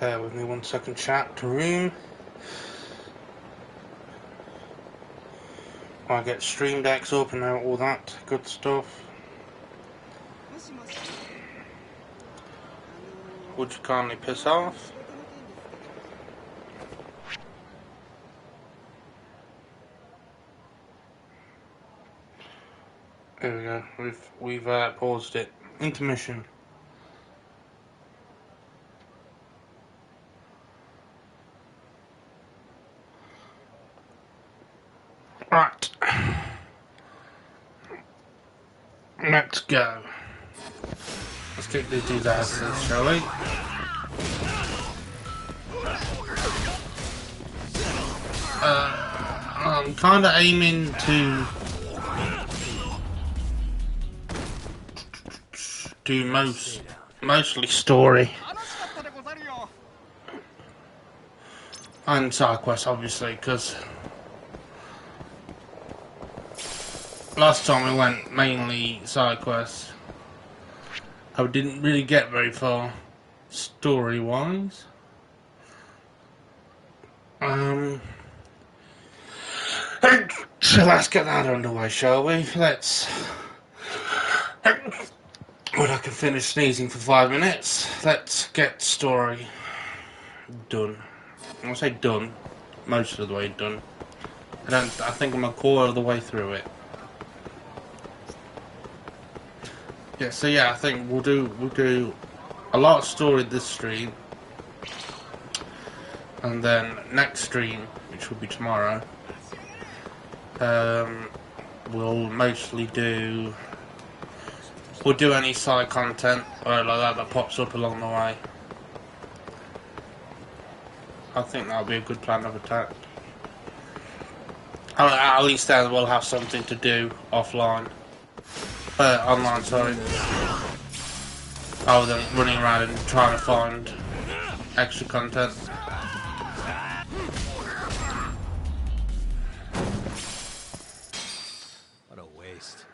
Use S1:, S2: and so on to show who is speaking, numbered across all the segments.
S1: Bear with me 1 second, chat to room. I get stream decks up and all that good stuff. Would you kindly piss off? There we go. We've paused it. Intermission. Right. Let's go. Let's kick these dudes' asses, shall we? I'm kind of aiming to do mostly story and side quests, obviously, because last time we went mainly side quests. I didn't really get very far story-wise. So let's get that underway, shall we? Let's. When I can finish sneezing for 5 minutes, let's get story done. I'll say done, most of the way done. I think I'm a quarter of the way through it. Yeah, so yeah, I think we'll do a lot of story this stream, and then next stream, which will be tomorrow, we'll mostly do. We'll do any side content or like that pops up along the way. I think that'll be a good plan of attack. At least then we'll have something to do offline. Online, sorry. Other than running around and trying to find extra content.
S2: What a waste.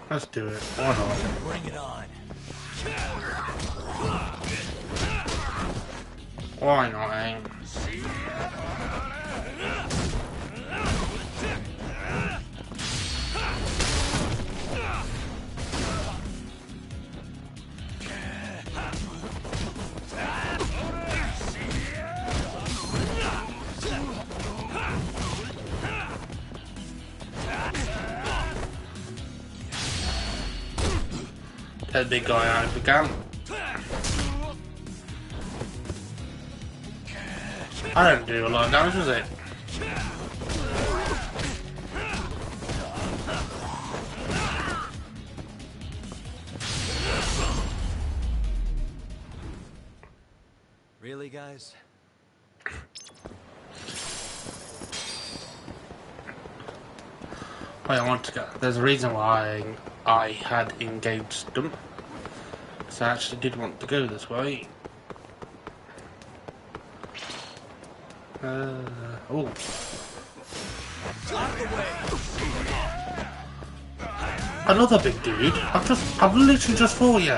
S1: Let's do it. Why not?
S2: Bring it on.
S1: Why not, eh? That big guy out of the camp. I don't do a lot of damage, does it?
S2: Really, guys?
S1: Wait, I want to go. There's a reason why I had engaged them. So I actually did want to go this way. Oh. Another big dude. I've literally just fought you.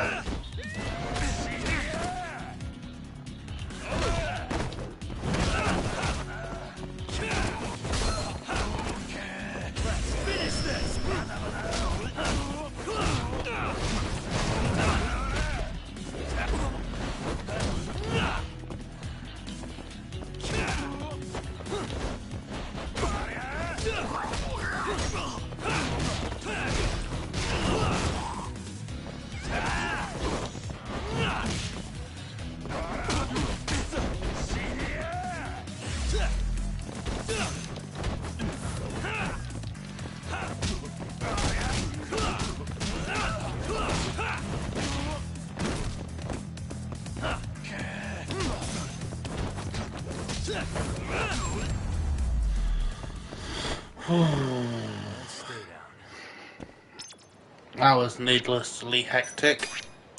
S1: That was needlessly hectic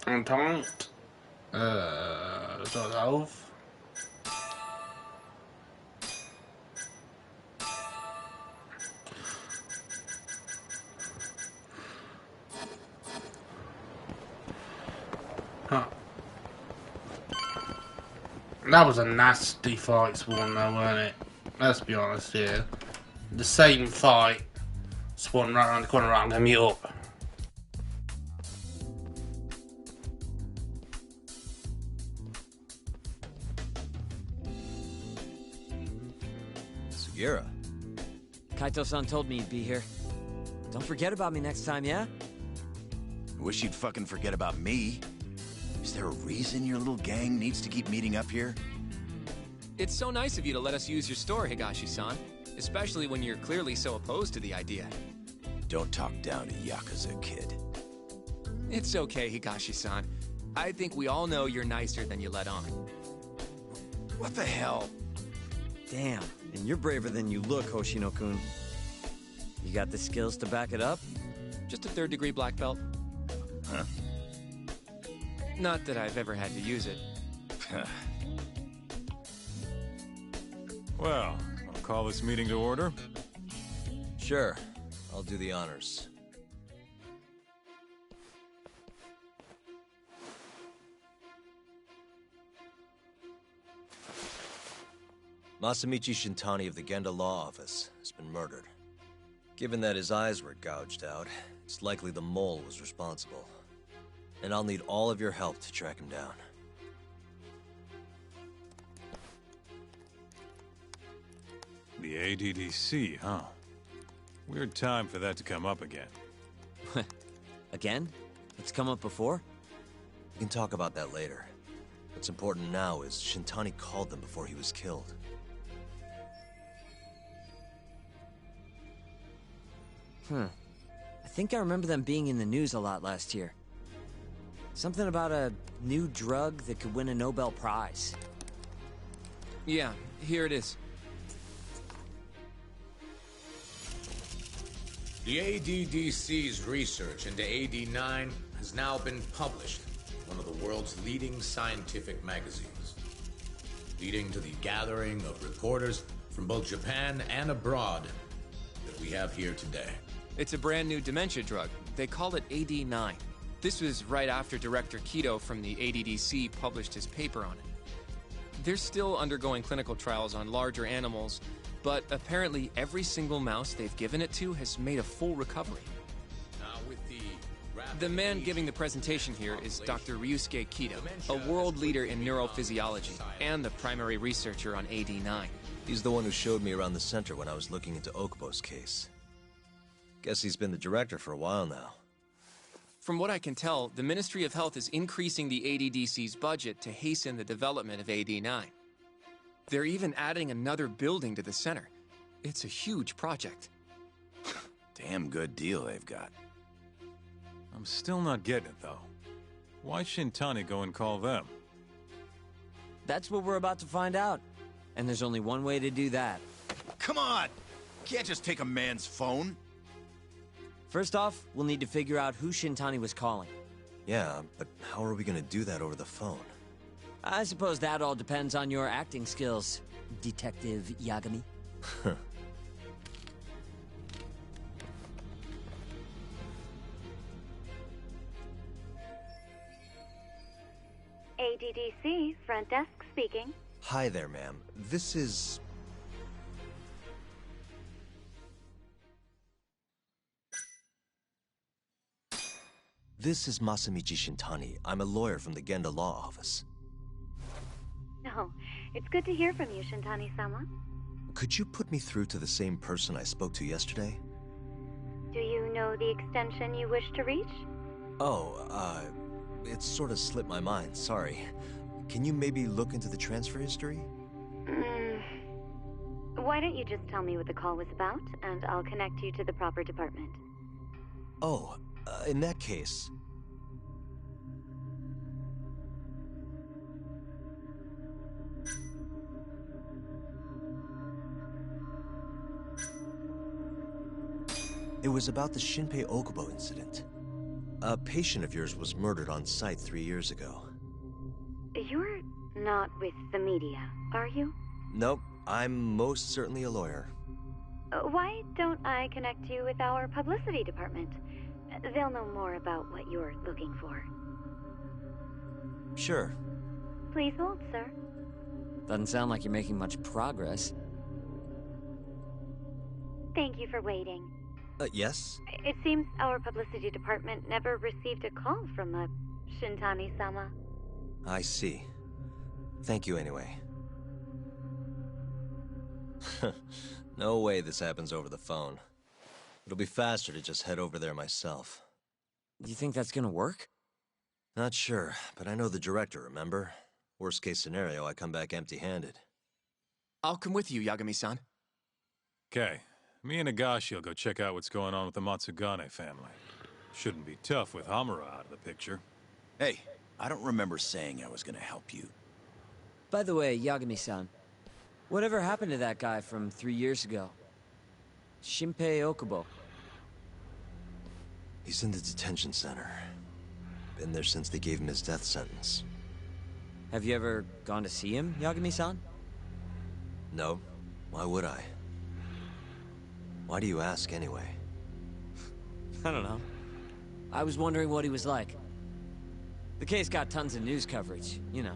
S1: and tight. That's all health. Huh. That was a nasty fight, Spawn, though, wasn't it? Let's be honest here. The same fight. Spawn right around the corner, right, I'm gonna mute up.
S2: Sugiura.
S3: Kaito-san told me you'd be here. Don't forget about me next time, yeah?
S4: Wish you'd fucking forget about me. Is there a reason your little gang needs to keep meeting up here?
S5: It's so nice of you to let us use your store, Higashi-san. Especially when you're clearly so opposed to the idea.
S4: Don't talk down to Yakuza, kid.
S5: It's okay, Higashi-san. I think we all know you're nicer than you let on.
S4: What the hell?
S3: Damn, and you're braver than you look, Hoshino-kun. You got the skills to back it up?
S5: Just a third-degree black belt.
S4: Huh?
S5: Not that I've ever had to use it.
S6: Well, I'll call this meeting to order.
S2: Sure. I'll do the honors. Masamichi Shintani of the Genda Law Office has been murdered. Given that his eyes were gouged out, it's likely the mole was responsible. And I'll need all of your help to track him down.
S6: The ADDC, huh? Weird time for that to come up again.
S3: Again? It's come up before?
S2: We can talk about that later. What's important now is Shintani called them before he was killed.
S3: I think I remember them being in the news a lot last year. Something about a new drug that could win a Nobel Prize.
S5: Yeah, here it is.
S7: The ADDC's research into AD9 has now been published in one of the world's leading scientific magazines, leading to the gathering of reporters from both Japan and abroad that we have here today.
S5: It's a brand new dementia drug. They call it AD9. This was right after Director Kido from the ADDC published his paper on it. They're still undergoing clinical trials on larger animals, but apparently every single mouse they've given it to has made a full recovery. The man giving the presentation here is Dr. Ryusuke Kido, a world leader in neurophysiology and the primary researcher on AD9.
S2: He's the one who showed me around the center when I was looking into Okubo's case. Guess he's been the director for a while now.
S5: From what I can tell, the Ministry of Health is increasing the ADDC's budget to hasten the development of AD9. They're even adding another building to the center. It's a huge project.
S4: Damn good deal they've got.
S6: I'm still not getting it, though. Why Shintani go and call them?
S3: That's what we're about to find out. And there's only one way to do that.
S4: Come on! Can't just take a man's phone.
S3: First off, we'll need to figure out who Shintani was calling.
S2: Yeah, but how are we gonna do that over the phone?
S3: I suppose that all depends on your acting skills, Detective Yagami.
S8: ADDC, front desk speaking.
S2: Hi there, ma'am. This is... This is Masamichi Shintani. I'm a lawyer from the Genda Law Office.
S8: Oh, it's good to hear from you, Shintani-sama.
S2: Could you put me through to the same person I spoke to yesterday?
S8: Do you know the extension you wish to reach?
S2: Oh, it sort of slipped my mind, sorry. Can you maybe look into the transfer history?
S8: Why don't you just tell me what the call was about, and I'll connect you to the proper department.
S2: Oh, in that case... It was about the Shinpei Okubo incident. A patient of yours was murdered on site 3 years ago.
S8: You're Not with the media, are you?
S2: Nope, I'm most certainly a lawyer.
S8: Why don't I connect you with our publicity department? They'll know more about what you're looking for.
S2: Sure.
S8: Please hold, sir.
S3: Doesn't sound like you're making much progress.
S8: Thank you for waiting.
S2: Yes?
S8: It seems our publicity department never received a call from a Shintani-sama.
S2: I see. Thank you anyway. No way this happens over the phone. It'll be faster to just head over there myself.
S3: Do you think that's gonna work?
S2: Not sure, but I know the director, remember? Worst case scenario, I come back empty-handed.
S5: I'll come with you, Yagami-san.
S6: Okay, me and Nagashi will go check out what's going on with the Matsugane family. Shouldn't be tough with Hamura out of the picture.
S4: Hey, I don't remember saying I was gonna help you.
S3: By the way, Yagami-san, whatever happened to that guy from 3 years ago? Shinpei Okubo.
S2: He's in the detention center. Been there since they gave him his death sentence.
S3: Have you ever gone to see him, Yagami-san?
S2: No. Why would I? Why do you ask anyway?
S3: I don't know. I was wondering what he was like. The case got tons of news coverage, you know.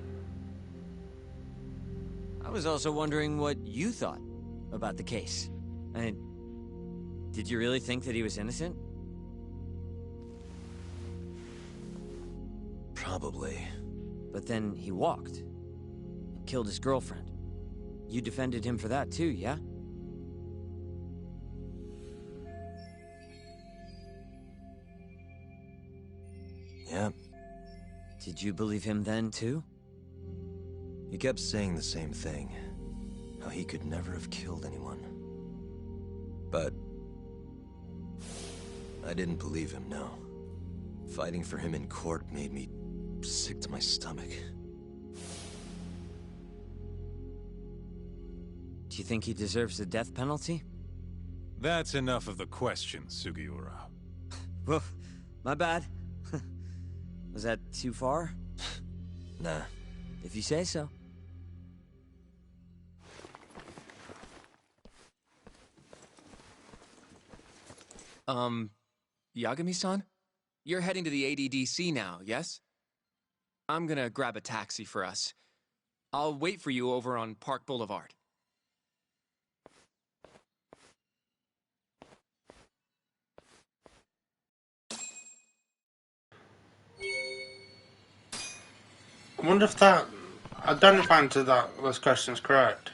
S3: I was also wondering what you thought about the case. I mean, did you really think that he was innocent?
S2: Probably.
S3: But then he walked. And killed his girlfriend. You defended him for that too, yeah?
S2: Yeah.
S3: Did you believe him then too?
S2: He kept saying the same thing. How he could never have killed anyone. But I didn't believe him, no. Fighting for him in court made me sick to my stomach.
S3: Do you think he deserves the death penalty?
S6: That's enough of the question, Sugiura.
S3: Well, my bad. Was that too far?
S2: Nah.
S3: If you say so.
S5: Yagami-san? You're heading to the ADDC now, yes? I'm gonna grab a taxi for us. I'll wait for you over on Park Boulevard.
S1: I wonder if that... I don't know if I answered those questions correct.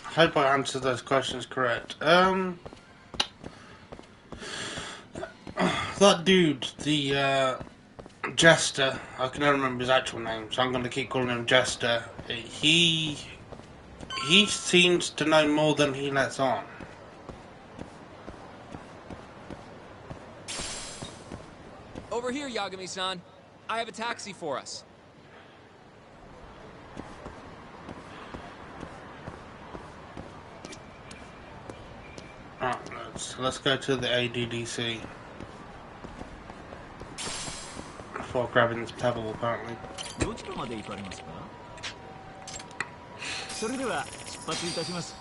S1: I hope I answered those questions correct. That dude, the Jester, I can never remember his actual name, so I'm going to keep calling him Jester. He seems to know more than he lets on.
S5: Over here, Yagami-san. I have a taxi for us.
S1: Right, let's go to the ADDC. Before grabbing this pebble, apparently.
S9: どちらまで行かれますか？それでは出発いたします。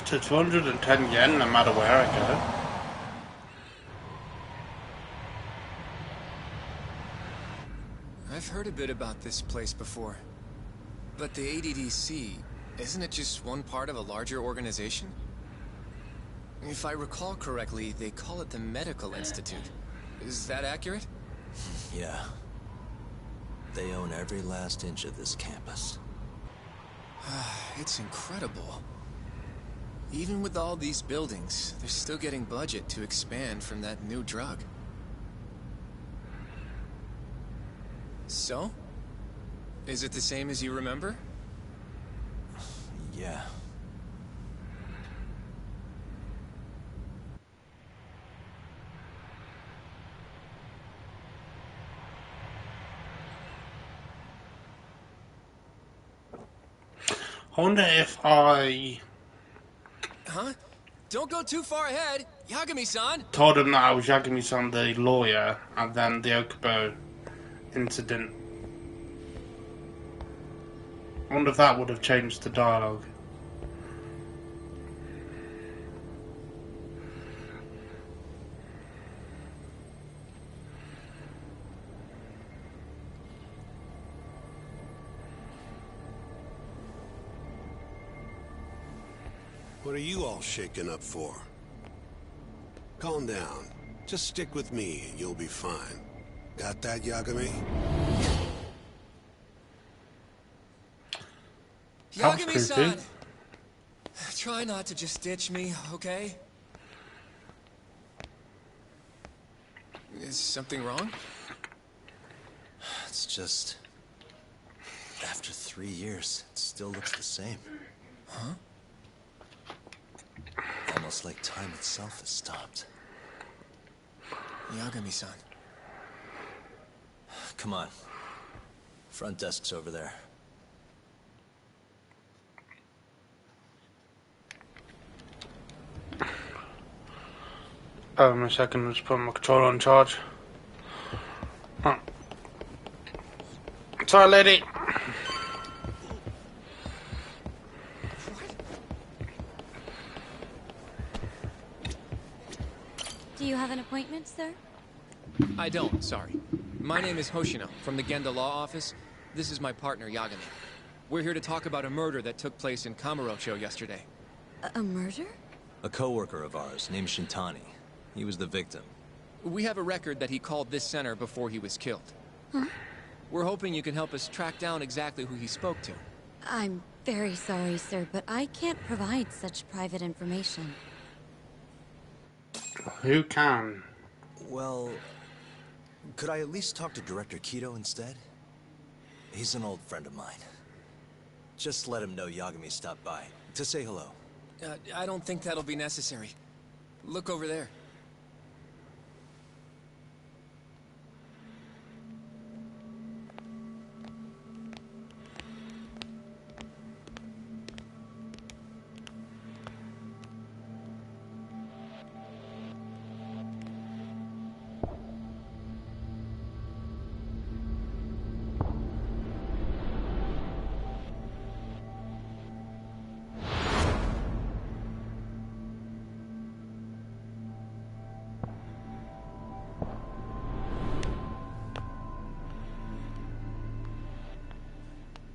S1: To 210 yen, no matter where I go.
S5: I've heard a bit about this place before. But the ADDC, isn't it just one part of a larger organization? If I recall correctly, they call it the Medical Institute. Is that accurate?
S2: Yeah. They own every last inch of this campus.
S5: It's incredible. Even with all these buildings, they're still getting budget to expand from that new drug. So? Is it the same as you remember?
S2: Yeah.
S1: I wonder if I
S5: Huh? Don't go too far ahead. Yagami-san!
S1: told him that I was Yagami-san, the lawyer, and then the Okubo incident. I wonder if that would have changed the dialogue.
S10: What are you all shaken up for? Calm down. Just stick with me and you'll be fine. Got that, Yagami?
S5: Yagami-san! Try not to just ditch me, okay? Is something wrong?
S2: It's just... After 3 years, it still looks the same.
S5: Huh?
S2: Almost like time itself has stopped.
S5: Yagami-san.
S2: Come on. Front desk's over there.
S1: A second, let's put my controller on charge. Oh. Sorry, lady.
S8: Do you have an appointment, sir?
S5: I don't, sorry. My name is Hoshino, from the Genda Law Office. This is my partner, Yagami. We're here to talk about a murder that took place in Kamurocho yesterday.
S8: A murder?
S2: A coworker of ours, named Shintani. He was the victim.
S5: We have a record that he called this center before he was killed.
S8: Huh?
S5: We're hoping you can help us track down exactly who he spoke to.
S8: I'm very sorry, sir, but I can't provide such private information.
S1: Who can?
S2: Well... Could I at least talk to Director Kido instead? He's an old friend of mine. Just let him know Yagami stopped by, to say hello.
S5: I don't think that'll be necessary. Look over there.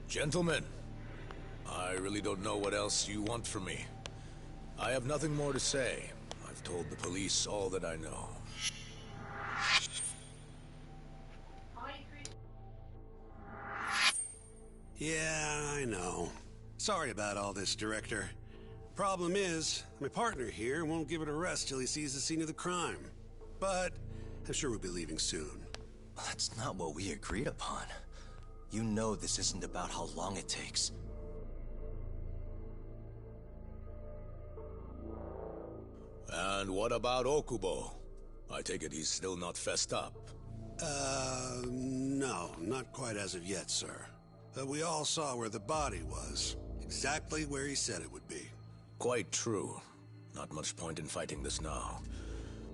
S7: Gentlemen, I really don't know what else you want from me. I have nothing more to say. I've told the police all that I know.
S10: Yeah, I know. Sorry about all this, Director. Problem is, my partner here won't give it a rest till he sees the scene of the crime. But I'm sure we'll be leaving soon.
S2: That's not what we agreed upon. You know this isn't about how long it takes.
S7: And what about Okubo? I take it he's still not fessed up.
S10: No, not quite as of yet, sir. But we all saw where the body was. Exactly where he said it would be.
S7: Quite true. Not much point in fighting this now.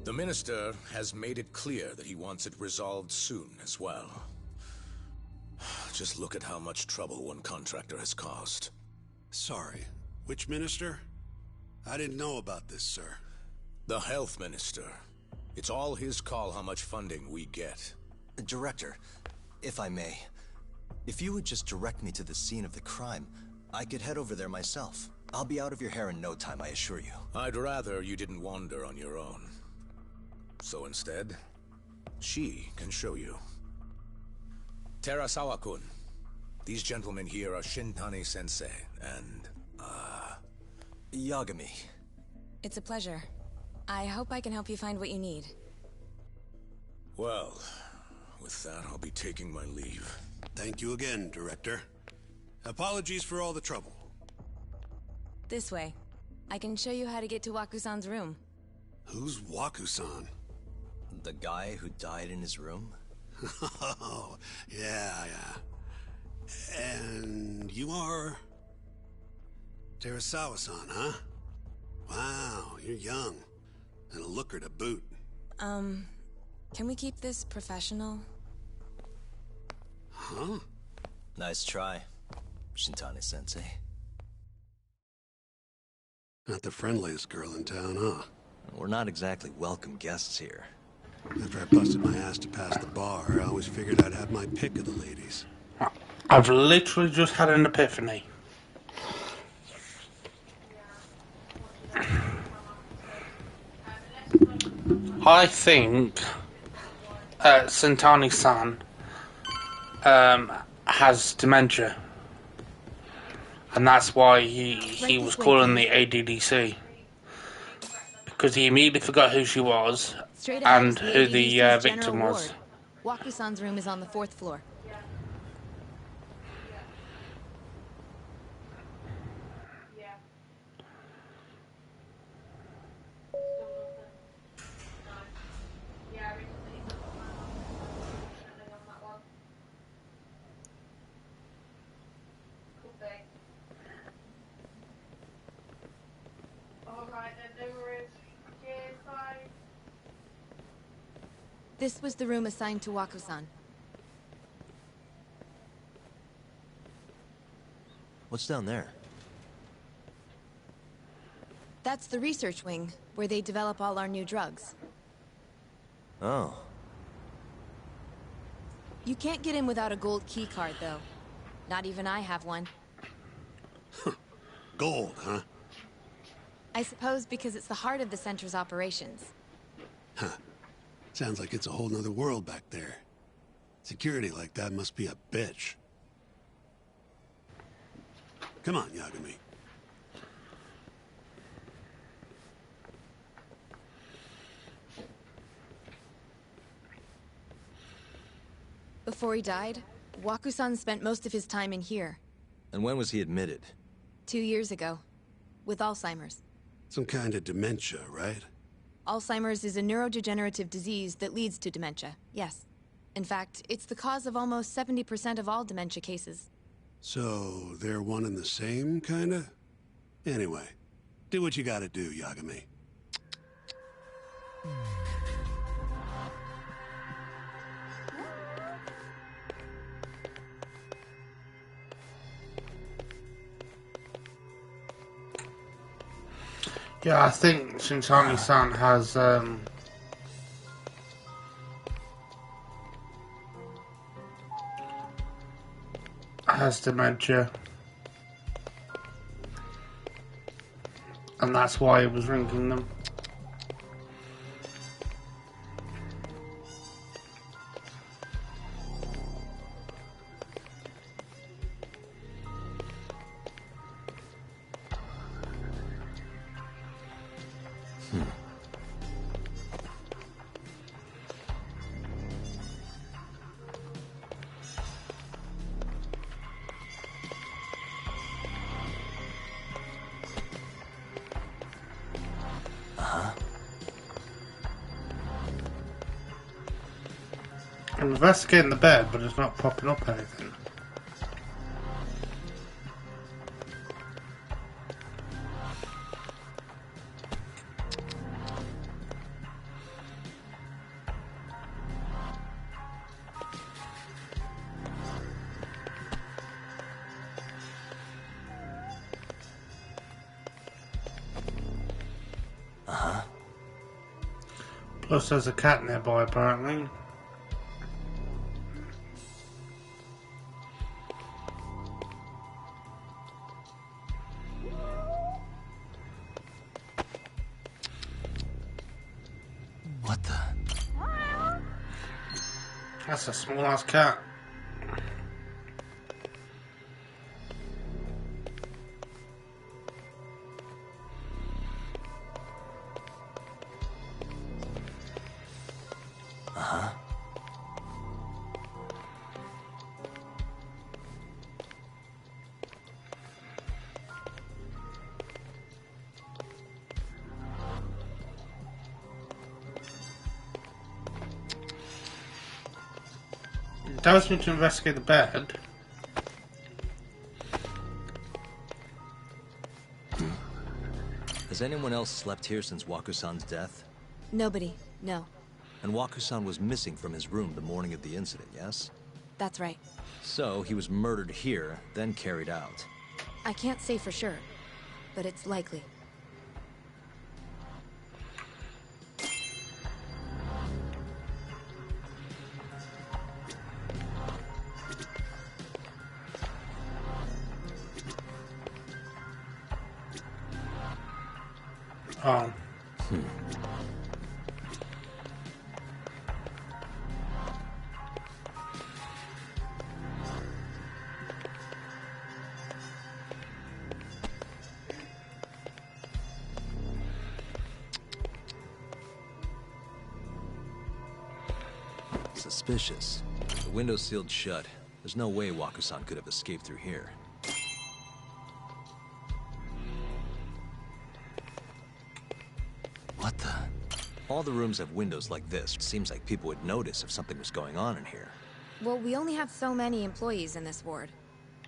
S7: The Minister has made it clear that he wants it resolved soon as well. Just look at how much trouble one contractor has caused.
S10: Sorry, which minister? I didn't know about this, sir.
S7: The Health Minister. It's all his call how much funding we get.
S2: Director, if I may, if you would just direct me to the scene of the crime, I could head over there myself. I'll be out of your hair in no time, I assure you.
S7: I'd rather you didn't wander on your own. So instead, she can show you. Terasawa-kun, these gentlemen here are Shintani-sensei and,
S2: Yagami.
S11: It's a pleasure. I hope I can help you find what you need.
S7: Well, with that, I'll be taking my leave.
S10: Thank you again, Director. Apologies for all the trouble.
S11: This way. I can show you how to get to Waku-san's room.
S10: Who's Waku-san?
S2: The guy who died in his room?
S10: Oh, yeah. And you are? Terasawa-san, huh? Wow, you're young. And a looker to boot.
S11: Can we keep this professional?
S10: Huh?
S2: Nice try, Shintani-sensei.
S10: Not the friendliest girl in town, huh?
S2: We're not exactly welcome guests here.
S10: After I busted my ass to pass the bar, I always figured I'd have my pick of the ladies.
S1: I've literally just had an epiphany. I think Santani-san has dementia. And that's why he was calling the ADDC. Because he immediately forgot who she was and who the victim was.
S11: Waku-san's room is on the 4th floor. This was the room assigned to Waku-san.
S2: What's down there?
S11: That's the research wing, where they develop all our new drugs.
S2: Oh.
S11: You can't get in without a gold key card, though. Not even I have one.
S10: Gold, huh?
S11: I suppose because it's the heart of the center's operations.
S10: Huh. Sounds like it's a whole nother world back there. Security like that must be a bitch. Come on, Yagami.
S11: Before he died, Waku-san spent most of his time in here.
S2: And when was he admitted?
S11: 2 years ago. With Alzheimer's.
S10: Some kind of dementia, right?
S11: Alzheimer's is a neurodegenerative disease that leads to dementia, yes. In fact, it's the cause of almost 70% of all dementia cases.
S10: So, they're one and the same, kinda? Anyway, do what you gotta do, Yagami.
S1: Yeah, I think Shintani-san has dementia. And that's why he was ringing them. I'm investigating the bed, but it's not popping up anything. Plus there's a cat nearby, apparently.
S2: What the?
S1: That's a small-ass cat. Tells me to investigate the bed.
S2: Has anyone else slept here since Waku-san's death?
S11: Nobody, no.
S2: And Waku-san was missing from his room the morning of the incident, yes?
S11: That's right.
S2: So, he was murdered here, then carried out.
S11: I can't say for sure, but it's likely.
S1: Oh.
S2: Suspicious. The window's sealed shut. There's no way Waku-san could have escaped through here. What the? All the rooms have windows like this. Seems like people would notice if something was going on in here.
S11: Well, we only have so many employees in this ward.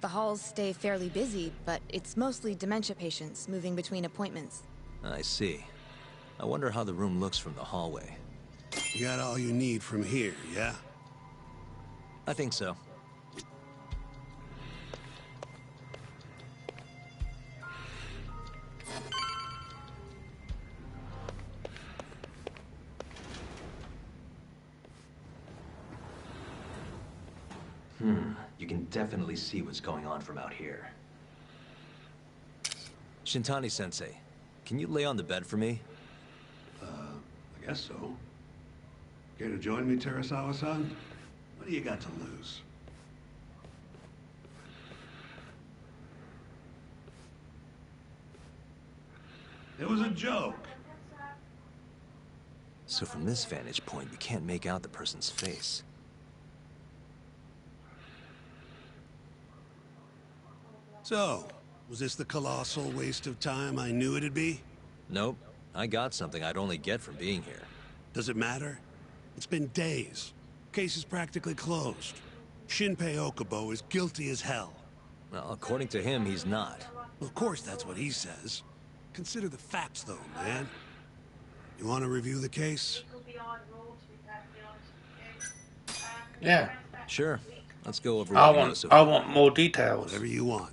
S11: The halls stay fairly busy, but it's mostly dementia patients moving between appointments.
S2: I see. I wonder how the room looks from the hallway.
S10: You got all you need from here, yeah?
S2: I think so. You can definitely see what's going on from out here. Shintani-sensei, can you lay on the bed for me?
S10: I guess so. Care to join me, Terasawa-san? What do you got to lose? It was a joke.
S2: So from this vantage point, you can't make out the person's face.
S10: So, was this the colossal waste of time I knew it'd be?
S2: Nope. I got something I'd only get from being here.
S10: Does it matter? It's been days. Case is practically closed. Shinpei Okubo is guilty as hell.
S2: Well, according to him, he's not.
S10: Of course that's what he says. Consider the facts, though, man. You want to review the case?
S1: Yeah.
S2: Sure. Let's go over
S1: I
S2: what we know
S1: want,
S2: so
S1: I
S2: far.
S1: want more details.
S10: Whatever you want.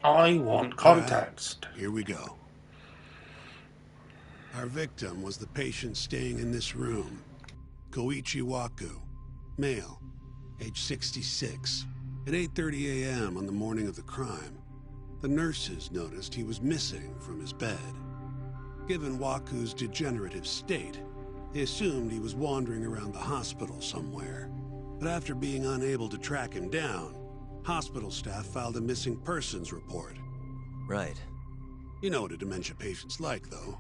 S1: I want context.
S10: Right, here we go. Our victim was the patient staying in this room. Koichi Waku, male, age 66. At 8:30 a.m. on the morning of the crime, the nurses noticed he was missing from his bed. Given Waku's degenerative state, they assumed he was wandering around the hospital somewhere. But after being unable to track him down, hospital staff filed a missing persons report.
S2: Right.
S10: You know what a dementia patient's like, though.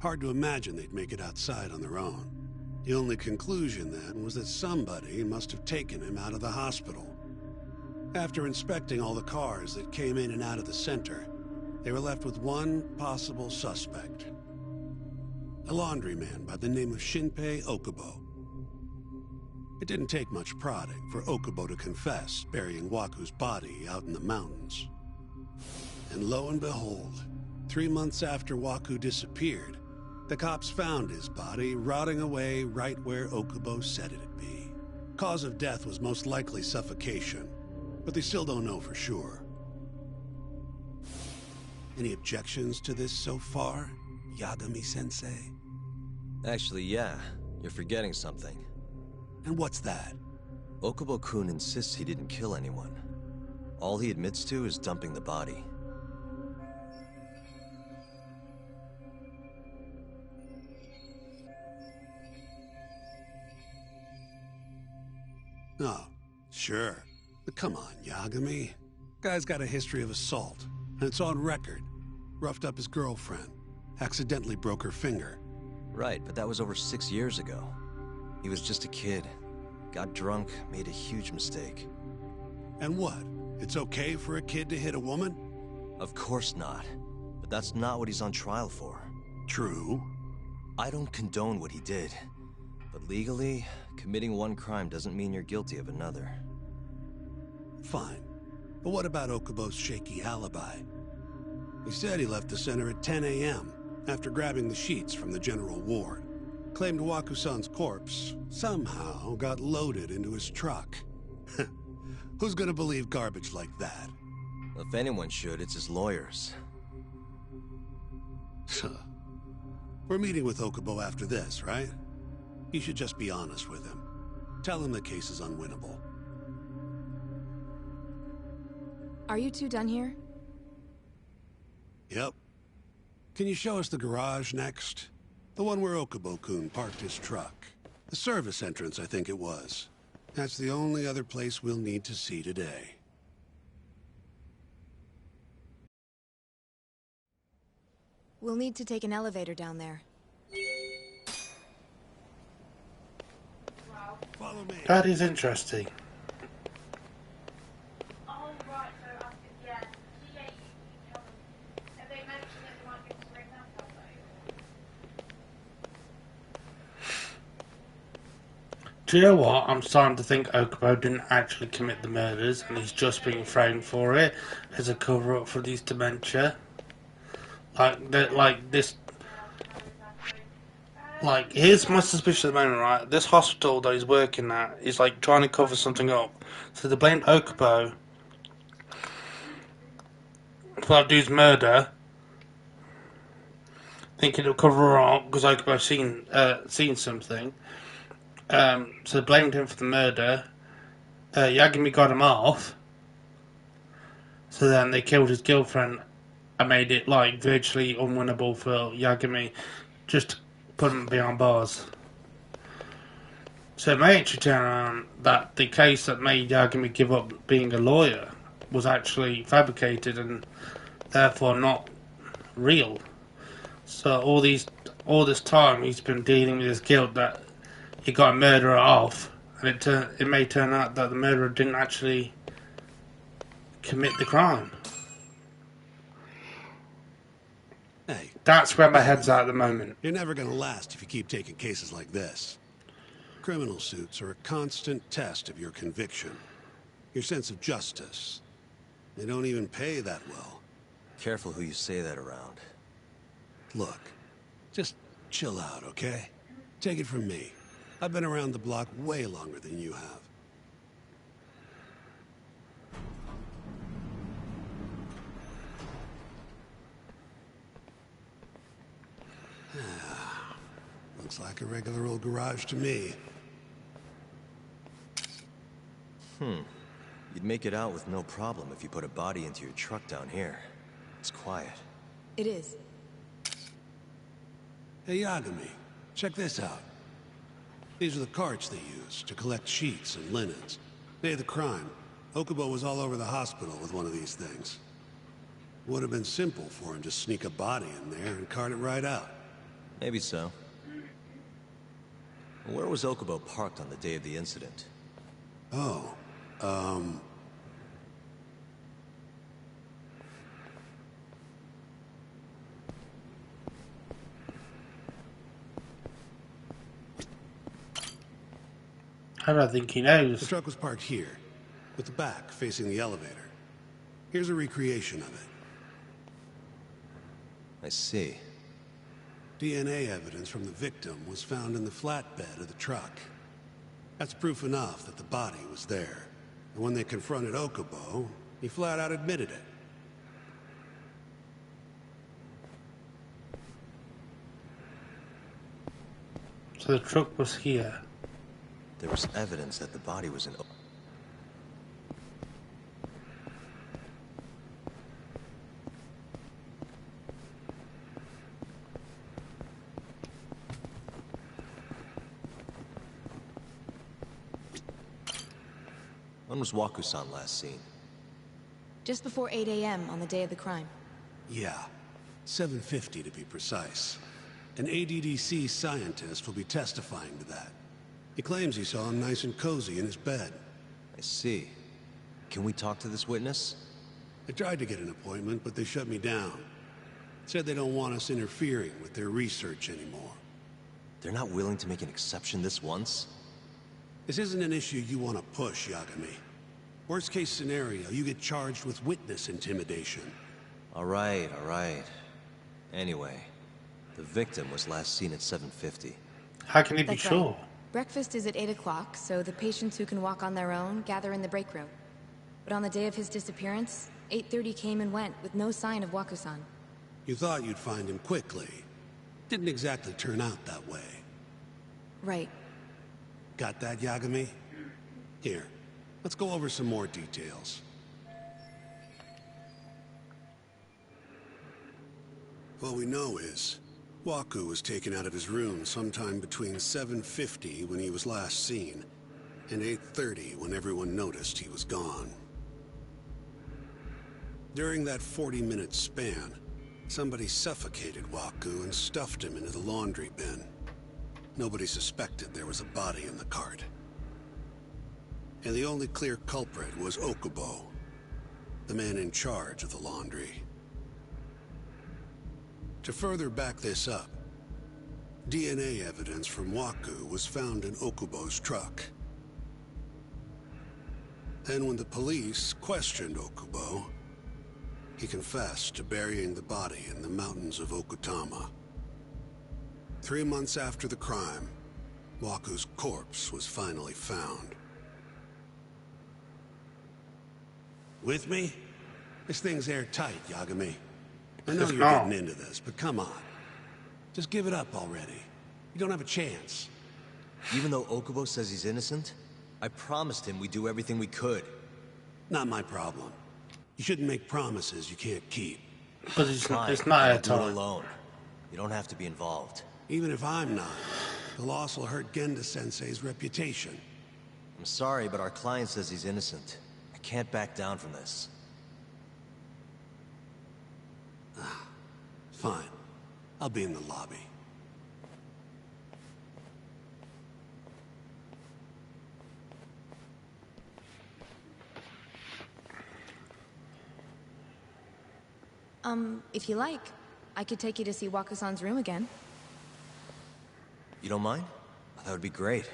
S10: Hard to imagine they'd make it outside on their own. The only conclusion then was that somebody must have taken him out of the hospital. After inspecting all the cars that came in and out of the center, they were left with one possible suspect. A laundryman by the name of Shinpei Okubo. It didn't take much prodding for Okubo to confess burying Waku's body out in the mountains. And lo and behold, 3 months after Waku disappeared, the cops found his body rotting away right where Okubo said it'd be. Cause of death was most likely suffocation, but they still don't know for sure. Any objections to this so far, Yagami-sensei?
S2: Actually, yeah. You're forgetting something.
S10: And what's that?
S2: Okubo-kun insists he didn't kill anyone. All he admits to is dumping the body.
S10: Oh, sure. But come on, Yagami. Guy's got a history of assault, and it's on record. Roughed up his girlfriend. Accidentally broke her finger.
S2: Right, but that was over 6 years ago. He was just a kid. Got drunk, made a huge mistake.
S10: And what? It's okay for a kid to hit a woman?
S2: Of course not. But that's not what he's on trial for.
S10: True.
S2: I don't condone what he did. But legally, committing one crime doesn't mean you're guilty of another.
S10: Fine. But what about Okubo's shaky alibi? He said he left the center at 10 a.m. after grabbing the sheets from the general ward. Claimed Waku-san's corpse somehow got loaded into his truck. Who's gonna believe garbage like that?
S2: If anyone should, it's his lawyers.
S10: We're meeting with Okubo after this, right? You should just be honest with him. Tell him the case is unwinnable.
S11: Are you two done here?
S10: Yep. Can you show us the garage next? The one where Okubo-kun parked his truck. The service entrance, I think it was. That's the only other place we'll need to see today.
S11: We'll need to take an elevator down there.
S10: Follow me.
S1: That is interesting. Do you know what? I'm starting to think Okubo didn't actually commit the murders and he's just being framed for it as a cover-up for these dementia. Here's my suspicion at the moment, right? This hospital that he's working at is like trying to cover something up. So they blamed Okubo for that dude's murder, thinking it'll cover up because Okubo's seen something. So they blamed him for the murder. Yagami got him off. So then they killed his girlfriend and made it like virtually unwinnable for Yagami, just to put him behind bars. So it may actually turn around that the case that made Yagami give up being a lawyer was actually fabricated and therefore not real. So all this time he's been dealing with his guilt that he got a murderer off, and it may turn out that the murderer didn't actually commit the crime.
S10: Hey,
S1: that's where my head's at the moment.
S10: You're never gonna last if you keep taking cases like this. Criminal suits are a constant test of your conviction, your sense of justice. They don't even pay that well.
S2: Careful who you say that around.
S10: Look, just chill out, okay? Take it from me. I've been around the block way longer than you have. Looks like a regular old garage to me.
S2: You'd make it out with no problem if you put a body into your truck down here. It's quiet.
S11: It is.
S10: Hey, Yagami, check this out. These are the carts they use to collect sheets and linens. Day of the crime, Okubo was all over the hospital with one of these things. Would have been simple for him to sneak a body in there and cart it right out.
S2: Maybe so. Where was Okubo parked on the day of the incident?
S1: I don't think he knows.
S10: The truck was parked here, with the back facing the elevator. Here's a recreation of it.
S2: I see.
S10: DNA evidence from the victim was found in the flatbed of the truck. That's proof enough that the body was there. And when they confronted Okubo, he flat out admitted it.
S1: So the truck was here.
S2: There was evidence that the body was in... When was Waku-san last seen?
S11: Just before 8 a.m. on the day of the crime.
S10: Yeah, 7:50 to be precise. An ADDC scientist will be testifying to that. He claims he saw him nice and cozy in his bed.
S2: I see. Can we talk to this witness?
S10: I tried to get an appointment, but they shut me down. Said they don't want us interfering with their research anymore.
S2: They're not willing to make an exception this once?
S10: This isn't an issue you want to push, Yagami. Worst case scenario, you get charged with witness intimidation.
S2: All right, all right. Anyway, the victim was last seen at 7:50.
S1: How can he be
S11: That's
S1: sure?
S11: right. Breakfast is at 8 o'clock, so the patients who can walk on their own gather in the break room. But on the day of his disappearance, 8:30 came and went with no sign of Waku-san.
S10: You thought you'd find him quickly. Didn't exactly turn out that way.
S11: Right.
S10: Got that, Yagami? Here, let's go over some more details. All we know is, Waku was taken out of his room sometime between 7:50 when he was last seen, and 8:30 when everyone noticed he was gone. During that 40-minute span, somebody suffocated Waku and stuffed him into the laundry bin. Nobody suspected there was a body in the cart. And the only clear culprit was Okubo, the man in charge of the laundry. To further back this up, DNA evidence from Waku was found in Okubo's truck. And when the police questioned Okubo, he confessed to burying the body in the mountains of Okutama. 3 months after the crime, Waku's corpse was finally found. With me? This thing's airtight, Yagami. I know you're getting into this, but come on. Just give it up already. You don't have a chance.
S2: Even though Okubo says he's innocent, I promised him we'd do everything we could.
S10: Not my problem. You shouldn't make promises you can't keep.
S1: Because it's not
S2: Do it
S1: airtight.
S2: alone. You don't have to be involved.
S10: Even if I'm not, the loss will hurt Genda-sensei's reputation.
S2: I'm sorry, but our client says he's innocent. I can't back down from this.
S10: Fine. I'll be in the lobby.
S11: If you like, I could take you to see Waku-san's room again.
S2: You don't mind? That would be great.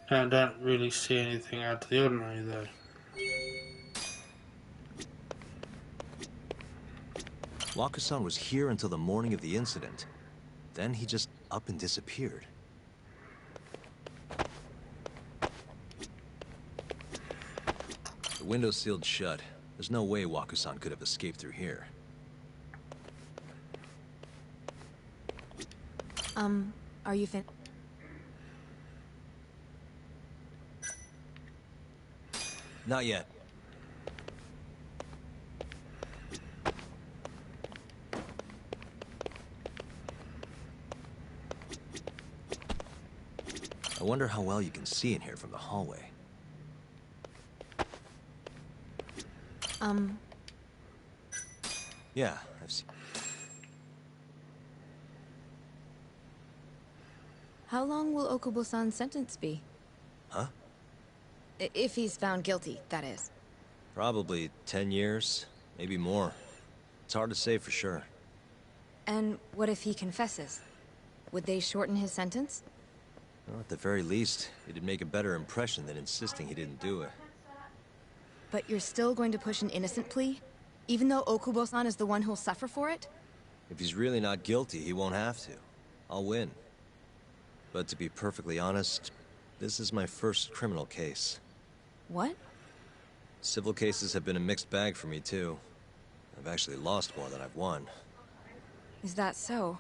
S1: I don't really see anything out of the ordinary, though.
S2: Waku-san was here until the morning of the incident. Then he just up and disappeared. The window's sealed shut. There's no way Waku-san could have escaped through here.
S11: Are you
S2: Not yet. I wonder how well you can see in here from the hallway. Yeah, I've seen.
S11: How long will Okubo-san's sentence be?
S2: Huh?
S11: If he's found guilty, that is.
S2: Probably 10 years, maybe more. It's hard to say for sure.
S11: And what if he confesses? Would they shorten his sentence?
S2: Well, at the very least, it'd make a better impression than insisting he didn't do it.
S11: But you're still going to push an innocent plea? Even though Okubo-san is the one who'll suffer for it?
S2: If he's really not guilty, he won't have to. I'll win. But to be perfectly honest, this is my first criminal case.
S11: What?
S2: Civil cases have been a mixed bag for me, too. I've actually lost more than I've won.
S11: Is that so?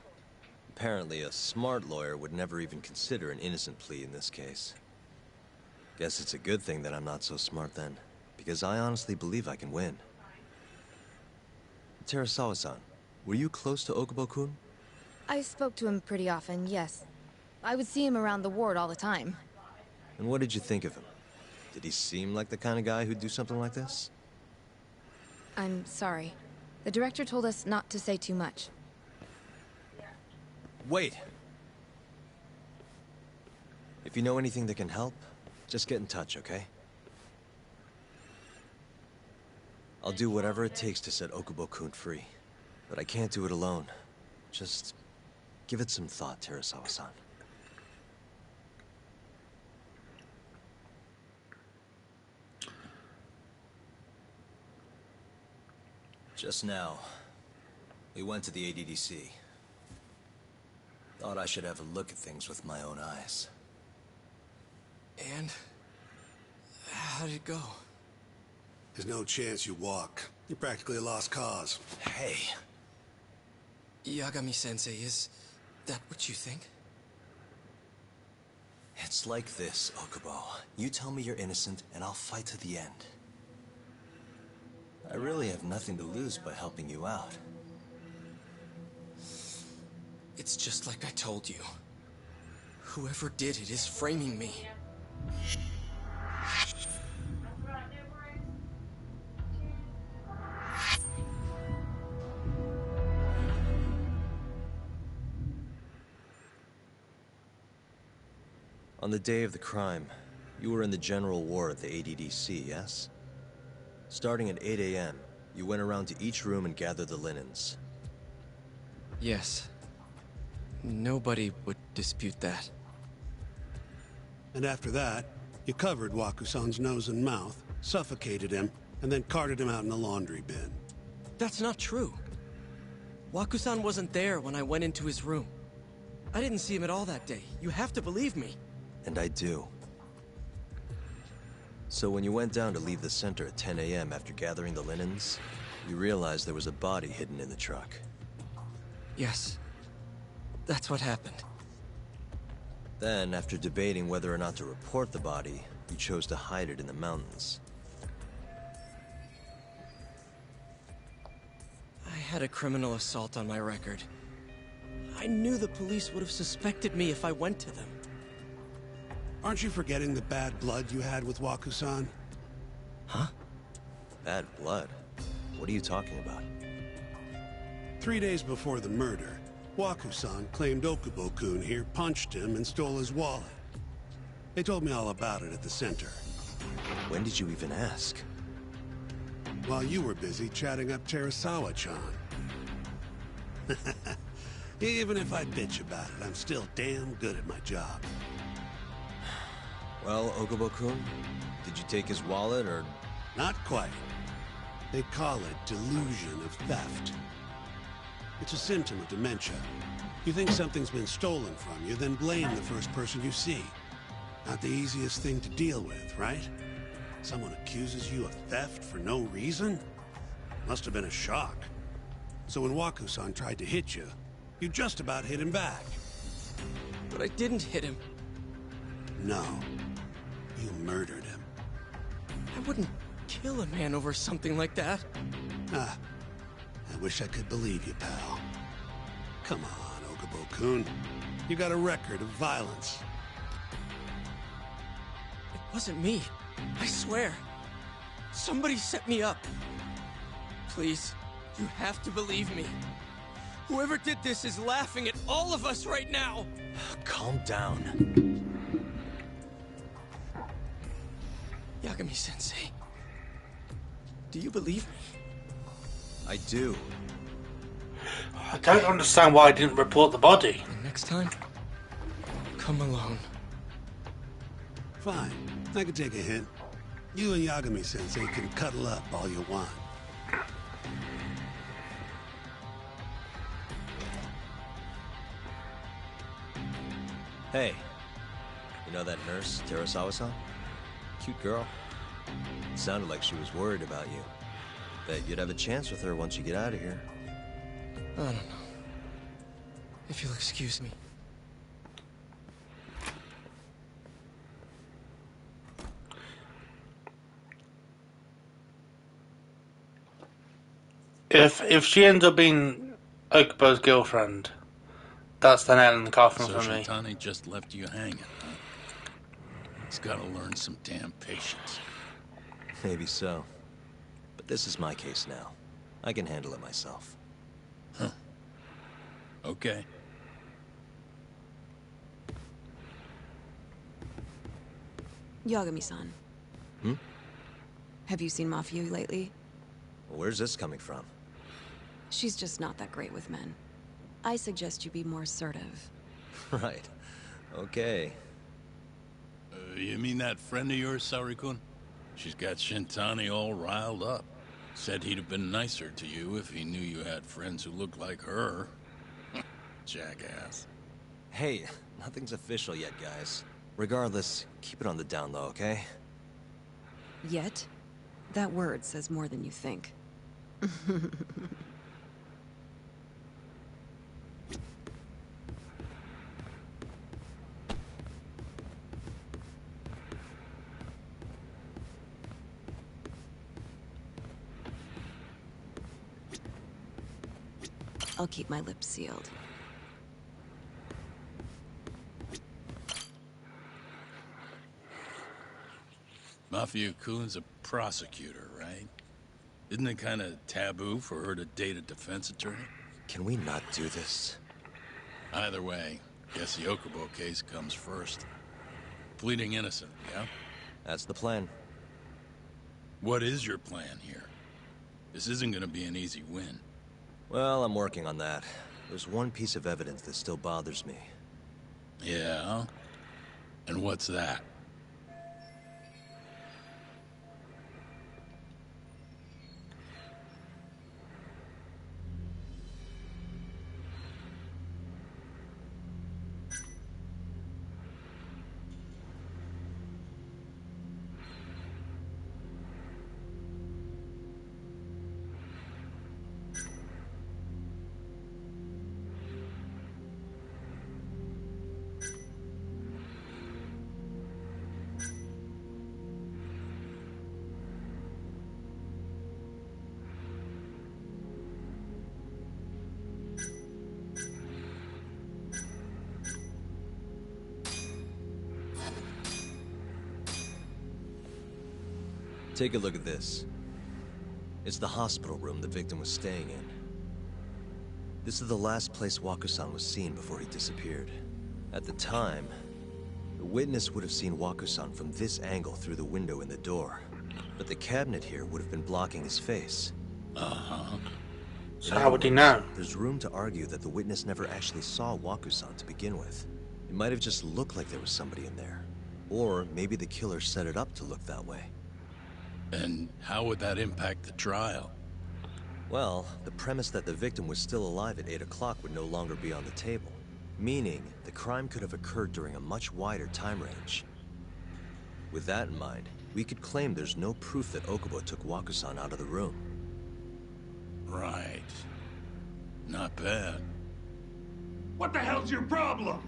S2: Apparently, a smart lawyer would never even consider an innocent plea in this case. Guess it's a good thing that I'm not so smart then, because I honestly believe I can win. Terasawa-san, were you close to Okubo-kun?
S11: I spoke to him pretty often, yes. I would see him around the ward all the time.
S2: And what did you think of him? Did he seem like the kind of guy who'd do something like this?
S11: I'm sorry. The director told us not to say too much.
S2: Wait! If you know anything that can help, just get in touch, okay? I'll do whatever it takes to set Okubo-kun free. But I can't do it alone. Just give it some thought, Terasawa-san. Just now, we went to the ADDC. Thought I should have a look at things with my own eyes.
S5: And? How did it go?
S10: There's no chance you walk. You're practically a lost cause.
S2: Hey.
S5: Yagami-sensei, is that what you think?
S2: It's like this, Okubo. You tell me you're innocent, and I'll fight to the end. I really have nothing to lose by helping you out.
S5: It's just like I told you. Whoever did it is framing me.
S2: On the day of the crime, you were in the general ward at the ADDC, yes? Starting at 8 a.m., you went around to each room and gathered the linens.
S5: Yes. Nobody would dispute that.
S10: And after that, you covered Wakusan's nose and mouth, suffocated him, and then carted him out in a laundry bin.
S5: That's not true. Wakusan wasn't there when I went into his room. I didn't see him at all that day. You have to believe me.
S2: And I do. So when you went down to leave the center at 10 a.m. after gathering the linens, you realized there was a body hidden in the truck.
S5: Yes. That's what happened.
S2: Then, after debating whether or not to report the body, you chose to hide it in the mountains.
S5: I had a criminal assault on my record. I knew the police would have suspected me if I went to them.
S10: Aren't you forgetting the bad blood you had with Wakusan?
S5: Huh?
S2: Bad blood? What are you talking about?
S10: 3 days before the murder, Wakusan claimed Okubo-kun here punched him and stole his wallet. They told me all about it at the center.
S2: When did you even ask?
S10: While you were busy chatting up Terasawa-chan. Even if I bitch about it, I'm still damn good at my job.
S2: Well, Okubo-kun, did you take his wallet, or...?
S10: Not quite. They call it delusion of theft. It's a symptom of dementia. You think something's been stolen from you, then blame the first person you see. Not the easiest thing to deal with, right? Someone accuses you of theft for no reason? Must have been a shock. So when Wakusan tried to hit you, you just about hit him back.
S5: But I didn't hit him.
S10: No. You murdered him.
S5: I wouldn't kill a man over something like that.
S10: Ah. I wish I could believe you, pal. Come on, Okubo-kun. You got a record of violence.
S5: It wasn't me. I swear. Somebody set me up. Please, you have to believe me. Whoever did this is laughing at all of us right now.
S2: Calm down.
S5: Yagami-sensei, do you believe me?
S2: I do.
S1: I don't understand why I didn't report the body.
S5: And next time, come alone.
S10: Fine. I can take a hint. You and Yagami-sensei can cuddle up all you want.
S2: Hey, you know that nurse, Terasawa-san? Cute girl. Sounded like she was worried about you. Bet you'd have a chance with her once you get out of here.
S5: I don't know. If you'll excuse me.
S1: If she ends up being Okubo's girlfriend, that's the nail in the coffin
S12: So
S1: for me.
S12: Shintani just left you hanging, huh? He's gotta learn some damn patience.
S2: Maybe so. But this is my case now. I can handle it myself.
S12: Huh. Okay.
S11: Yagami-san.
S2: Hmm?
S11: Have you seen Mafuyu lately?
S2: Where's this coming from?
S11: She's just not that great with men. I suggest you be more assertive.
S2: Right. Okay.
S12: You mean that friend of yours, Saori-kun? She's got Shintani all riled up. Said he'd have been nicer to you if he knew you had friends who looked like her. Jackass.
S2: Hey, nothing's official yet, guys. Regardless, keep it on the down low, okay?
S13: Yet? That word says more than you think. I'll keep my lips sealed.
S12: Mafia Kun's a prosecutor, right? Isn't it kind of taboo for her to date a defense attorney?
S2: Can we not do this?
S12: Either way, guess the Okubo case comes first. Pleading innocent, yeah?
S2: That's the plan.
S12: What is your plan here? This isn't gonna be an easy win.
S2: Well, I'm working on that. There's one piece of evidence that still bothers me.
S12: Yeah? And what's that?
S2: Take a look at this. It's the hospital room the victim was staying in. This is the last place Waku-san was seen before he disappeared. At the time, the witness would have seen Waku-san from this angle through the window in the door. But the cabinet here would have been blocking his face.
S12: Uh-huh.
S1: So how would he know?
S2: There's room to argue that the witness never actually saw Waku-san to begin with. It might have just looked like there was somebody in there. Or maybe the killer set it up to look that way.
S12: And how would that impact the trial?
S2: Well, the premise that the victim was still alive at 8 o'clock would no longer be on the table. Meaning, the crime could have occurred during a much wider time range. With that in mind, we could claim there's no proof that Okubo took Waku-san out of the room.
S12: Right. Not bad.
S14: What the hell's your problem?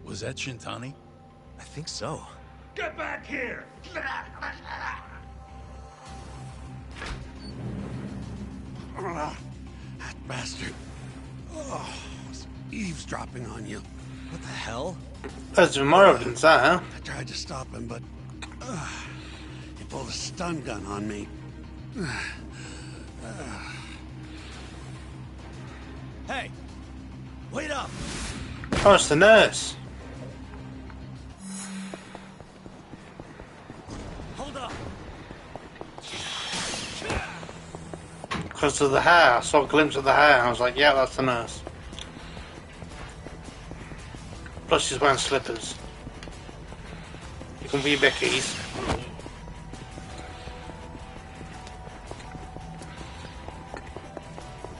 S12: Was that Shintani?
S2: I think so.
S14: Get back here!
S10: That bastard. Oh, was eavesdropping on you.
S2: What the hell?
S1: There's more evidence, huh?
S10: I tried to stop him, but he pulled a stun gun on me.
S2: Hey! Wait up!
S1: Oh, it's the nurse.
S2: Hold up!
S1: Because of the hair. I saw a glimpse of the hair. I was like, yeah, that's the nurse. Plus she's wearing slippers. You can be Becky's.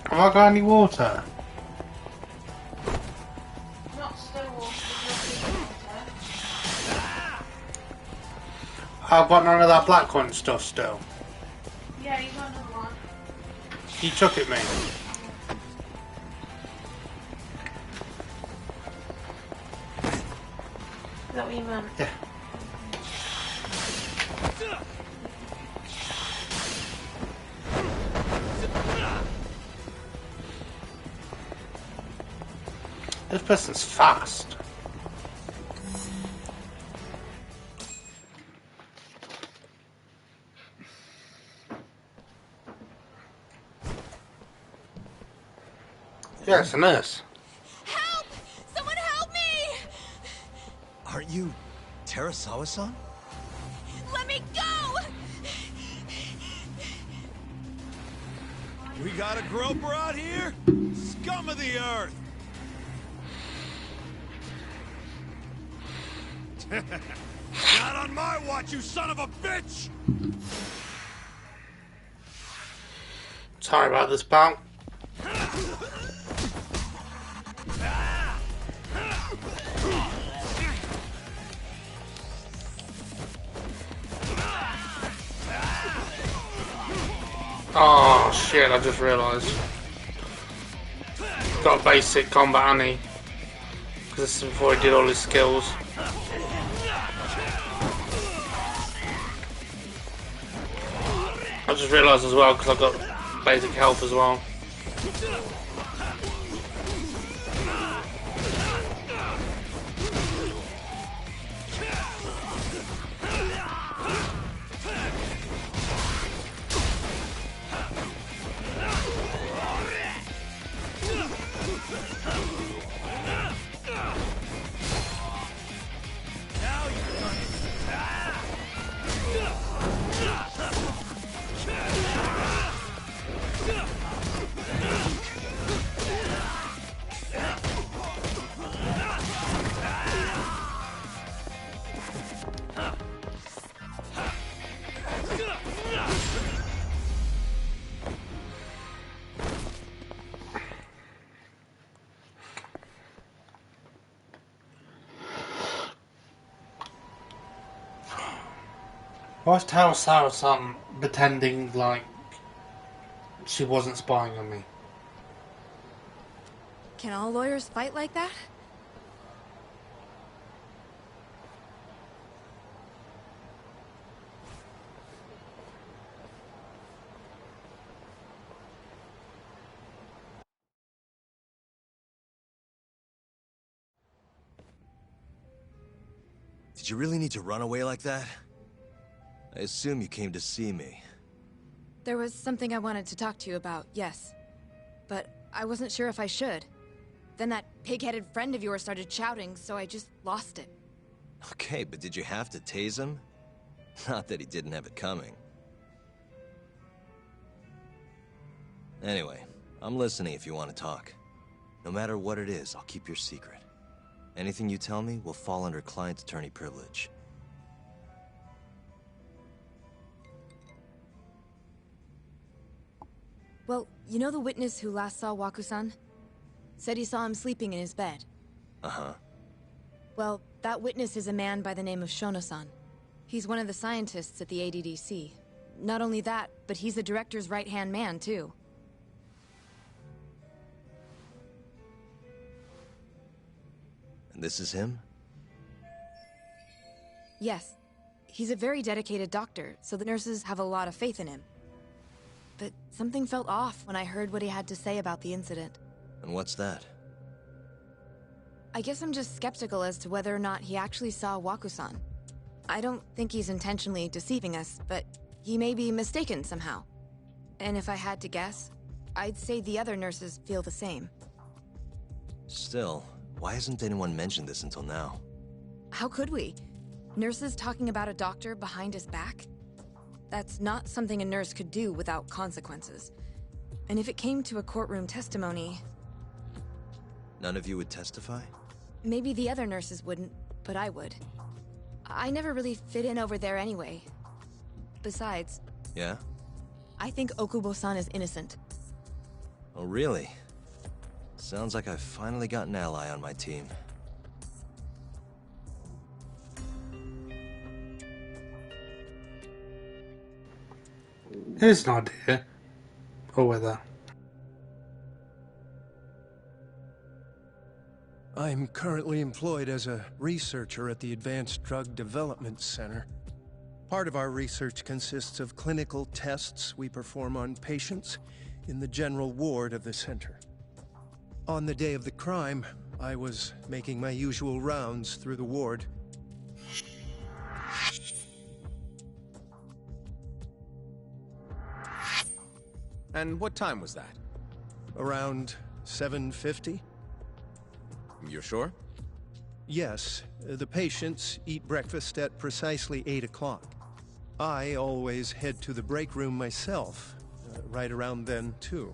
S1: Have I got any water?
S15: Not still water,
S1: I've got none of that black one stuff still.
S15: Yeah, you got another one.
S1: He took it, mate.
S15: Is that what you meant?
S1: Yeah. This person's fast. Yeah, it's a nurse.
S15: Help! Someone help me!
S2: Aren't you Terasawa-san?
S15: Let me go!
S4: We got a groper out here? Scum of the earth! Not on my watch, you son of a bitch!
S1: Sorry about this, pal. Oh shit, I just realised. Got a basic combat honey. Because this is before he did all his skills. I just realised as well because I've got basic health as well. Why was Taro-san pretending like she wasn't spying on me?
S11: Can all lawyers fight like that?
S2: Did you really need to run away like that? I assume you came to see me.
S11: There was something I wanted to talk to you about, yes. But I wasn't sure if I should. Then that pig-headed friend of yours started shouting, so I just lost it.
S2: Okay, but did you have to tase him? Not that he didn't have it coming. Anyway, I'm listening if you want to talk. No matter what it is, I'll keep your secret. Anything you tell me will fall under client attorney privilege.
S11: Well, you know the witness who last saw Waku-san? Said he saw him sleeping in his bed.
S2: Uh-huh.
S11: Well, that witness is a man by the name of Shono-san. He's one of the scientists at the ADDC. Not only that, but he's the director's right-hand man, too.
S2: And this is him?
S11: Yes. He's a very dedicated doctor, so the nurses have a lot of faith in him. But something felt off when I heard what he had to say about the incident.
S2: And what's that?
S11: I guess I'm just skeptical as to whether or not he actually saw Waku-san. I don't think he's intentionally deceiving us, but he may be mistaken somehow. And if I had to guess, I'd say the other nurses feel the same.
S2: Still, why hasn't anyone mentioned this until now?
S11: How could we? Nurses talking about a doctor behind his back? That's not something a nurse could do without consequences. And if it came to a courtroom testimony...
S2: None of you would testify?
S11: Maybe the other nurses wouldn't, but I would. I never really fit in over there anyway. Besides...
S2: Yeah?
S11: I think Okubo-san is innocent.
S2: Oh, really? Sounds like I've finally got an ally on my team.
S1: Here's an idea. Or whether.
S16: I'm currently employed as a researcher at the Advanced Drug Development Center. Part of our research consists of clinical tests we perform on patients in the general ward of the center. On the day of the crime, I was making my usual rounds through the ward.
S5: And what time was that?
S16: Around 7:50?
S5: You're sure?
S16: Yes. The patients eat breakfast at precisely 8 o'clock. I always head to the break room myself, right around then, too.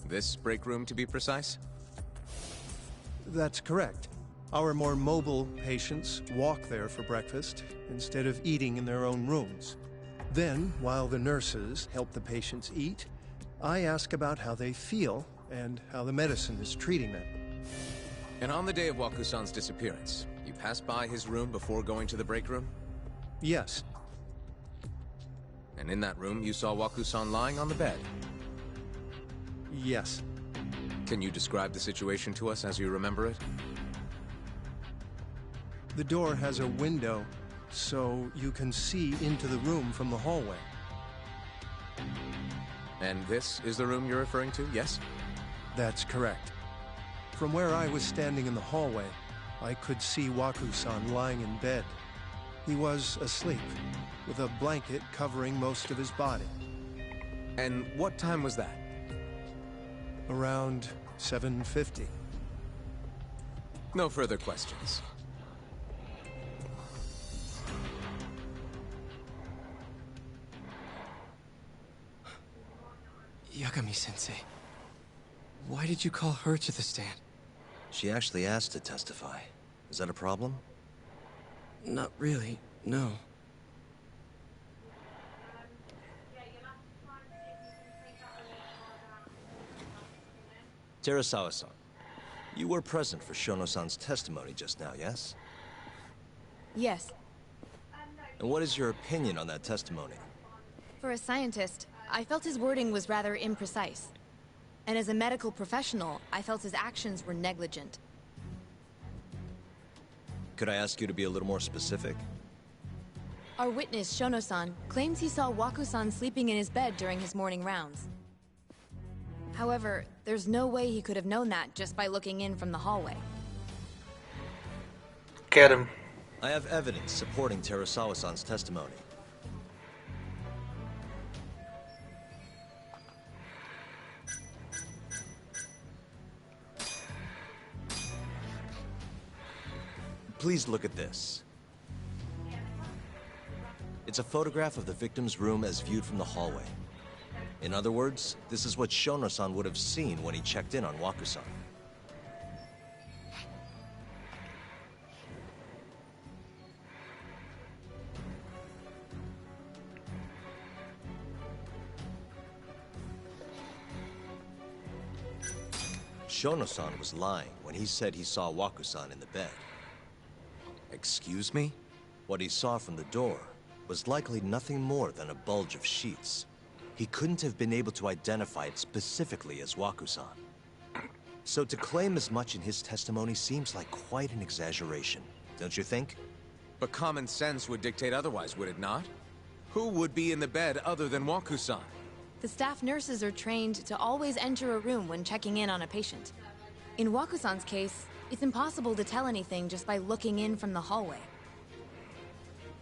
S5: This break room, to be precise?
S16: That's correct. Our more mobile patients walk there for breakfast, instead of eating in their own rooms. Then, while the nurses help the patients eat, I ask about how they feel and how the medicine is treating them.
S17: And on the day of Waku-san's disappearance, you passed by his room before going to the break room?
S16: Yes.
S17: And in that room, you saw Waku-san lying on the bed?
S16: Yes.
S17: Can you describe the situation to us as you remember it?
S16: The door has a window, so you can see into the room from the hallway.
S17: And this is the room you're referring to, yes?
S16: That's correct. From where I was standing in the hallway, I could see Waku-san lying in bed. He was asleep, with a blanket covering most of his body.
S17: And what time was that?
S16: Around 7:50.
S17: No further questions.
S18: Yagami-sensei, why did you call her to the stand?
S2: She actually asked to testify. Is that a problem?
S18: Not really, no.
S2: Terasawa-san, you were present for Shono-san's testimony just now, yes?
S11: Yes.
S2: And what is your opinion on that testimony?
S11: For a scientist, I felt his wording was rather imprecise. And as a medical professional, I felt his actions were negligent.
S2: Could I ask you to be a little more specific?
S11: Our witness, Shono-san, claims he saw Waku-san sleeping in his bed during his morning rounds. However, there's no way he could have known that just by looking in from the hallway.
S1: Get him.
S2: I have evidence supporting Terasawa-san's testimony. Please look at this. It's a photograph of the victim's room as viewed from the hallway. In other words, this is what Shono-san would have seen when he checked in on Waku-san. Shono-san was lying when he said he saw Waku-san in the bed. Excuse me? What he saw from the door was likely nothing more than a bulge of sheets. He couldn't have been able to identify it specifically as Waku-san. So to claim as much in his testimony seems like quite an exaggeration, don't you think?
S17: But common sense would dictate otherwise, would it not? Who would be in the bed other than Waku-san?
S11: The staff nurses are trained to always enter a room when checking in on a patient. In Waku-san's case, it's impossible to tell anything just by looking in from the hallway.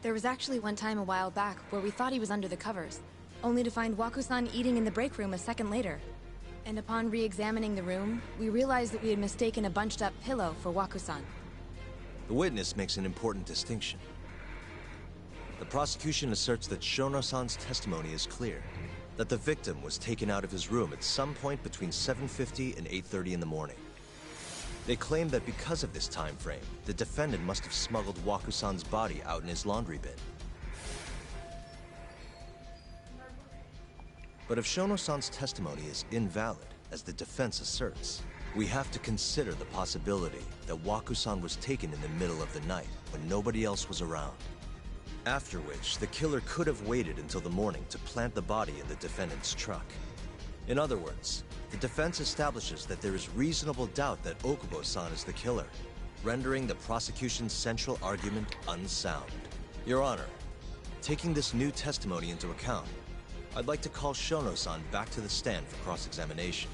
S11: There was actually one time a while back where we thought he was under the covers, only to find Waku-san eating in the break room a second later. And upon re-examining the room, we realized that we had mistaken a bunched-up pillow for Waku-san.
S2: The witness makes an important distinction. The prosecution asserts that Shono-san's testimony is clear, that the victim was taken out of his room at some point between 7:50 and 8:30 in the morning. They claim that because of this time frame, the defendant must have smuggled Waku-san's body out in his laundry bin. But if Shono-san's testimony is invalid, as the defense asserts, we have to consider the possibility that Waku-san was taken in the middle of the night when nobody else was around. After which, the killer could have waited until the morning to plant the body in the defendant's truck. In other words, the defense establishes that there is reasonable doubt that Okubo-san is the killer, rendering the prosecution's central argument unsound. Your Honor, taking this new testimony into account, I'd like to call Shono-san back to the stand for cross-examination.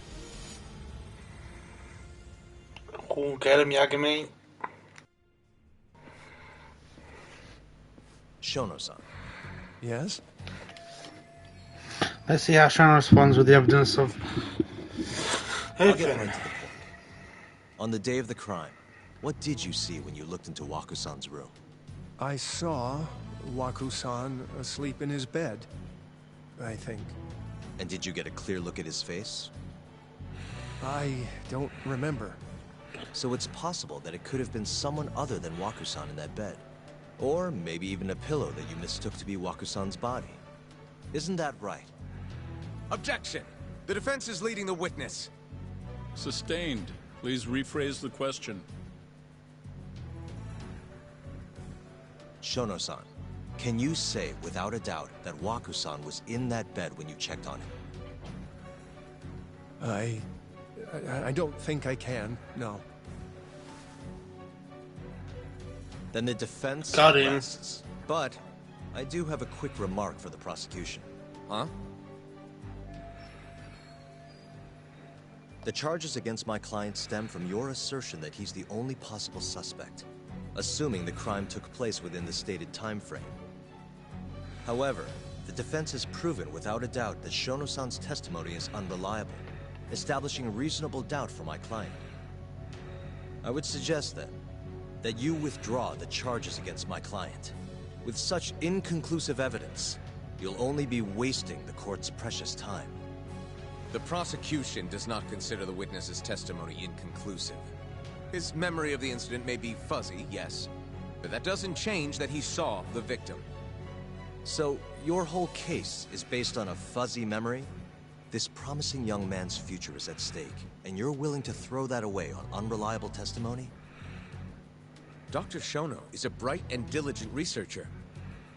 S1: Cool, get him, Yagami.
S2: Shono-san.
S16: Yes?
S1: Let's see how Shono responds with the evidence of...
S2: I'll get right to the point. On the day of the crime, what did you see when you looked into Waku-san's room?
S16: I saw Waku-san asleep in his bed, I think.
S2: And did you get a clear look at his face?
S16: I don't remember.
S2: So it's possible that it could have been someone other than Waku-san in that bed. Or maybe even a pillow that you mistook to be Waku-san's body. Isn't that right?
S17: Objection! The defense is leading the witness.
S12: Sustained. Please rephrase the question.
S2: Shono-san, can you say without a doubt that Waku-san was in that bed when you checked on him?
S16: I don't think I can, no.
S2: Then the defense
S1: Got him.
S2: rests. But I do have a quick remark for the prosecution.
S17: Huh?
S2: The charges against my client stem from your assertion that he's the only possible suspect, assuming the crime took place within the stated time frame. However, the defense has proven without a doubt that Shono-san's testimony is unreliable, establishing reasonable doubt for my client. I would suggest then that you withdraw the charges against my client. With such inconclusive evidence, you'll only be wasting the court's precious time.
S17: The prosecution does not consider the witness's testimony inconclusive. His memory of the incident may be fuzzy, yes, but that doesn't change that he saw the victim.
S2: So, your whole case is based on a fuzzy memory? This promising young man's future is at stake, and you're willing to throw that away on unreliable testimony?
S17: Dr. Shono is a bright and diligent researcher.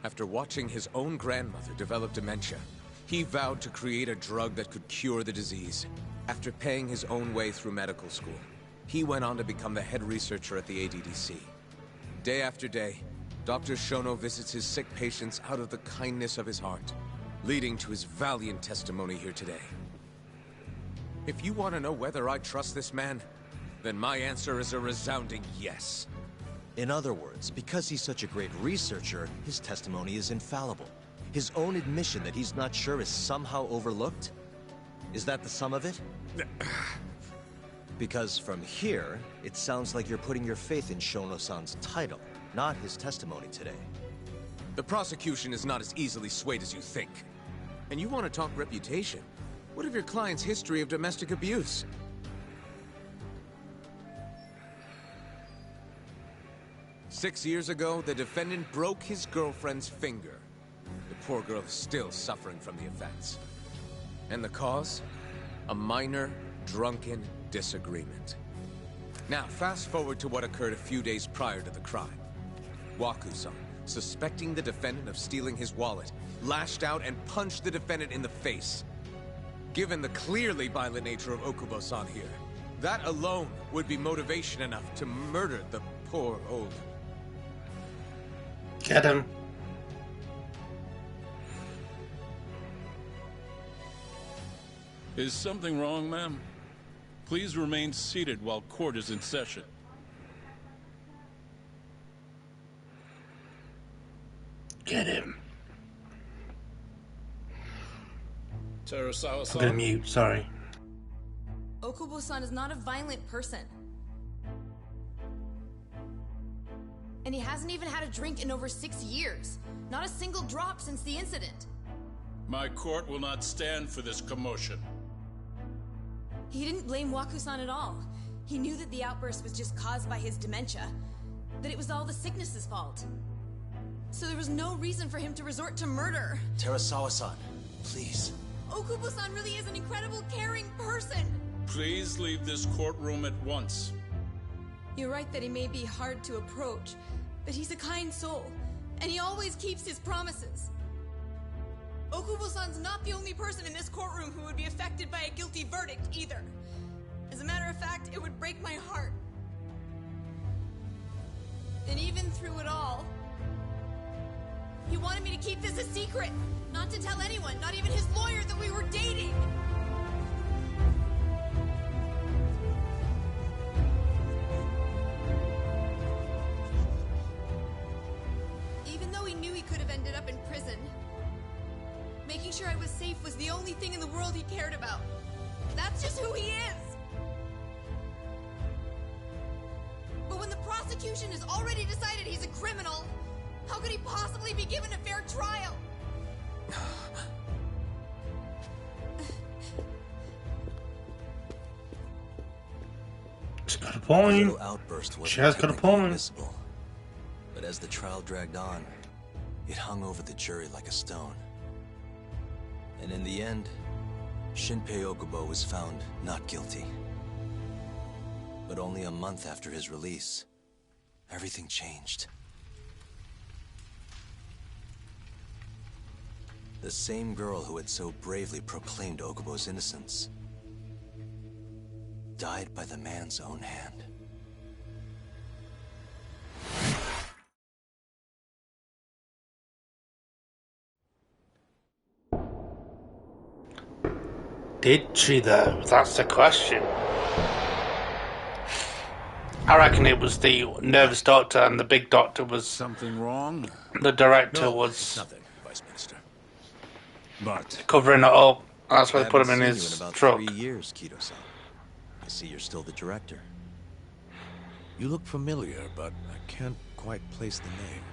S17: After watching his own grandmother develop dementia, he vowed to create a drug that could cure the disease. After paying his own way through medical school, he went on to become the head researcher at the ADDC. Day after day, Dr. Shono visits his sick patients out of the kindness of his heart, leading to his valiant testimony here today. If you want to know whether I trust this man, then my answer is a resounding yes.
S2: In other words, because he's such a great researcher, his testimony is infallible. His own admission that he's not sure is somehow overlooked? Is that the sum of it? Because from here, it sounds like you're putting your faith in Shono-san's title, not his testimony today.
S17: The prosecution is not as easily swayed as you think. And you want to talk reputation? What of your client's history of domestic abuse? Six years ago, the defendant broke his girlfriend's finger. The poor girl is still suffering from the effects. And the cause? A minor, drunken disagreement. Now, fast forward to what occurred a few days prior to the crime. Waku-san, suspecting the defendant of stealing his wallet, lashed out and punched the defendant in the face. Given the clearly violent nature of Okubo-san here, that alone would be motivation enough to murder the poor old...
S1: Get him.
S12: Is something wrong, ma'am? Please remain seated while court is in session.
S1: Get him.
S12: Terasawa-san?
S1: I'm gonna mute, sorry.
S11: Okubo-san is not a violent person. And he hasn't even had a drink in over 6 years. Not a single drop since the incident.
S12: My court will not stand for this commotion.
S11: He didn't blame Waku-san at all. He knew that the outburst was just caused by his dementia. That it was all the sickness's fault. So there was no reason for him to resort to murder.
S2: Terasawa-san, please.
S11: Okubo-san really is an incredible, caring person.
S12: Please leave this courtroom at once.
S11: You're right that he may be hard to approach, but he's a kind soul, and he always keeps his promises. Okubo-san's not the only person in this courtroom who would be affected by a guilty verdict, either. As a matter of fact, it would break my heart. And even through it all, he wanted me to keep this a secret, not to tell anyone, not even his lawyer, that we were dating. Even though he knew he could have ended up in prison, making sure I was safe was the only thing in the world he cared about. That's just who he is! But when the prosecution has already decided he's a criminal, how could he possibly be given a fair trial?
S1: She's got a
S2: The
S1: point.
S2: little outburst was
S1: She has got a point.
S2: visible, but as the trial dragged on, it hung over the jury like a stone. And in the end, Shinpei Okubo was found not guilty. But only a month after his release, everything changed. The same girl who had so bravely proclaimed Okubo's innocence died by the man's own hand.
S1: Did she though? That's the question. I reckon it was the nervous doctor and the big doctor was...
S12: Something wrong?
S1: The director
S7: No,
S1: was...
S7: it's nothing, Vice Minister.
S12: But...
S1: covering it up. That's why
S2: I
S1: they put him in
S2: haven't
S1: his
S2: seen you in about
S1: truck.
S2: 3 years, Kido-san. I see you're still the director.
S17: You look familiar, but I can't quite place the name.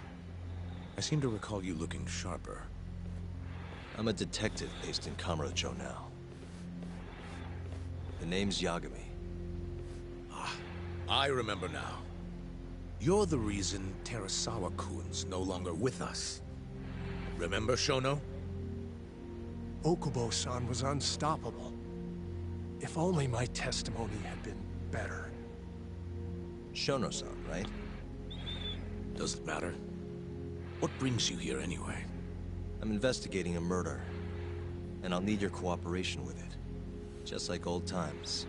S17: I seem to recall you looking sharper.
S2: I'm a detective based in Kamurocho now. The name's Yagami.
S7: Ah, I remember now. You're the reason Terasawa-kun's no longer with us. Remember, Shono?
S16: Okubo-san was unstoppable. If only my testimony had been better.
S2: Shono-san, right?
S7: Does it matter? What brings you here anyway?
S2: I'm investigating a murder, and I'll need your cooperation with it. Just like old times.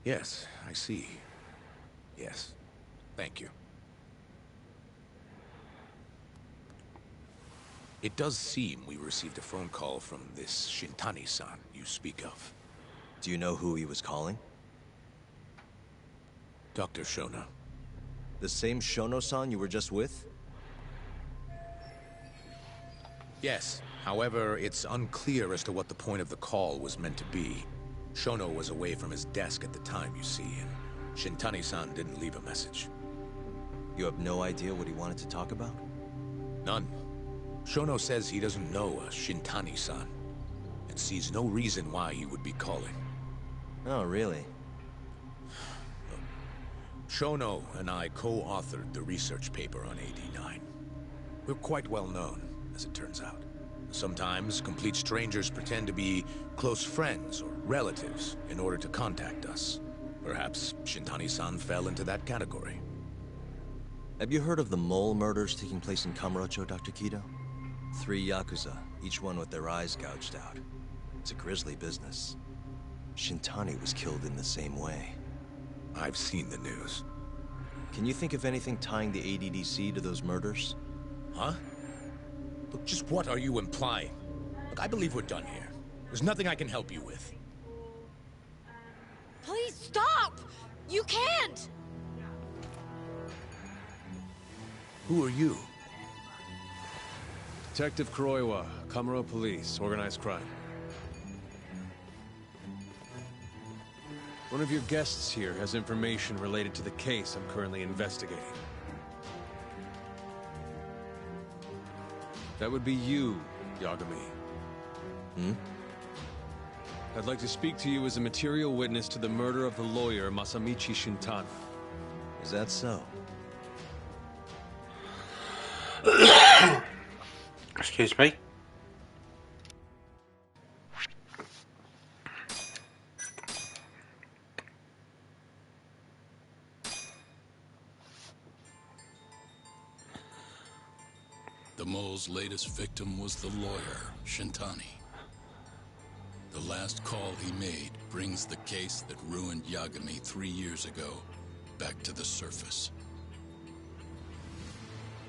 S7: Yes, I see. Yes. Thank you. It does seem we received a phone call from this Shintani-san you speak of.
S2: Do you know who he was calling?
S7: Dr. Shono.
S2: The same Shono-san you were just with?
S7: Yes. However, it's unclear as to what the point of the call was meant to be. Shono was away from his desk at the time, you see, and Shintani-san didn't leave a message.
S2: You have no idea what he wanted to talk about?
S7: None. Shono says he doesn't know a Shintani-san, and sees no reason why he would be calling.
S2: Oh, really?
S7: Shono and I co-authored the research paper on AD9. We're quite well known, as it turns out. Sometimes, complete strangers pretend to be close friends or relatives in order to contact us. Perhaps Shintani-san fell into that category.
S2: Have you heard of the mole murders taking place in Kamurocho, Dr. Kido? 3 Yakuza, each one with their eyes gouged out. It's a grisly business. Shintani was killed in the same way.
S7: I've seen the news.
S2: Can you think of anything tying the ADDC to those murders?
S7: Huh? Look, just what are you implying? Look, I believe we're done here. There's nothing I can help you with.
S15: Please stop! You can't!
S7: Who are you?
S19: Detective Kuroiwa, Kamuro Police, Organized Crime. One of your guests here has information related to the case I'm currently investigating. That would be you, Yagami.
S2: Hmm?
S19: I'd like to speak to you as a material witness to the murder of the lawyer Masamichi Shintani.
S2: Is that so?
S1: Excuse me.
S12: The mole's latest victim was the lawyer, Shintani. The last call he made brings the case that ruined Yagami 3 years ago back to the surface.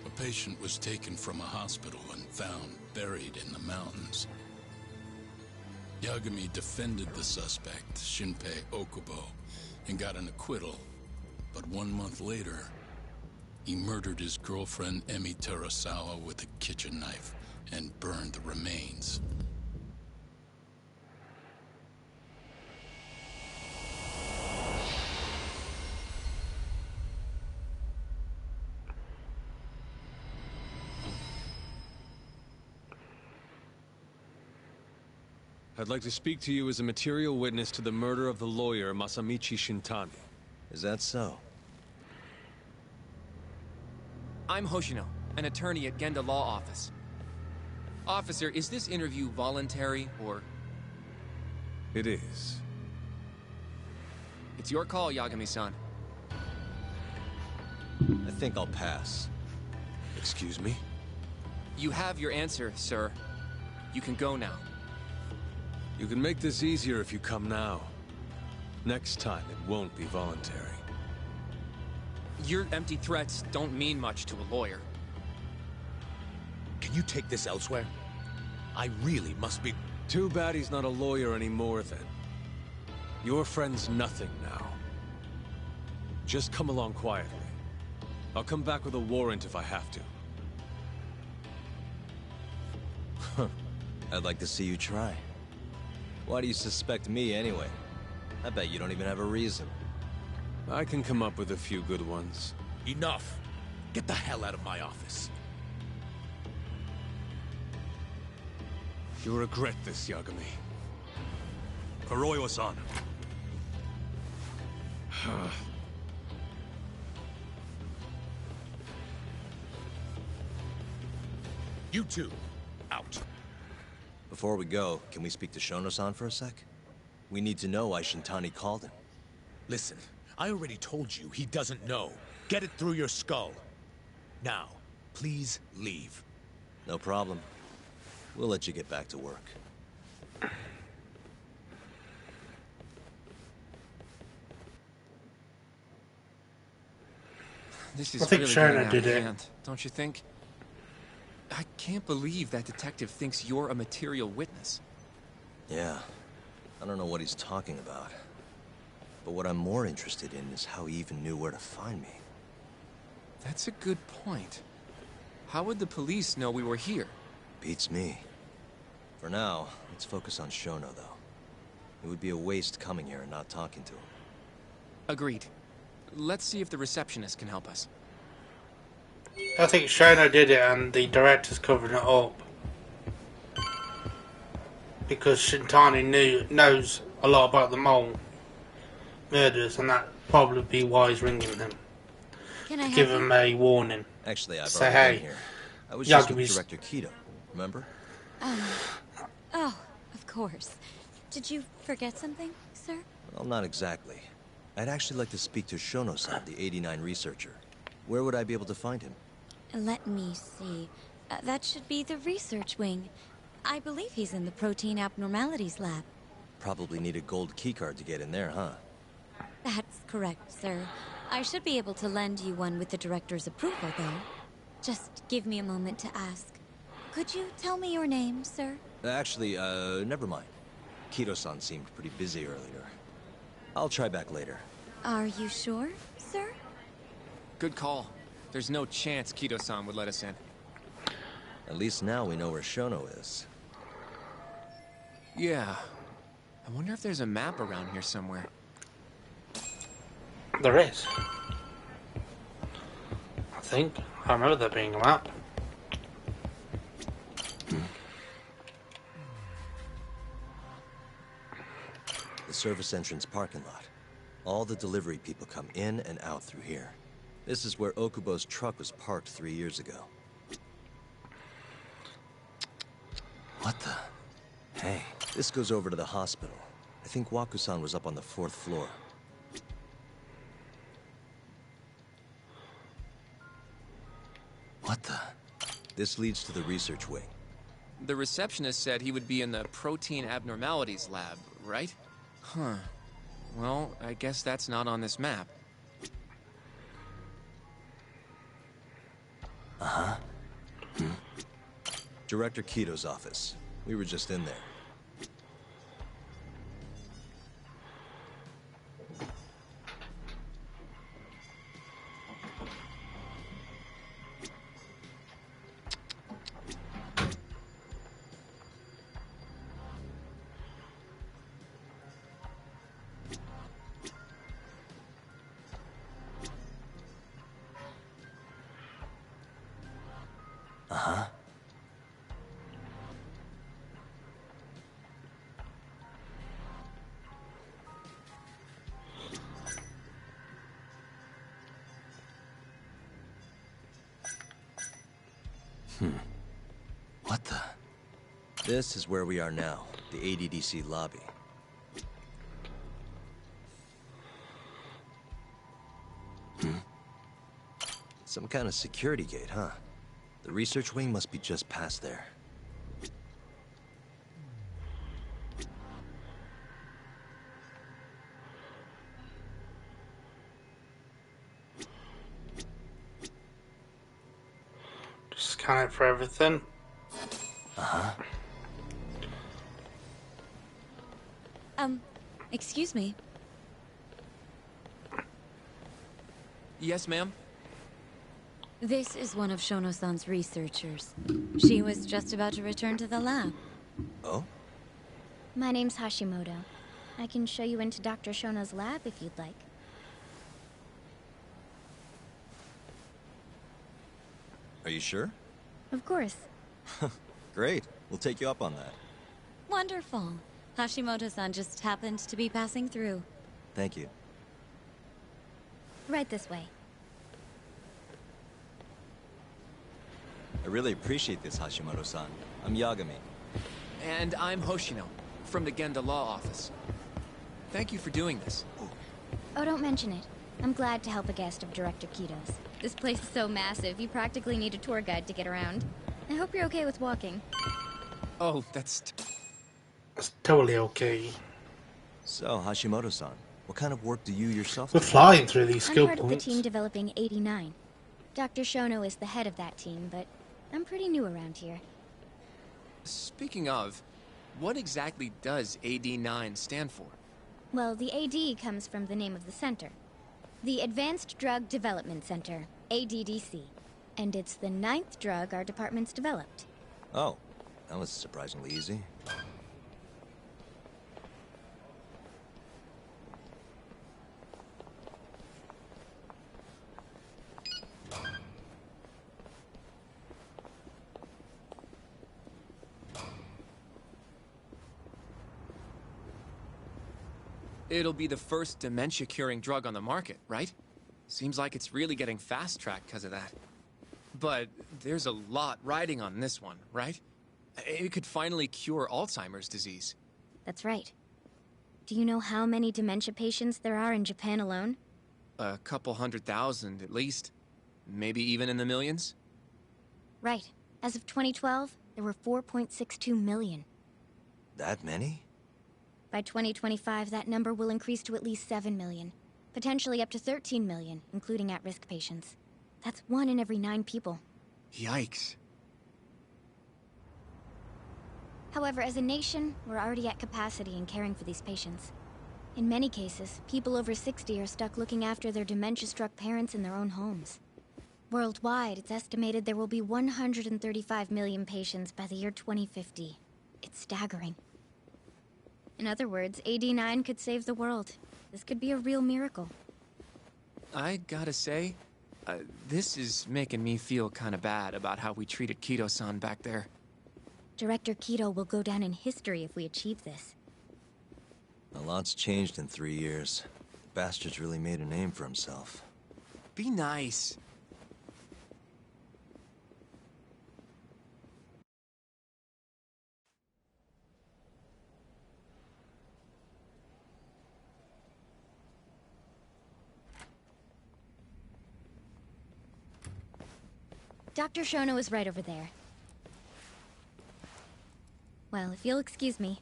S12: A patient was taken from a hospital and found buried in the mountains. Yagami defended the suspect, Shinpei Okubo, and got an acquittal. But 1 month later, he murdered his girlfriend Emi Terasawa with a kitchen knife and burned the remains.
S19: I'd like to speak to you as a material witness to the murder of the lawyer Masamichi Shintani.
S2: Is that so?
S5: I'm Hoshino, an attorney at Genda Law Office. Officer, is this interview voluntary, or...?
S19: It is.
S5: It's your call, Yagami-san.
S2: I think I'll pass.
S19: Excuse me?
S5: You have your answer, sir. You can go now.
S19: You can make this easier if you come now. Next time, it won't be voluntary.
S5: Your empty threats don't mean much to a lawyer.
S7: Can you take this elsewhere? I really must be...
S19: Too bad he's not a lawyer anymore, then. Your friend's nothing now. Just come along quietly. I'll come back with a warrant if I have to.
S2: I'd like to see you try. Why do you suspect me anyway? I bet you don't even have a reason.
S19: I can come up with a few good ones.
S7: Enough! Get the hell out of my office.
S19: You'll regret this, Yagami.
S20: Kuroiwa-san.
S7: You two, out.
S2: Before we go, can we speak to Shono-san for a sec? We need to know why Shintani called him.
S7: Listen, I already told you he doesn't know. Get it through your skull. Now, please leave.
S2: No problem. We'll let you get back to work.
S5: This is
S1: I think
S5: really
S1: Shona
S5: getting out
S1: did
S5: of
S1: it.
S5: hand, don't you think? I can't believe that detective thinks you're a material witness.
S2: Yeah. I don't know what he's talking about. But what I'm more interested in is how he even knew where to find me.
S5: That's a good point. How would the police know we were here?
S2: Beats me. For now, let's focus on Shono, though. It would be a waste coming here and not talking to him.
S5: Agreed. Let's see if the receptionist can help us.
S1: I think Shona did it and the director's covering it up. Because Shintani knows a lot about the mole murders, and that probably be why he's ringing them.
S8: Can I
S1: Give
S8: help
S1: him
S8: you?
S1: a warning.
S2: Actually, I've
S1: Say
S2: already
S1: hey.
S2: been here. I was just with
S1: Yagami's-
S2: Director Kido, remember?
S8: Oh, of course. Did you forget something, sir?
S2: Well, not exactly. I'd actually like to speak to Shono-san, the 89 researcher. Where would I be able to find him?
S8: Let me see. That should be the research wing. I believe he's in the protein abnormalities lab.
S2: Probably need a gold keycard to get in there, huh?
S8: That's correct, sir. I should be able to lend you one with the director's approval, though. Just give me a moment to ask. Could you tell me your name, sir?
S2: Actually, never mind. Kido-san seemed pretty busy earlier. I'll try back later.
S8: Are you sure, sir?
S5: Good call. There's no chance Kido-san would let us in.
S2: At least now we know where Shono is.
S5: Yeah. I wonder if there's a map around here somewhere.
S1: There is. I think. I remember there being a map.
S2: The service entrance parking lot. All the delivery people come in and out through here. This is where Okubo's truck was parked 3 years ago. What the? Hey, this goes over to the hospital. I think Waku-san was up on the 4th floor. What the? This leads to the research wing.
S5: The receptionist said he would be in the protein abnormalities lab, right? Huh. Well, I guess that's not on this map.
S2: Uh-huh. Director Kido's office. We were just in there. What the? This is where we are now, the ADDC lobby. Some kind of security gate, huh? The research wing must be just past there.
S1: Scan it for everything.
S8: Excuse me.
S5: Yes, ma'am?
S8: This is one of Shono-san's researchers. She was just about to return to the lab.
S2: Oh?
S20: My name's Hashimoto. I can show you into Dr. Shono's lab if you'd like.
S2: Are you sure?
S20: Of course.
S2: Great. We'll take you up on that.
S8: Wonderful. Hashimoto-san just happened to be passing through.
S2: Thank you.
S20: Right this way.
S2: I really appreciate this, Hashimoto-san. I'm Yagami.
S5: And I'm Hoshino, from the Genda Law Office. Thank you for doing this.
S20: Oh, don't mention it. I'm glad to help a guest of Director Kito's. This place is so massive, you practically need a tour guide to get around. I hope you're okay with walking.
S5: Oh, that's
S1: totally okay.
S2: So, Hashimoto-san, what kind of work do you yourself
S1: We're
S2: do?
S1: flying through these skill
S20: I'm part
S1: points.
S20: of the team developing 89. Dr. Shono is the head of that team, but I'm pretty new around here.
S5: Speaking of, what exactly does AD9 stand for?
S20: Well, the AD comes from the name of the center. The Advanced Drug Development Center, ADDC. And it's the 9th drug our department's developed.
S2: Oh, that was surprisingly easy.
S5: It'll be the first dementia-curing drug on the market, right? Seems like it's really getting fast-tracked because of that. But there's a lot riding on this one, right? It could finally cure Alzheimer's disease.
S20: That's right. Do you know how many dementia patients there are in Japan alone?
S5: A couple 100,000 at least. Maybe even in the millions?
S20: Right. As of 2012, there were 4.62 million.
S2: That many?
S20: By 2025, that number will increase to at least 7 million. Potentially up to 13 million, including at-risk patients. That's 1 in every 9 people.
S5: Yikes.
S20: However, as a nation, we're already at capacity in caring for these patients. In many cases, people over 60 are stuck looking after their dementia-struck parents in their own homes. Worldwide, it's estimated there will be 135 million patients by the year 2050. It's staggering. In other words, AD9 could save the world. This could be a real miracle.
S5: I gotta say, this is making me feel kinda bad about how we treated Kito-san back there.
S20: Director Kito will go down in history if we achieve this.
S2: A lot's changed in 3 years. The bastard's really made a name for himself.
S5: Be nice.
S20: Dr. Shono is right over there. Well, if you'll excuse me.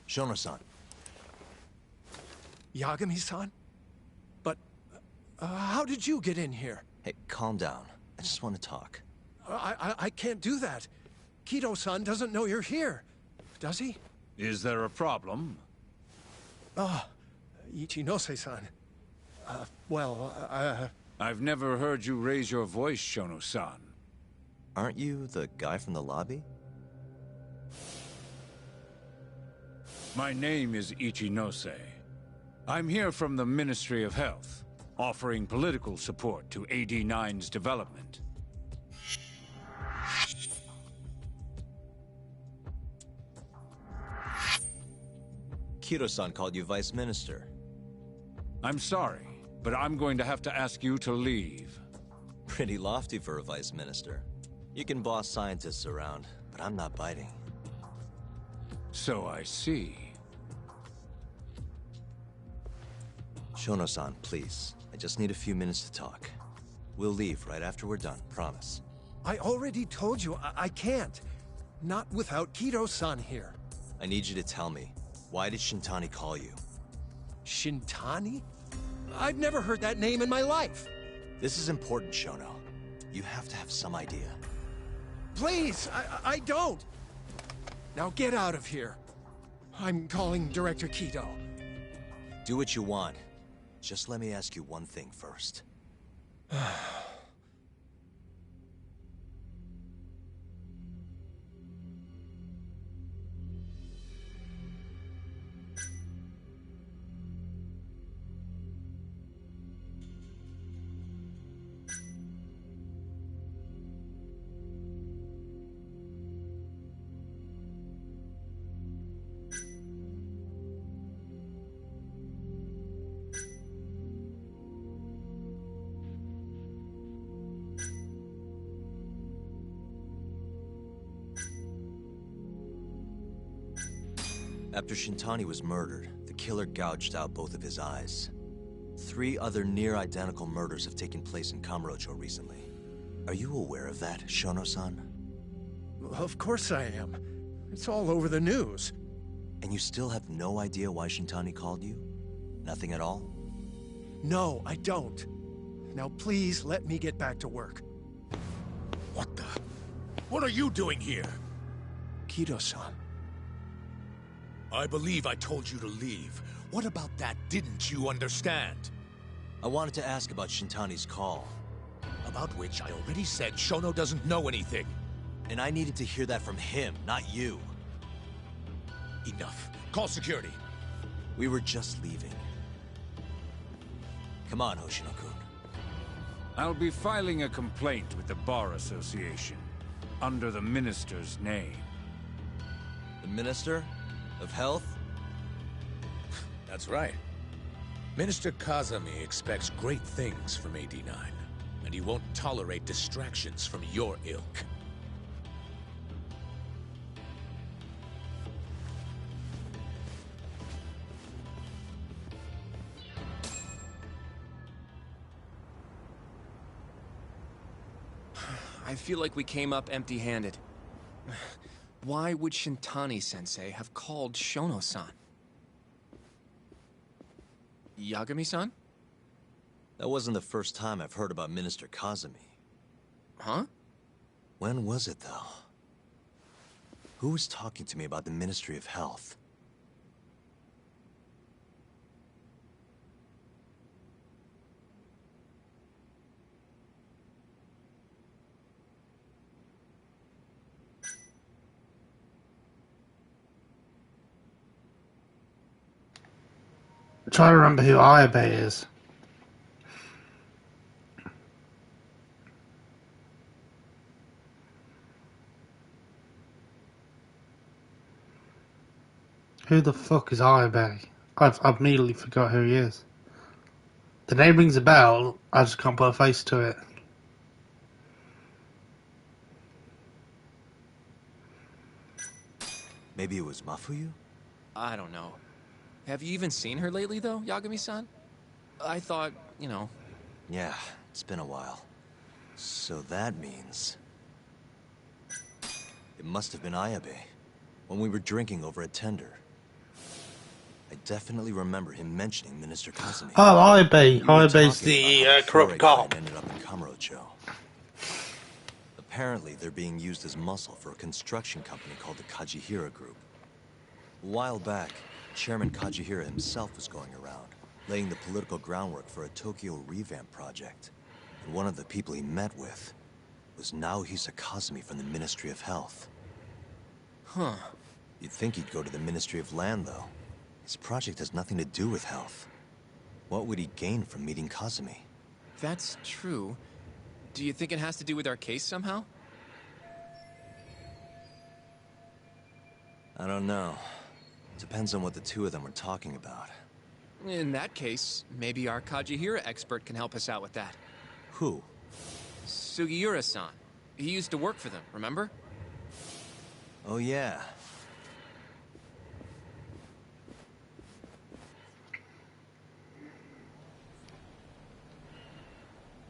S2: Shono-san.
S16: Yagami-san? But, how did you get in here?
S2: Hey, calm down. I just want to talk.
S16: I can't do that. Kito-san doesn't know you're here. Does he?
S6: Is there a problem?
S16: Ichinose-san.
S6: I've never heard you raise your voice, Shono-san.
S2: Aren't you the guy from the lobby?
S6: My name is Ichinose. I'm here from the Ministry of Health, offering political support to AD9's development.
S2: Kiro-san called you Vice Minister.
S6: I'm sorry, but I'm going to have to ask you to leave.
S2: Pretty lofty for a Vice Minister. You can boss scientists around, but I'm not biting.
S6: So I see.
S2: Shono-san, please. I just need a few minutes to talk. We'll leave right after we're done, promise.
S16: I already told you I can't. Not without Kiro-san here.
S2: I need you to tell me, why did Shintani call you?
S16: Shintani? I've never heard that name in my life.
S2: This is important, Shono. You have to have some idea.
S16: Please, I don't. Now get out of here. I'm calling Director Kido.
S2: Do what you want. Just let me ask you one thing first. After Shintani was murdered, the killer gouged out both of his eyes. 3 other near-identical murders have taken place in Kamurocho recently. Are you aware of that, Shono-san?
S16: Of course I am. It's all over the news.
S2: And you still have no idea why Shintani called you? Nothing at all?
S16: No, I don't. Now please let me get back to work.
S14: What the? What are you doing here?
S16: Kido-san.
S14: I believe I told you to leave. What about that didn't you understand?
S2: I wanted to ask about Shintani's call.
S14: About which I already said Shono doesn't know anything.
S2: And I needed to hear that from him, not you.
S14: Enough. Call security.
S2: We were just leaving. Come on, Hoshino-kun.
S6: I'll be filing a complaint with the Bar Association, under the Minister's name.
S2: The Minister? Of Health?
S7: That's right. Minister Kazami expects great things from AD9, and he won't tolerate distractions from your ilk.
S5: I feel like we came up empty-handed. Why would Shintani-sensei have called Shono-san? Yagami-san?
S2: That wasn't the first time I've heard about Minister Kazami.
S5: Huh?
S2: When was it, though? Who was talking to me about the Ministry of Health?
S1: Try to remember who Ayabe is. Who the fuck is Ayabe? I've immediately forgot who he is. The name rings a bell, I just can't put a face to it.
S2: Maybe it was Mafuyu?
S5: I don't know. Have you even seen her lately, though, Yagami-san? I thought, you know...
S2: Yeah, it's been a while. So that means... It must have been Ayabe, when we were drinking over at Tender. I definitely remember him mentioning Minister Kazami.
S1: Oh, Ayabe. Ayabe's the corrupt cop.
S2: Ended up in Kamurocho. Apparently, they're being used as muscle for a construction company called the Kajihira Group. A while back, Chairman Kajihira himself was going around, laying the political groundwork for a Tokyo revamp project. And one of the people he met with was Naohisa Kazami from the Ministry of Health.
S5: Huh.
S2: You'd think he'd go to the Ministry of Land, though. His project has nothing to do with health. What would he gain from meeting Kazami?
S5: That's true. Do you think it has to do with our case somehow?
S2: I don't know. Depends on what the two of them were talking about.
S5: In that case, maybe our Kajihira expert can help us out with that.
S2: Who?
S5: Sugiura-san. He used to work for them, remember?
S2: Oh, yeah.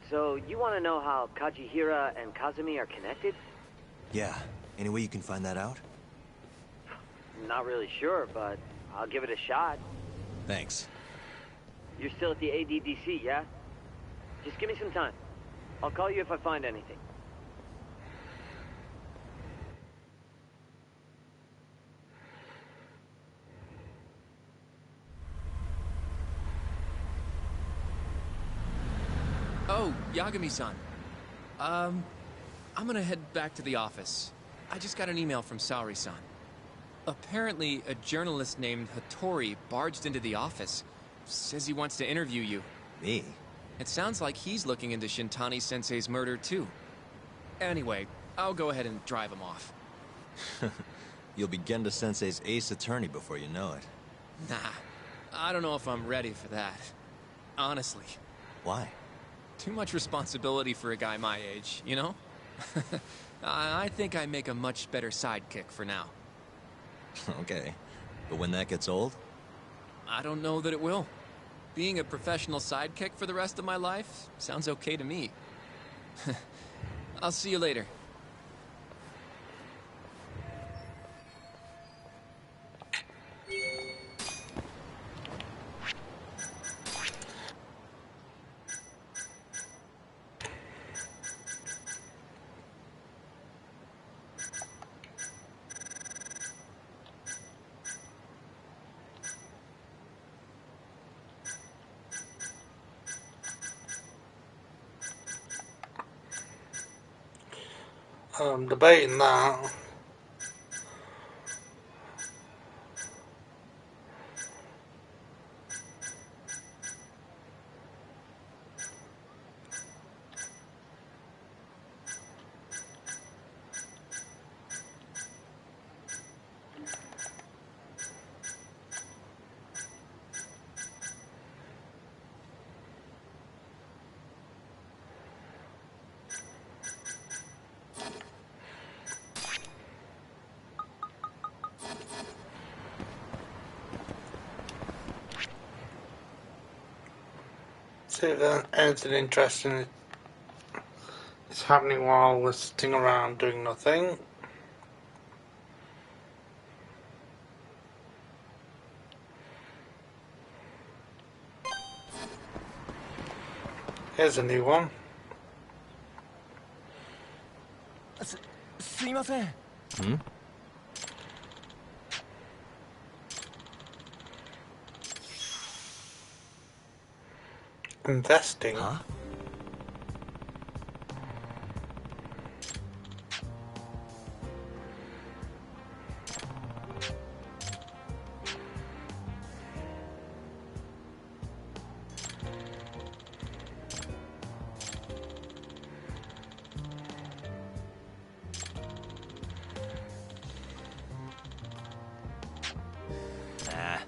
S21: So, you want to know how Kajihira and Kazumi are connected?
S2: Yeah. Any way you can find that out?
S21: Not really sure, but I'll give it a shot.
S2: Thanks.
S21: You're still at the ADDC, yeah? Just give me some time. I'll call you if I find anything.
S5: Oh, Yagami-san. I'm gonna head back to the office. I just got an email from Saori-san. Apparently, a journalist named Hattori barged into the office. Says he wants to interview you.
S2: Me?
S5: It sounds like he's looking into Shintani-sensei's murder, too. Anyway, I'll go ahead and drive him off.
S2: You'll be Genda-sensei's ace attorney before you know it.
S5: Nah, I don't know if I'm ready for that. Honestly.
S2: Why?
S5: Too much responsibility for a guy my age, you know? I think I make a much better sidekick for now.
S2: Okay. But when that gets old?
S5: I don't know that it will. Being a professional sidekick for the rest of my life sounds okay to me. I'll see you later.
S1: I'm debating that. See if anything interesting is happening while we're sitting around doing nothing. Here's a new one.
S22: すいません。
S2: Hmm?
S1: Investing.
S2: Huh? Nah.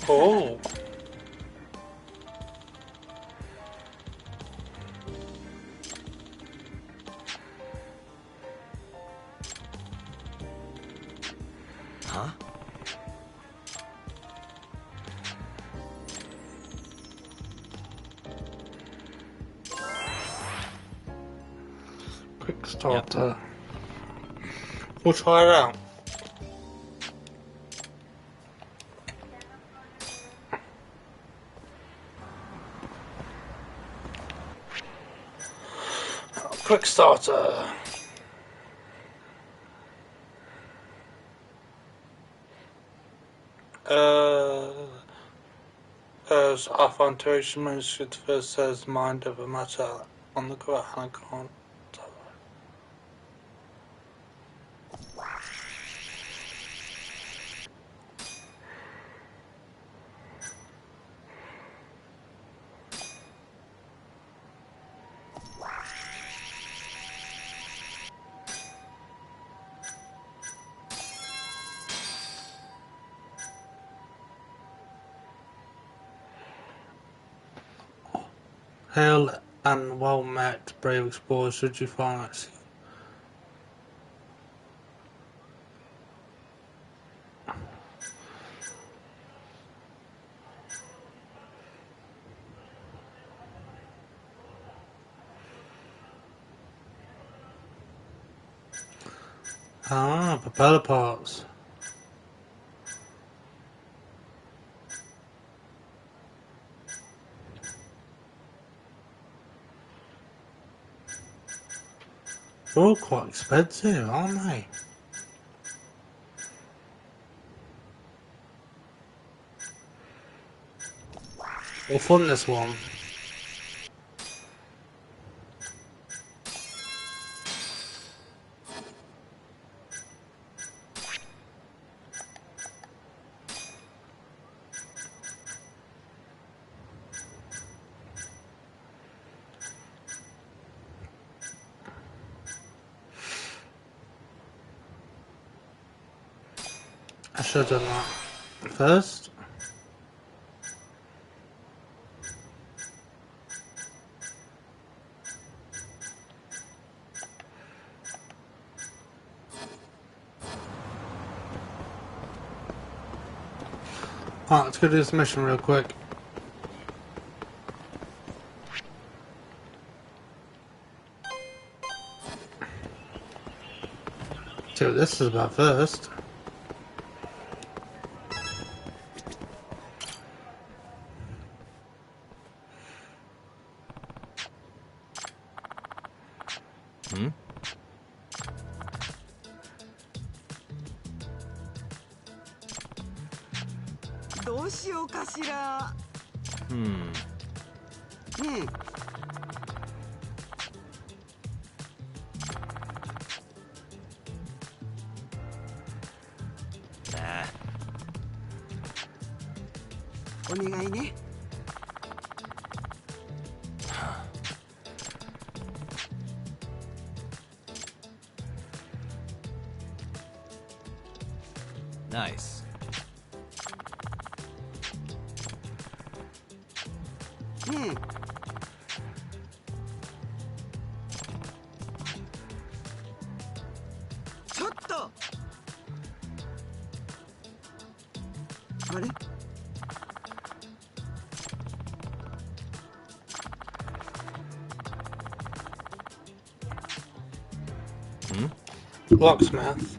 S1: Oh.
S2: Huh?
S1: Quick starter. We'll try it out. Quick starter. because I find Teresa's manuscript first says mind of a matter on the cover and I can't. Hail and well met, brave explorers. Should you find at sea? Ah, propeller parts. They're all quite expensive, aren't they? We'll fund this one. I should have done that first. Alright, let's go do this mission real quick. See what this is about first.
S2: Hmm? Nah.
S3: お願いね。
S2: Nice.
S3: Hmm. ちょっと。あれ？
S2: Hmm?
S1: Locksmith.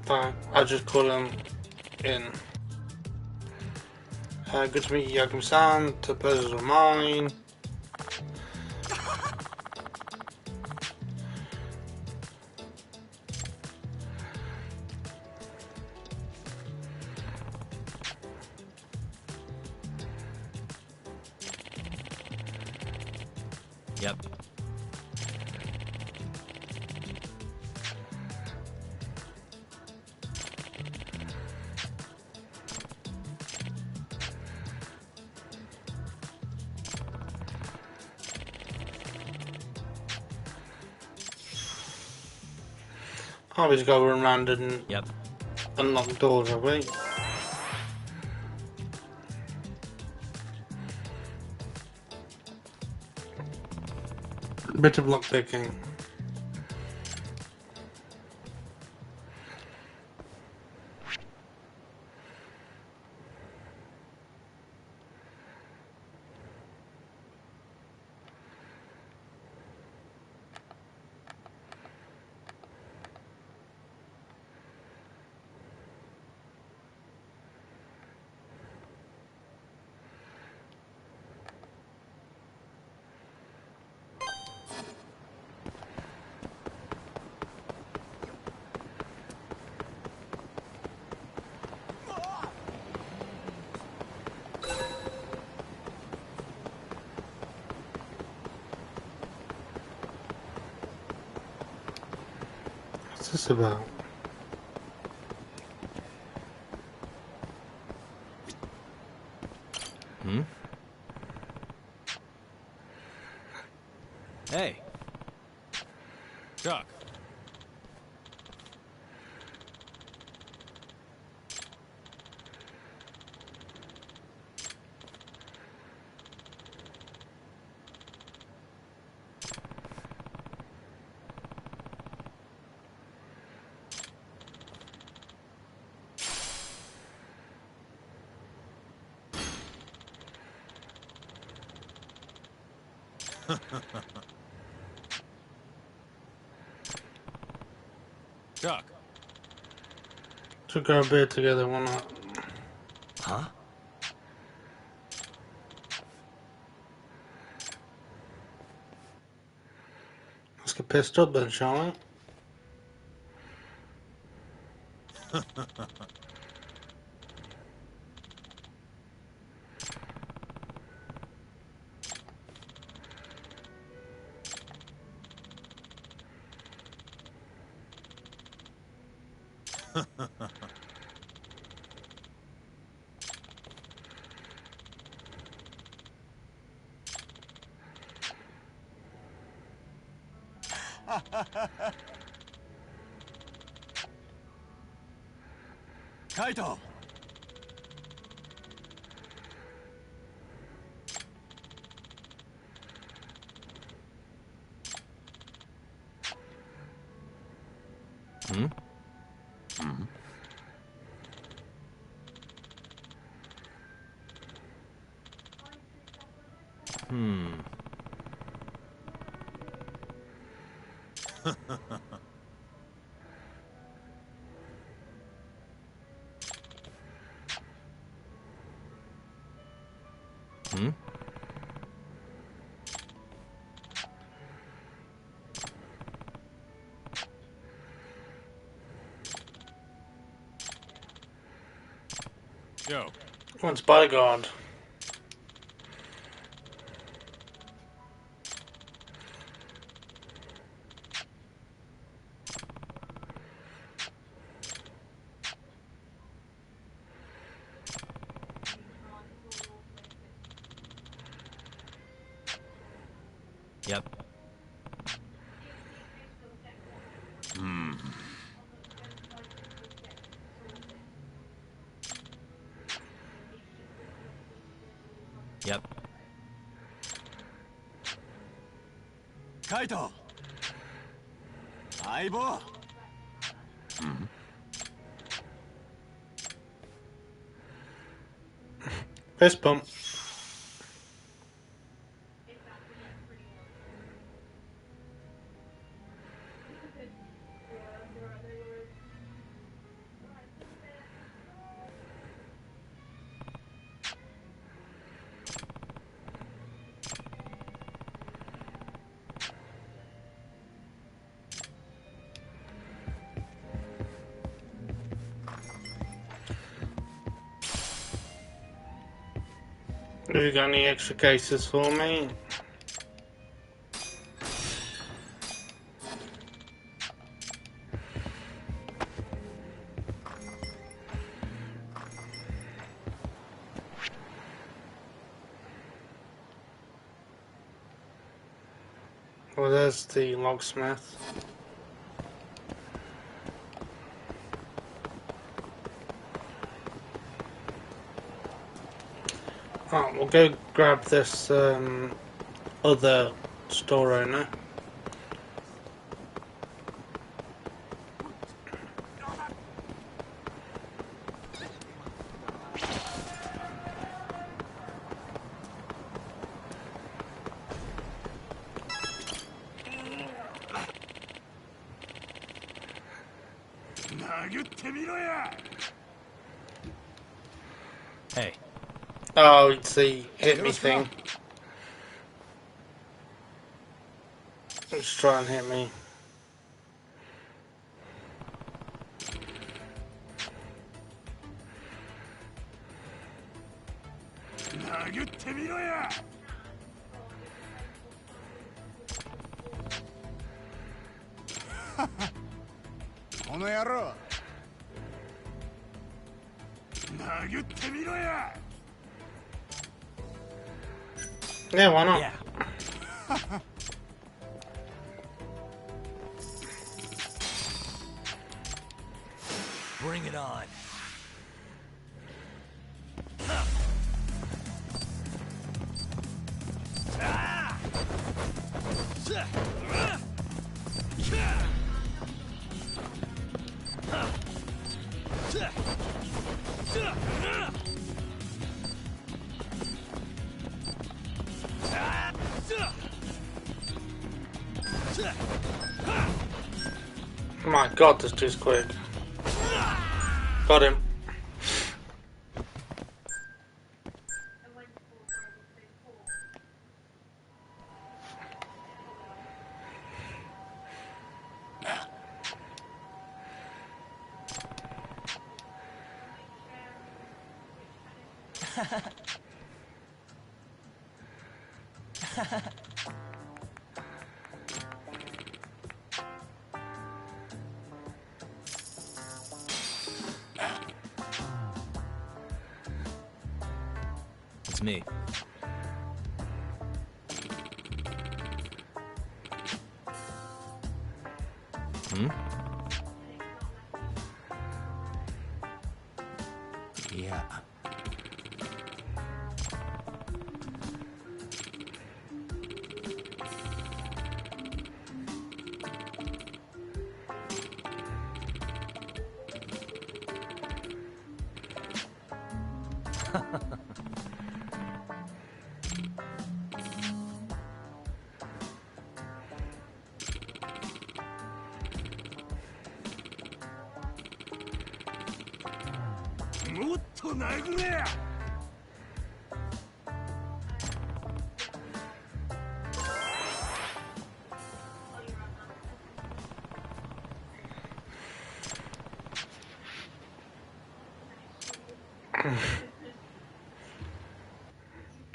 S1: Fine, I'll just call him in. Good to meet you, Yakum-san. The pleasures are mine.
S2: Yep.
S1: Can't we just go around and
S2: Yep.
S1: unlock doors, have we? bit of lockpicking. What's this about?
S19: Hmm? Hey. Chuck. Chuck.
S1: Should go a bit together, why not?
S19: Huh?
S1: Let's get pissed up then, shall we?
S3: Kaito!
S19: Hmm? Hmm? Hmm. Hmm? Yo.
S1: What's bodyguard?
S19: Yep.
S4: Hmm.
S19: Yep.
S3: Kaito! Aibo!
S4: Hmm.
S1: Fist bump. Have you got any extra cases for me? Well, there's the locksmith. Oh, we'll go grab this other store owner.
S2: Hey.
S1: Oh, it's the hit me thing. Let's try and hit me. Yeah, why not?
S2: Yeah. Bring it on.
S1: Oh my god, this dude's quick. Got him.
S2: It's me. Hmm? Yeah.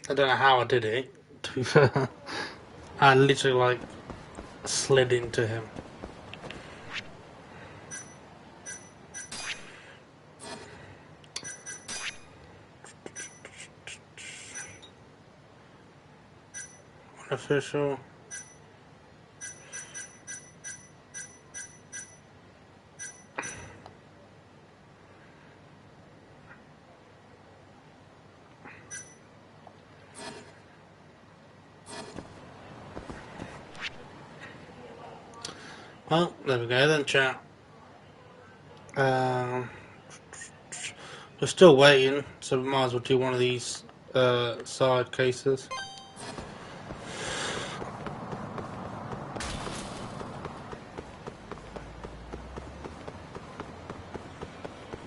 S1: I don't know how I did it, to be fair. I literally, like, slid into him. Unofficial. Well, there we go then, chat. We're still waiting, so we might as well do one of these side cases.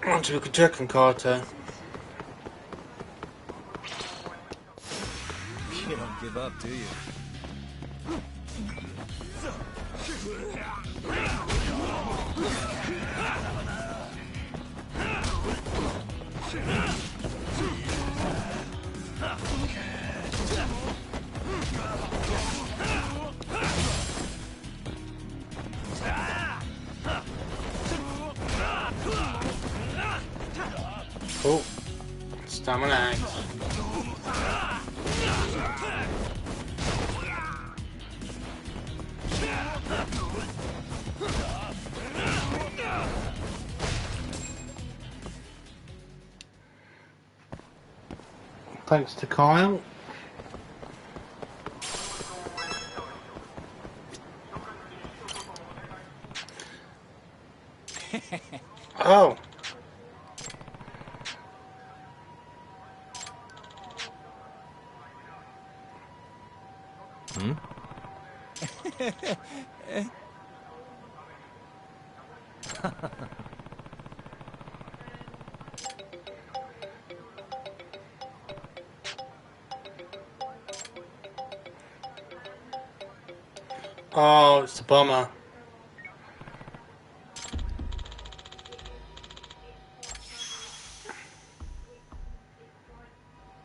S1: Onto we could check on Carter.
S2: You don't give up, do you?
S1: Oh, stamina axe. Thanks to Kyle. Oh.
S2: Hmm?
S1: Oh, it's the bomber.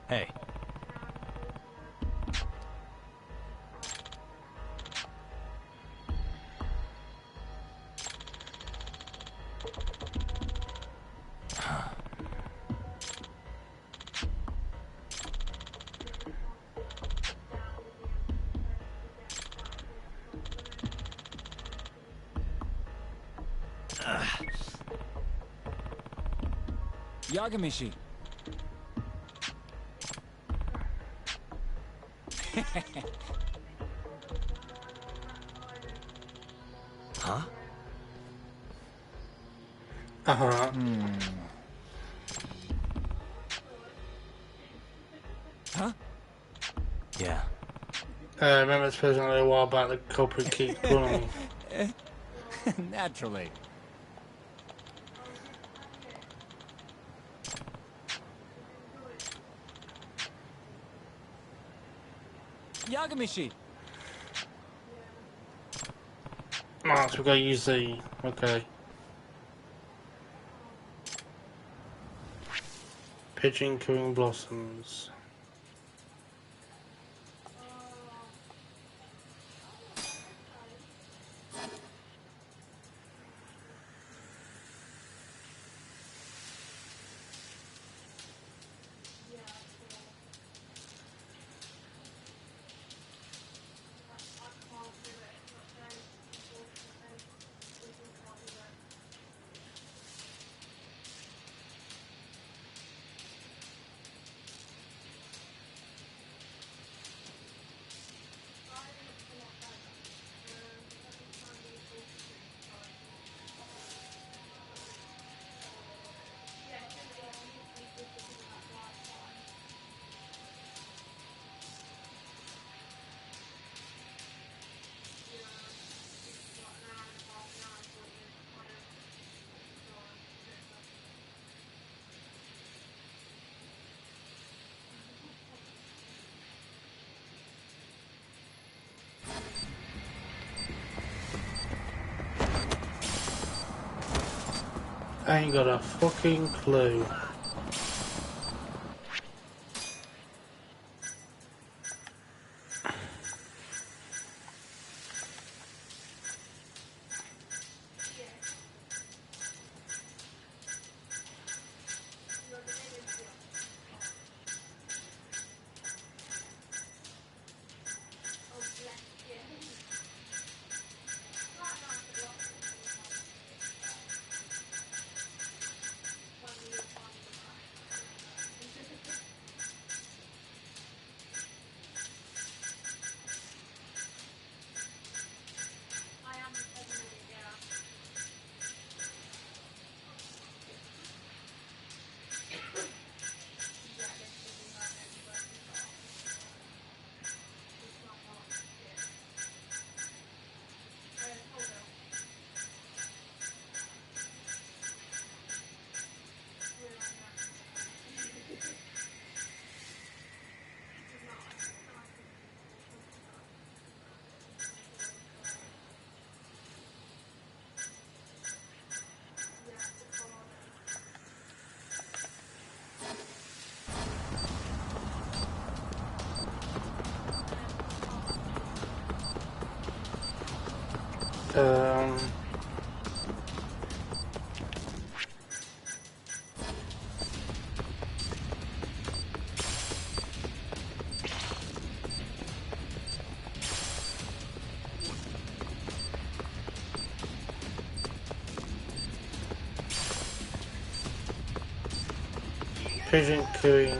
S9: Hey. Yagamishi.
S18: Huh?
S1: Uh-huh.
S18: Huh? Yeah.
S1: Remember supposing a little while back the culprit keeps calling me.
S9: Naturally. Yagamishi.
S1: Oh, so we gotta use the... Okay. Pigeon killing blossoms. I ain't got a fucking clue. Pigeon killing...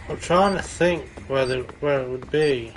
S1: I'm trying to think where it would be.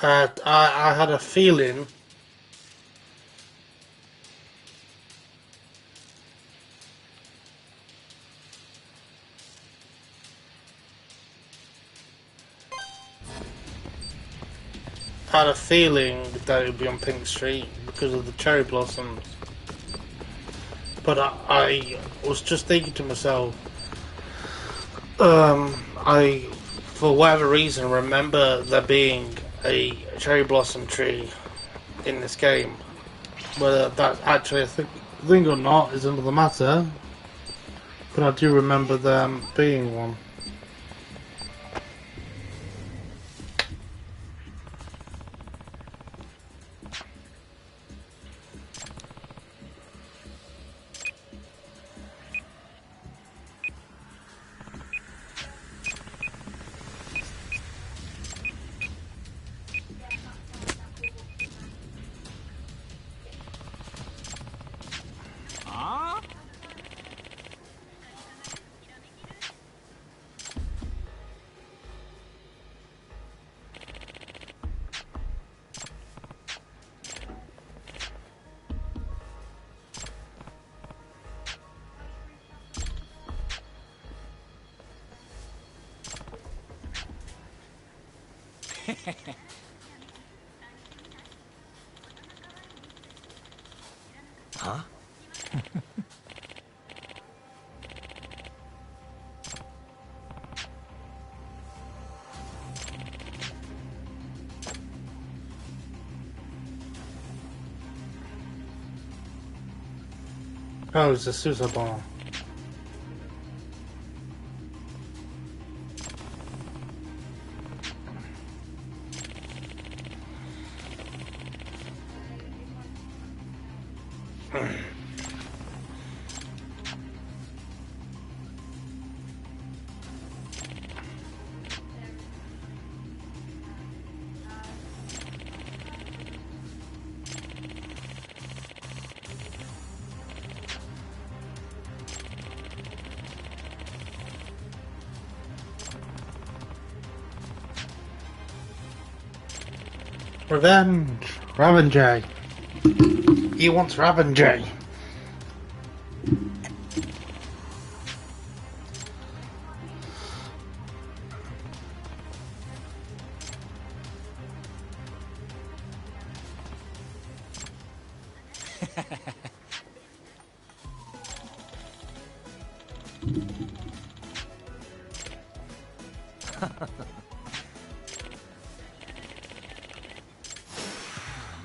S1: I had a feeling. I had a feeling that it would be on Pink Street because of the cherry blossoms. But I was just thinking to myself, I, for whatever reason, remember there being a cherry blossom tree in this game. Whether that's actually a thing or not is another matter. But I do remember there being one.
S2: Huh?
S1: Oh, it's a suicide bomb. Revenge! Revenge! He wants revenge!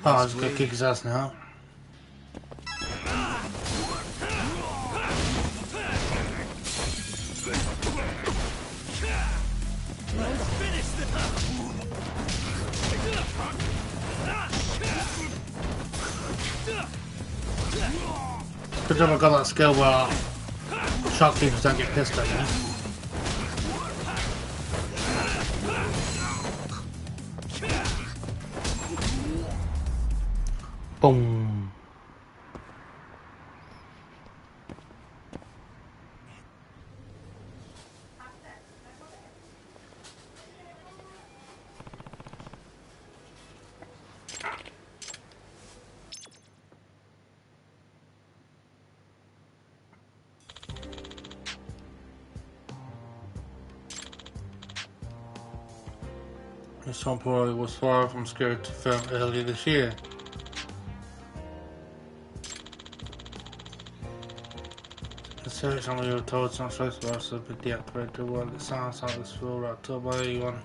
S1: Oh, I just gotta kick his ass now. Good job I got that skill where shopkeepers don't get pissed at you. Boom. This one probably was far from scared to film earlier this year. The search on we were told it's not supposed to also be deactivated while it sounds like this will wrapped up by anyone.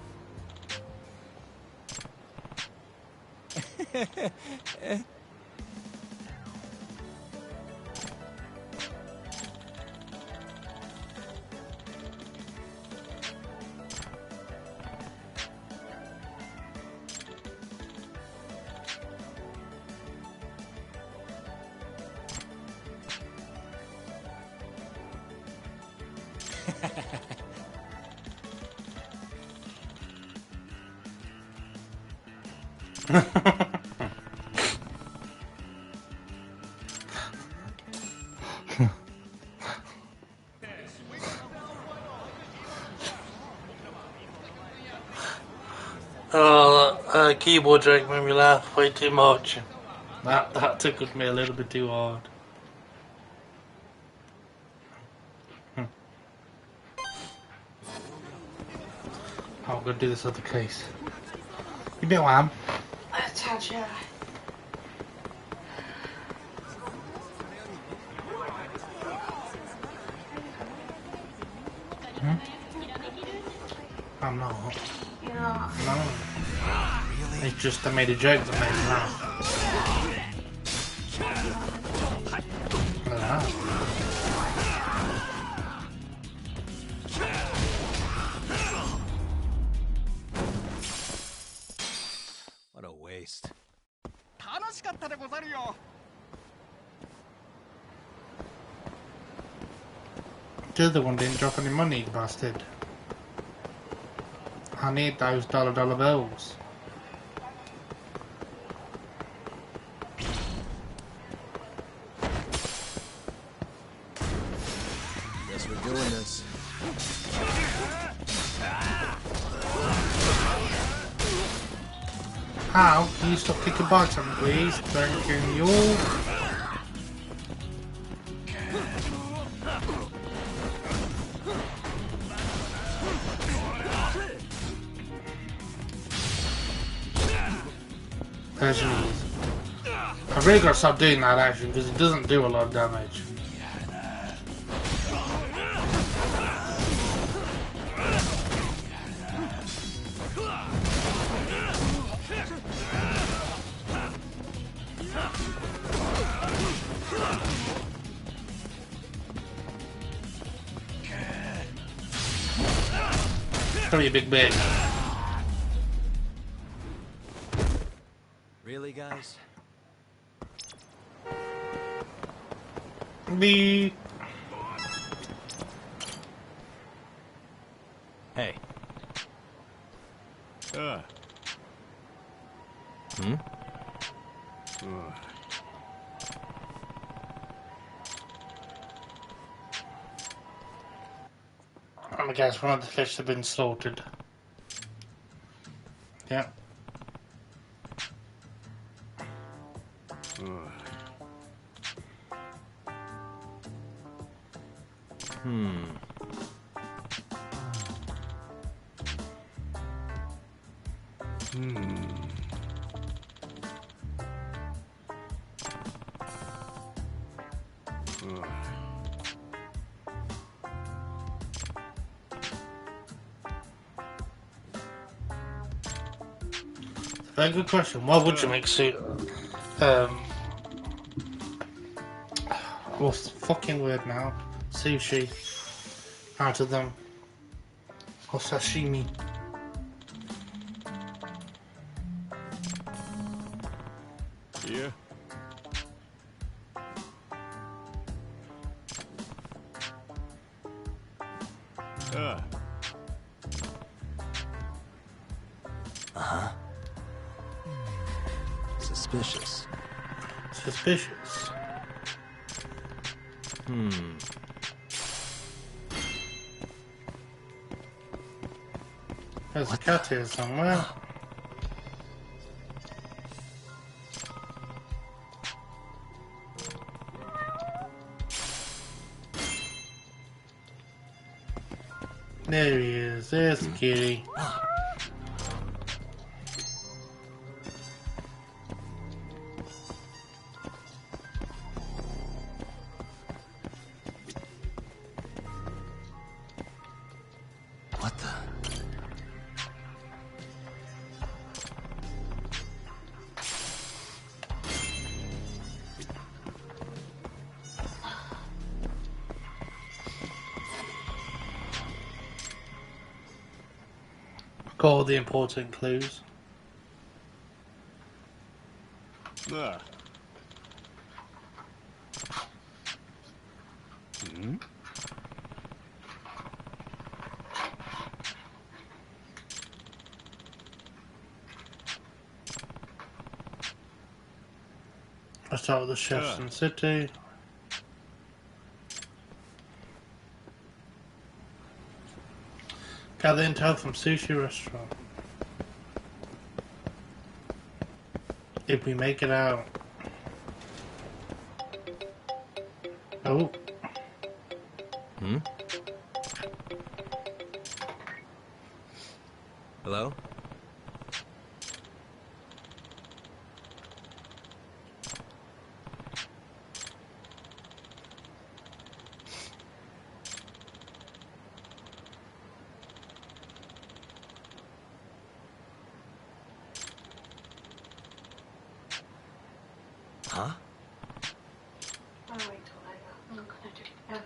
S1: keyboard joke made me laugh way too much. That tickled me a little bit too hard. I'm gonna do this other case. You bet, Wham.
S15: Gotcha.
S1: I'm not.
S15: Yeah.
S1: No. It's just I made a joke that made me laugh.
S2: What a waste.
S1: The other one didn't drop any money, you bastard. I need those dollar bills.
S2: Guess we're doing this.
S1: How? Can you stop kicking butt on me, please? Thank you. I really gotta stop doing that action because it doesn't do a lot of damage. Come here, big bitch.
S2: Really, guys?
S1: Me.
S2: Hey.
S6: Hmm?
S1: I guess one of the fish have been slaughtered. Yeah. Very good question. Why would you make what's the fucking word now? Sushi out of them. Or sashimi.
S6: Yeah.
S2: Uh-huh. Suspicious.
S1: Suspicious. There's a cat here somewhere. There he is. There's the kitty.
S2: What the?
S1: Got all the important clues. Let's start with the chefs in the city. Gather intel from sushi restaurant. If we make it out. Oh.
S2: Hmm? Hello? Huh?
S15: I'll wait till later. I'm gonna do it now.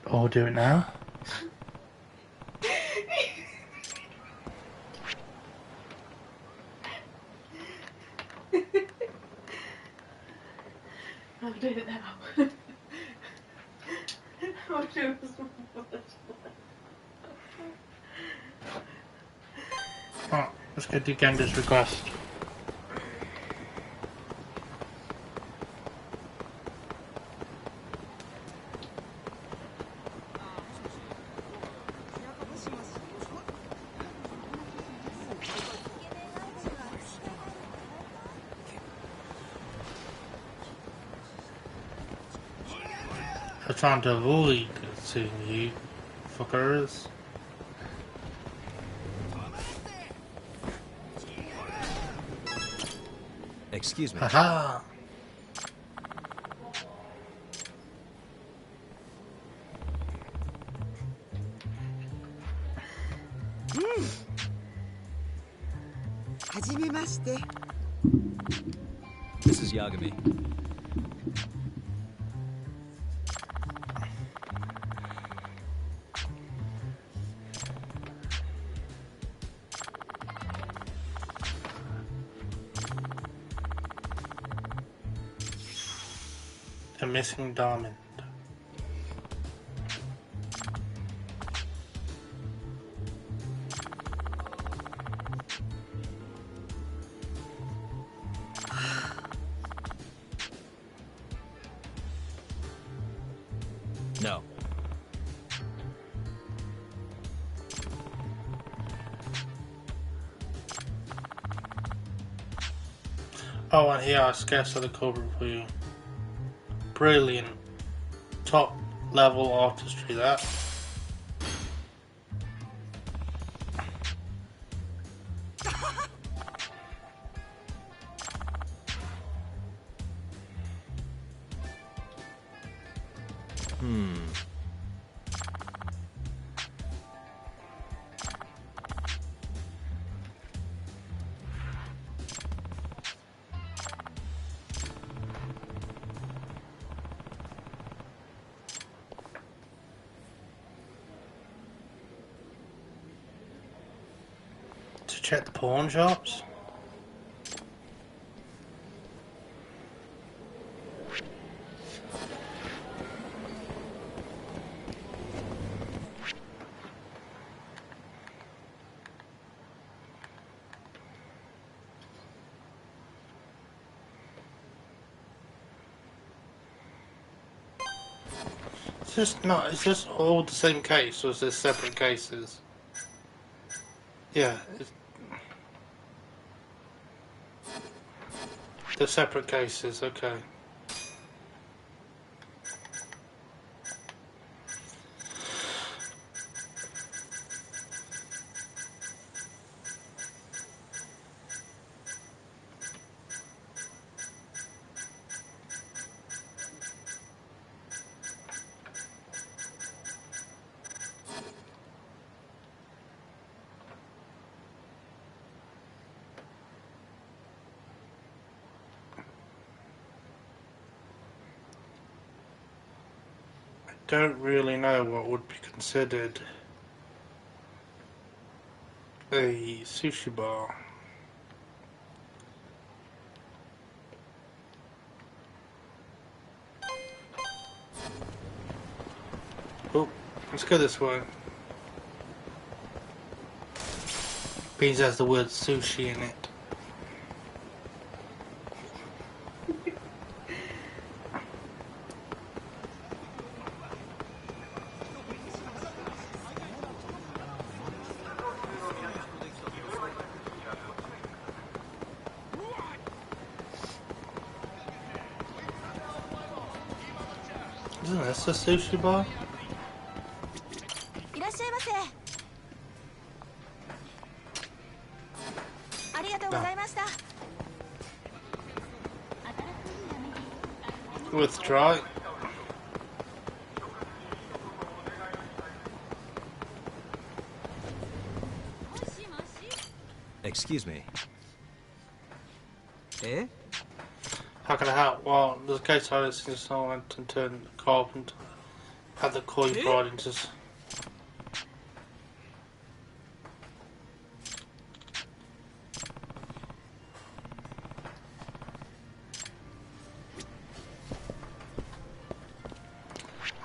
S1: Oh, do it now.
S15: I'll do it now. I'll do it as
S1: Oh, let's go do Gender's request. I'm trying to avoid seeing you fuckers.
S2: Excuse me.
S1: Haha!
S3: Hajimemashite.
S2: This is Yagami.
S1: The missing diamond.
S2: No.
S1: Oh, and here I sketched the cover for you. Brilliant. Top level artistry, that. To check the pawn shops. Is this all the same case, or is this separate cases? Yeah, they're separate cases, okay. Don't really know what would be considered a sushi bar. Oh, let's go this way. Beans has the word sushi in it. That's the sushi bar?
S13: いらっしゃいませ。ありがとうございました。
S1: Withdraw.
S2: Excuse me.
S1: Eh? How can I help? Well, there's a case I since someone went and turned the carpenter had the coy brought into.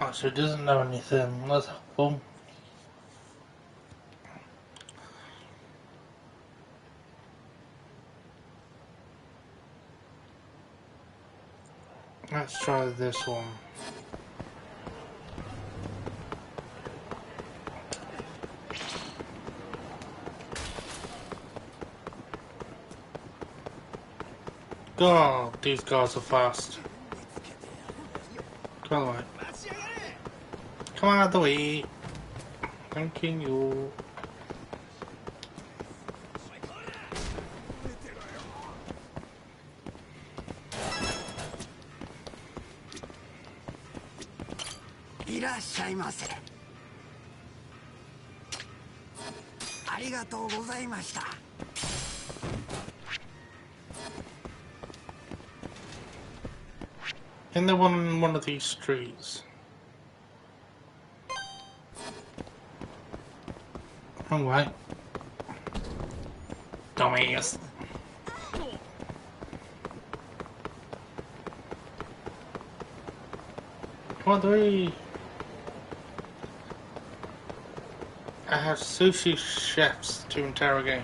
S1: Oh, so he doesn't know anything. That's helpful. Let's try this one. God, these guys are fast. Come on. Come on out of the way. Thanking you. In the one of these streets. Wrong way. Dumbass. What do we? I have sushi chefs to interrogate.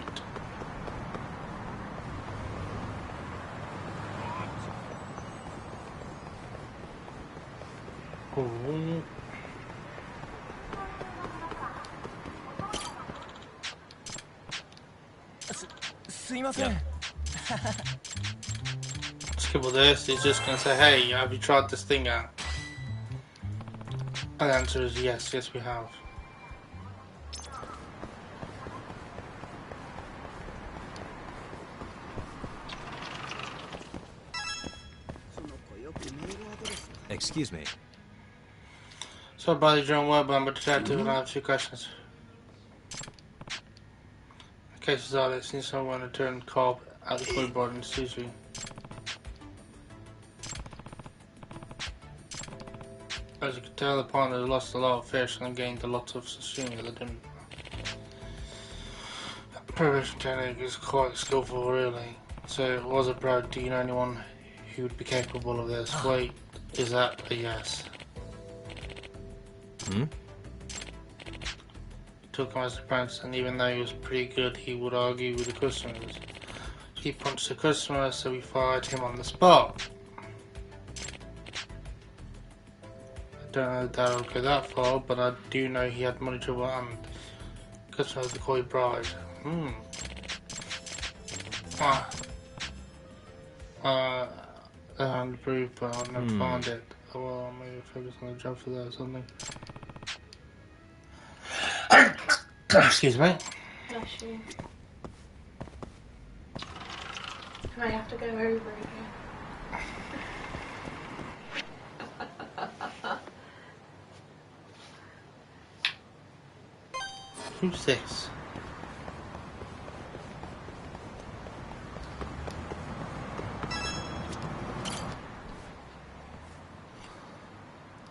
S1: Ooh. Skip this, he's just gonna say, hey, have you tried this thing out? And the answer is yes, yes we have.
S2: Excuse me.
S1: So, buddy, John Webb, I'm a detective and I have two questions. The cases are that since someone had turned carp at the food board in sushi. As you can tell, the partner lost a lot of fish and gained a lot of sashimi that didn't. Preparation technique is quite skillful, really. So, it was a proud. Do you know anyone who would be capable of this? Wait, is that a yes?
S2: Hmm?
S1: Took him as a apprentice, and even though he was pretty good, he would argue with the customers. He punched the customer, so we fired him on the spot. I don't know that I'll go that far, but I do know he had money trouble and customer of the coy bride. The hand proof, but I'll never find it. Well, maybe focus on the job for that or something. Excuse me.
S15: Bless you. I have to go over again.
S1: Who's this?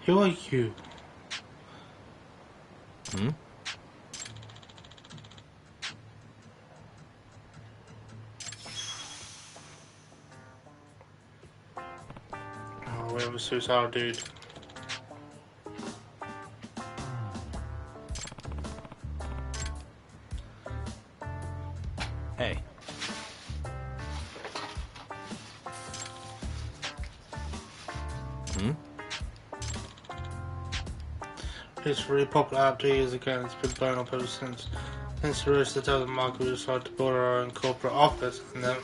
S1: Who are you?
S2: Hmm?
S1: Oh, we have a suicidal dude.
S2: Hey. Hmm?
S1: It's a really popular app 2 years ago and it's been blown up ever since. Since the rest of the market, we decided to build our own corporate office and then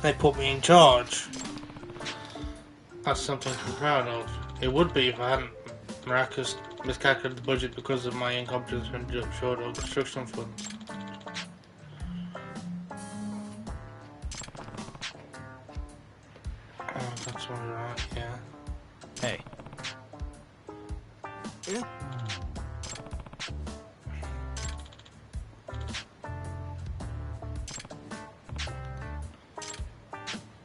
S1: they put me in charge. That's something to be proud of. It would be if I hadn't Maracas miscalculated the budget because of my incompetence when short of construction funds. Oh, that's alright, yeah.
S2: Hey.
S3: Yeah?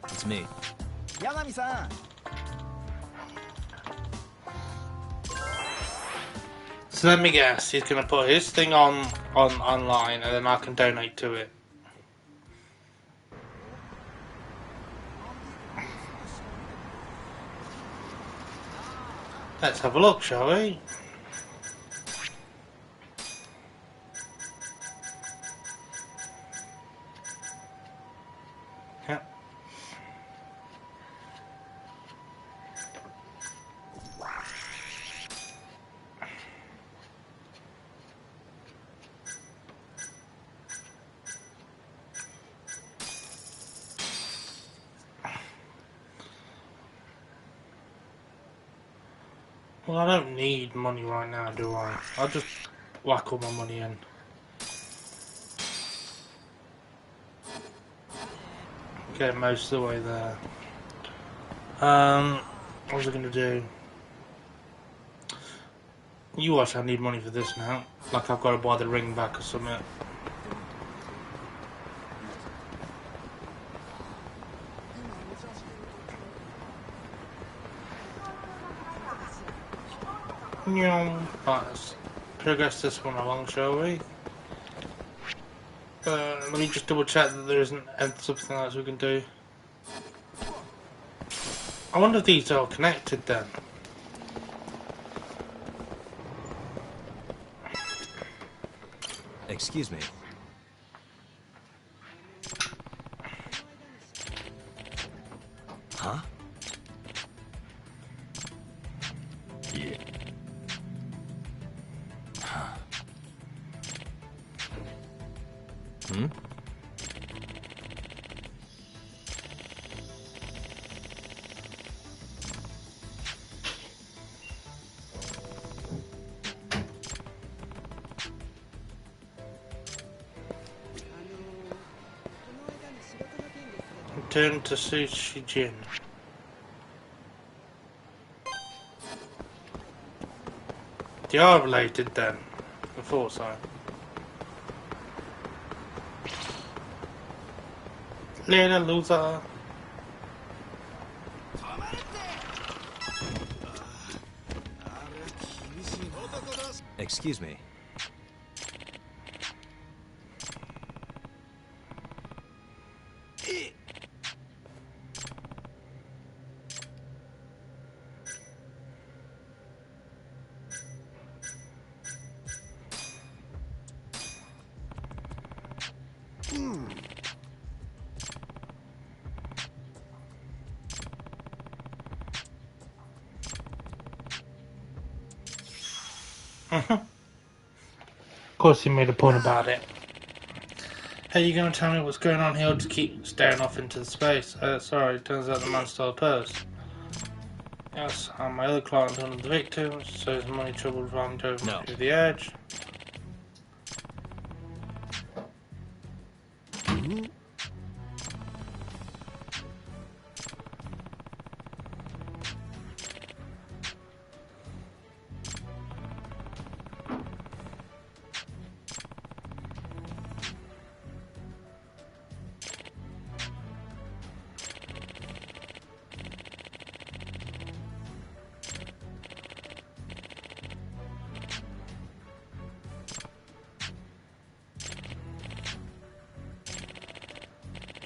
S2: It's me.
S13: Yagami-san!
S1: So let me guess, he's gonna put his thing online and then I can donate to it. Let's have a look, shall we? Yeah. Well, I don't need money right now, do I? I'll just whack all my money in. Get most of the way there. What was I gonna do? You watch, I need money for this now. Like I've got to buy the ring back or something. Right, let's progress this one along, shall we? Let me just double check that there isn't something else we can do. I wonder if these are connected then.
S2: Excuse me. Huh? Yeah. Huh. Hmm?
S1: Turn to Sushi Jin. They are related then. I thought so. Little loser.
S2: Excuse me.
S1: Of course he made a point about it. Hey, you gonna tell me what's going on here or just keep staring off into the space? Sorry, it turns out the man stole a purse. Yes, and my other client is one of the victims, so his money trouble running over through the edge.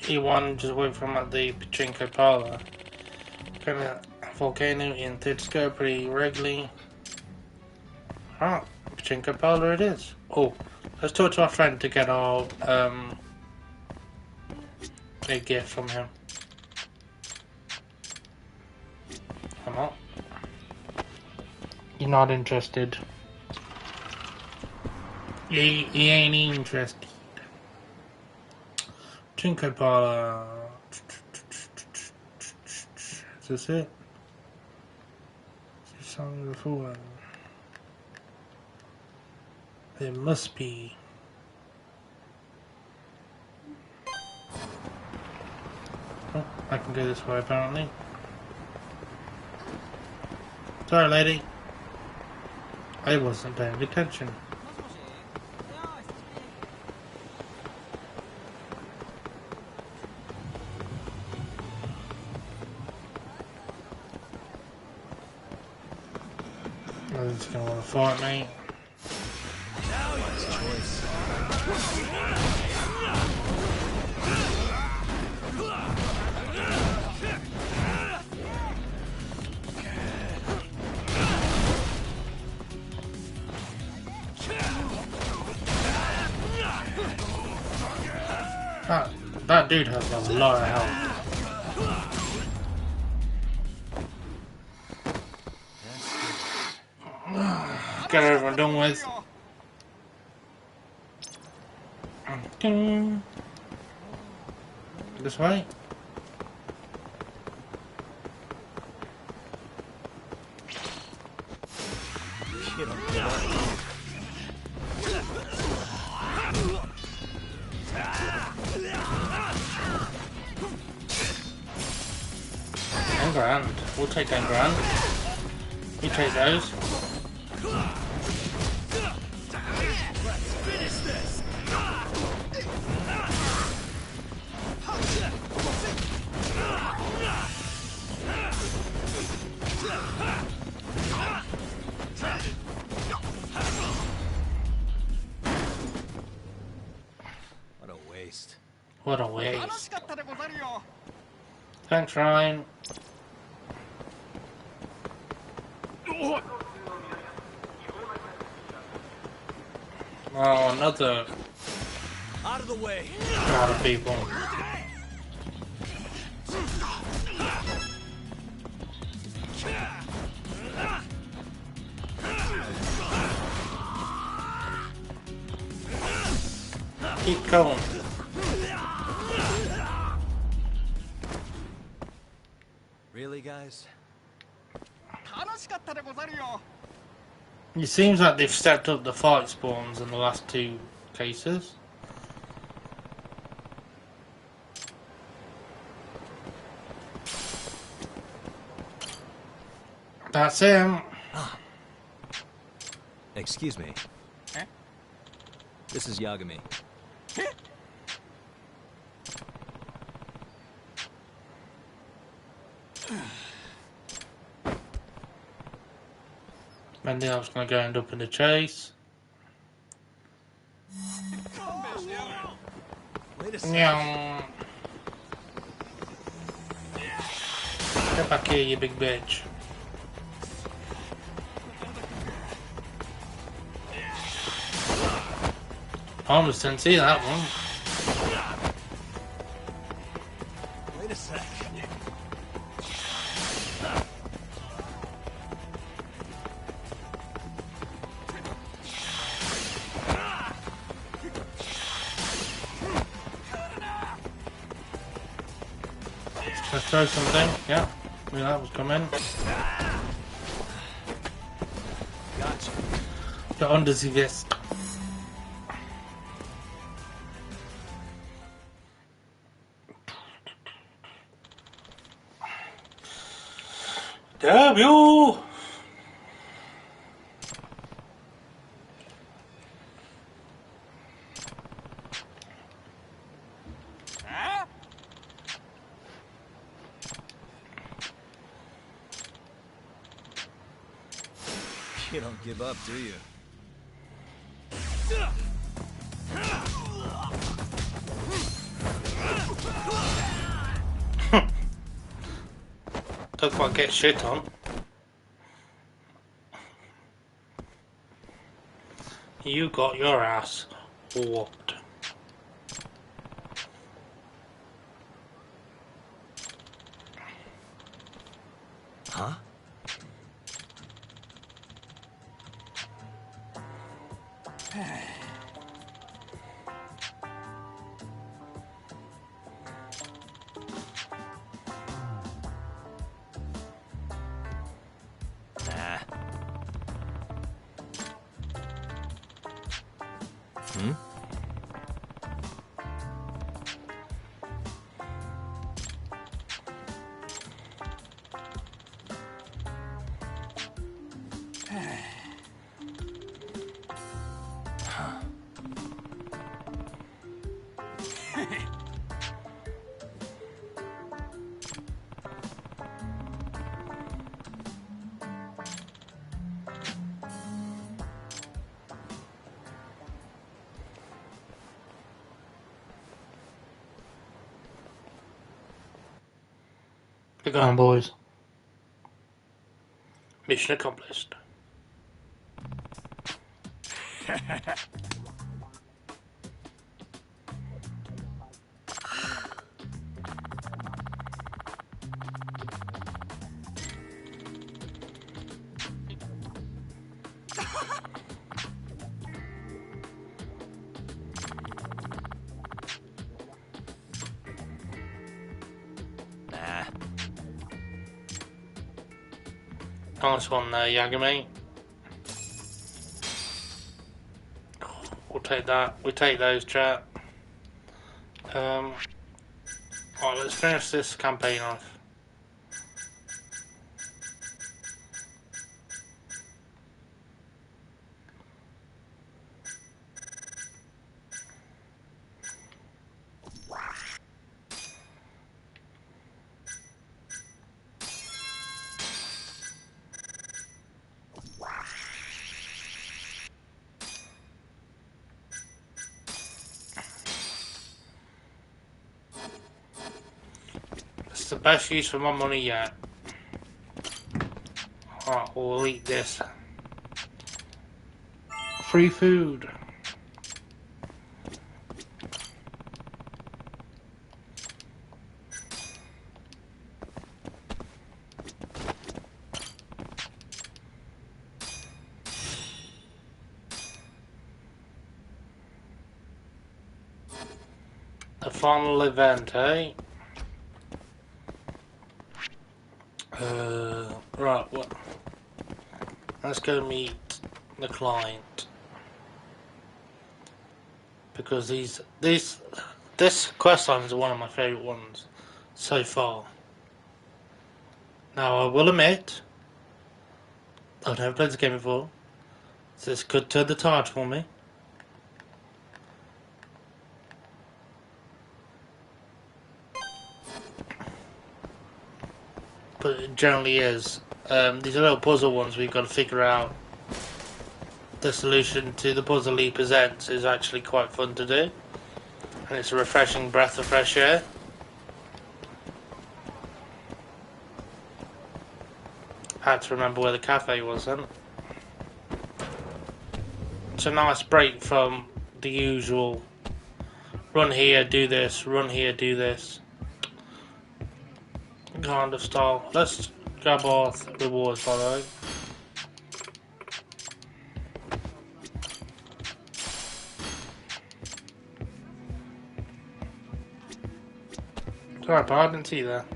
S1: E1 just went from at the Pachinko parlor. Kind of volcano in third square pretty regularly. Ah, Pachinko parlor it is. Oh, let's talk to our friend to get our a gift from him. Come on. You're not interested. He ain't interested. Pachinko parlor. Is this it? Is this song before? It must be. Oh, I can go this way apparently. Sorry, lady. I wasn't paying attention. Oh, he's gonna want to fight me. That dude has a lot of health. Get it over and done with. This way. $10,000. We'll take $10,000. You take those.
S2: What a waste.
S1: What a waste. Thanks, Ryan. Oh, another
S2: Out of the way.
S1: crowd of people. Keep going.
S2: Really, guys?
S1: It seems like they've stepped up the fight spawns in the last two cases. That's him.
S2: Excuse me. This is Yagami.
S1: And then I was going to go end up in the chase. Yeah. Get back here, you big bitch. I almost didn't see that one.
S2: Wait a sec.
S1: Let's throw something. Yeah, knew that was coming.
S2: Gotcha.
S1: Get under the vest. Damn you!
S2: You don't give up, do you?
S1: Don't quite get shit on. You got your ass whooped.
S2: Huh?
S1: Go on, boys. Mission accomplished.
S4: Nah.
S1: Nice one there, Yagami. We'll take that. We take those, chat. Alright, let's finish this campaign off. It's the best use for my money yet. Alright, we'll eat this. Free food. The final event, eh? Right, what? Let's go meet the client. Because this quest line is one of my favourite ones so far. Now I will admit, I've never played this game before, so this could turn the tide for me. But it generally is. These are little puzzle ones we've got to figure out. The solution to the puzzle he presents is actually quite fun to do. And it's a refreshing breath of fresh air. Had to remember where the cafe was then. It's a nice break from the usual run here, do this, run here, do this kind of style. Let's grab our rewards, by the way. Sorry, but I didn't see that.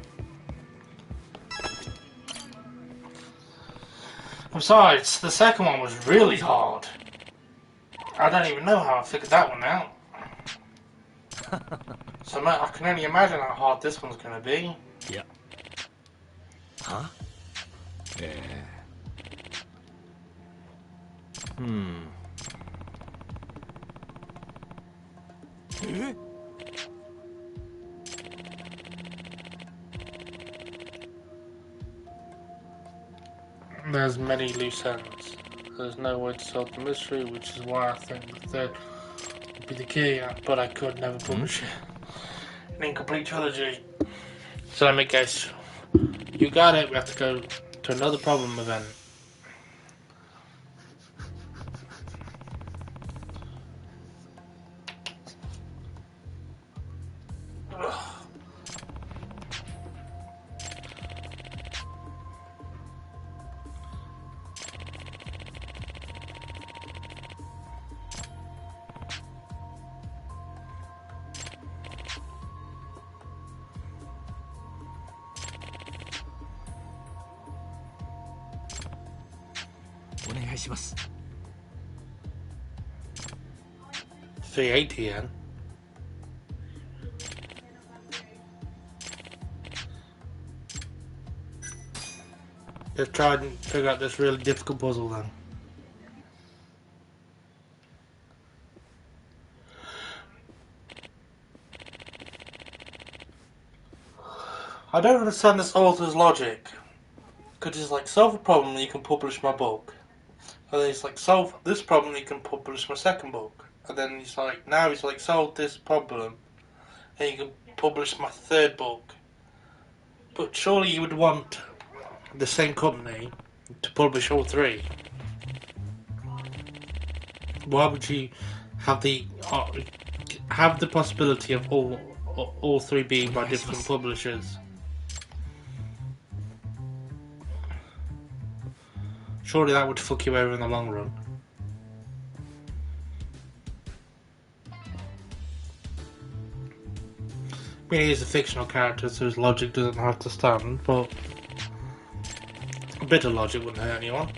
S1: Besides, the second one was really hard. I don't even know how I figured that one out. So I can only imagine how hard this one's going to be.
S14: Yeah. Huh? Yeah.
S1: There's many loose ends. There's no way to solve the mystery, which is why I think the third would be the key, but I could never publish an incomplete trilogy. So let me guess. You got it, we have to go to another problem event. $380 yen. Let's try and figure out this really difficult puzzle then. I don't understand this author's logic. Because it's like, solve a problem and you can publish my book. And then it's like, solve this problem and you can publish my second book. And then he's like, now he's like, solve this problem and you can publish my third book. But surely you would want the same company to publish all three. Why would you have the possibility of all three being by different publishers? Surely that would fuck you over in the long run. I mean, he is a fictional character, so his logic doesn't have to stand, but a bit of logic wouldn't hurt anyone.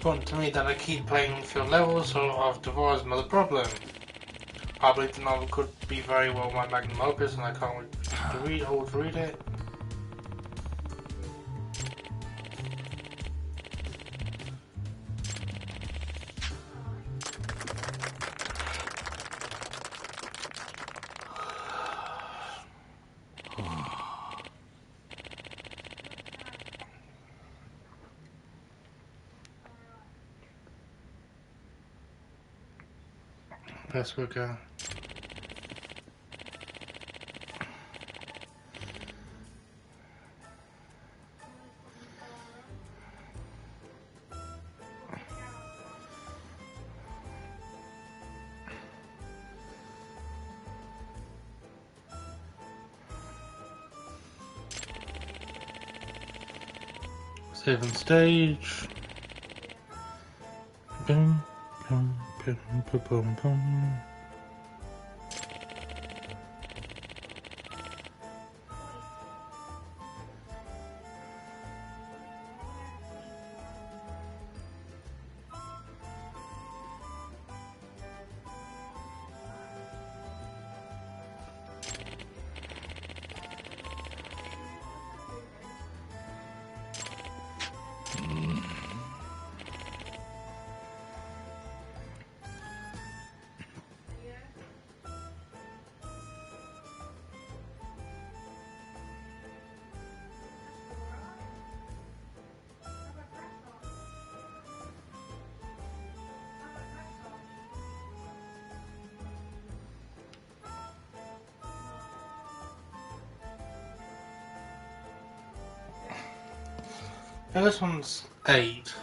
S1: Point to me that I keep playing field levels, so I've devised another problem. I believe the novel could be very well my magnum opus, and I can't wait to read it. Let's go. Save on stage. Boom, boom, boom, boom, boom, boom. Now this one's 8.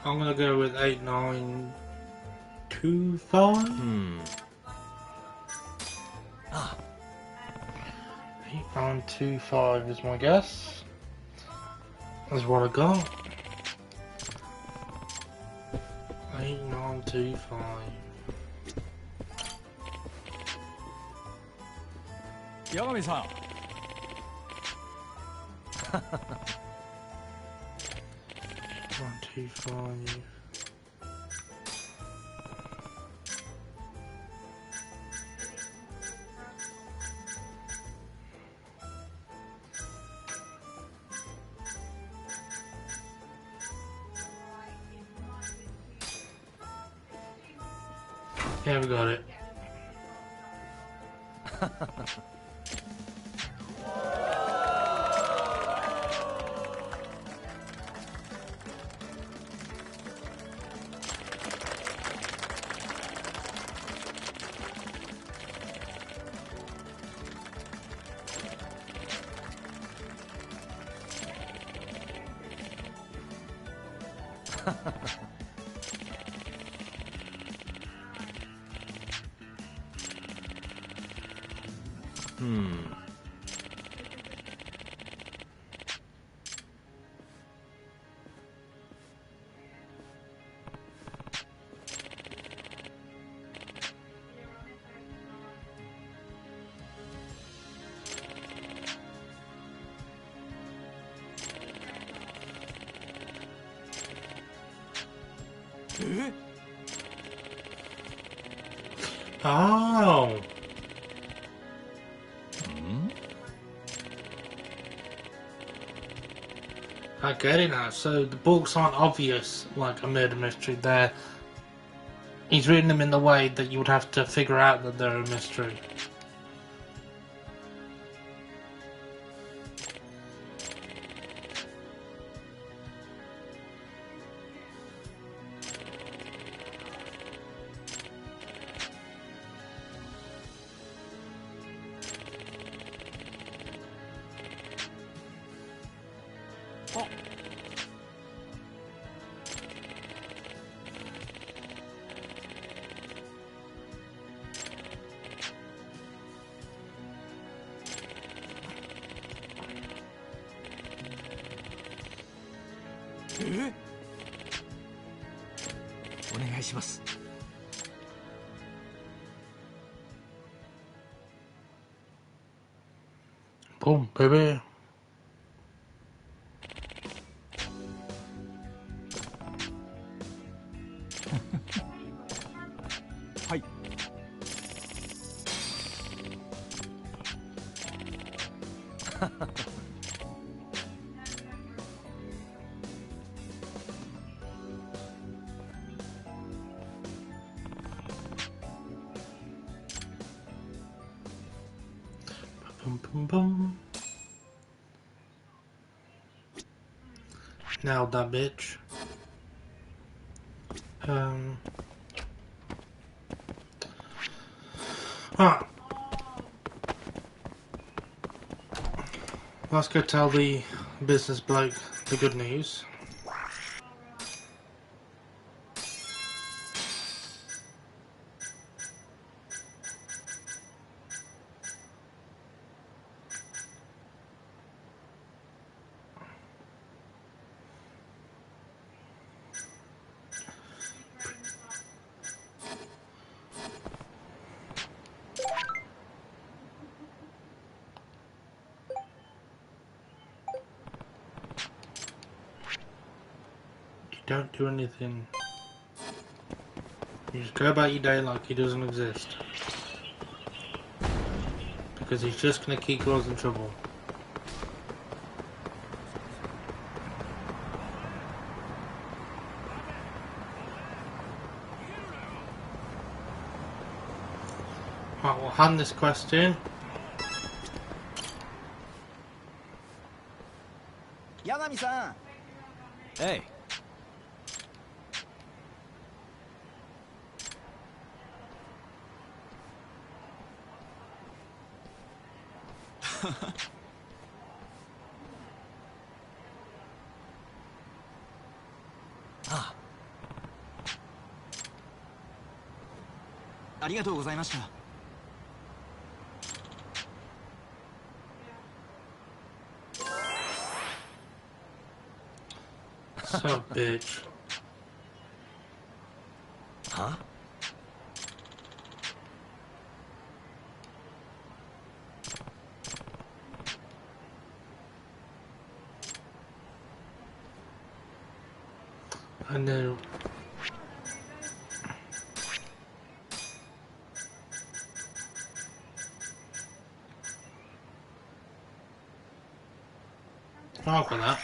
S1: I'm gonna go with 8925. 8925 is my guess. That's what I got. 8925.
S9: Yagami-san.
S1: 125. Yeah, we got it. Oh. I get it now. So the books aren't obvious like a murder mystery. He's written them in the way that you would have to figure out that they're a mystery. Boom, baby.
S9: Hi.
S1: Boom, boom, boom. Nailed that bitch. Let's go tell the business bloke the good news. Don't do anything. You just go about your day like he doesn't exist. Because he's just gonna keep causing trouble. Right, we'll hand this quest in.
S13: Yagami-san!
S18: Hey.
S13: Ah. ありがとうございました。
S1: So bitch.
S13: Huh?
S1: I know. I'll for that.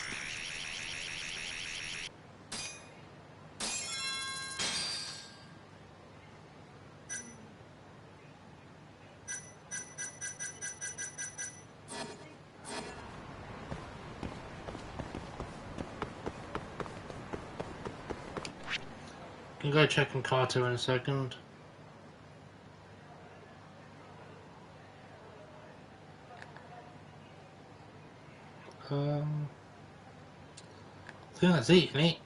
S1: Can go check on Carter in a second. I think that's it, isn't it?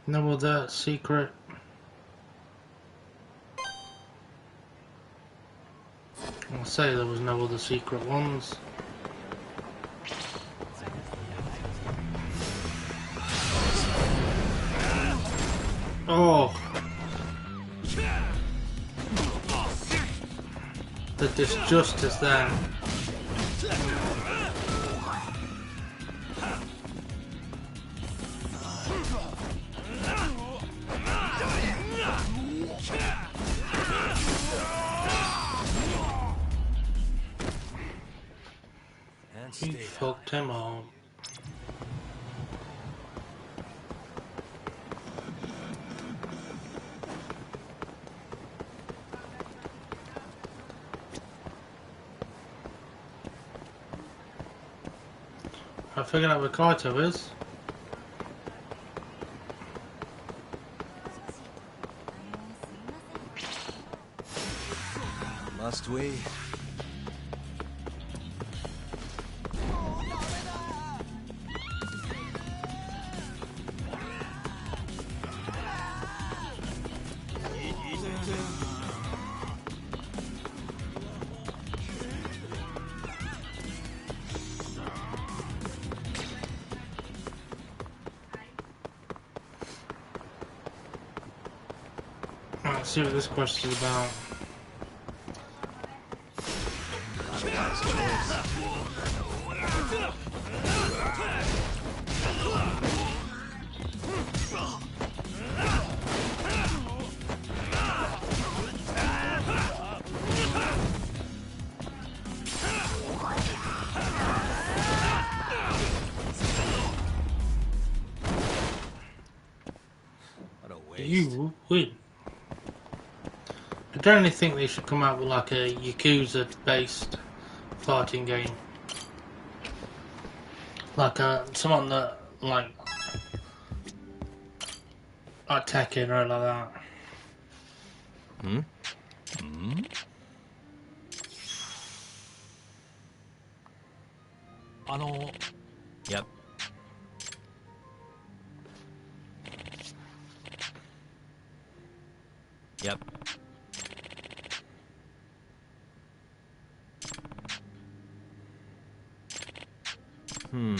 S1: No other secret. I'll say there was no other secret ones. Oh! The disjustice there. Come on. I figured out where Kaito is.
S2: Must we?
S1: Let's see what this quest is about. You win. I generally think they should come out with like a Yakuza-based fighting game, like someone that like Tekken or like that.
S2: Hmm? Hmm? Yep. Yep. Hmm.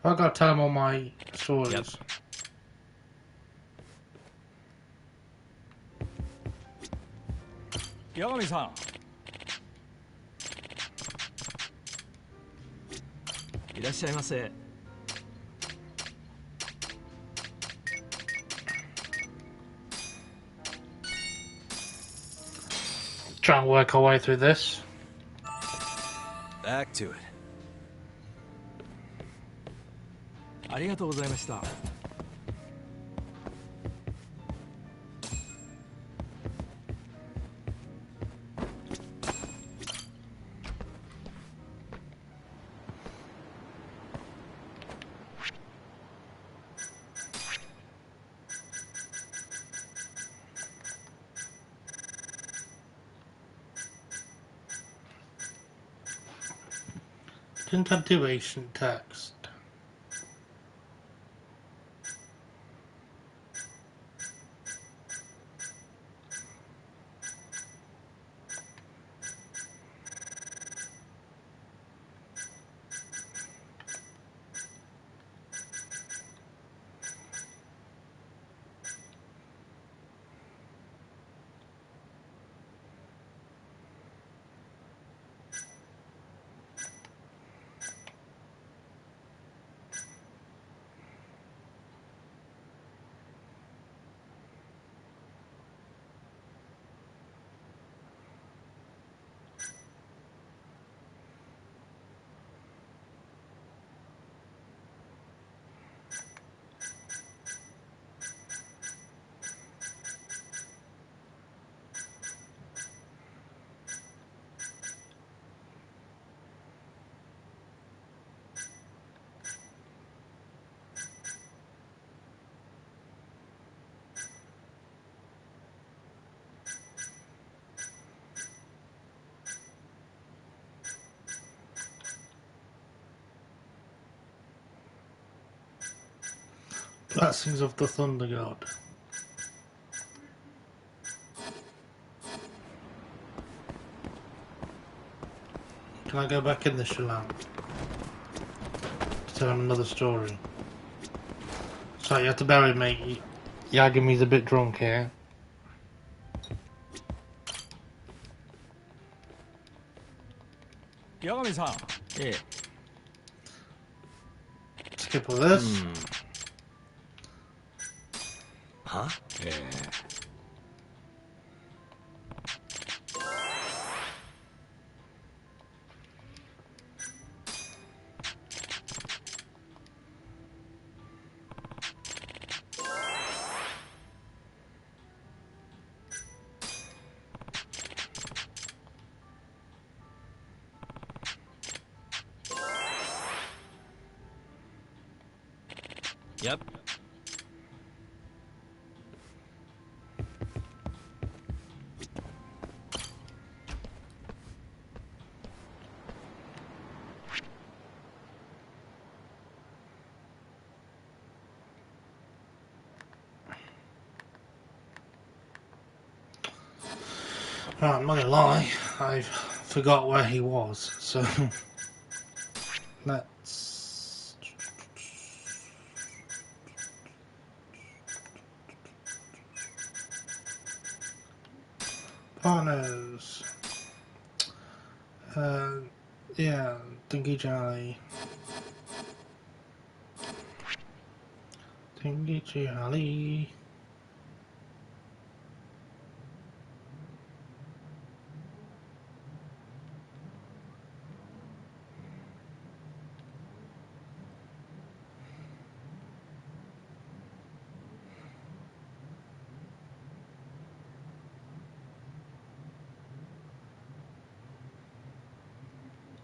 S1: I gotta tell them all my stories.
S2: Yep.
S9: Yagami-san. いらっしゃいませ。
S1: Try and work our way through this.
S2: Back to it.
S9: ありがとうございました。
S1: Didn't I do ancient text? Blessings of the Thunder God. Can I go back in the Shalam to tell him another story? So you have to bear with me. Yagumi's a bit drunk here.
S9: Yagami-san. Yeah.
S1: Skip all this.
S2: Huh?
S9: Yeah.
S2: Yep.
S1: Right, I'm not gonna lie, I forgot where he was, so let's... Partners. Yeah, Dinky Jolly. Dinky Jolly.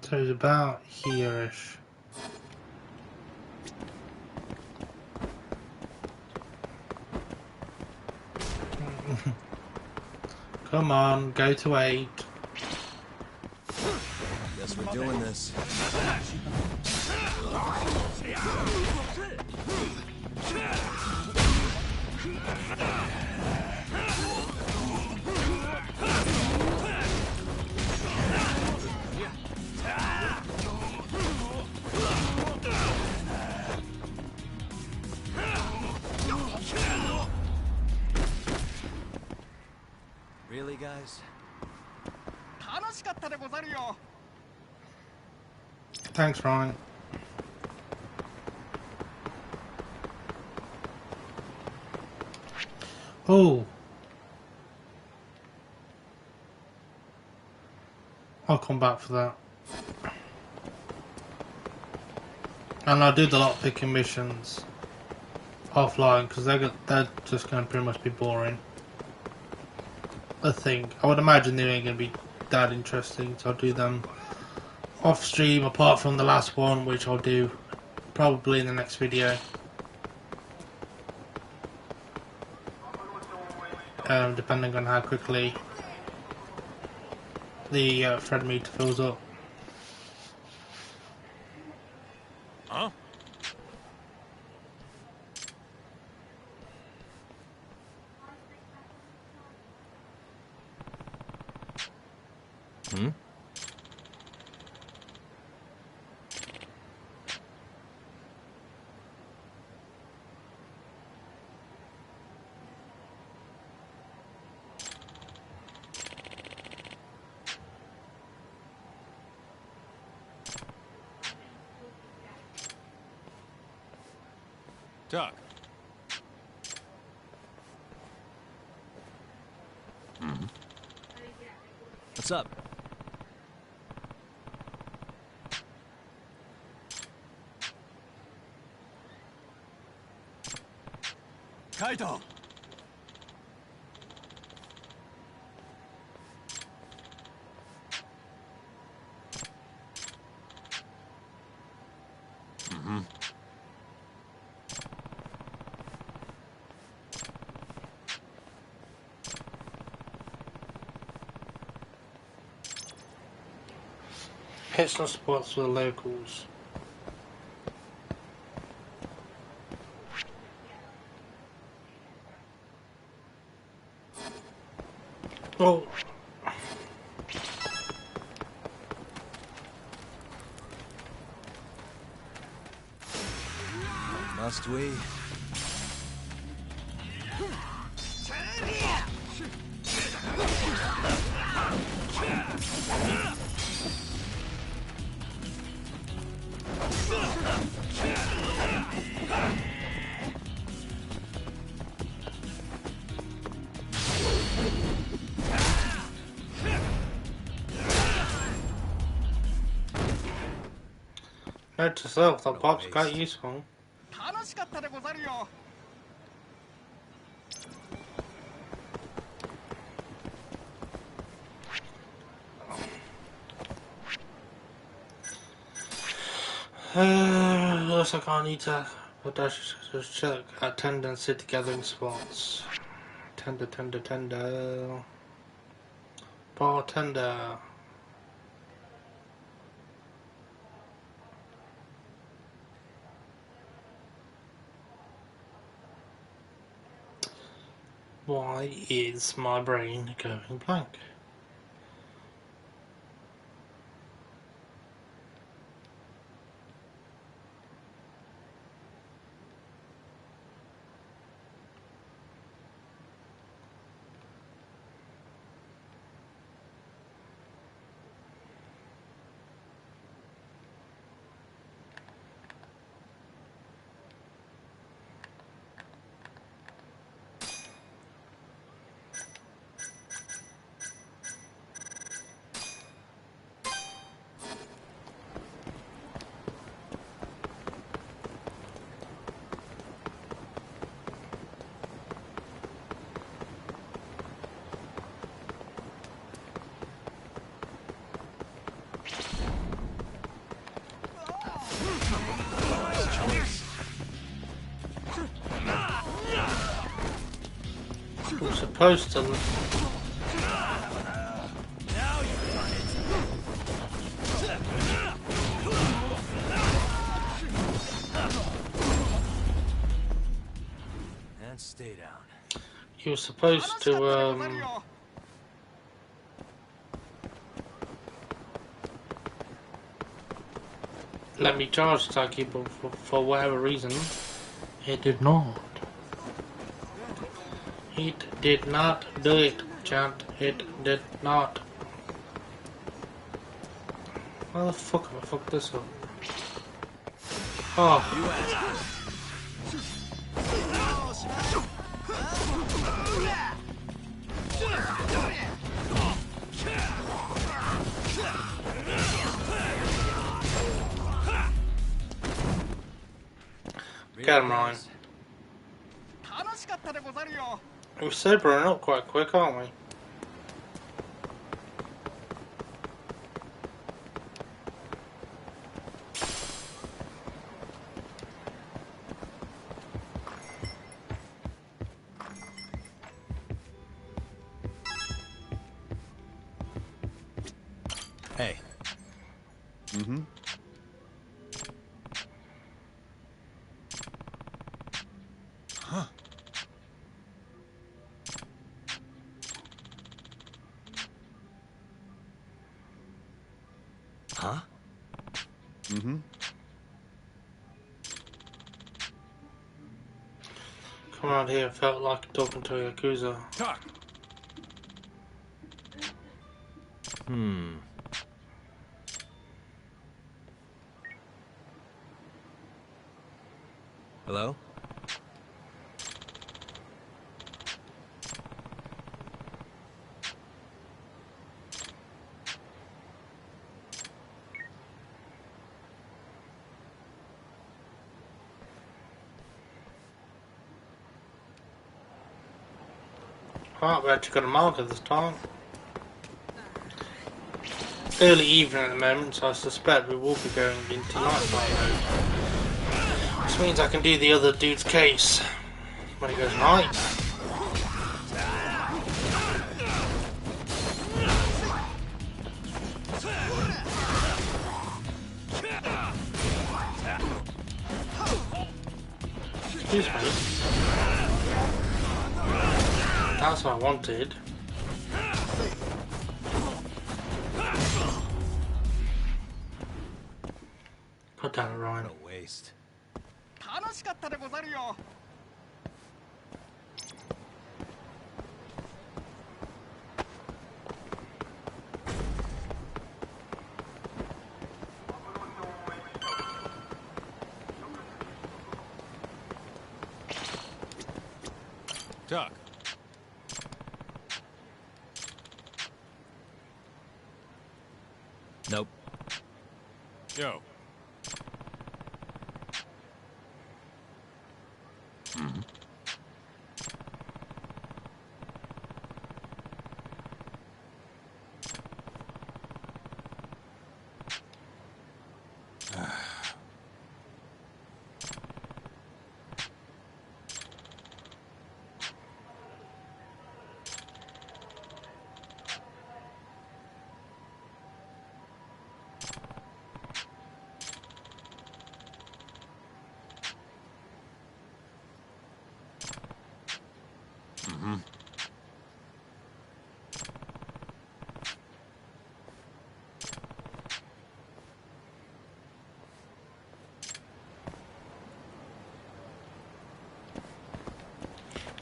S1: So it's about here-ish. Come on, go to 8.
S2: Guess we're doing this. Really, guys?
S1: Thanks, Ryan. Oh. I'll come back for that. And I do the lot picking missions offline because they're just going to pretty much be boring. I think. I would imagine they ain't going to be that interesting, so I'll do them off stream apart from the last one, which I'll do probably in the next video. Depending on how quickly the Fred meter fills up.
S6: Huh?
S2: Hmm?
S6: Doc.
S2: What's up?
S13: Kaito!
S1: Hit some spots for the locals. Oh.
S2: Must we?
S1: Note to self, the
S17: What a
S1: box got
S17: waste.
S1: useful.
S13: 楽しかったでござるよ。
S1: Looks like I need to check attendance at gathering spots. Tender. Bartender. Why is my brain going blank? I'm supposed to.
S2: And stay down.
S1: You're supposed to let me charge Taki, but for whatever reason, it did not. It did not do it, chat. It did not. How the fuck have I fucked this up? Oh. Get him, Ryan. We're sobering up quite quick, aren't we?
S2: Hey. Mm-hmm. Huh. Huh? Mm-hmm.
S1: Come out here, felt like talking to a Yakuza.
S6: Talk.
S2: Hello?
S1: Oh, we actually got a marker this time. Early evening at the moment, so I suspect we will be going into nighttime mode. Which means I can do the other dude's case when it goes night. Excuse me. That's what I wanted. Put down a Ryan.
S2: What a waste.
S6: Talk.
S2: Nope.
S6: Yo.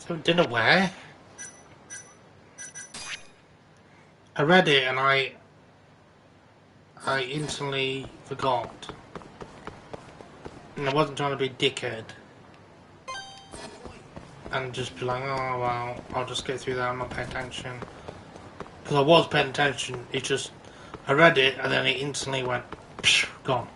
S1: So dinner where? I read it and I instantly forgot. And I wasn't trying to be a dickhead. And just be like, oh well, I'll just get through that, I'm not paying attention. Because I was paying attention, it's just, I read it and then it instantly went, psh, gone.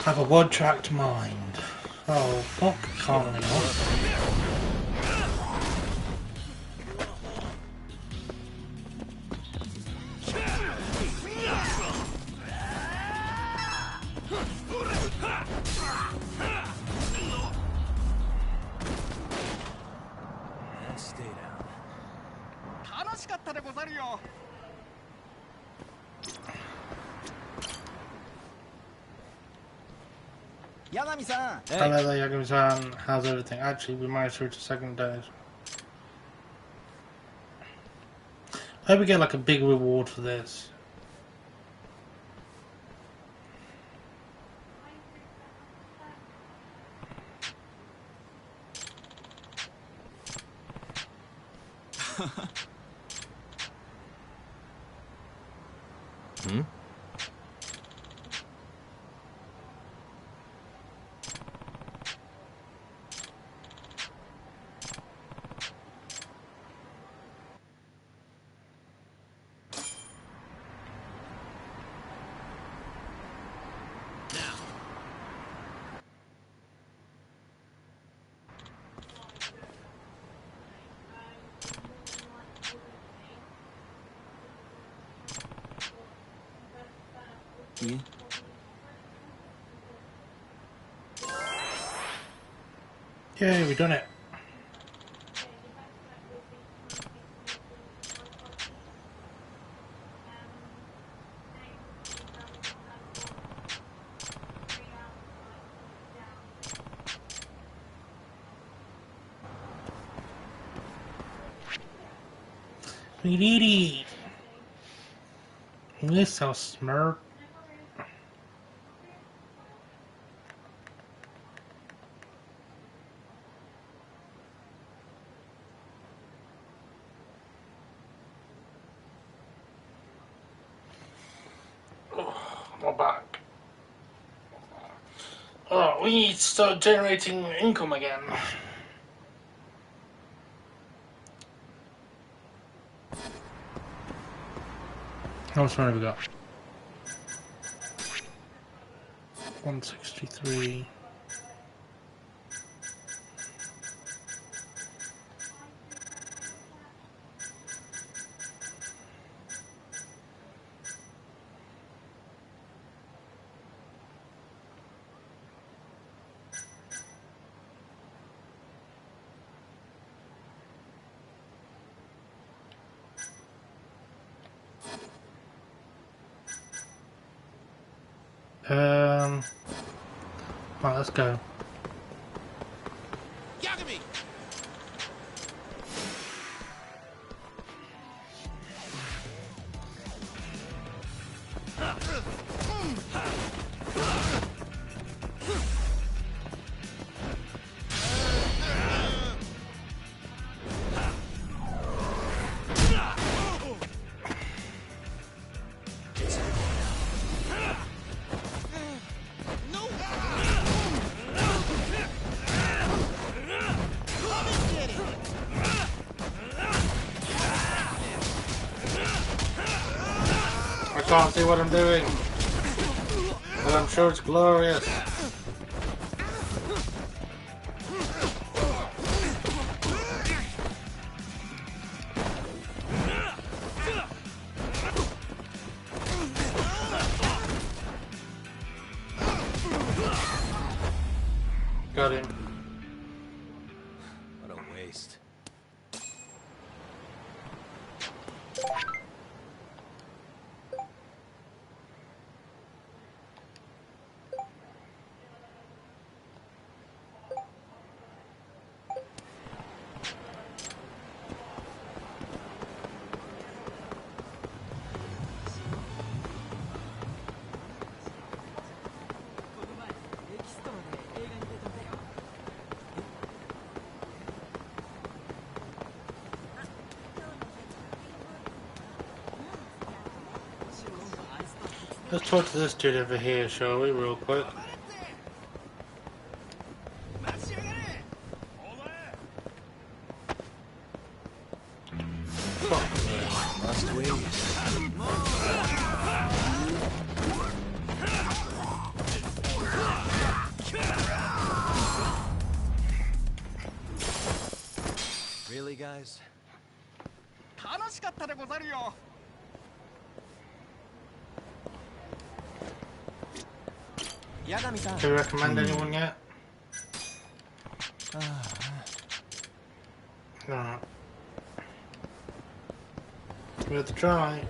S1: I have a one-tracked mind. Oh, fuck, can't
S9: Stay down.
S13: 楽しかったでござるよ。
S1: Yagami-san! Hello there, Yagami-san. How's everything? Actually, we managed to reach the second day. I hope we get like a big reward for this.
S19: Hmm?
S9: Yeah.
S1: Yay, we done it. We did it. You're so smart. We're back. Oh, we need to start generating income again. How much money have we got? 163. Right, let's go.
S14: Yagami!
S1: I can't see what I'm doing, but I'm sure it's glorious. Got him.
S19: What a waste.
S1: Let's talk to this dude over here, shall we, real quick?
S2: Must we? Really, guys?
S13: 楽しかったでござるよ。
S1: Do you recommend anyone yet? No. Worth a try.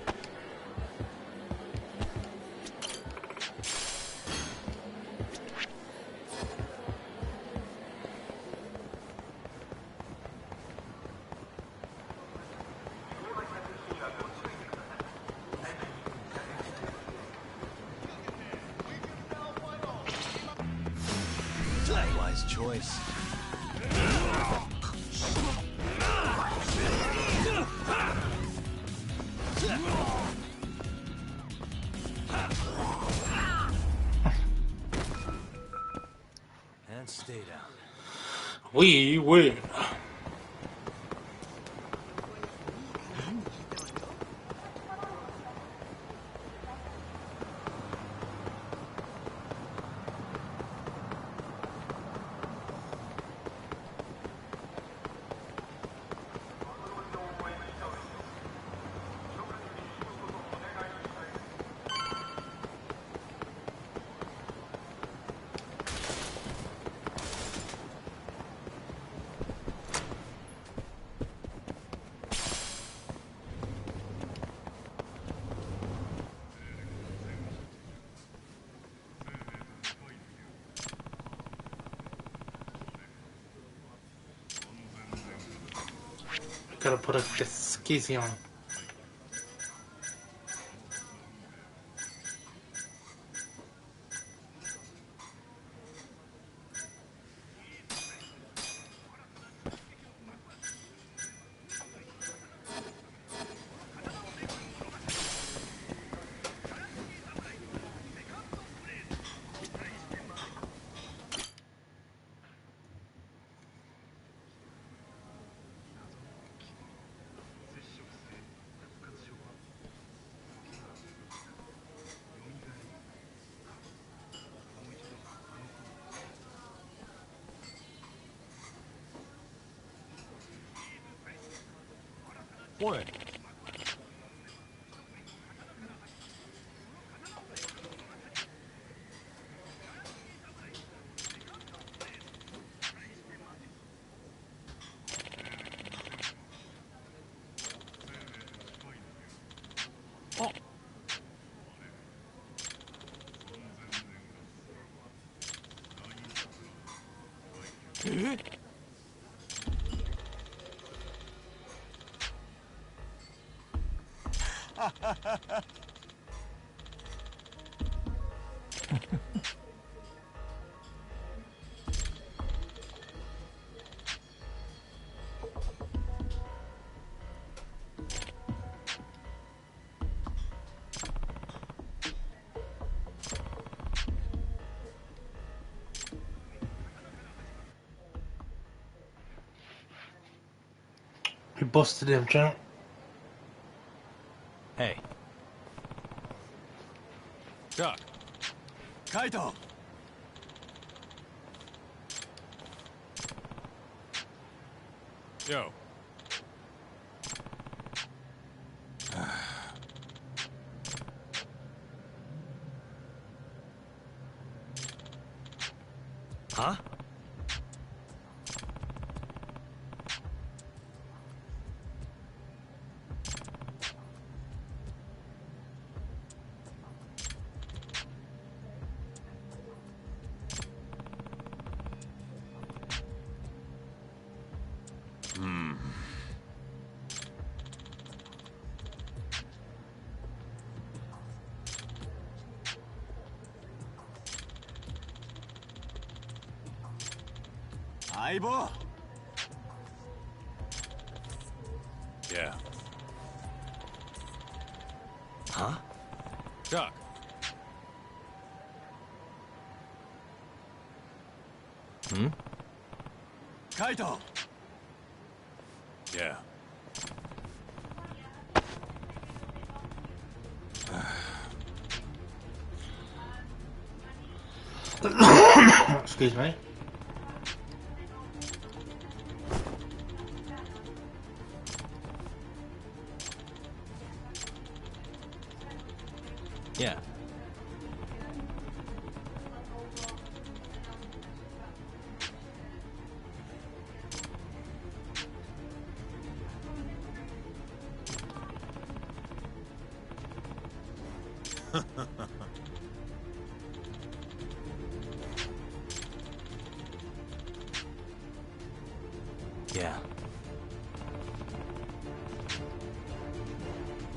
S2: Wise choice. And stay down.
S1: We win. Gotta put a skizzy on.
S19: What? Oh.
S1: We busted him, champ.
S19: Hey. Doc.
S14: Kaito!
S19: Yo.
S2: Huh?
S14: Aibo!
S19: Yeah.
S2: Huh?
S19: Doc.
S17: Hmm?
S14: Kaito! Yeah.
S1: Excuse me.
S17: Yeah. Yeah.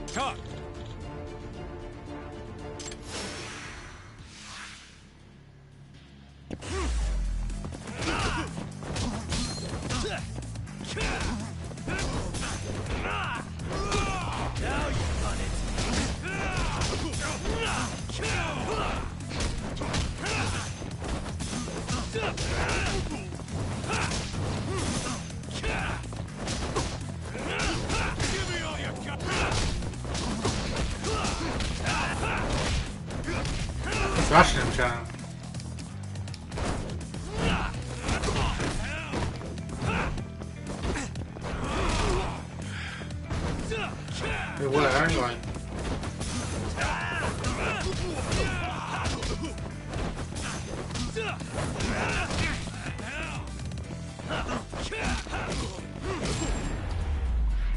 S14: Talk!
S1: Rushing him, John. It worked anyway.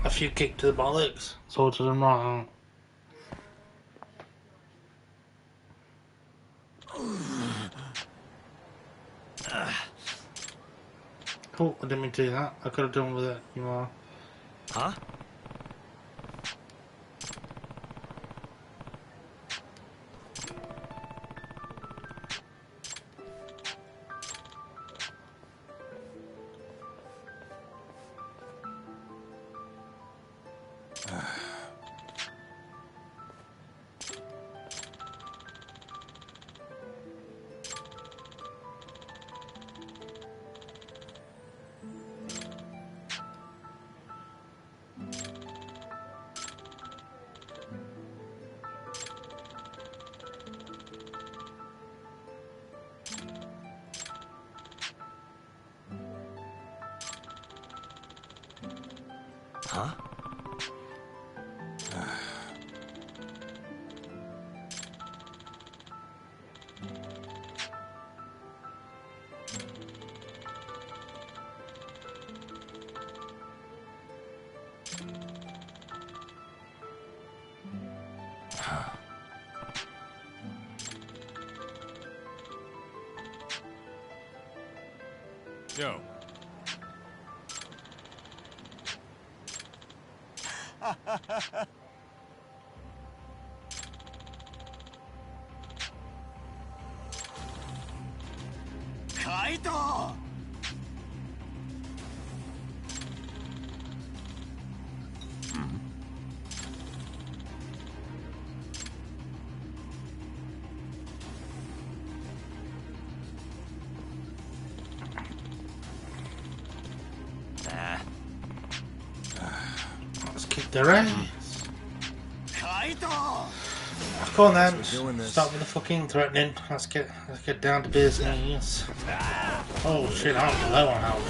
S1: A few kick to the bollocks, sorted them right out. Oh, I didn't mean to do that. I could have done with it, you know.
S17: Huh? Huh?
S14: Yo. Kaito!
S1: Let's kick their ass. Come on then, stop with the fucking threatening. Let's get down to business. Oh shit, I'm low on health.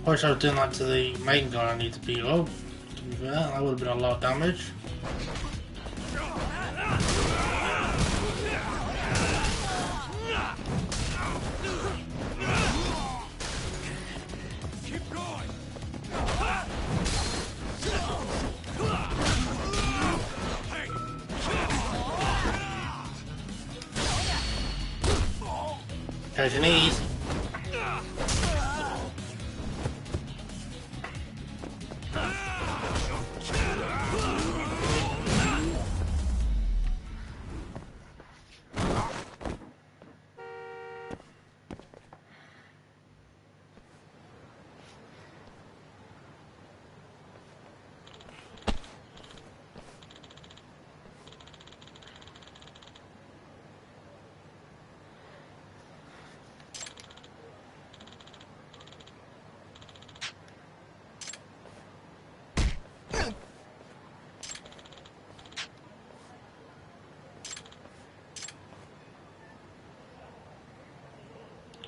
S1: I wish I was doing that to the main guy I need to beat up. To be fair, that would have been a lot of damage. Catch your knees.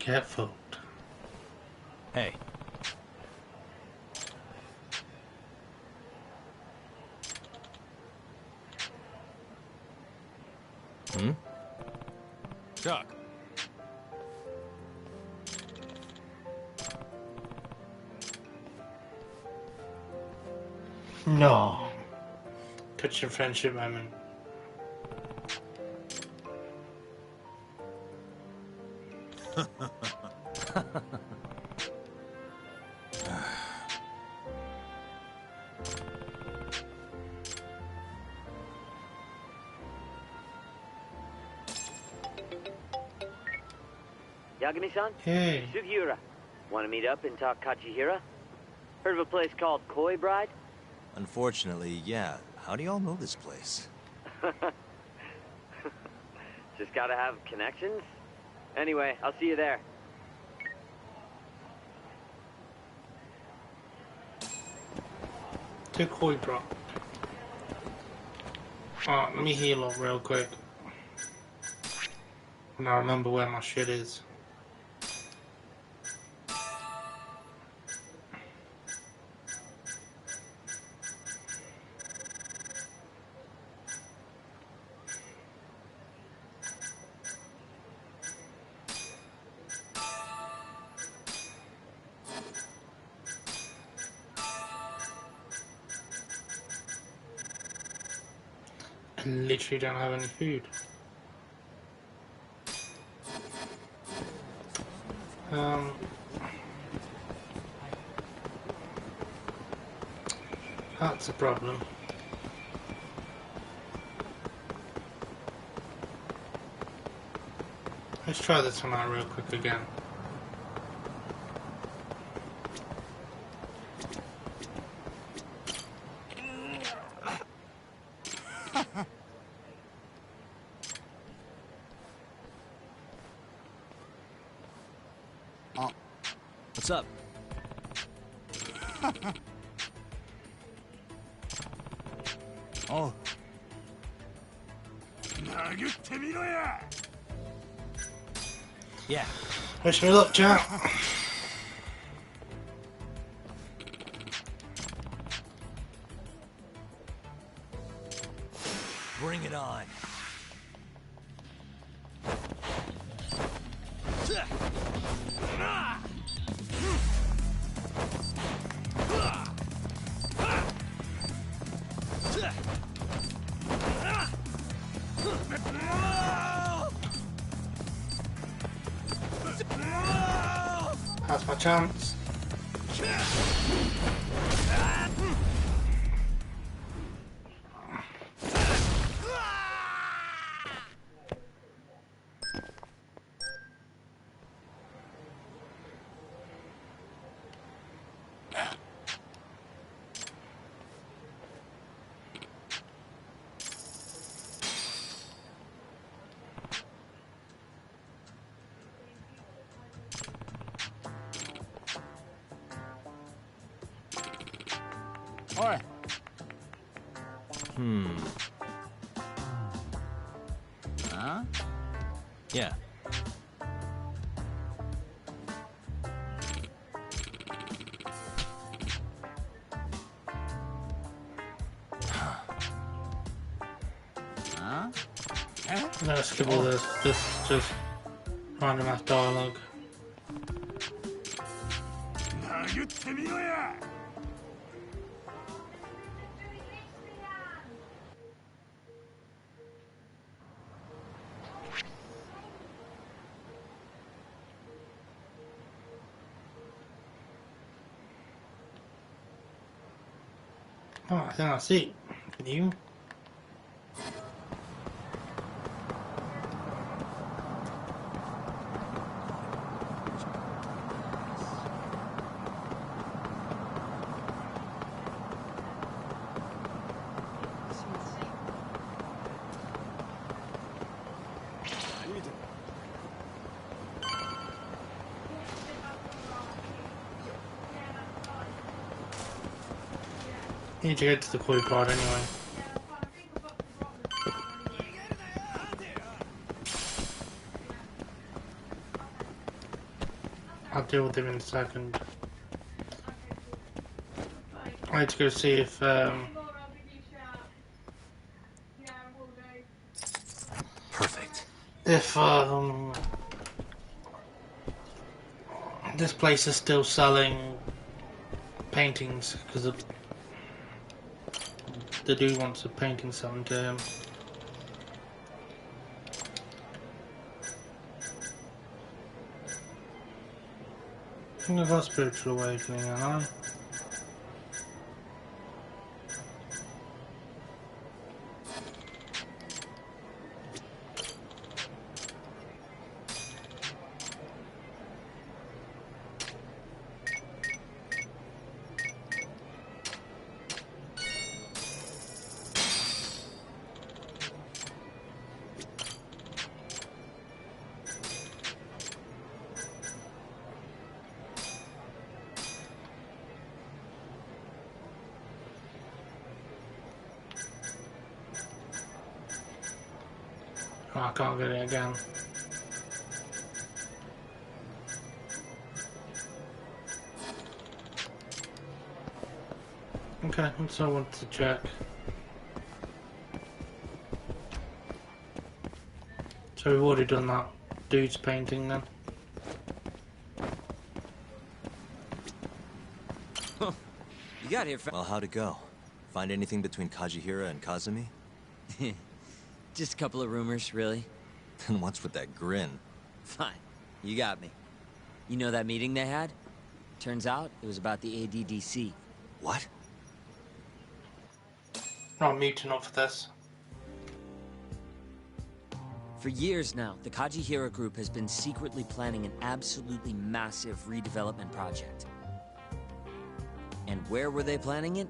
S1: get fooled.
S9: Hey. Hmm?
S19: Chuck.
S1: No. Touch your friendship moment.
S21: Yagami-san?
S1: Hey.
S21: Sugiura. Want to meet up and talk Kachihira? Heard of a place called Koi Bride?
S2: Unfortunately, yeah. How do y'all know this place?
S21: Just gotta have connections? Anyway, I'll see you there.
S1: To Koi Bride. Alright, let me heal up real quick. And I remember where my shit is. I literally don't have any food. That's a problem. Let's try this one out real quick again.
S9: What's up? Oh. Yeah.
S1: Wish me luck, chat.
S2: Bring it on.
S1: That's my chance.
S9: Oi.
S2: Huh? Yeah.
S9: Huh?
S1: No, skip all this. This is just random ass dialogue. Oh, I think I see. Can you? You need to get to the koi pod anyway. I'll deal with him in a second. I need to go see if
S2: Perfect.
S1: If this place is still selling paintings, because the dude wants a painting selling to him. I think I've got spiritual awakening, haven't I? Oh, I can't get it again. Okay, that's all I wanted to check. So we've already done that dude's painting then.
S2: You got here. Well, how'd it go? Find anything between Kajihira and Kazumi?
S10: Just a couple of rumors, really.
S2: Then what's with that grin?
S10: Fine, you got me. You know that meeting they had? Turns out it was about the ADDC.
S2: What?
S1: Not muting up for this.
S10: For years now, the Kajihira group has been secretly planning an absolutely massive redevelopment project. And where were they planning it?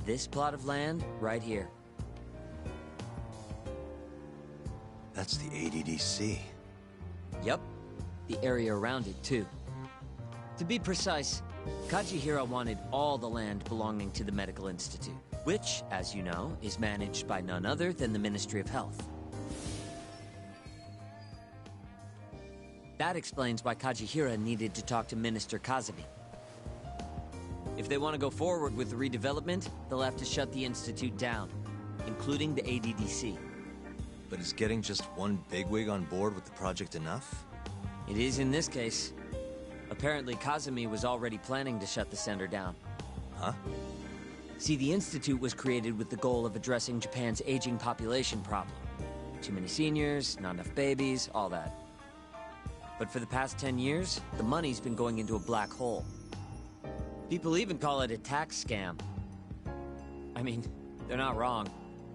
S10: This plot of land right here.
S2: That's the ADDC.
S10: Yep, the area around it too. To be precise, Kajihira wanted all the land belonging to the Medical Institute, which, as you know, is managed by none other than the Ministry of Health. That explains why Kajihira needed to talk to Minister Kazumi. If they want to go forward with the redevelopment, they'll have to shut the Institute down, including the ADDC.
S2: But is getting just one bigwig on board with the project enough?
S10: It is in this case. Apparently, Kazumi was already planning to shut the center down.
S2: Huh?
S10: See, the Institute was created with the goal of addressing Japan's aging population problem. Too many seniors, not enough babies, all that. But for the past 10 years, the money's been going into a black hole. People even call it a tax scam. I mean, they're not wrong.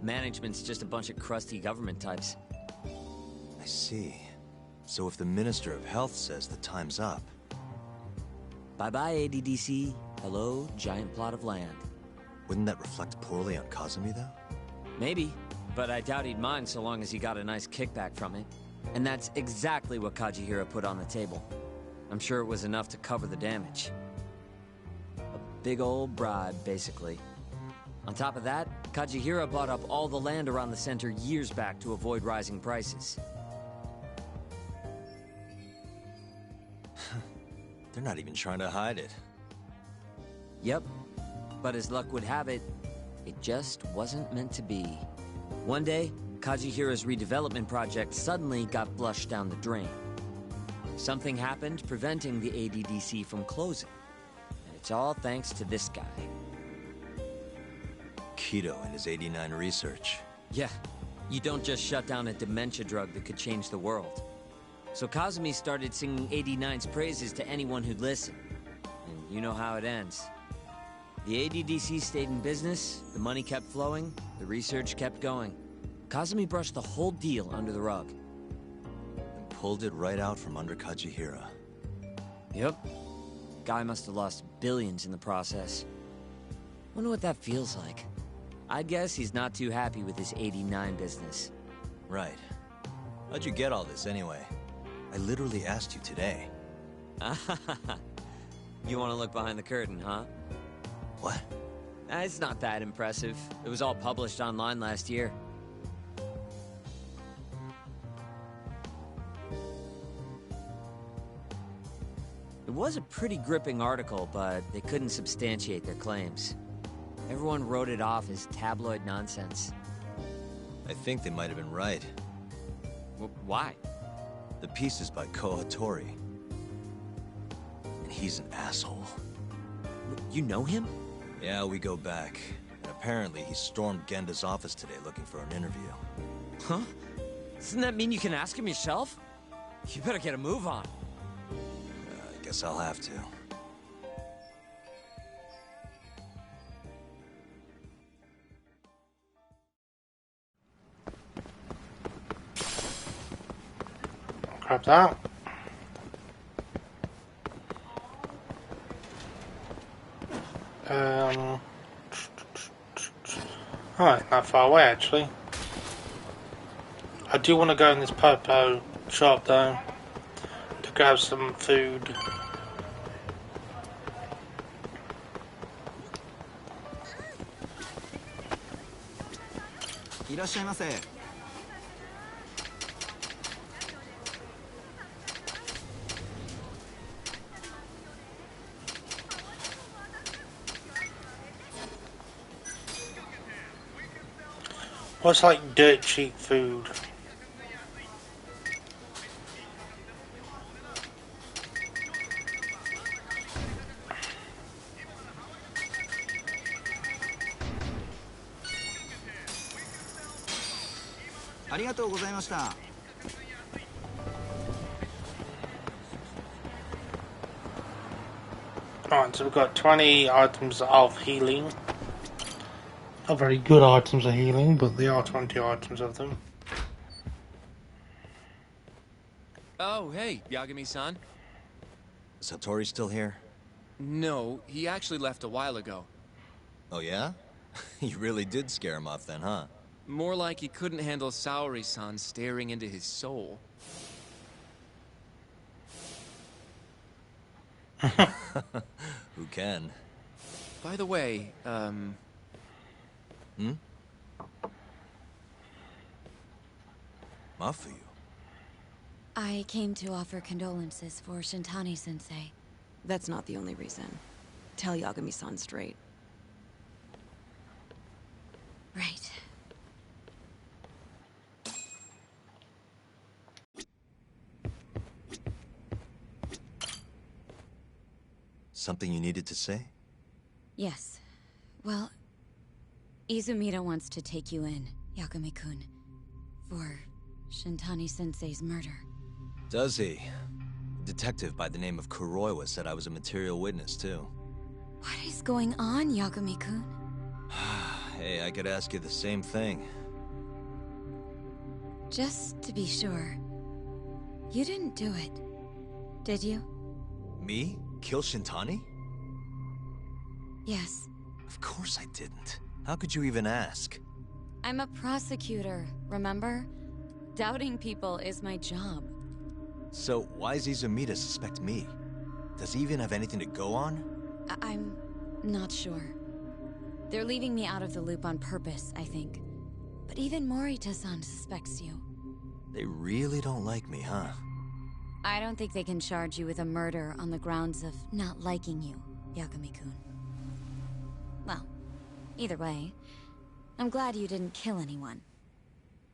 S10: Management's just a bunch of crusty government types.
S2: I see. So if the Minister of Health says the time's up...
S10: Bye-bye, ADDC. Hello, giant plot of land.
S2: Wouldn't that reflect poorly on Kazumi, though?
S10: Maybe, but I doubt he'd mind so long as he got a nice kickback from it. And that's exactly what Kajihira put on the table. I'm sure it was enough to cover the damage. A big old bribe, basically. On top of that, Kajihira bought up all the land around the center years back to avoid rising prices.
S2: They're not even trying to hide it.
S10: Yep, but as luck would have it, it just wasn't meant to be. One day, Kajihira's redevelopment project suddenly got flushed down the drain. Something happened preventing the ADDC from closing. And it's all thanks to this guy.
S2: Kido and his 89 research.
S10: Yeah, you don't just shut down a dementia drug that could change the world. So Kazumi started singing 89's praises to anyone who'd listen. And you know how it ends. The ADDC stayed in business, the money kept flowing, the research kept going. Kazumi brushed the whole deal under the rug.
S2: And pulled it right out from under Kajihira.
S10: Yep. Guy must have lost billions in the process. Wonder what that feels like. I'd guess he's not too happy with his 89 business.
S2: Right. How'd you get all this anyway? I literally asked you today.
S10: You want to look behind the curtain, huh?
S2: What?
S10: It's not that impressive. It was all published online last year. was a pretty gripping article, but they couldn't substantiate their claims. Everyone wrote it off as tabloid nonsense.
S2: I think they might have been right.
S10: Why?
S2: The piece is by Kohatori. And he's an asshole.
S10: You know him?
S2: Yeah, we go back. And apparently he stormed Genda's office today looking for an interview.
S10: Huh? Doesn't that mean you can ask him yourself? You better get a move on.
S2: I guess I'll have to.
S1: Grab that. Alright, not far away actually. I do want to go in this Popo shop though to grab some food. What's like dirt cheap food? Alright, so we've got 20 items of healing. Not very good items of healing, but there are 20 items of them.
S5: Oh, hey, Yagami-san.
S2: Is Hattori still here?
S5: No, he actually left a while ago.
S2: Oh yeah? You really did scare him off then, huh?
S5: More like he couldn't handle Saori-san staring into his soul.
S2: Who can?
S5: By the way,
S2: Mafuyu.
S8: I came to offer condolences for Shintani-sensei.
S11: That's not the only reason. Tell Yagami-san straight.
S8: Right.
S2: Something you needed to say?
S8: Yes. Well, Izumida wants to take you in, Yagami-kun, for Shintani-sensei's murder.
S2: Does he? A detective by the name of Kuroiwa said I was a material witness, too.
S8: What is going on, Yagami-kun?
S2: Hey, I could ask you the same thing.
S8: Just to be sure, you didn't do it, did you?
S2: Me? Kill Shintani?
S8: Yes.
S2: Of course I didn't. How could you even ask?
S8: I'm a prosecutor, remember? Doubting people is my job.
S2: So, why does Izumida suspect me? Does he even have anything to go on?
S8: I'm not sure. They're leaving me out of the loop on purpose, I think. But even Morita-san suspects you.
S2: They really don't like me, huh?
S8: I don't think they can charge you with a murder on the grounds of not liking you, Yagami-kun. Well, either way, I'm glad you didn't kill anyone.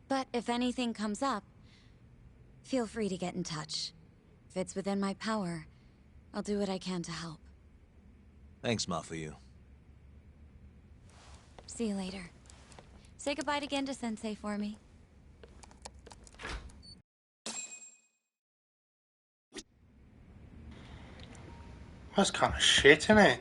S8: But if anything comes up, feel free to get in touch. If it's within my power, I'll do what I can to help.
S2: Thanks, Mafuyu.
S8: See you later. Say goodbye to Genda-sensei for me.
S1: That's kind of shit, isn't it?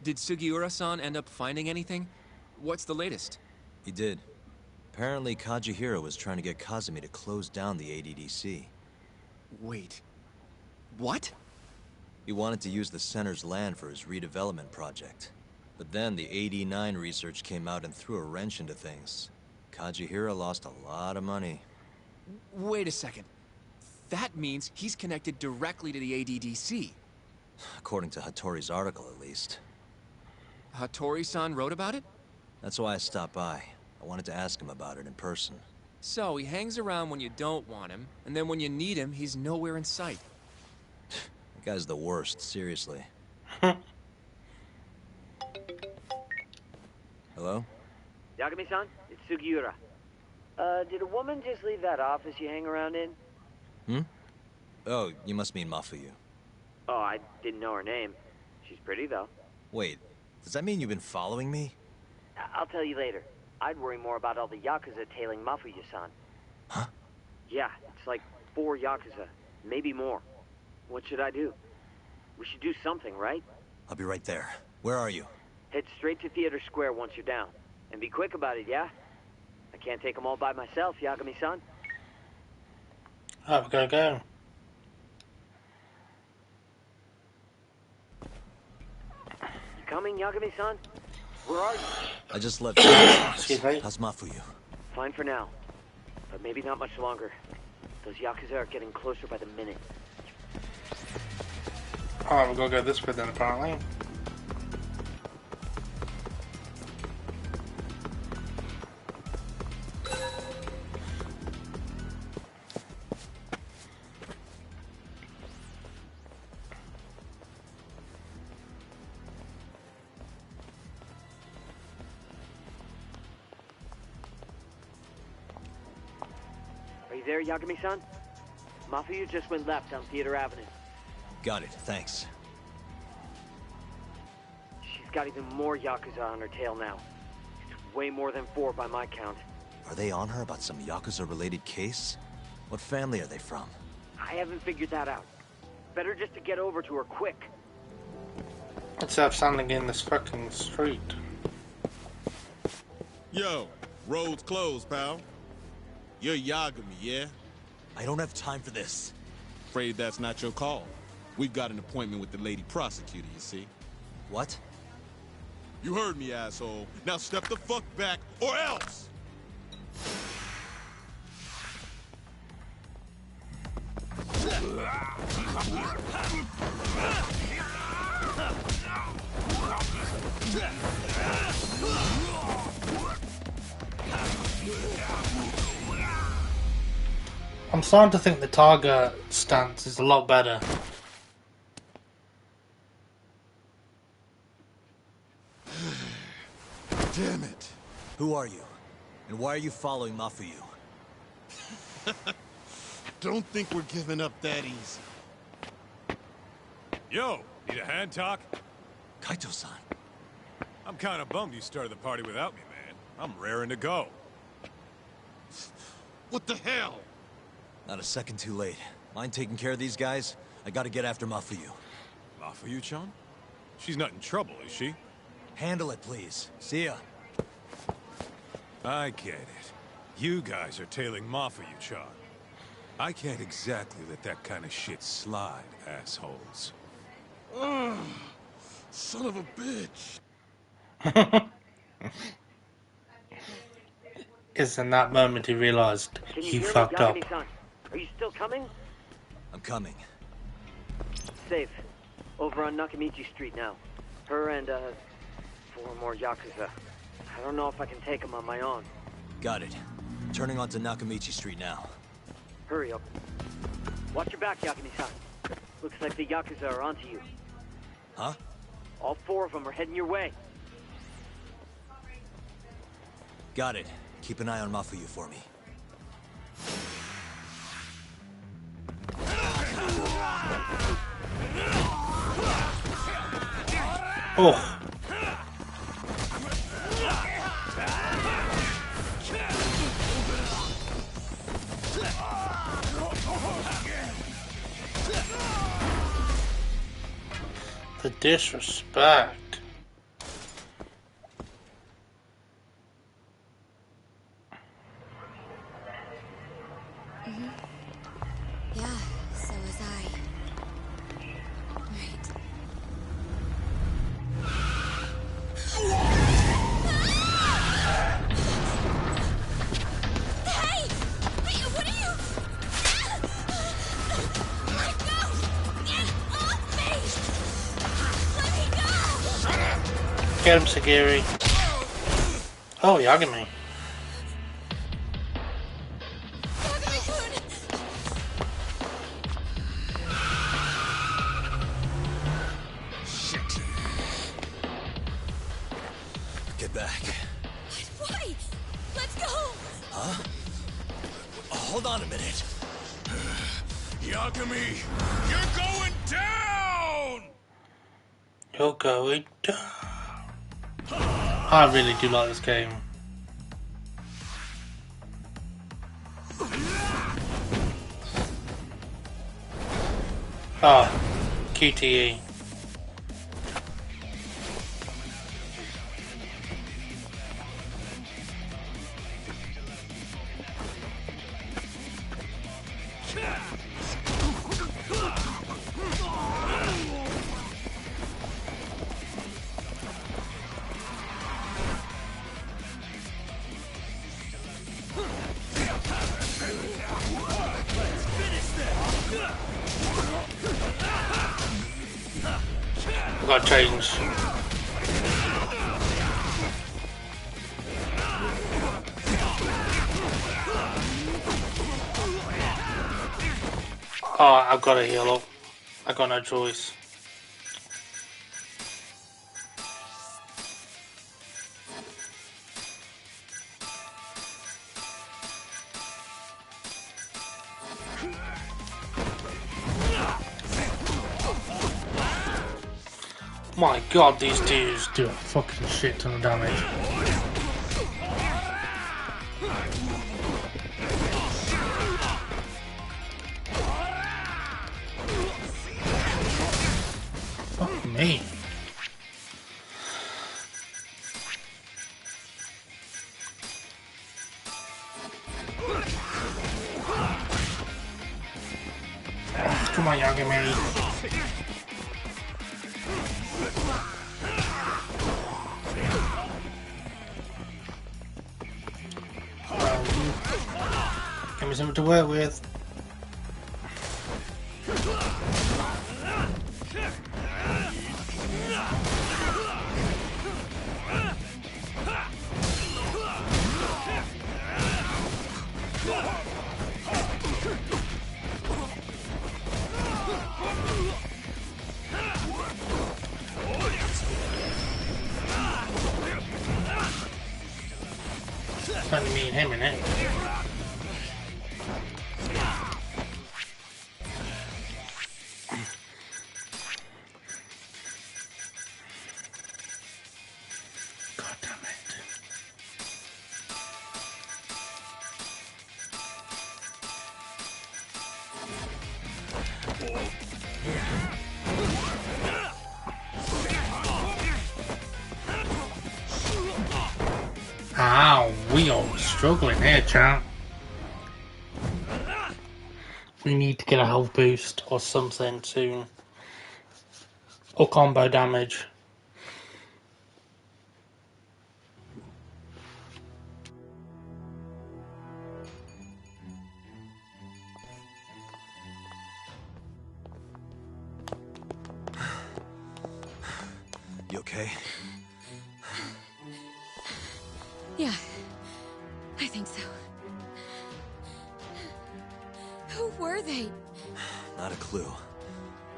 S5: did Sugiura-san end up finding anything? What's the latest?
S2: He did. Apparently, Kazuhira was trying to get Kazumi to close down the ADDC.
S5: Wait. What?
S2: He wanted to use the center's land for his redevelopment project. But then the AD9 research came out and threw a wrench into things. Kazuhira lost a lot of money.
S5: Wait a second. That means he's connected directly to the ADDC.
S2: According to Hattori's article, at least.
S5: Hattori-san wrote about it?
S2: That's why I stopped by. I wanted to ask him about it in person.
S5: So, he hangs around when you don't want him, and then when you need him, he's nowhere in sight.
S2: That guy's the worst, seriously. Hello?
S21: Yagami-san, it's Sugiura. Did a woman just leave that office you hang around in?
S2: Hmm? Oh, you must mean Mafuyu.
S21: Oh, I didn't know her name. She's pretty, though.
S2: Wait, does that mean you've been following me?
S21: I'll tell you later. I'd worry more about all the Yakuza tailing Mafuyu-san.
S2: Huh?
S21: Yeah, it's like 4 Yakuza. Maybe more. What should I do? We should do something, right?
S2: I'll be right there. Where are you?
S21: Head straight to Theater Square once you're down. And be quick about it, yeah? I can't take them all by myself, Yagami-san.
S1: Alright, we gotta go.
S21: You coming, Yagami-san? Where are you?
S2: I just left.
S1: Excuse me.
S2: How's Mafuyu?
S21: Fine for now. But maybe not much longer. Those Yakuza are getting closer by the minute.
S1: Alright, we're gonna go this way then, apparently.
S21: Are you there, Yagami-san? Mafuyu just went left on Theater Avenue.
S2: Got it, thanks.
S21: She's got even more Yakuza on her tail now. It's way more than 4 by my count.
S2: Are they on her about some Yakuza-related case? What family are they from?
S21: I haven't figured that out. Better just to get over to her quick.
S1: Let's have something in this fucking street.
S12: Yo, road's closed, pal. You're Yagami, yeah?
S2: I don't have time for this.
S12: Afraid that's not your call. We've got an appointment with the lady prosecutor, you see.
S2: What?
S12: You heard me, asshole. Now step the fuck back, or else!
S1: I'm starting to think the Targa stance is a lot better.
S12: Damn it.
S2: Who are you? And why are you following Mafuyu?
S12: Don't think we're giving up that easy.
S19: Yo, need a hand talk?
S2: Kaito-san.
S19: I'm kind of bummed you started the party without me, man. I'm raring to go.
S12: What the hell?
S2: Not a second too late. Mind taking care of these guys? I gotta get after Mafuyu.
S19: Mafuyu-chan? She's not in trouble, is she?
S2: Handle it, please. See ya.
S19: I get it. You guys are tailing Mafuyu-chan. I can't exactly let that kind of shit slide, assholes.
S12: Ugh, son of a bitch.
S1: It's in that moment he realised he fucked up.
S21: Are you still coming?
S2: I'm coming.
S21: Safe. Over on Nakamichi Street now. Her and, 4 more Yakuza. I don't know if I can take them on my own.
S2: Got it. Turning onto Nakamichi Street now.
S21: Hurry up. Watch your back, Yagami-san. Looks like the Yakuza are onto you.
S2: Huh?
S21: All 4 of them are heading your way.
S2: Got it. Keep an eye on Mafuyu for me.
S1: Oh. The disrespect.
S8: Yeah, so was I. Right. Hey! Hey, what are you? Let go! Get off me!
S1: Get him, Sagiri. Oh, Yagami.
S2: Shit. Get back.
S8: Why? Let's go!
S2: Huh? Hold on a minute.
S14: Yagami, you're going down!
S1: You're going down. I really do like this game. Ah, QTE. I gotta change. Oh, I've gotta heal up. I got no choice. My god, these dudes do a fucking shit ton of damage. Fuck me. Come on, Yagami. Give me something to work with. It's only me and him in it. God damn it. Ow, we are struggling here, chat. We need to get a health boost or something soon. Or combo damage.
S2: You okay?
S8: Yeah, I think so. Who were they?
S2: Not a clue.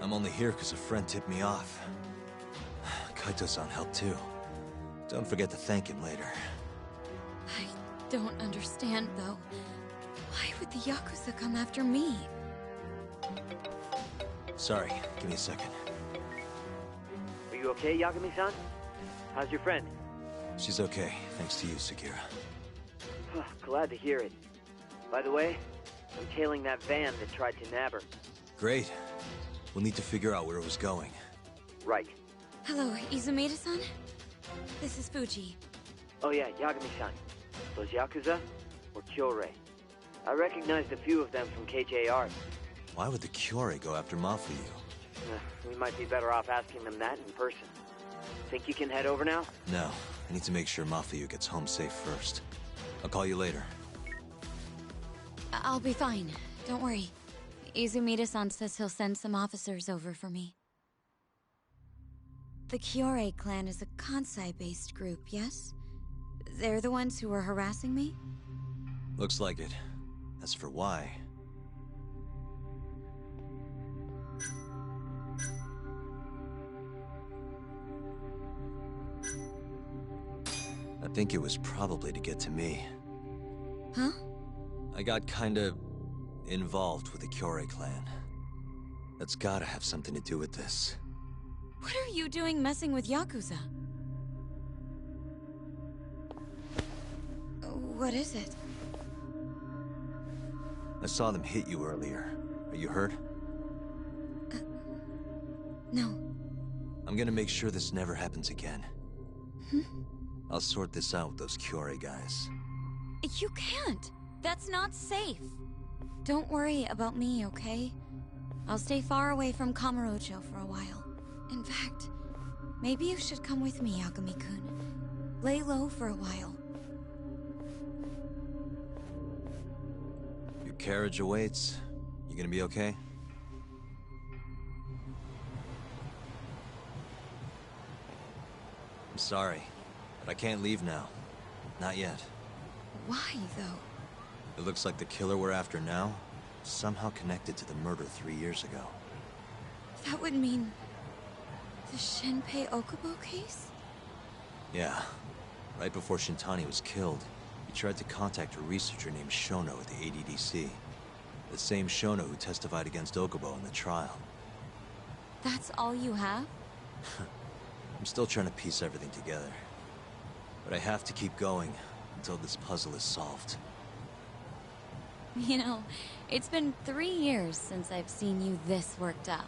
S2: I'm only here because a friend tipped me off. Kaito-san helped too. Don't forget to thank him later.
S8: I don't understand, though. Why would the Yakuza come after me?
S2: Sorry, give me a second.
S21: Are you okay, Yagami-san? How's your friend?
S2: She's okay, thanks to you, Sekira.
S21: Glad to hear it. By the way, I'm tailing that van that tried to nab her.
S2: Great. We'll need to figure out where it was going.
S21: Right.
S8: Hello, Izumida-san? This is Fuji.
S21: Oh yeah, Yagami-san. Those Yakuza were Kyorei. I recognized a few of them from KJR.
S2: Why would the Kyorei go after Mafuyu?
S21: We might be better off asking them that in person. Think you can head over now?
S2: No, I need to make sure Mafuyu gets home safe first. I'll call you later.
S8: I'll be fine. Don't worry. Izumida-san says he'll send some officers over for me. The Kyorei clan is a Kansai-based group, yes? They're the ones who were harassing me?
S2: Looks like it. As for why... I think it was probably to get to me.
S8: Huh?
S2: I got kinda... involved with the Kyorei clan. That's gotta have something to do with this.
S8: What are you doing messing with Yakuza? What is it?
S2: I saw them hit you earlier. Are you hurt?
S8: No.
S2: I'm gonna make sure this never happens again.
S8: Hmm?
S2: I'll sort this out with those Kyorei guys.
S8: You can't! That's not safe! Don't worry about me, okay? I'll stay far away from Kamurocho for a while. In fact, maybe you should come with me, Yagami-kun. Lay low for a while.
S2: Your carriage awaits. You gonna be okay? I'm sorry, but I can't leave now. Not yet.
S8: Why, though?
S2: It looks like the killer we're after now is somehow connected to the murder 3 years ago.
S8: That would mean... the Shinpei Okubo case?
S2: Yeah. Right before Shintani was killed, he tried to contact a researcher named Shono at the ADDC. The same Shono who testified against Okubo in the trial.
S8: That's all you have?
S2: I'm still trying to piece everything together. But I have to keep going until this puzzle is solved.
S8: You know, it's been 3 years since I've seen you this worked up.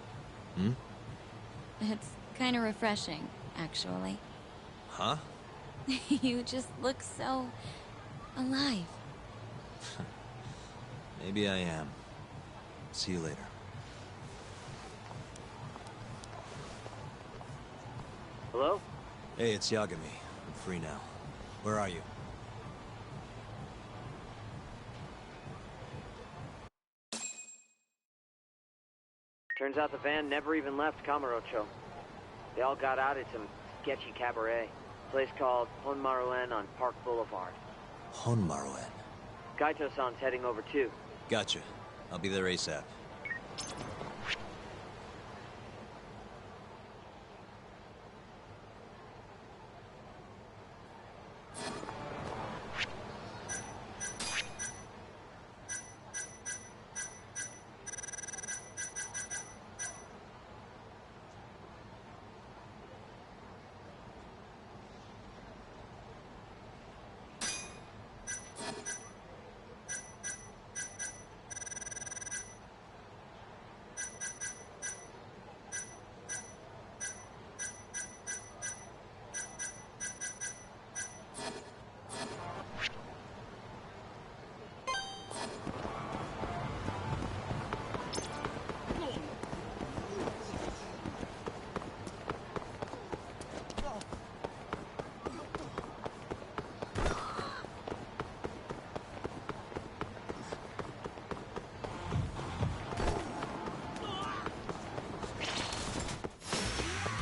S2: Hmm?
S8: It's kind of refreshing, actually.
S2: Huh?
S8: You just look so... alive.
S2: Maybe I am. See you later.
S21: Hello?
S2: Hey, it's Yagami. I'm free now. Where are you?
S21: Turns out the van never even left Kamurocho. They all got out at some sketchy cabaret. Place called Honmaruen on Park Boulevard.
S2: Honmaruen?
S21: Gaito-san's heading over too.
S2: Gotcha. I'll be there ASAP.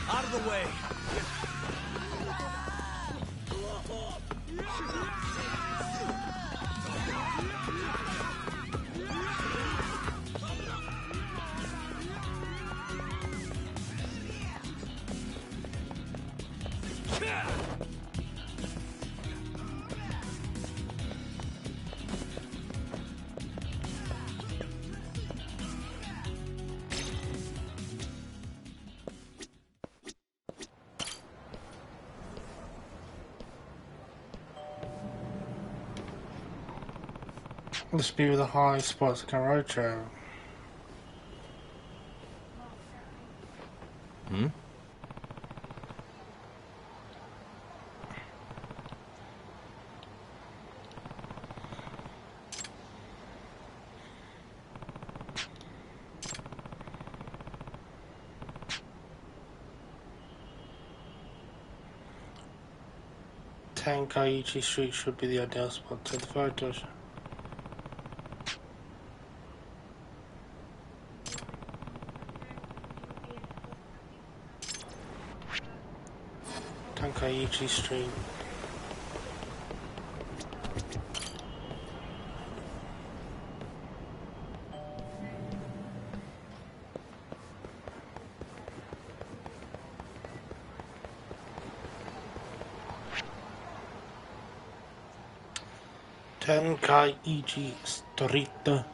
S19: Out of the way!
S1: Let's be with the high spots of Kamurocho.
S2: Hmm?
S1: Tenkaichi Street should be the ideal spot to take the photos. Tenkaichi Street. Tenkaichi Street.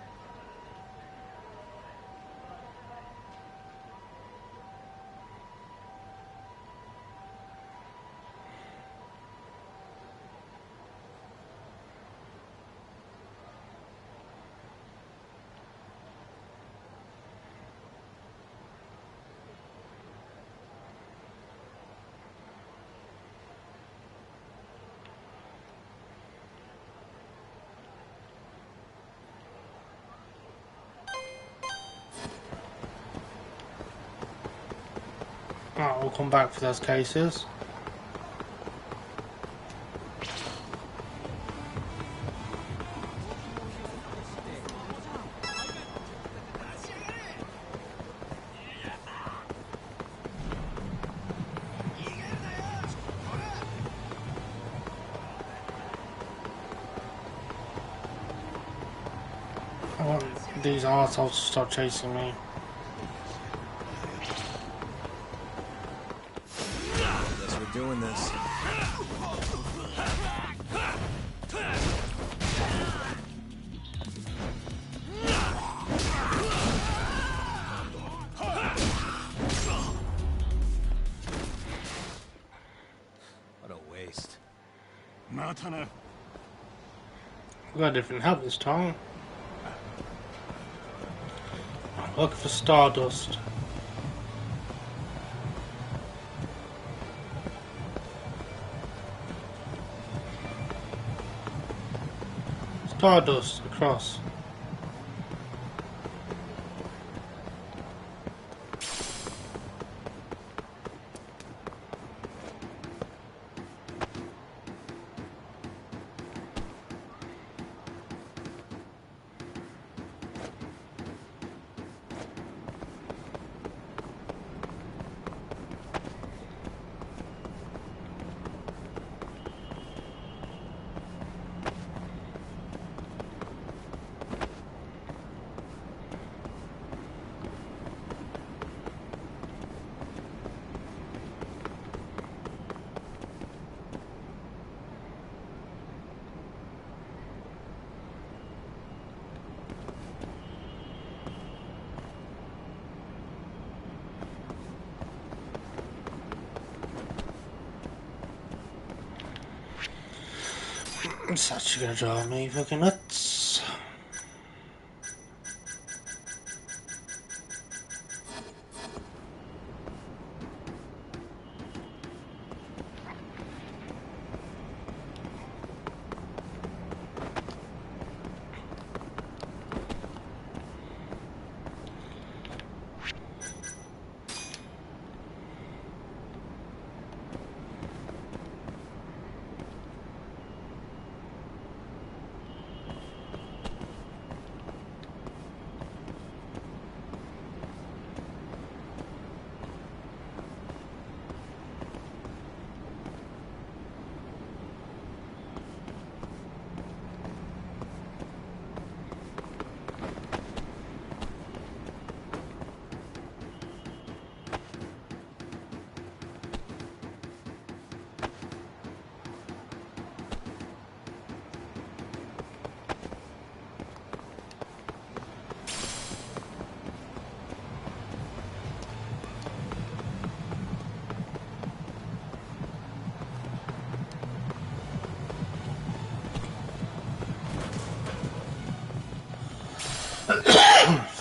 S1: Alright, we'll come back for those cases. I want these arseholes to stop chasing me.
S2: Guess we're doing this. What a waste.
S1: We got different help this time. Look for Stardust. Stardust across. It's actually gonna drive me fucking nuts.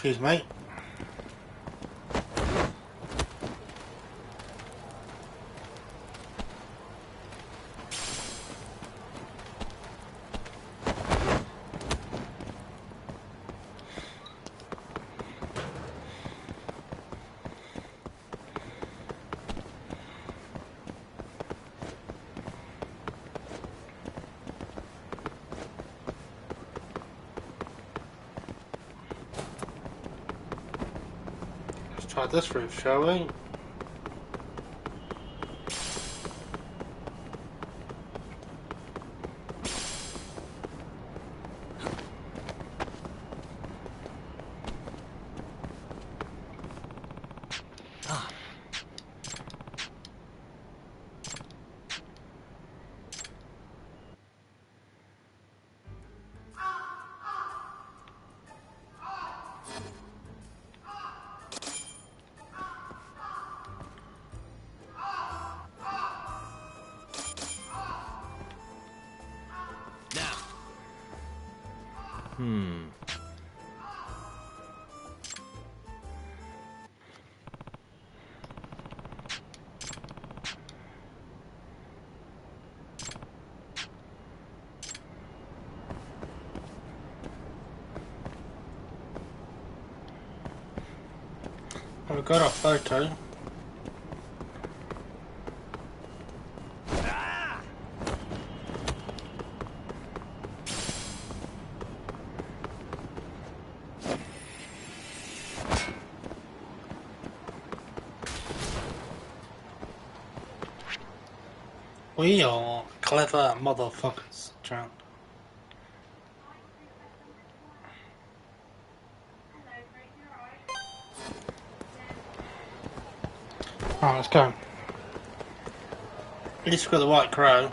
S1: Excuse me. Try this roof, shall we? We've got a photo. We are clever motherfuckers, Trout. Alright, let's go. At least we've got the white crow.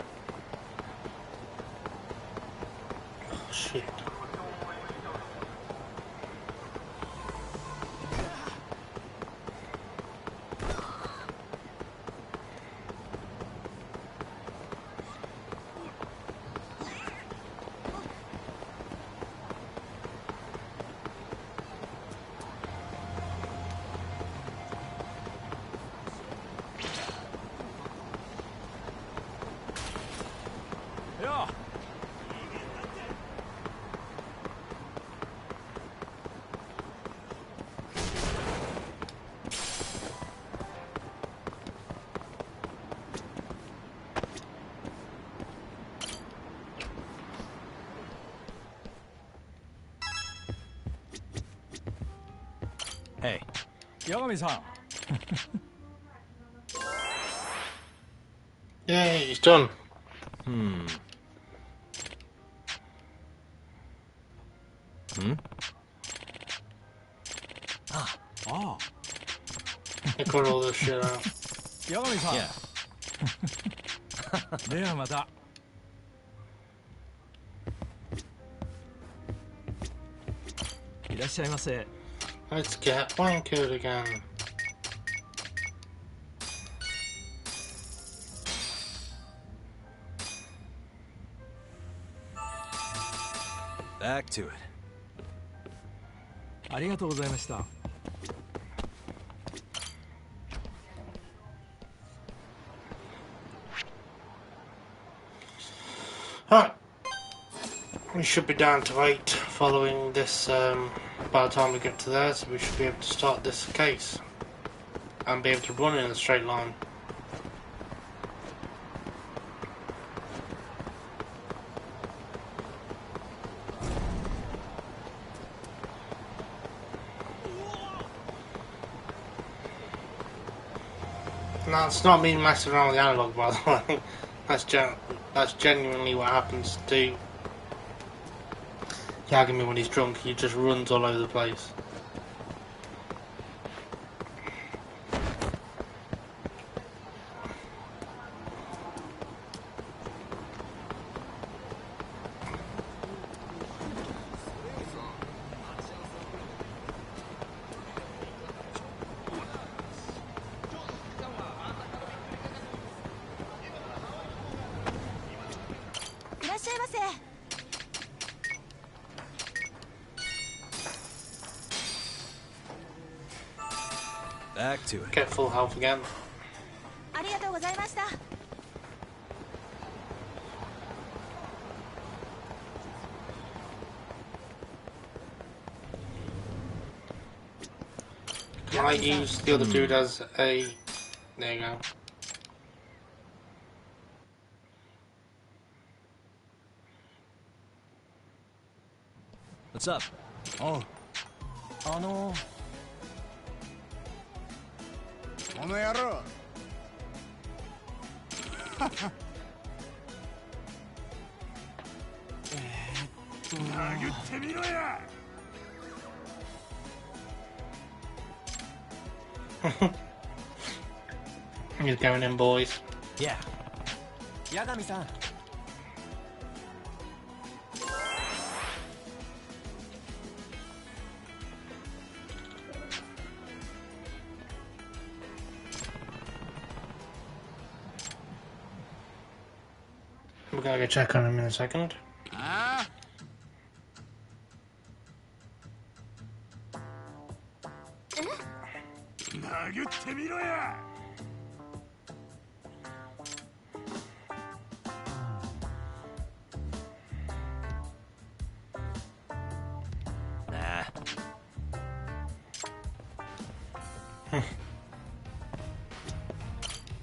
S1: Oh, shit.
S9: Hey. Yagami-san.
S1: Yay, he's done.
S9: Oh.
S1: They cut all this shit out.
S9: Yagami-san. Yeah. ではまた。いらっしゃいませ。
S1: Let's get wankered again.
S2: Back to it.
S9: ありがとうございました。
S1: Alright. We should be down to 8 following this by the time we get to there, so we should be able to start this case and be able to run in a straight line. Now, it's not me messing around with the analog, by the way. That's genuinely what happens to Yagami when he's drunk. He just runs all over the place.
S2: Back to it.
S1: Get full health again. Can I use the other dude as a... There you go.
S2: What's up?
S9: Oh.
S14: この野郎殴ってみろや
S1: He's going in, boys.
S9: Yeah. Yagami-san.
S1: We're gonna go check on him in a second.
S2: Nah.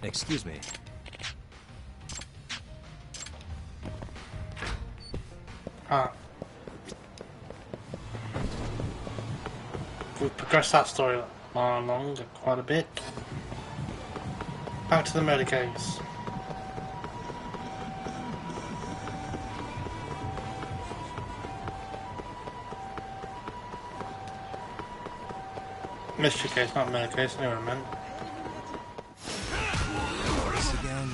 S2: Excuse me.
S1: Ah. We've progressed that story along quite a bit. Back to the murder case. Mystery case, not murder case, I knew what I meant.
S2: This again.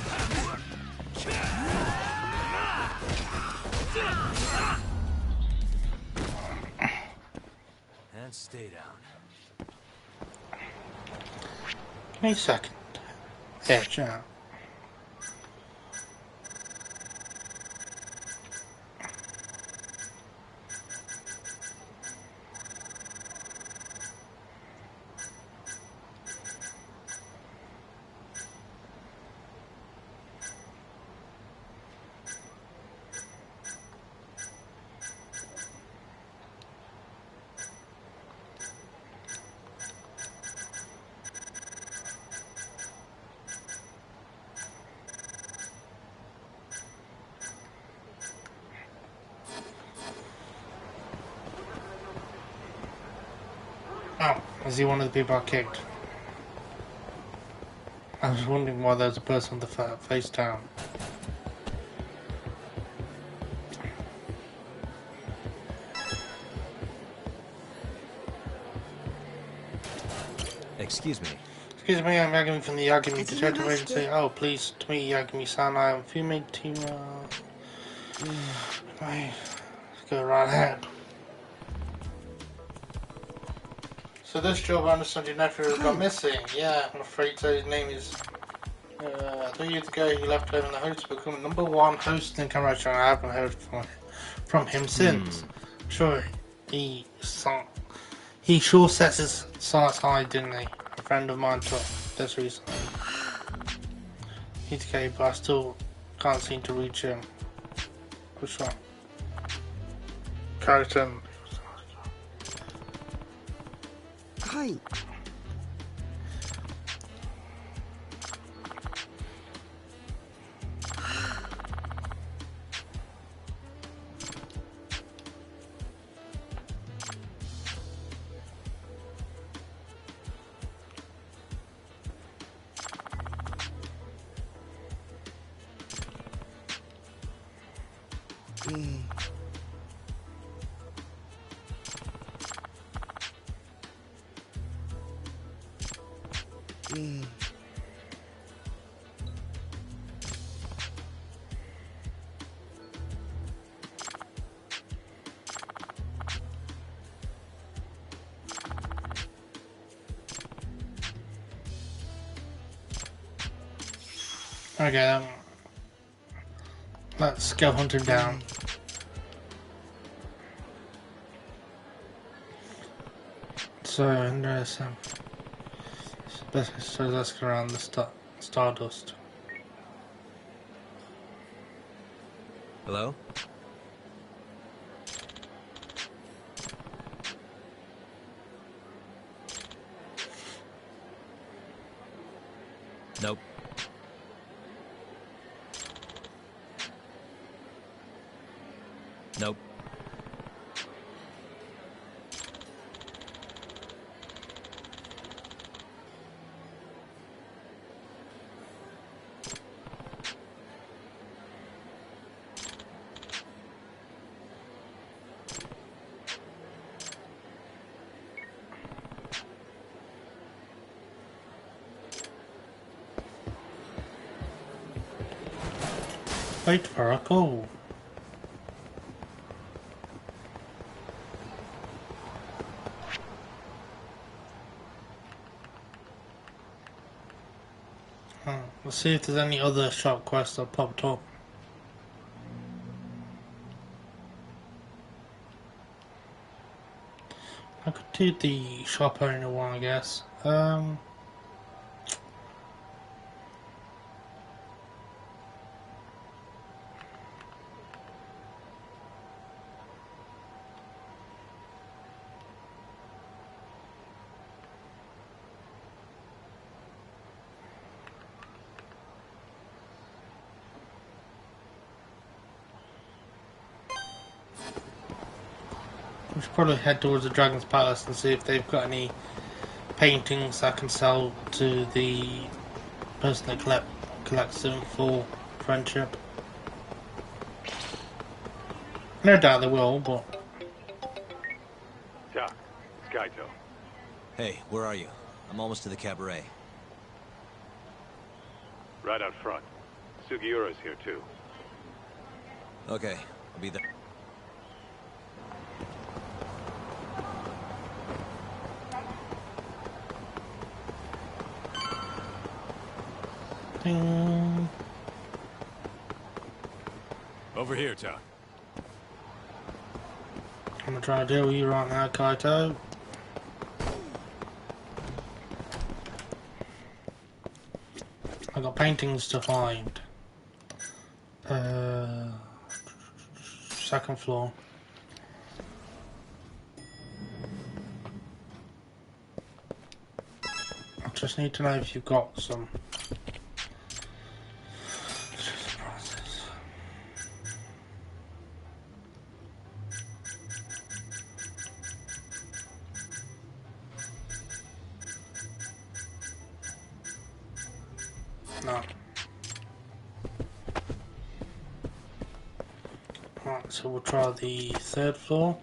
S2: And stay down.
S1: Give me a second. Yeah, sure. Oh, is he one of the people I kicked? I was wondering why there's a person with the face down.
S2: Excuse me.
S1: Excuse me, I'm Yagami from the Yagami Detective Agency. Oh, please, to me, Yagami-san, I am female team. Right, let's go right ahead. So this job, I understand your nephew has gone missing. Yeah, I'm afraid so. His name is... 3 years ago, he left home in the host to become #1 host in Camera Channel. I haven't heard from him since. Sure, he sure sets his sights high, didn't he? A friend of mine took this recently. He's okay, but I still can't seem to reach him. Which one? Character.
S3: Hi.
S1: Okay, let's go hunt him down. So, so let's go around the Stardust.
S2: Hello? Nope. Nope.
S1: Wait for a call. Let's see if there's any other shop quests that popped up. I could do the shop owner one, I guess. should probably head towards the Dragon's Palace and see if they've got any paintings I can sell to the person that collects them for friendship. No doubt they will, but...
S2: Doc, it's Kaito. Hey, where are you? I'm almost to the cabaret.
S20: Right out front. Sugiura's here too.
S2: Okay, I'll be there.
S1: Ding.
S6: Over here, Doc.
S1: I'm gonna try to deal with you right now, Kaito. I got paintings to find. Second floor. I just need to know if you've got some. No. Right, so we'll try the third floor.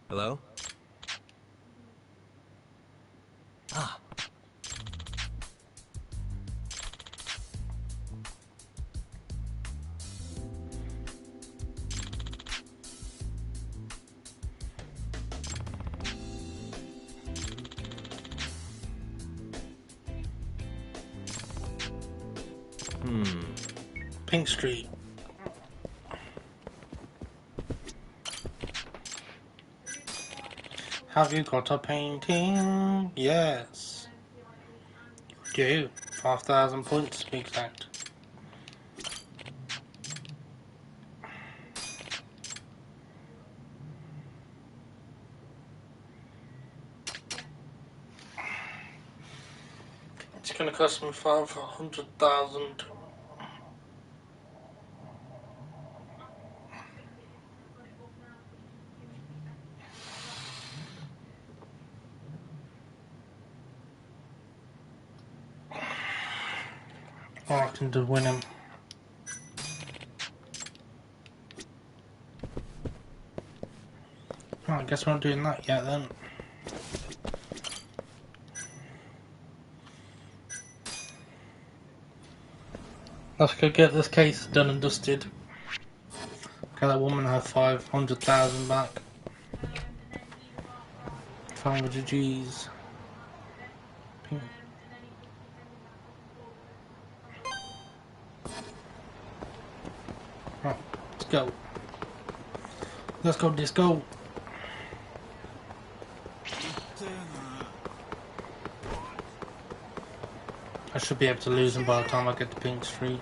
S2: Hello? Ah.
S1: Pink Street. Have you got a painting? Yes. You. 5,000 points to be exact. It's gonna cost me 500,000. Or I can do win him. Oh, I guess we're not doing that yet then. Let's go get this case done and dusted. Get that woman her 500,000 back. 500 G's. Right, let's go. Let's go, disco. I should be able to lose him by the time I get to Pink Street.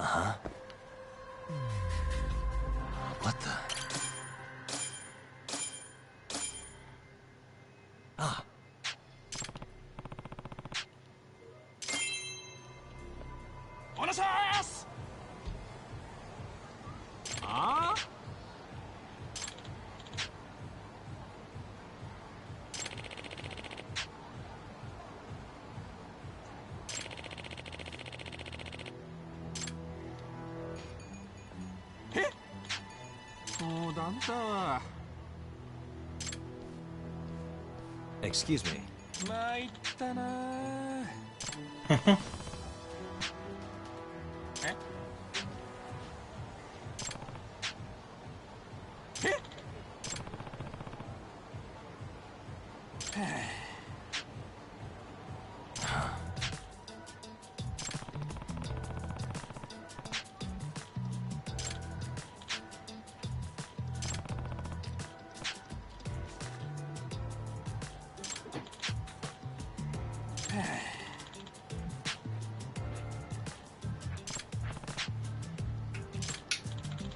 S2: Uh-huh. What the? Ah.
S13: Ah?
S2: Excuse me.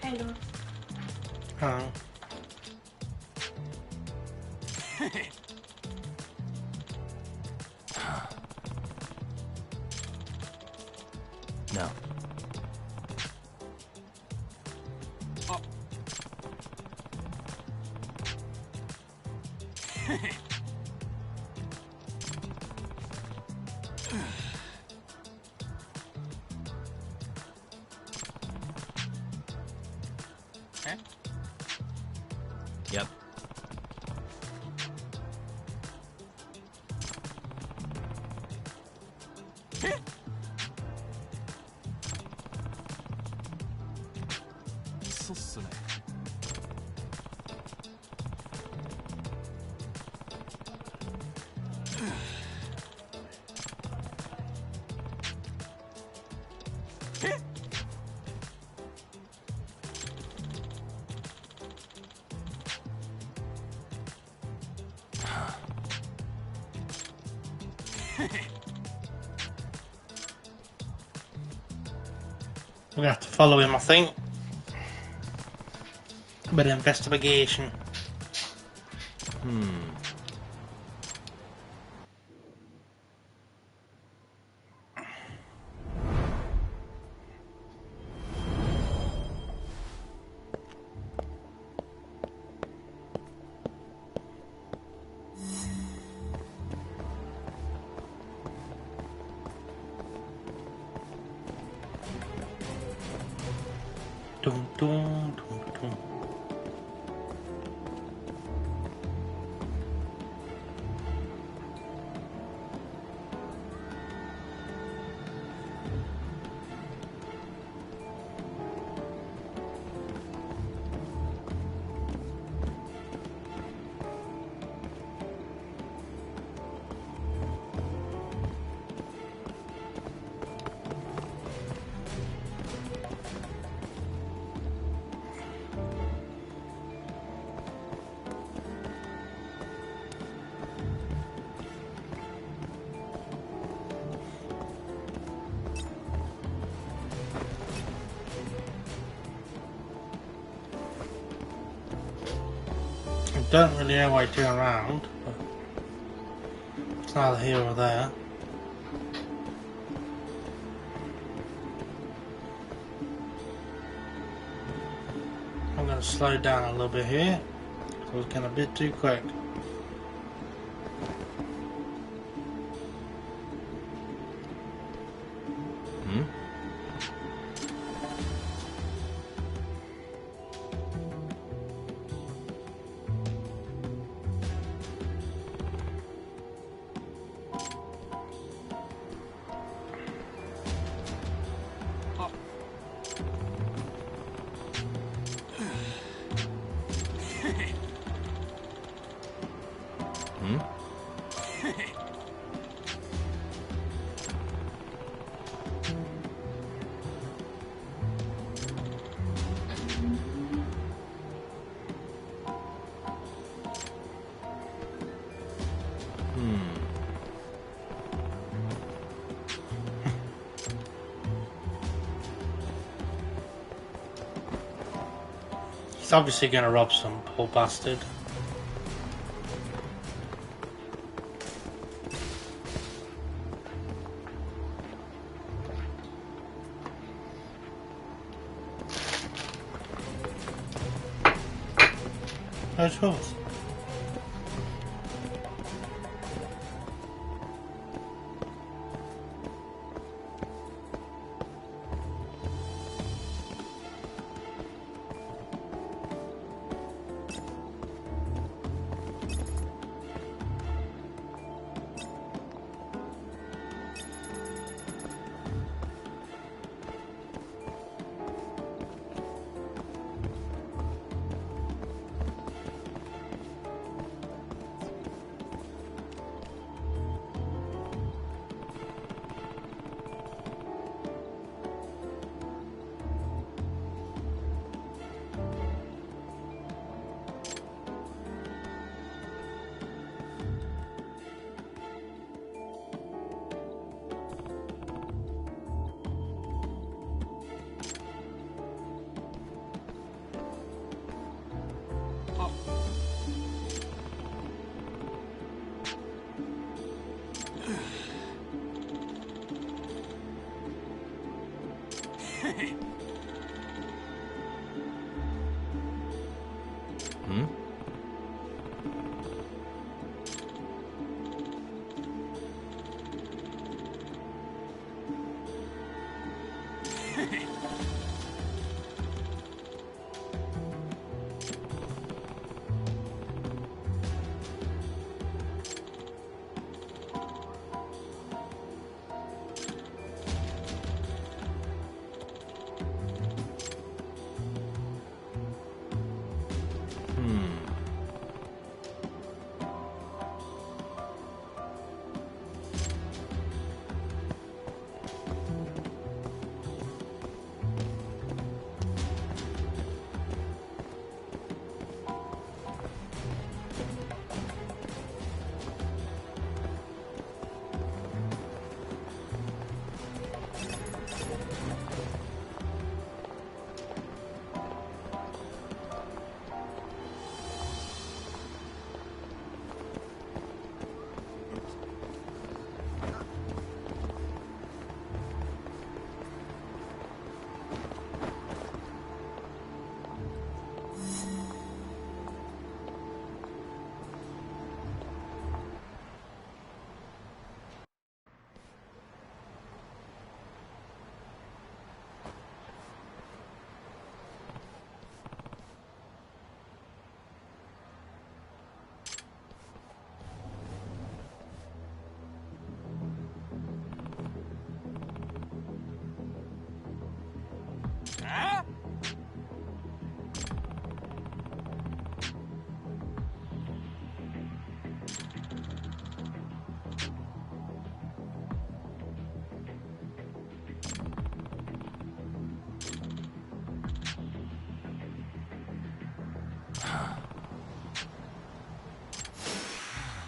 S15: Hello.
S1: Oh.
S2: No.
S9: Oh.
S2: Yep.
S1: We're gonna have to follow him, I think. A bit of investigation. Dum dum dum dum. I don't really know why I turn around, but it's neither here or there. I'm going to slow down a little bit here, because I was getting a bit too quick. He's obviously going to rob some poor bastard. Where's yours?
S19: Hmm?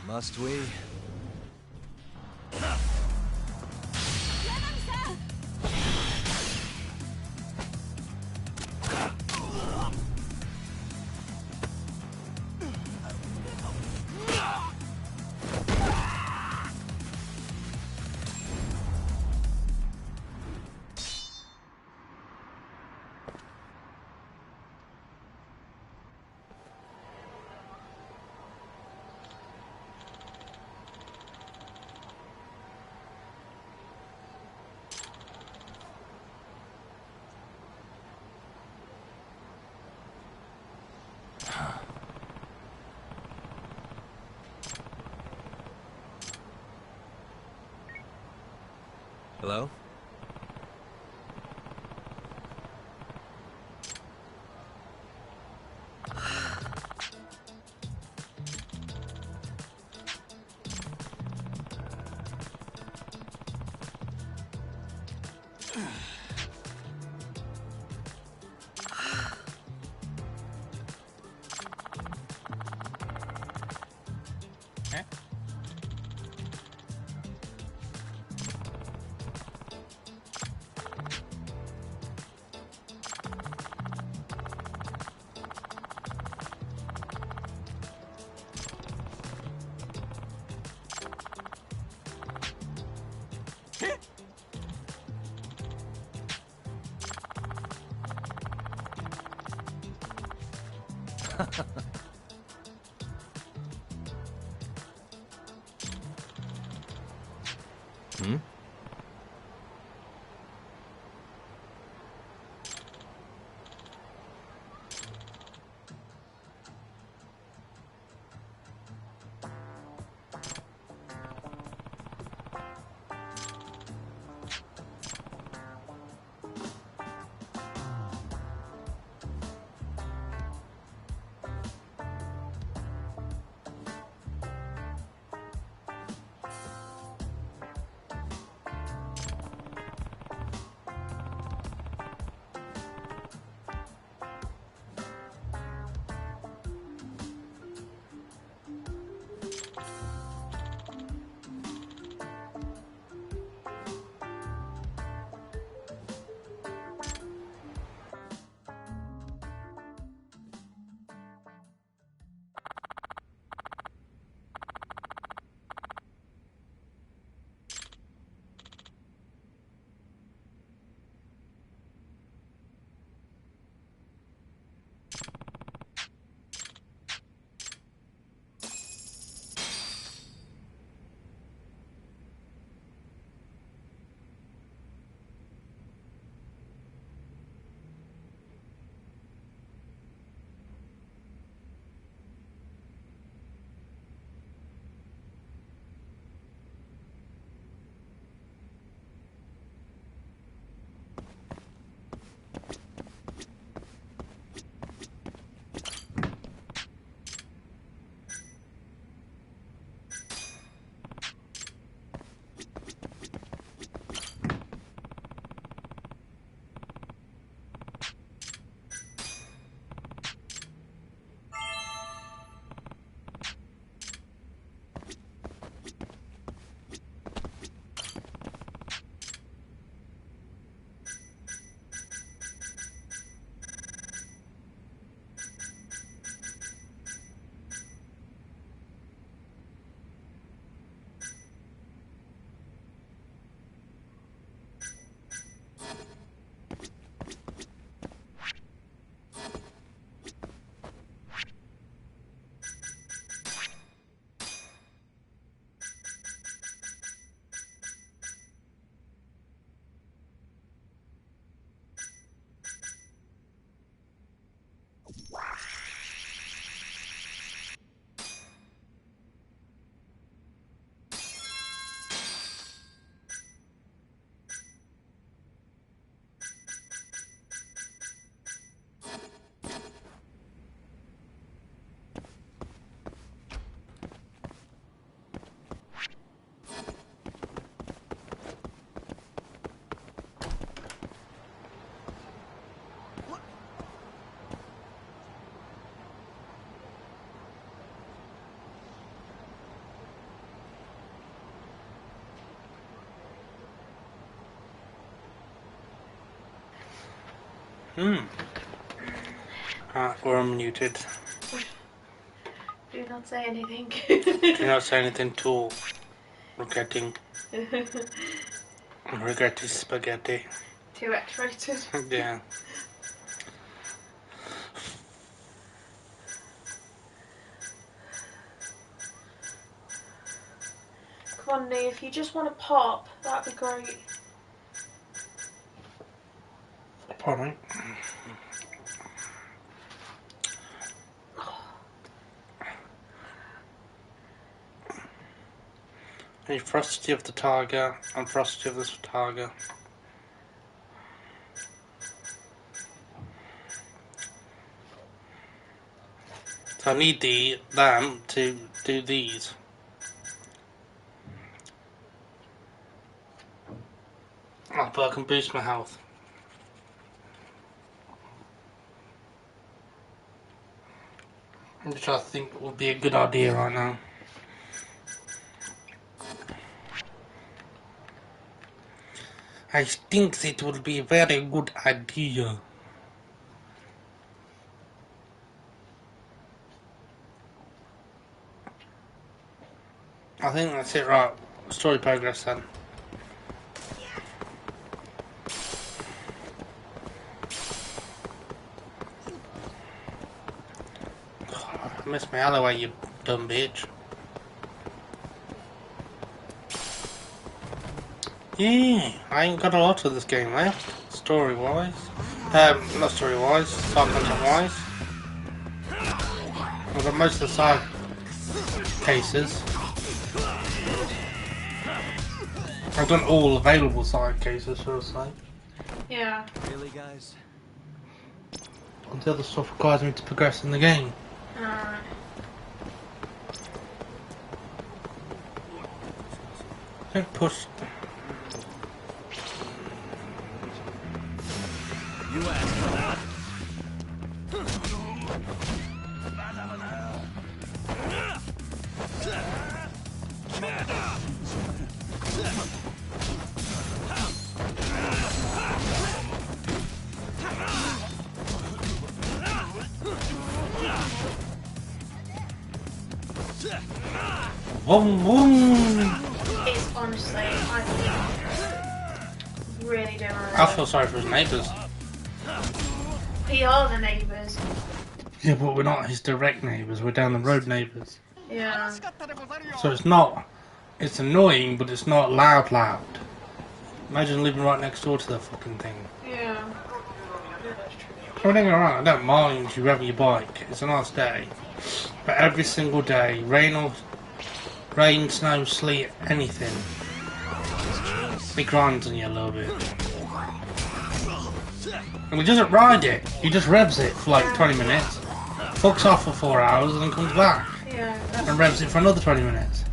S2: Must we? Hello? Hmm?
S1: We're unmuted.
S15: Do not say anything.
S1: Do not say anything at all. Regretting spaghetti.
S15: Too X-rated.
S1: Yeah.
S15: Come on, Lee, if you just want to pop, that'd be great.
S1: Pardon me. Hey, Frosty of the Tiger and Frosty of the Tiger. So I need them to do these. Oh, but I can boost my health. Which I think would be a good idea right now. I think it would be a very good idea. I think that's it, right? Story progress then. I missed my alleyway, you dumb bitch. Yeah, I ain't got a lot of this game left, story-wise. Not story-wise, side content-wise. I've got most of the side cases. I've done all available side cases, shall I say.
S15: Yeah.
S2: Really, guys?
S1: And the other stuff requires me to progress in the game.
S15: Alright.
S1: Don't push.
S2: You asked for that.
S1: Vroom, vroom.
S15: It's honestly, I really don't know.
S1: I feel sorry for his neighbours.
S15: We are the neighbours.
S1: Yeah, but we're not his direct neighbours, we're down the road neighbours.
S15: Yeah.
S1: So it's not, it's annoying, but it's not loud. Imagine living right next door to the fucking thing.
S15: Yeah.
S1: I mean, alright, I don't mind you revving your bike, it's a nice day. But every single day, rain, snow, sleet, anything, it grinds on you a little bit. And he doesn't ride it, he just revs it for like 20 minutes, fucks off for 4 hours and then comes back.
S15: Yeah.
S1: And revs it for another 20 minutes.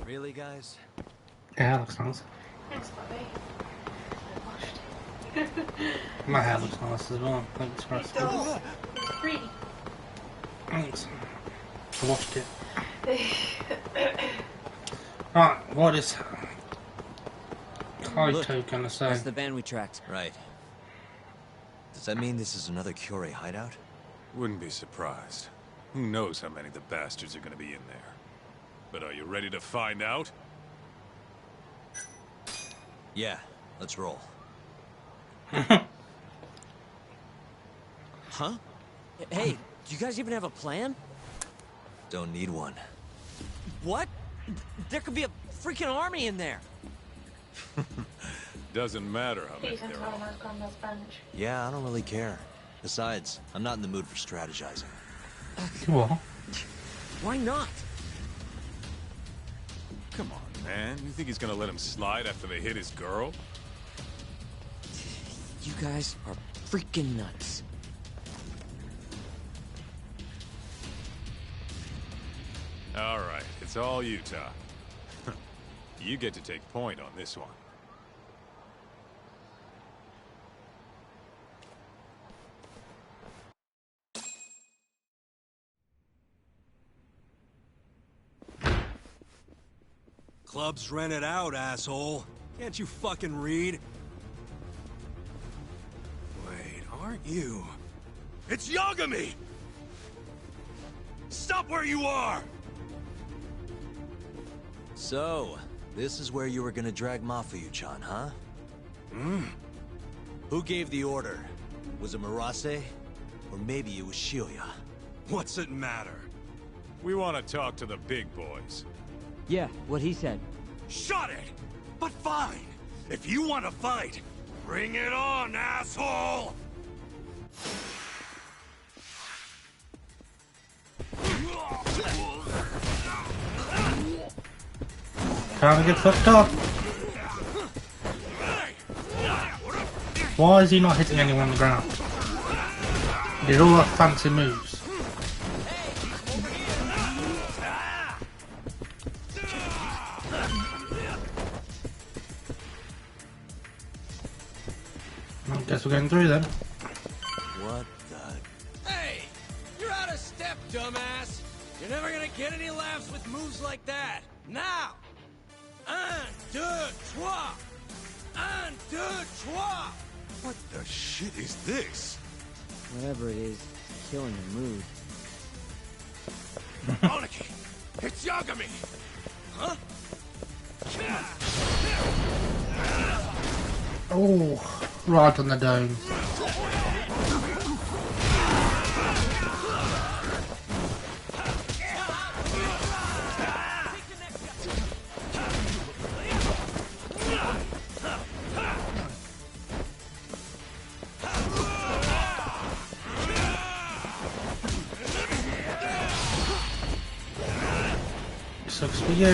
S2: Really, guys?
S1: Yeah, that looks nice.
S15: Thanks, Bobby.
S1: My hair looks nice as well. Thanks for
S15: It
S1: asking.
S15: does. It's pretty.
S1: Thanks. I washed it. Right, what is Kaito gonna say?
S10: That's the van we tracked.
S2: Right. Does that mean this is another Curie hideout?
S6: Wouldn't be surprised. Who knows how many of the bastards are gonna be in there. But are you ready to find out?
S2: Yeah, let's roll.
S10: Huh? Hey, do you guys even have a plan?
S2: Don't need one.
S10: What? There could be a freaking army in there.
S6: Doesn't matter how many
S15: He's
S6: there
S15: entirely
S6: are.
S15: has gone on bench.
S2: Yeah, I don't really care. Besides, I'm not in the mood for strategizing.
S1: You are?
S10: Why not?
S6: Come on, man. You think he's gonna let him slide after they hit his girl?
S10: You guys are freaking nuts.
S6: All right, it's all you, Tom. You get to take point on this one.
S16: Club's rented out, asshole. Can't you fucking read?
S14: aren't you? It's Yagami! Stop where you are!
S2: So, this is where you were gonna drag Mafuyu-chan, huh? Who gave the order? Was it Murase? Or maybe it was Shibuya?
S14: What's it matter?
S6: We want to talk to the big boys.
S10: Yeah, what he said.
S14: Shut it! But fine! If you want to fight, bring it on, asshole!
S1: Time to get fucked up. Why is he not hitting anyone on the ground? He did all that fancy moves. I guess we're going through then.
S2: What the?
S17: Hey! You're out of step, dumbass! You're never gonna get any laughs with moves like that! Now! Un, deux, trois! Un, deux, trois!
S14: What the shit is this?
S10: Whatever it is, it's killing the mood.
S14: Aniki! It's Yagami! Huh?
S1: Oh, right on the dome. Sucks for you.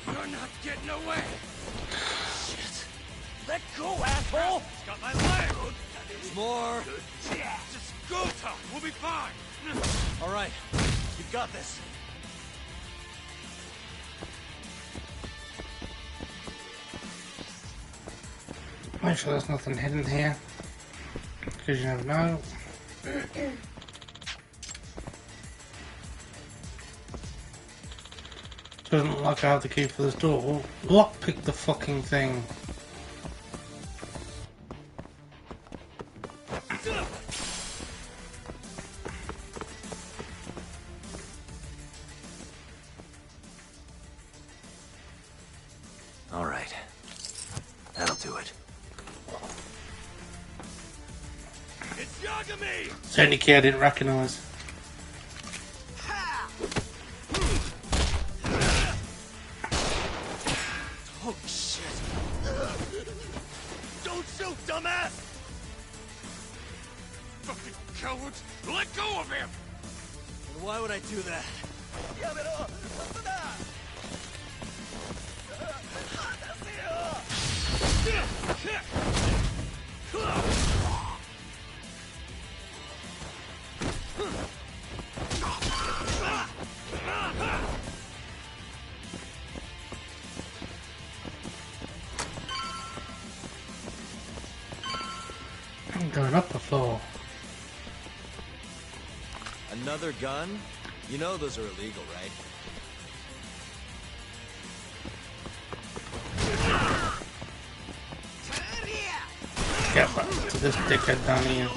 S17: You're not getting away! Shit! Let go, asshole! He's got my leg!
S2: More!
S14: Just go, Tom! We'll be fine!
S2: Alright, you got this.
S1: Make sure there's nothing hidden here, because you never know. Doesn't look like I have the key for this door. Lockpick the fucking thing.
S2: All right, that'll do it.
S14: It's Yagami!
S1: It's the only key I didn't recognise.
S14: Oh, shit! Don't shoot, dumbass! Fucking cowards! Let go of him!
S2: And why would I do that?
S1: I'm going up the floor.
S2: Another gun? You know those are illegal, right?
S1: Get back to this dickhead down here.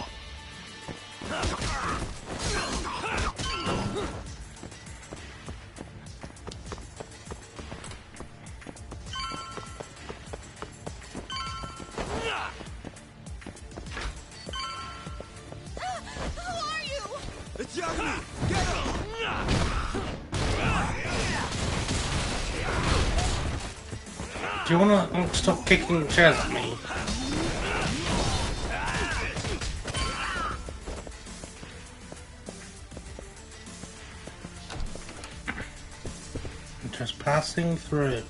S14: It's Yagami! Get him!
S1: Do you wanna stop kicking chairs at me? I'm just passing through.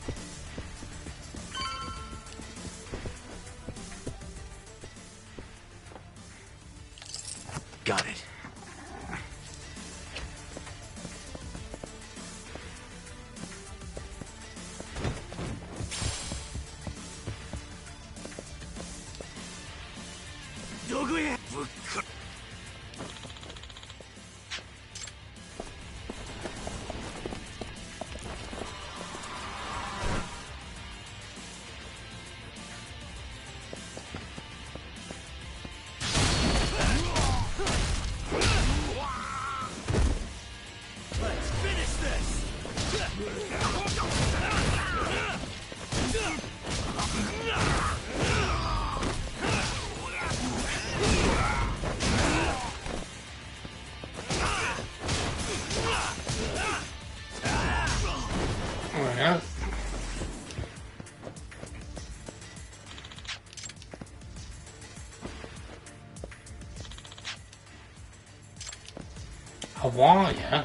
S2: Got it.
S1: A wire?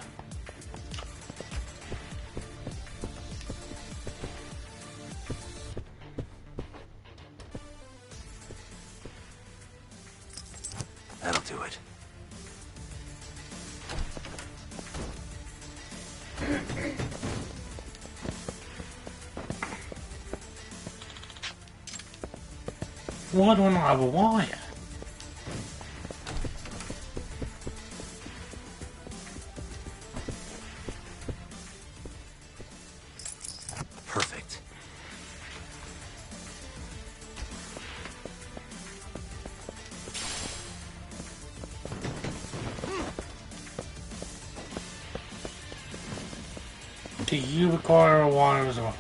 S4: That'll do it.
S1: Why do I not have a wire?
S4: Perfect.
S1: Do you require a wire as well?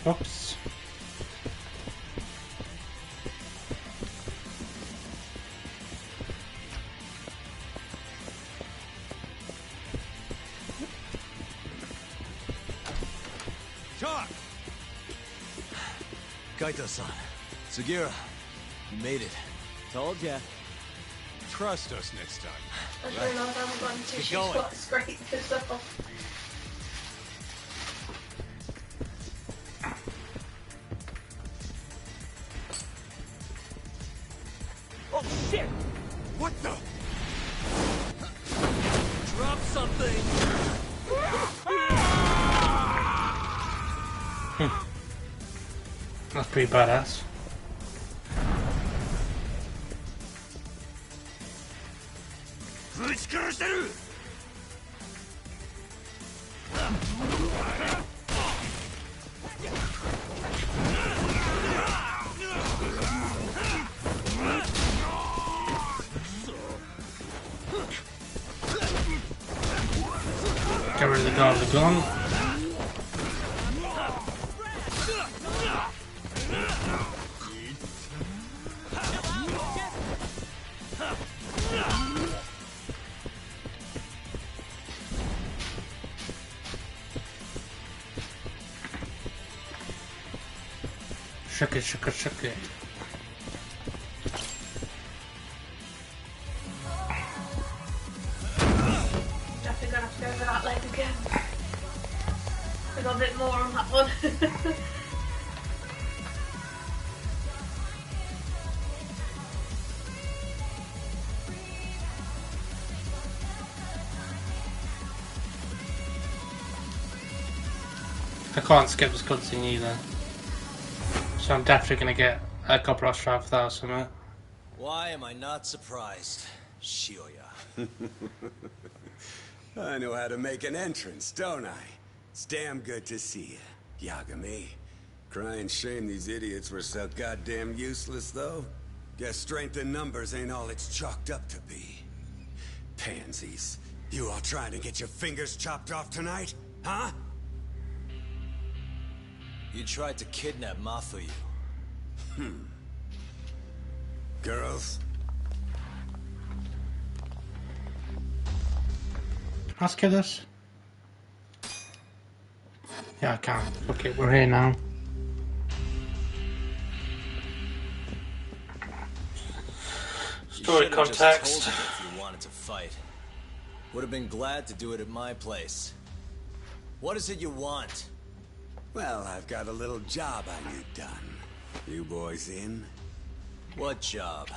S1: Oops.
S2: Talk! Kaito-san, Sugira, you made it.
S10: Told ya.
S19: Trust us next time.
S15: I just realised I haven't gotten tissue
S2: going.
S15: spot scrape as well.
S2: Oh shit! What the? Drop something!
S1: That's pretty badass. Get rid of the guy with the gun. Shook it, shook it, shook it.
S15: Definitely gonna have to go for that leg again. I got a bit more on that one.
S1: I can't skip this cutscene either. So I'm definitely gonna get a couple of strike for that or something.
S2: Why am I not surprised? Shioya.
S16: I know how to make an entrance, don't I? It's damn good to see you, Yagami. Crying shame these idiots were so goddamn useless, though. Guess strength in numbers ain't all it's chalked up to be. Pansies. You all trying to get your fingers chopped off tonight? Huh?
S2: You tried to kidnap Mafuyu.
S16: Girls?
S1: Let's kill this. Yeah, I can. Okay, we're here now. Story context.
S2: Just told me if you wanted to fight. Would have been glad to do it at my place. What is it you want?
S16: Well, I've got a little job I need done. You boys in?
S2: What job?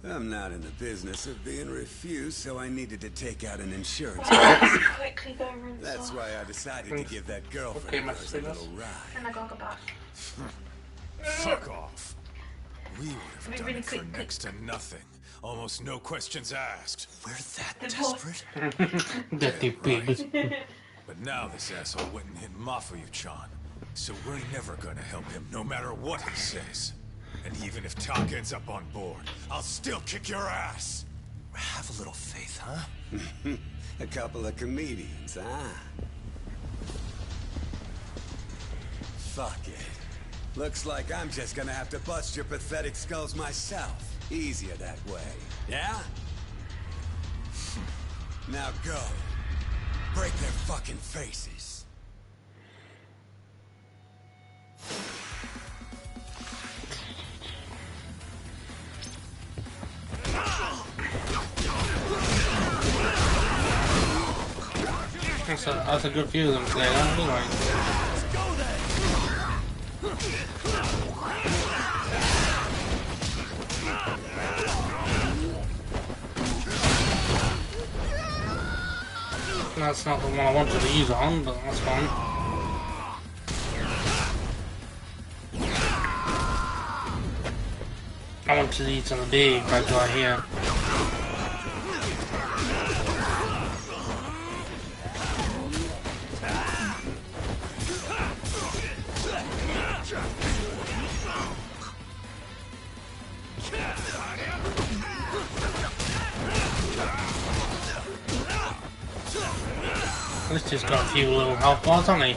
S16: I'm not in the business of being refused, so I needed to take out an insurance
S15: Let's quickly go rinse
S16: That's
S15: off.
S16: why I decided to give that girlfriend of yours a little ride.
S15: And I gotta go back.
S6: Fuck off. We would have
S15: Be
S6: done
S15: really
S6: it for
S15: quick.
S6: next to nothing. Almost no questions asked.
S2: We're that
S15: Divorce.
S2: desperate?
S1: That they big.
S6: But now this asshole went and hit Mafuyu-chan. So we're never gonna help him, no matter what he says. And even if Tak ends up on board, I'll still kick your ass!
S2: Have a little faith, huh?
S16: A couple of comedians, huh? Fuck it. Looks like I'm just gonna have to bust your pathetic skulls myself. Easier that way. Yeah? Now go. Break their fucking faces.
S1: that's a good few of them today, anyway.
S14: Let's go then.
S1: That's not the one I wanted to use on, but that's fine. I want to use on the big bad guy here. At least he's got a few little health bars, hasn't he?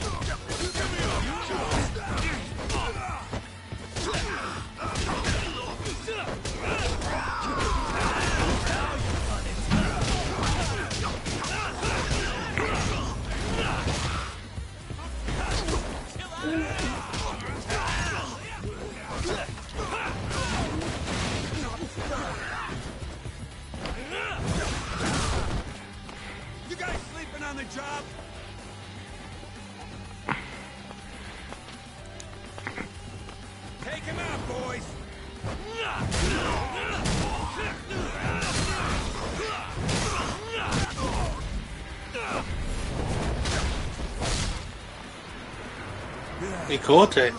S14: You guys sleeping on the job? Take him out, boys.
S1: He caught it.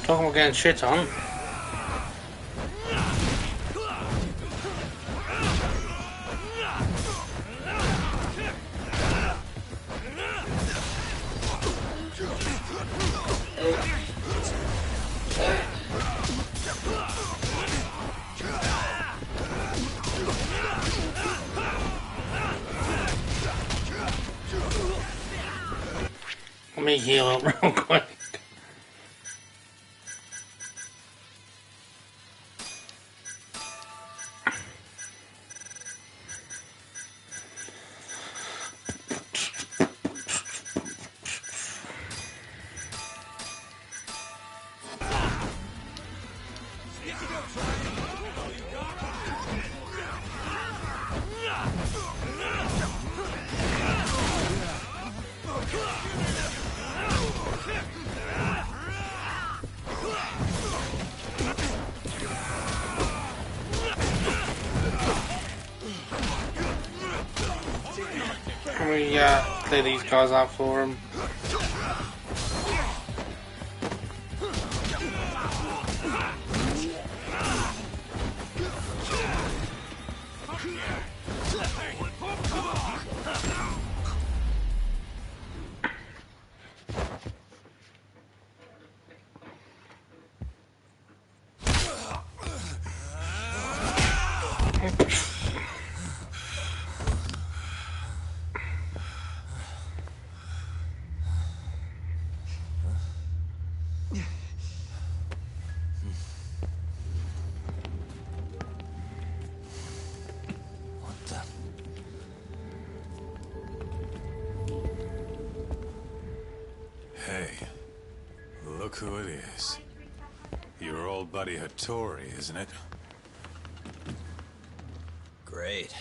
S1: Talking about getting shit on. Let me heal up real quick. Can we clear these guys out for him?
S6: Hey, look who it is. Your old buddy Hattori, isn't it?
S2: Great.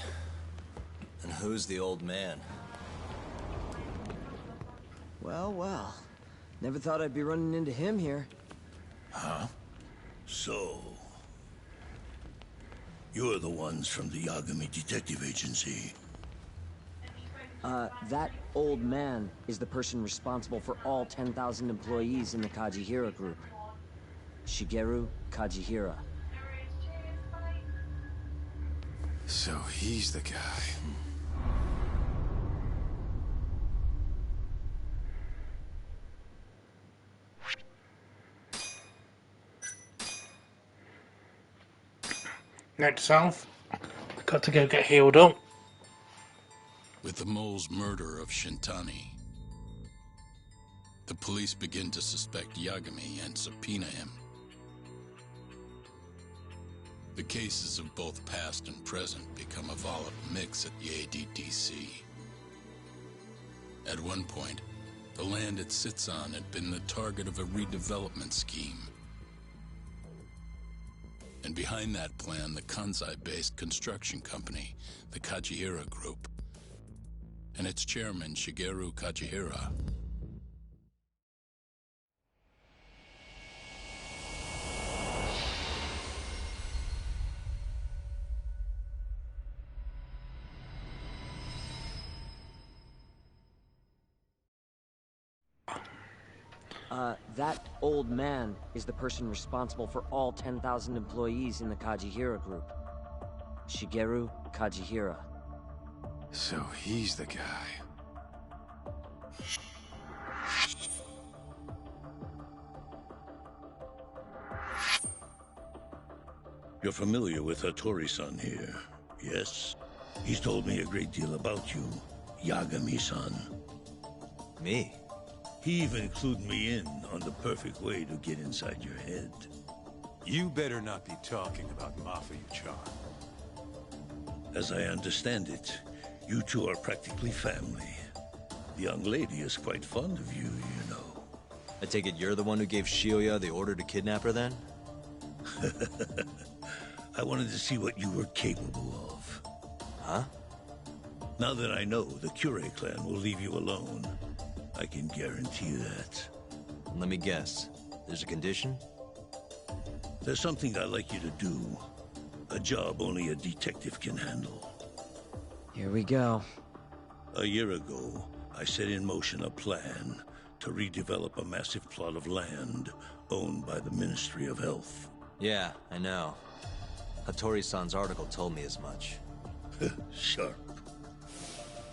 S2: And who's the old man?
S10: Well, well. Never thought I'd be running into him here.
S14: Huh?
S7: So, you're the ones from the Yagami Detective Agency.
S10: That old man is the person responsible for all 10,000 employees in the Kajihira group. Shigeru Kajihira.
S6: So he's the guy.
S1: Next self. Got to go get healed up.
S7: With the mole's murder of Shintani, the police begin to suspect Yagami and subpoena him. The cases of both past and present become a volatile mix at the ADDC. At one point, The land it sits on had been the target of a redevelopment scheme. And behind that plan, the Kansai-based construction company, the Kajihira Group, and its chairman, Shigeru Kajihira.
S10: That old man is the person responsible for all 10,000 employees in the Kajihira Group. Shigeru Kajihira.
S6: So he's the guy.
S18: You're familiar with Hattori-san here, yes? He's told me a great deal about you, Yagami-san.
S2: Me?
S18: He even clued me in on the perfect way to get inside your head.
S6: You better not be talking about Mafuyu-chan.
S18: As I understand it, you two are practically family. The young lady is quite fond of you, you know.
S2: I take it you're the one who gave Shioya the order to kidnap her, then?
S18: I wanted to see what you were capable of.
S2: Huh?
S18: Now that I know the Kure clan will leave you alone, I can guarantee that.
S2: Let me guess. There's a condition?
S18: There's something I'd like you to do. A job only a detective can handle.
S10: Here we go.
S18: A year ago, I set in motion a plan to redevelop a massive plot of land owned by the Ministry of Health.
S2: Yeah, I know. Hattori-san's article told me as much.
S18: Sharp.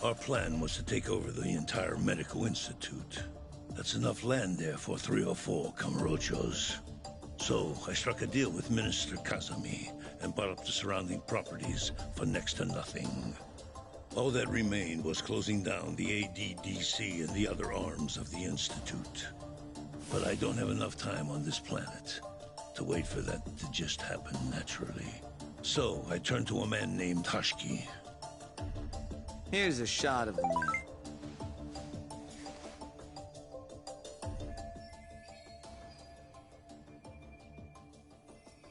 S18: Our plan was to take over the entire medical institute. That's enough land there for 3 or 4 Kamurochos. So I struck a deal with Minister Kazami and bought up the surrounding properties for next to nothing. All that remained was closing down the ADDC and the other arms of the institute. But I don't have enough time on this planet to wait for that to just happen naturally. So I turned to a man named Hashiki.
S3: Here's a shot of the man.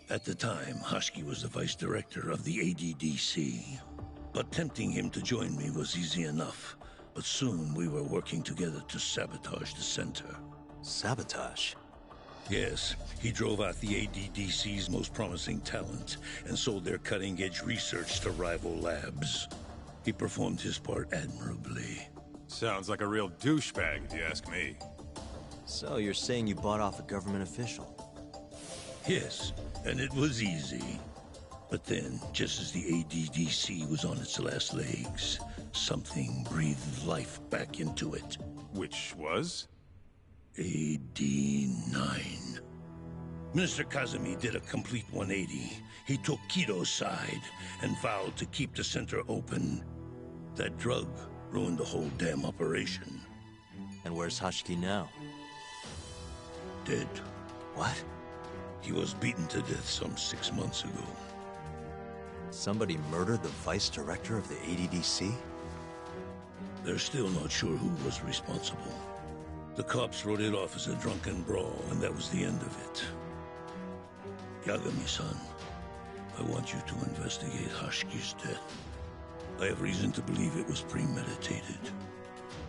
S18: At the time, Hashiki was the vice director of the ADDC. But tempting him to join me was easy enough. But soon we were working together to sabotage the center.
S2: Sabotage?
S18: Yes, he drove out the ADDC's most promising talent and sold their cutting-edge research to rival labs. He performed his part admirably.
S6: Sounds like a real douchebag, if you ask me.
S2: So you're saying you bought off a government official?
S18: Yes, and it was easy. But then, just as the ADDC was on its last legs, something breathed life back into it.
S6: Which was?
S18: AD9. Minister Kazami did a complete 180. He took Kido's side and vowed to keep the center open. That drug ruined the whole damn operation.
S2: And where's Hashiki now?
S18: Dead.
S2: What?
S18: He was beaten to death some 6 months ago.
S2: Somebody murdered the vice director of the ADDC?
S18: They're still not sure who was responsible. The cops wrote it off as a drunken brawl, and that was the end of it. Yagami-san, I want you to investigate Hashiki's death. I have reason to believe it was premeditated.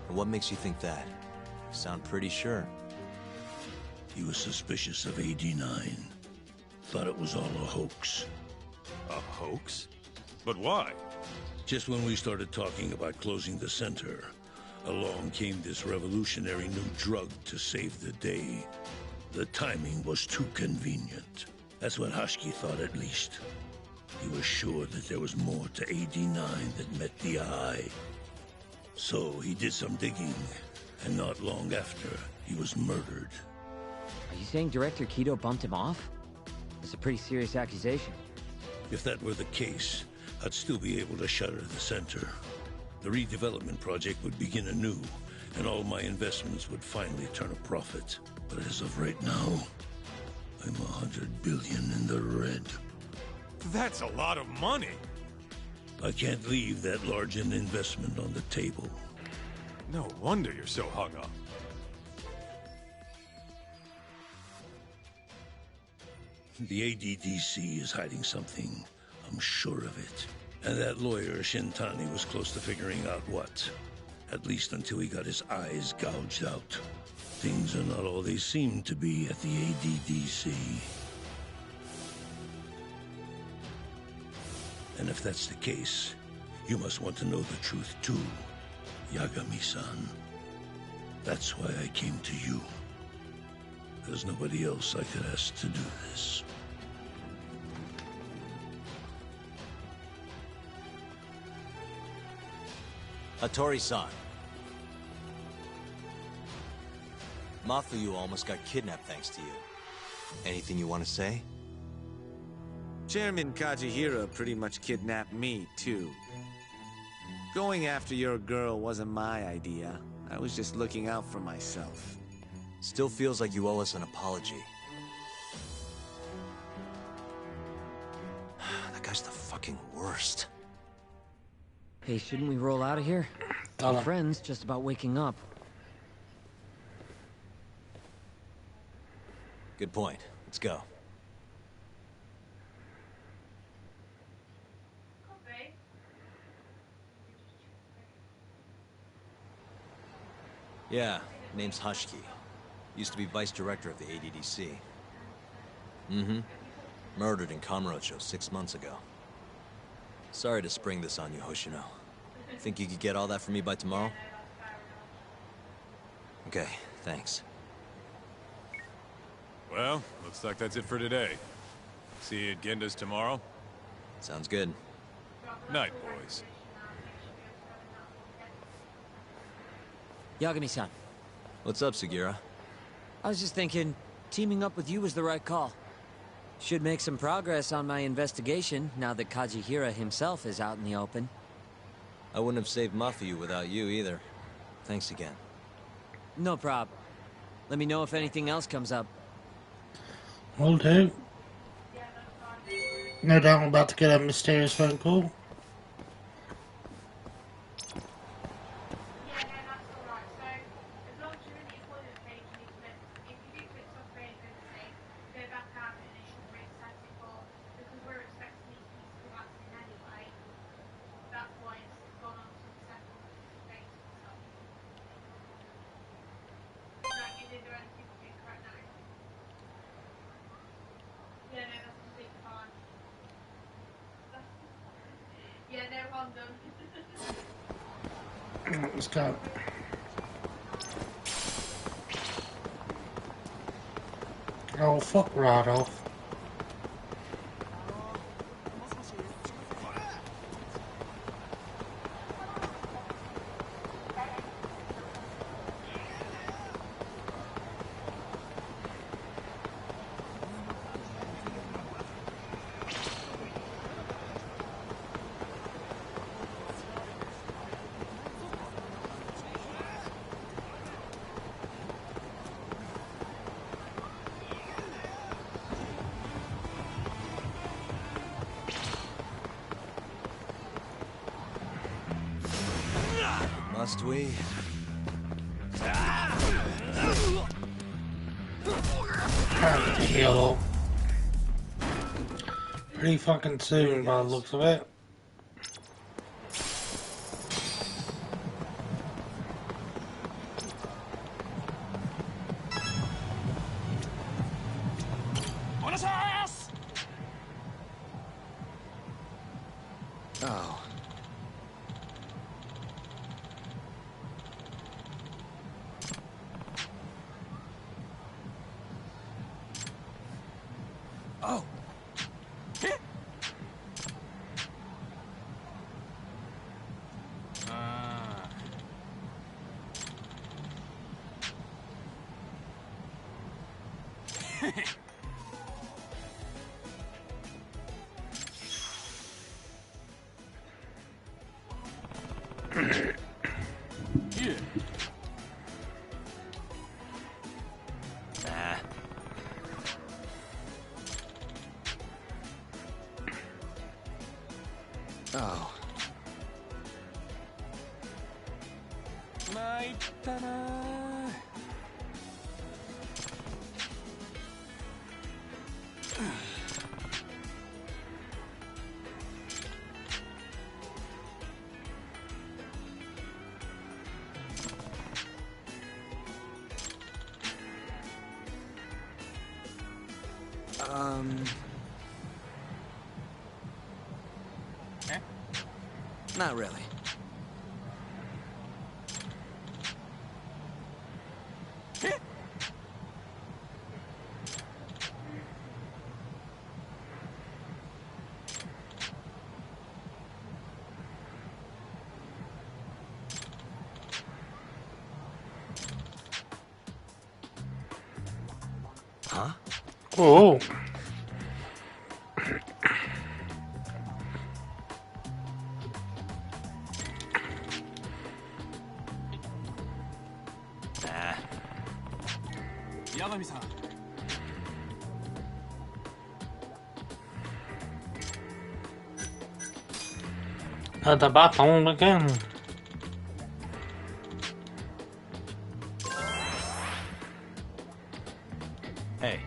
S2: And what makes you think that? You sound pretty sure.
S18: He was suspicious of AD9. Thought it was all a hoax.
S6: A hoax? But why?
S18: Just when we started talking about closing the center, along came this revolutionary new drug to save the day. The timing was too convenient. That's what Hashiki thought, at least. He was sure that there was more to AD9 that met the eye. So he did some digging, and not long after, he was murdered.
S10: Are you saying Director Kido bumped him off? It's a pretty serious accusation.
S18: If that were the case, I'd still be able to shutter the center. The redevelopment project would begin anew, and all my investments would finally turn a profit. But as of right now, I'm 100 billion in the red.
S6: That's a lot of money!
S18: I can't leave that large an investment on the table.
S6: No wonder you're so hung up.
S18: the ADDC is hiding something. I'm sure of it. And that lawyer, Shintani, was close to figuring out what. At least until he got his eyes gouged out. Things are not all they seem to be at the ADDC. And if that's the case, you must want to know the truth too, Yagami-san. That's why I came to you. There's nobody else I could ask to do this.
S2: Hattori-san. Mafuyu almost got kidnapped thanks to you. Anything you want to say?
S3: Chairman Kajihira pretty much kidnapped me, too. Going after your girl wasn't my idea. I was just looking out for myself.
S2: Still feels like you owe us an apology. That guy's the fucking worst.
S10: Hey, shouldn't we roll out of here? Our friend's just about waking up.
S2: Good point. Let's go. Yeah, name's Hushki. Used to be vice director of the ADDC. Mm-hmm. Murdered in Kamurocho 6 months ago. Sorry to spring this on you, Hoshino. Think you could get all that for me by tomorrow? Okay, thanks.
S20: Well, looks like that's it for today. See you at Genda's tomorrow?
S2: Sounds good.
S20: Night, boys.
S10: Yagami-san.
S2: What's up, Sugira?
S10: I was just thinking, teaming up with you was the right call. Should make some progress on my investigation now that Kajihira himself is out in the open.
S2: I wouldn't have saved Mafuyu without you either. Thanks again.
S10: No prob. Let me know if anything else comes up.
S1: Will do. No doubt I'm about to get a mysterious phone call. Let's go. Oh, fuck right off.
S2: Must we?
S1: Have to heal. Pretty fucking soon by the looks of it.
S3: Oh. Oh.
S20: Here.
S2: Nah.
S3: Oh.
S10: Not really.
S3: Huh?
S1: Oh.
S13: Yagami-san.
S1: At the bathroom again.
S2: Hey.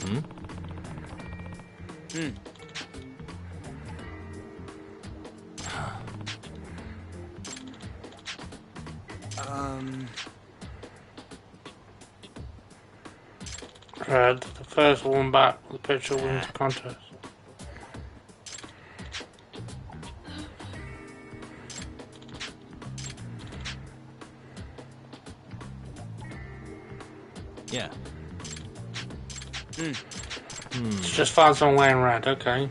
S2: Hmm?
S1: Red, the first one back, the picture wins the contest.
S2: Yeah.
S1: Let's just find someone wearing red, okay.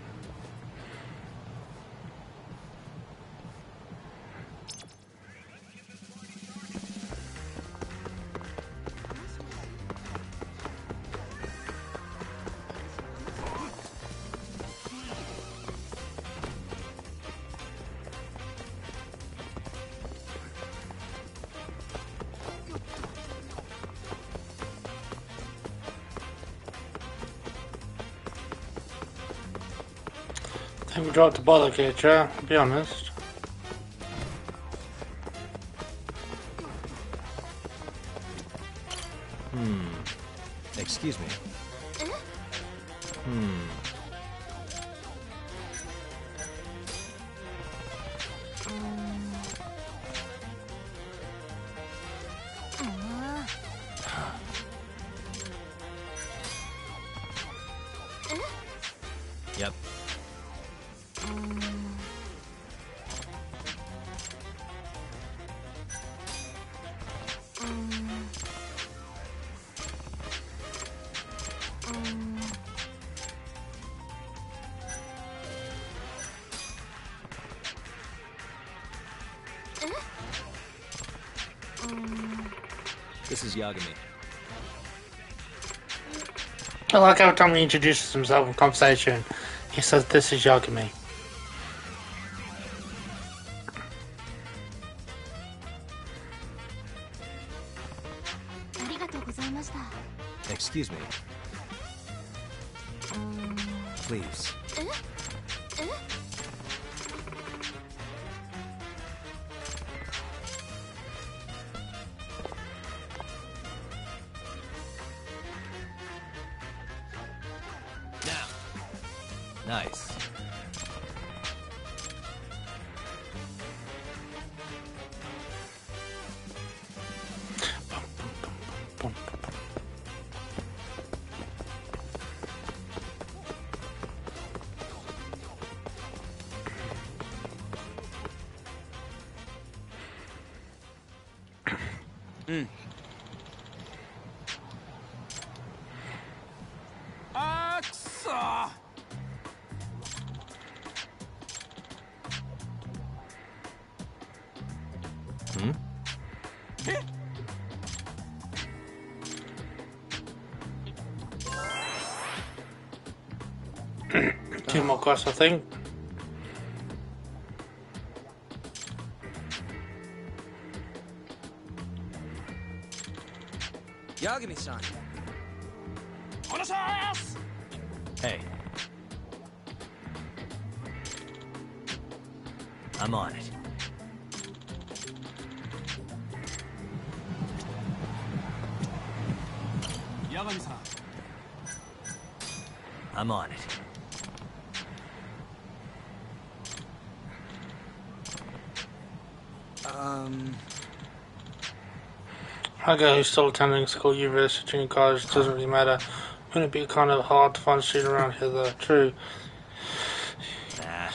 S1: I think we dropped the bother catcher, to be honest.
S2: Excuse me. Yep. This is Yagami.
S1: I like every time he introduces himself in conversation, he says, "This is Yagami."
S2: Excuse me. Please. Now. Nice.
S1: Two more quests, I think.
S10: Yagami-san.
S2: Hey. I'm on it.
S13: Yagami-san.
S2: I'm on it.
S1: A guy who's still attending school, university, junior college, doesn't really matter. Wouldn't it be kind of hard to find a student around here, though? True.
S2: Nah.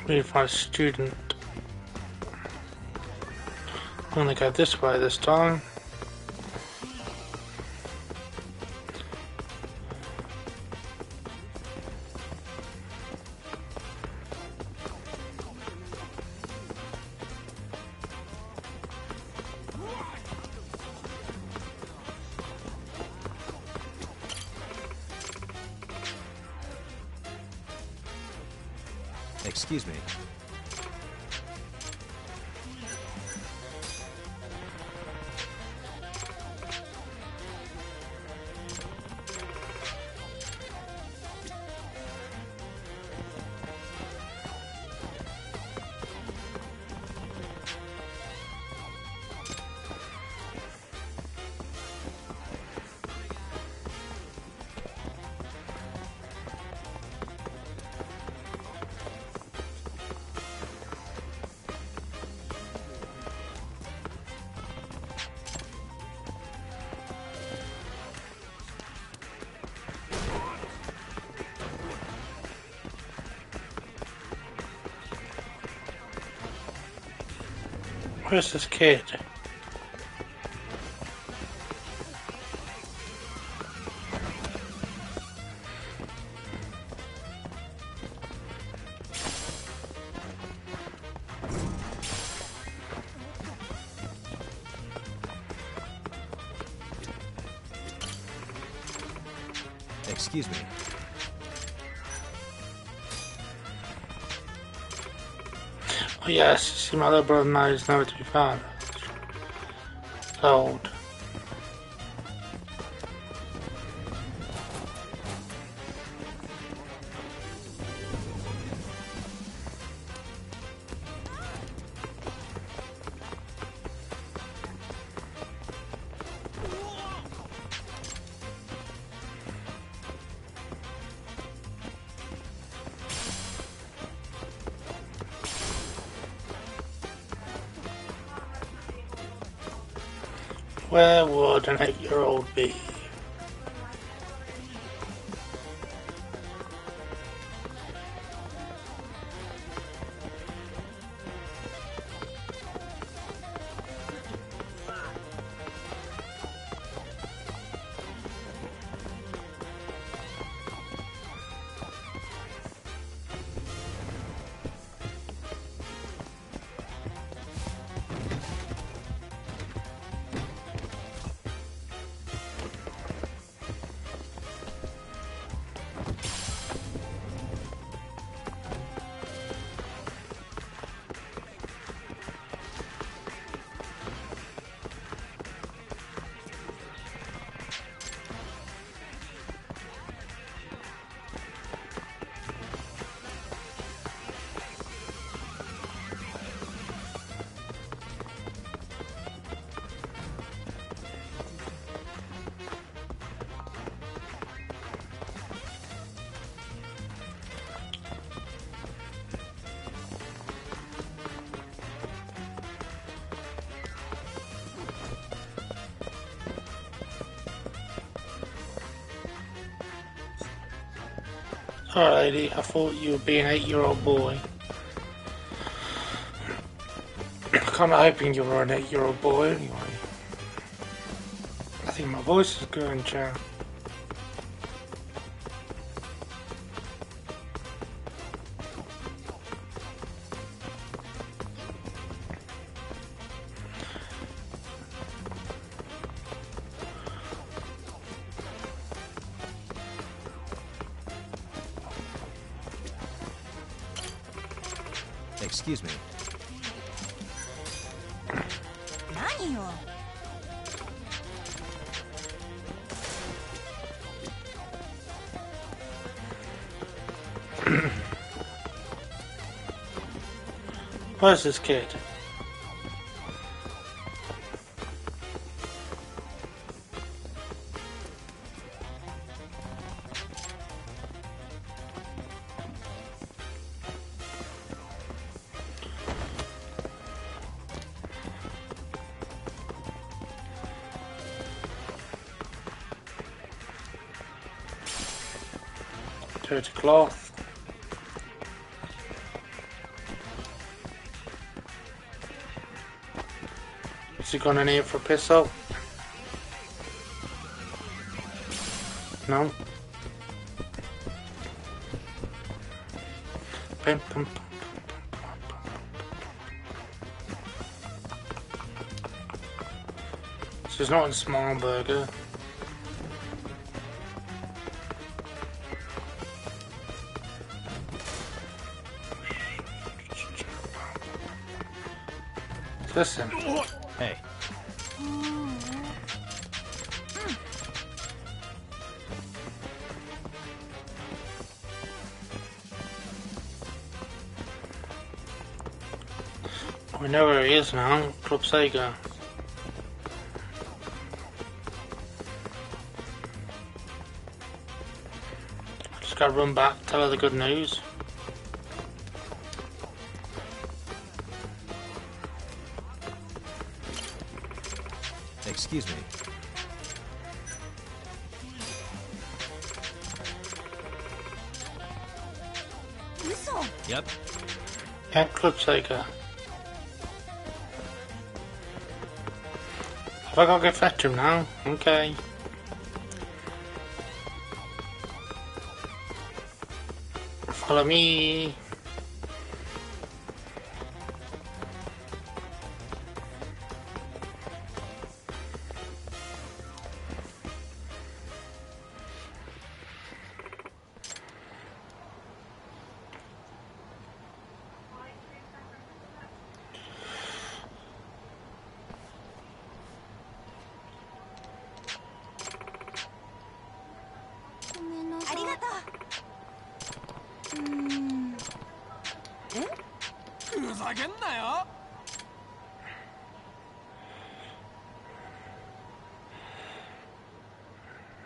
S1: We need to find a student. I'm gonna go this way this time.
S2: Excuse me.
S1: Where's this kid?
S2: Excuse me.
S1: Oh yes, see my little brother now is nowhere to be found. Old. Where would an 8-year-old be? Sorry lady, I thought you would be an 8-year-old boy. I'm kinda hoping you were an 8-year-old boy anyway. I think my voice is going, Chan.
S2: Excuse me.
S1: Where's this kid? Dirty cloth. Has he gone in here for a piss up? No. Pim, pim, pim. So it's not in small burger. Listen.
S2: Hey.
S1: We know where he is now. Club Sega. Just gotta run back, tell her the good news.
S2: Excuse me. Yep.
S1: Yeah, Club Sega. Have I gotta go fetch him now? Okay. Follow me.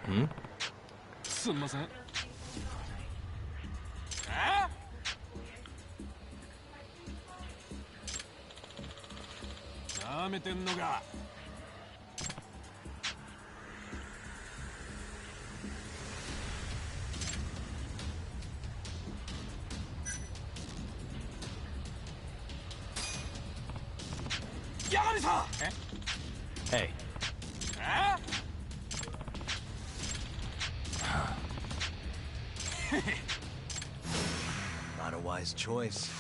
S19: Hmm? すんません。なめてんのか。八神さん。
S2: Hey. Not a wise choice.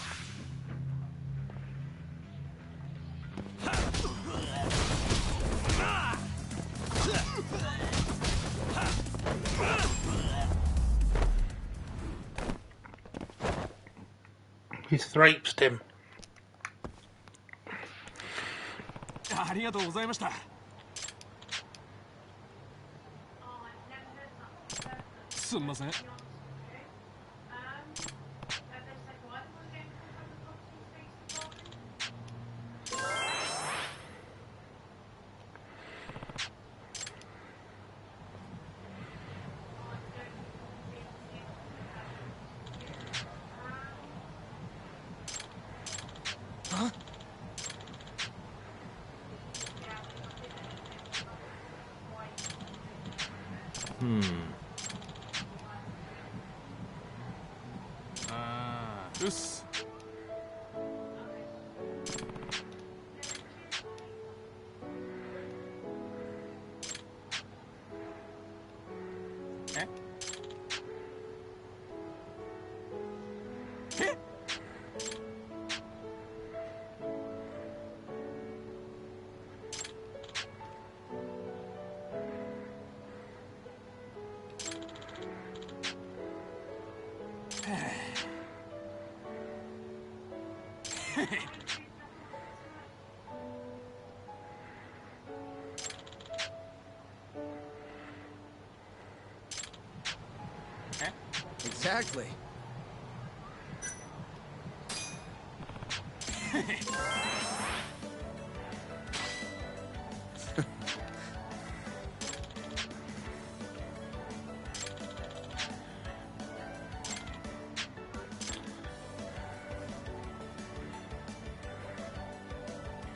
S1: He thraped him.
S19: ありがとうございました。すんません。うっす。え？え？Exactly.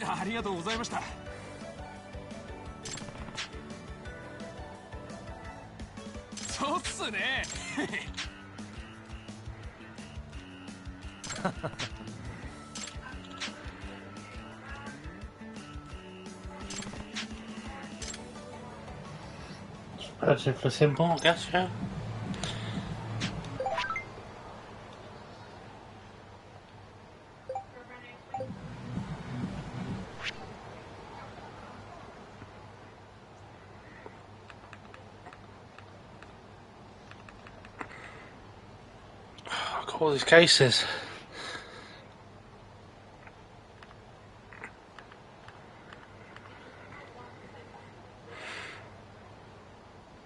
S19: ありがとうございました。そうっすね。
S1: Relatively simple, I guess, yeah. I got all these cases.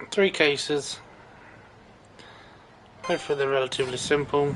S1: Three cases. Hopefully they're relatively simple.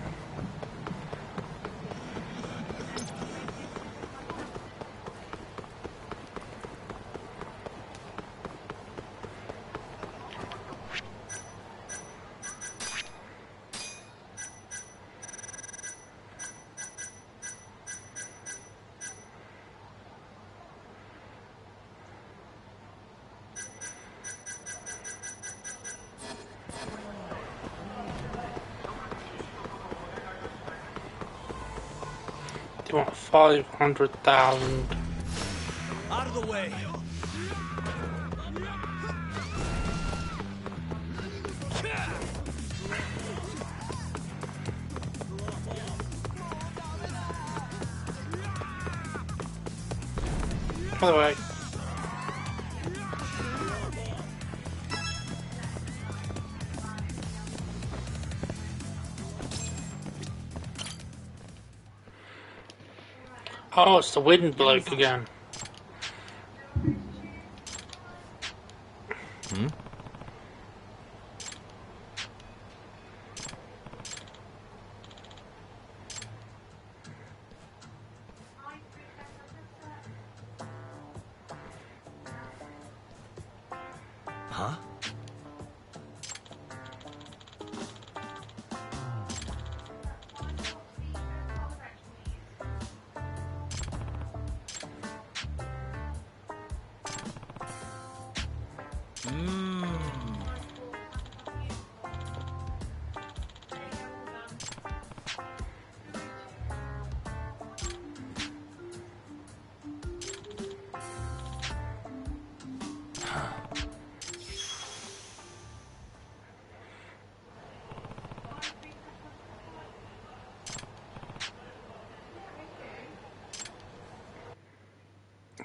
S1: Do you want 500,000?
S14: Out of the way.
S1: By the way. Oh, it's the wind bloke again.
S2: Hmm? Huh?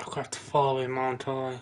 S1: I've got to follow him, aren't I?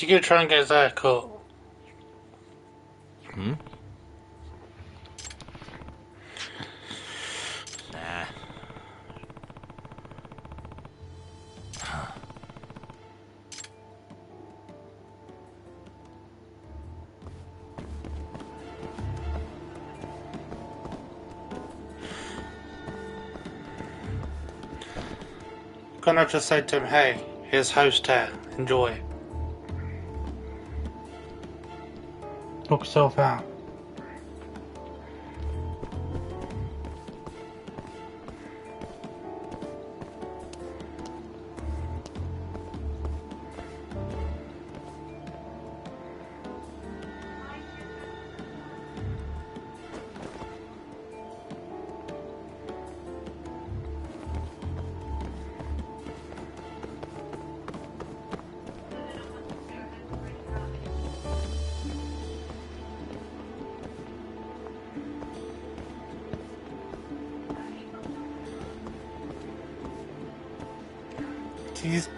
S1: you gonna try and get his hair cut?
S2: Hmm? Nah.
S1: Gonna just say to him, hey, here's host hair, enjoy. Knock yourself out.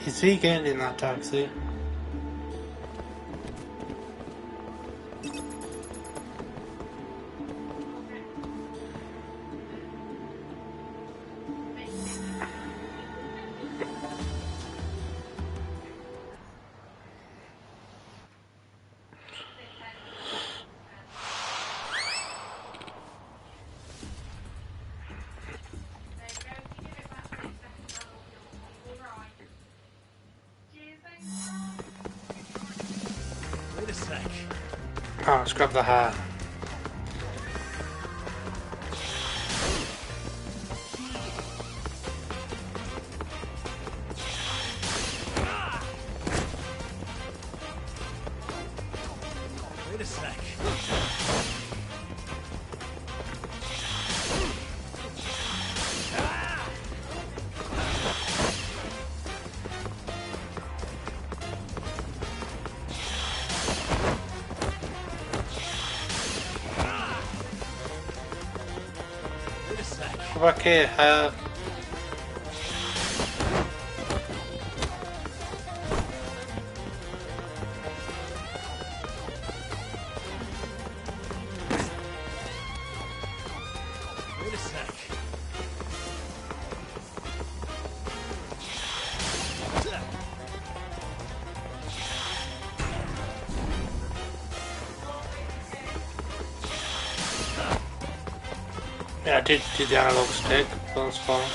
S1: Is he getting in that taxi?
S2: Wait a sec.
S1: Oh, let's grab the hair.
S2: Wait a sec.
S1: Come back here, hair.
S2: Wait a sec.
S1: Yeah, I did do the analog stick, but that's fine.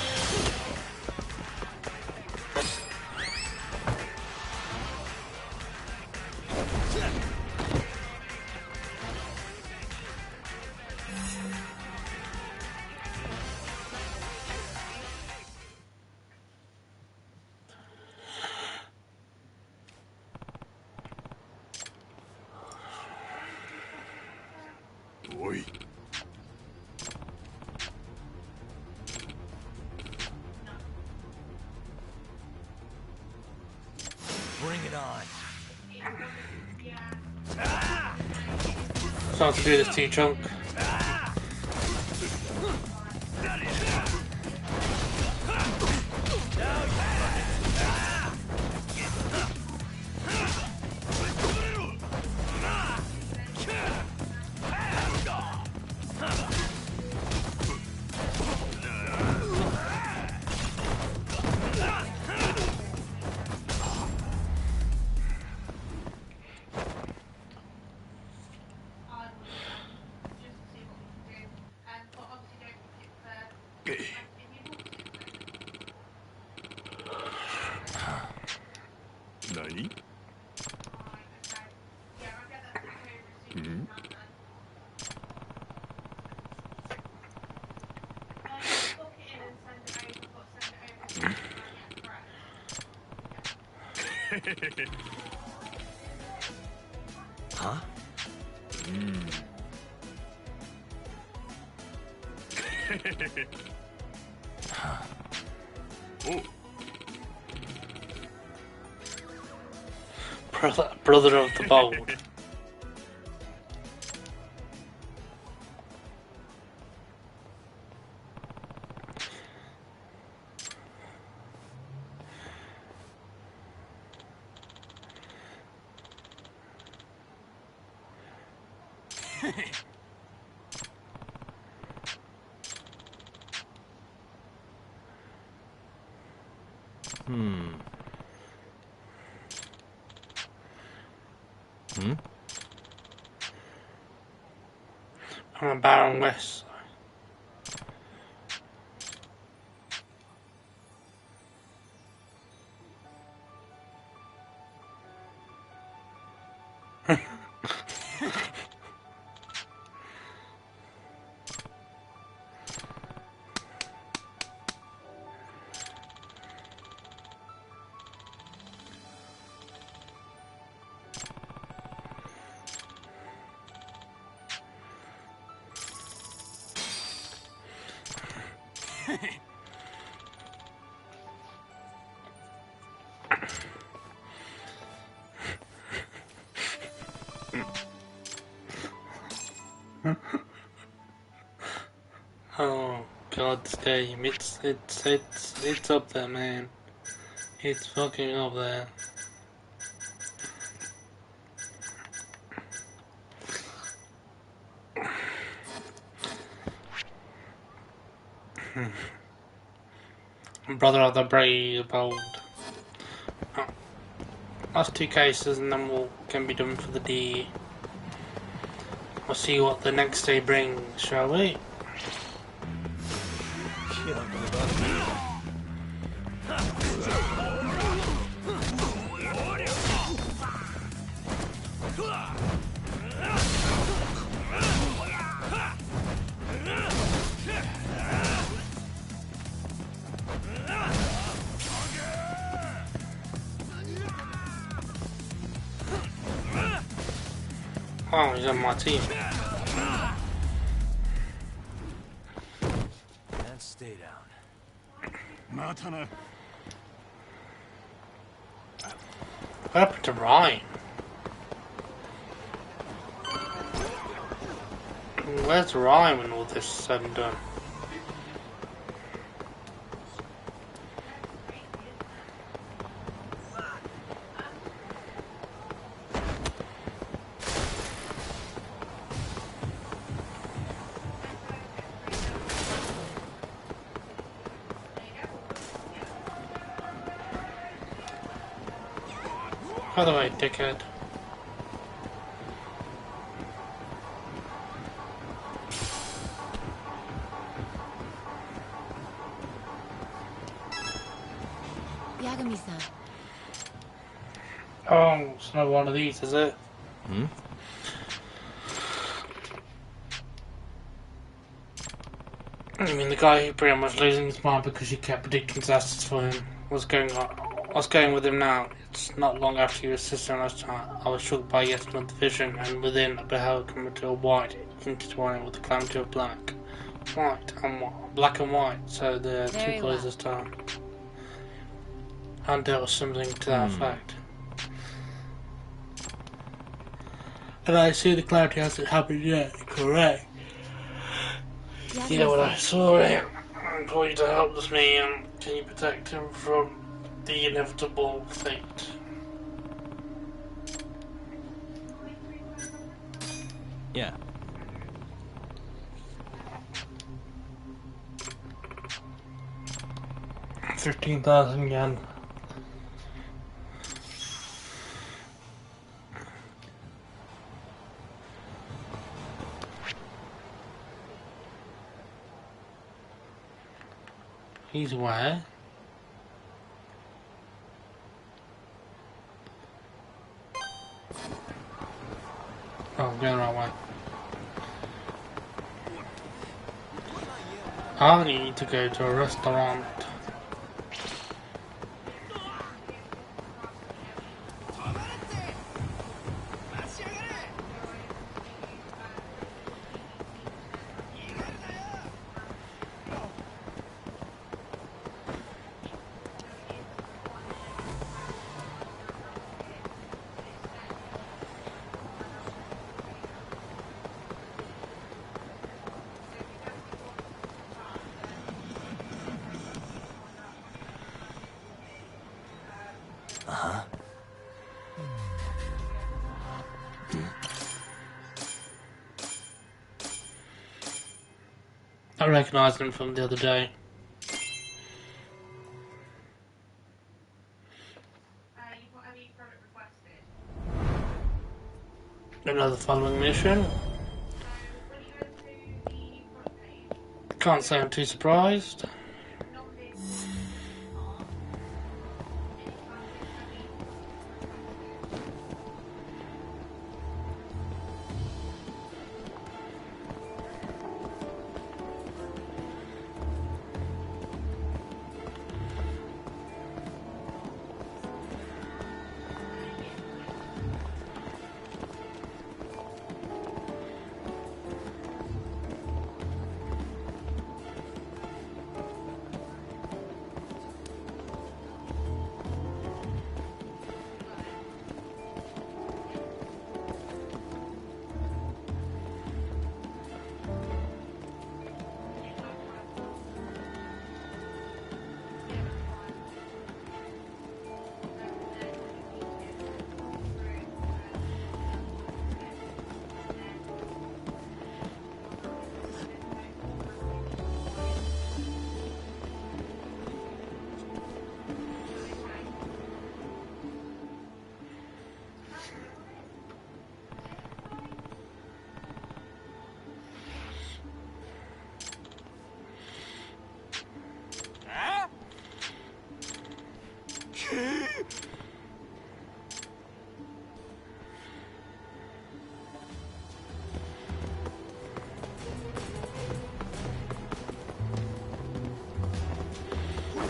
S6: Oi.
S2: Bring it on.
S1: So to do this T-chunk.
S6: Nani? Hmm?
S2: Huh?
S6: Oh.
S1: Brother of the bold. I'm a Baron West. Oh God, this game, it's up there, man. It's fucking up there. Brother of the brave, bold. Oh, last 2 cases, and then we can be done for the day. We'll see what the next day brings, shall we? Oh, he's on my team.
S2: And stay down.
S1: What happened to Ryan? Where's Ryan when all this is said and done? By the way, dickhead.
S8: Yagami-san.
S1: Oh, it's not one of these, is it?
S19: Hmm?
S1: I mean, the guy who pretty much losing his mind because you kept predicting disasters for him. What's going on? What's going with him now? It's not long after you assisted last time. I was struck by yet another vision, and within, I beheld coming to a white, intertwining with the calamity of black. White and white. Black and white, so the
S8: Very
S1: two colours
S8: well.
S1: this time. And there was something to that effect. And I see the clarity hasn't happened yet, correct? Yeah, when I saw it, I implore you to help with me, and can you protect him from the inevitable fate?
S2: Yeah.
S1: 15,000 yen. He's where? Oh, I'm going the wrong way. I need to go to a restaurant.
S2: Uh-huh.
S1: I recognised him from the other day. Another following mission. Can't say I'm too surprised.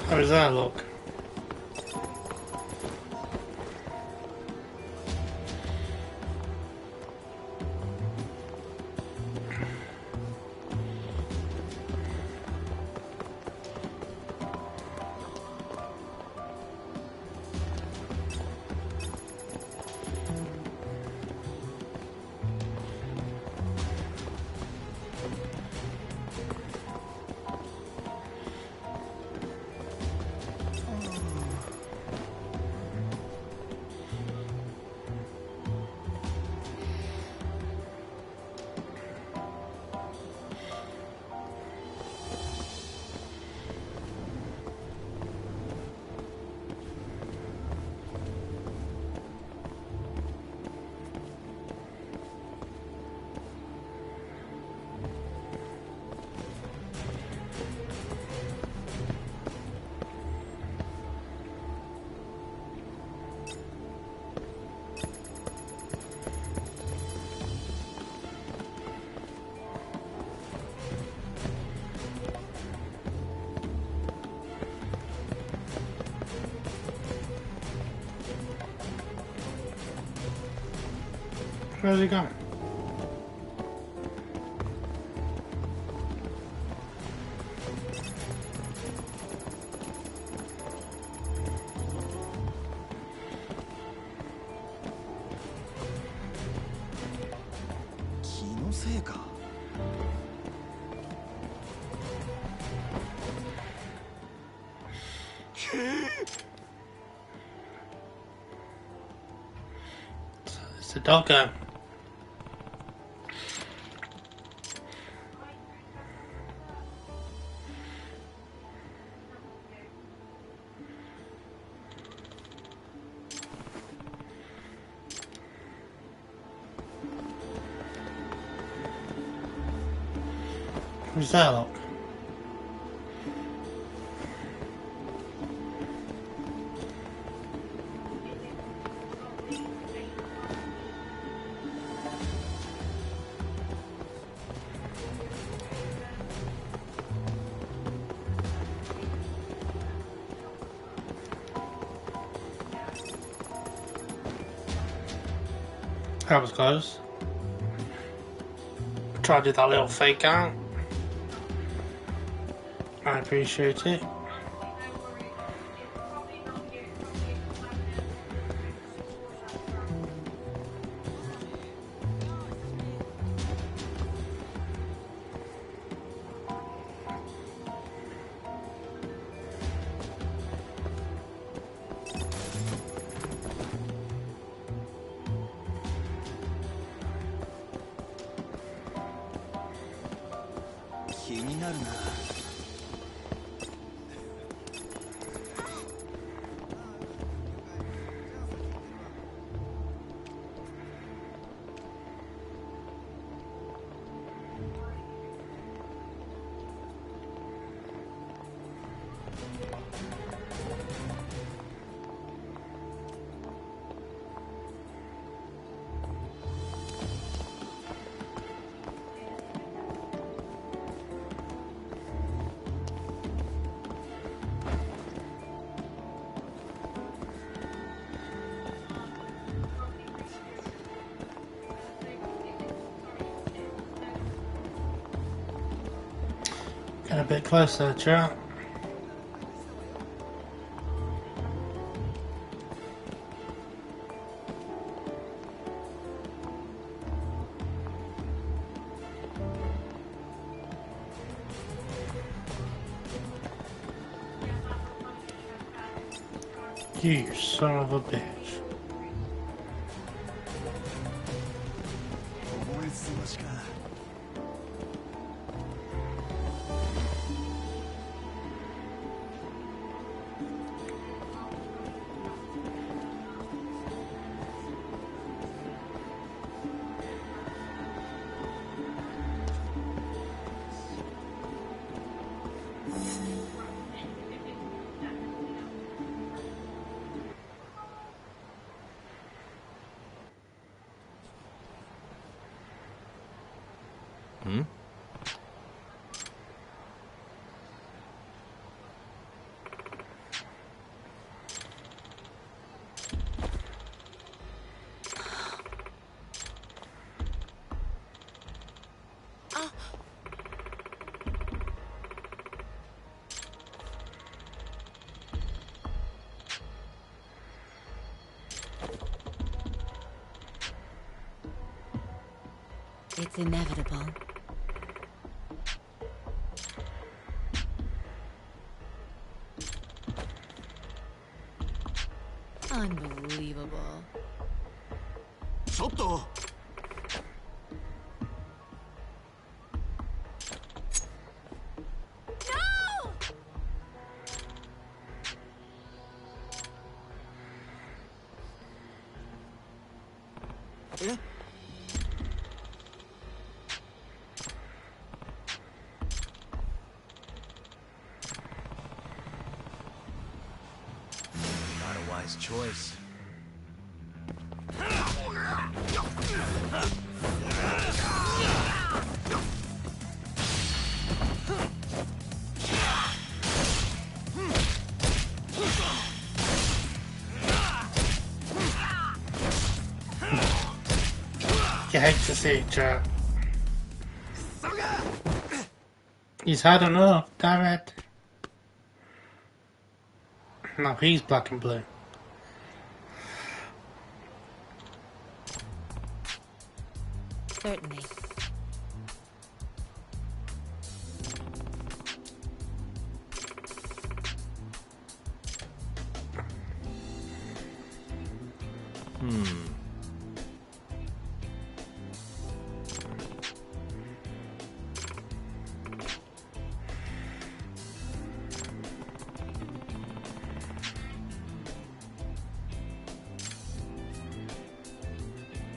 S1: How does that look? Where's he going? It's a doggo. Who's that look? That was close. Try to do that little fake out. I appreciate it. Get a bit closer, chat. You son of a bitch.
S7: Hmm?
S8: It's inevitable. Unbelievable.
S14: ちょっと
S2: Not a wise choice.
S1: You hate to see it, chat. He's had enough, damn it. No, he's black and blue.
S8: Certainly.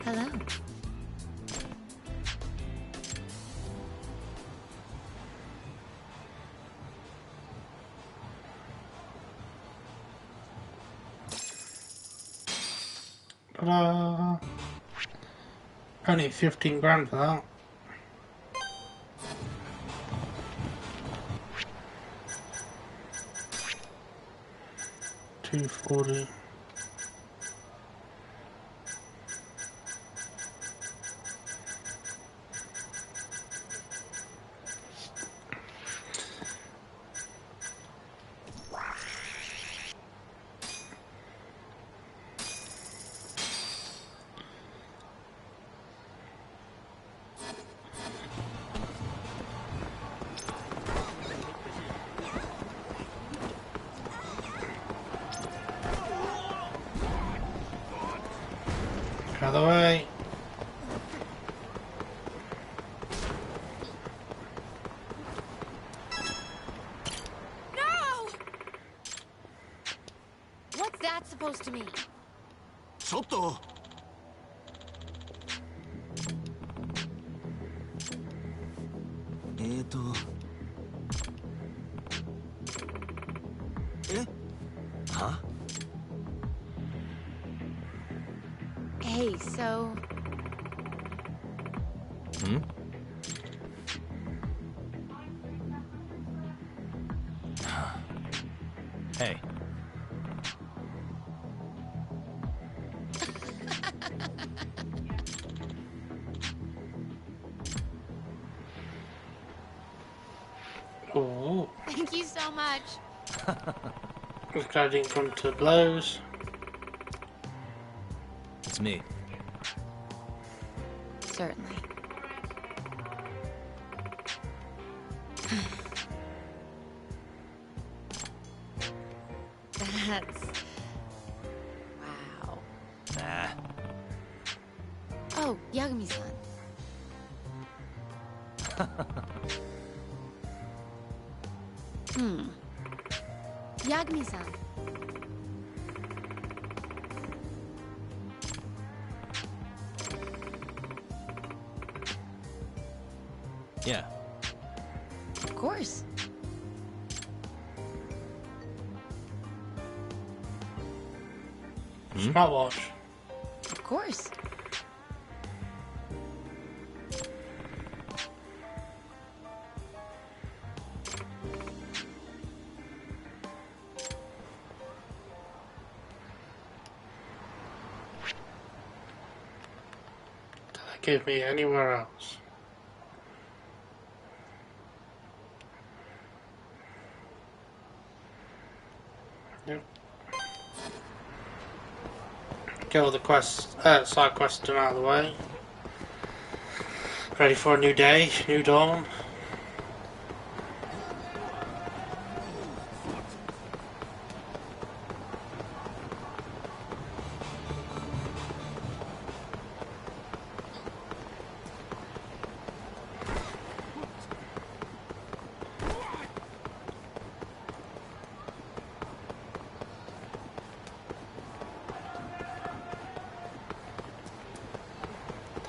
S8: Hello.
S1: Ta-da! Only 15 grand for that. $240. Out of the way.
S8: No! What's that supposed to mean?
S14: ちょっと
S3: と
S2: Huh?
S8: Hey, so...
S2: Hmm? Hey.
S1: Oh,
S8: Thank you so much.
S1: this guy didn't come to blows.
S2: It's me.
S8: Certainly. That's... wow.
S2: Nah.
S8: Oh, Yagami-san. Yagami-san.
S2: Yeah.
S8: Of course.
S1: Smartwatch.
S8: Of course.
S1: Give me anywhere else. Yep. Get all the quests, side quests done out of the way. Ready for a new day, new dawn.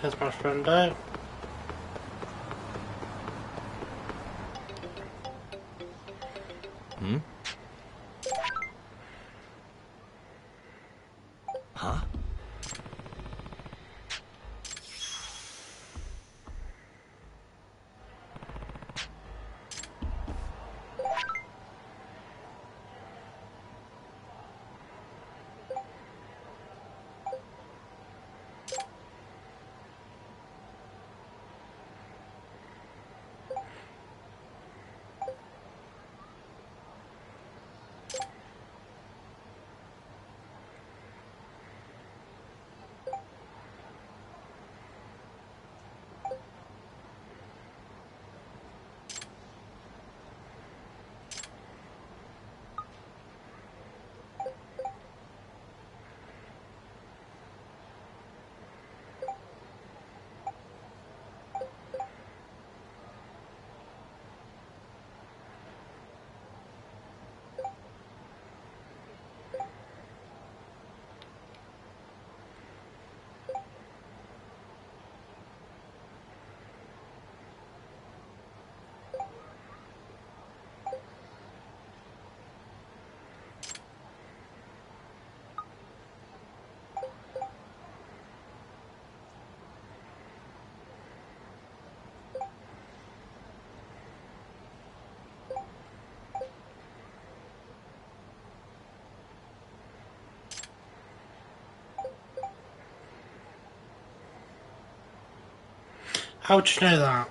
S1: There's my friend out.
S2: Hmm? Huh?
S1: How'd you know that?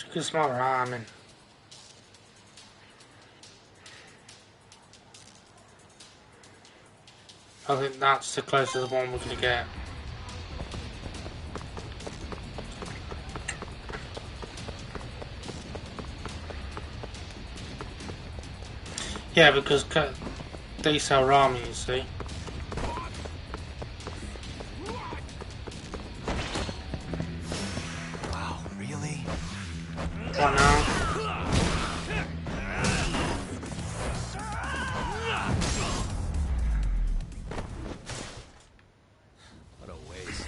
S1: She can smell ramen. I think that's the closest one we're gonna get. Yeah, because they sell ramen, you see.
S2: Wow, really?
S1: What now?
S2: What a waste.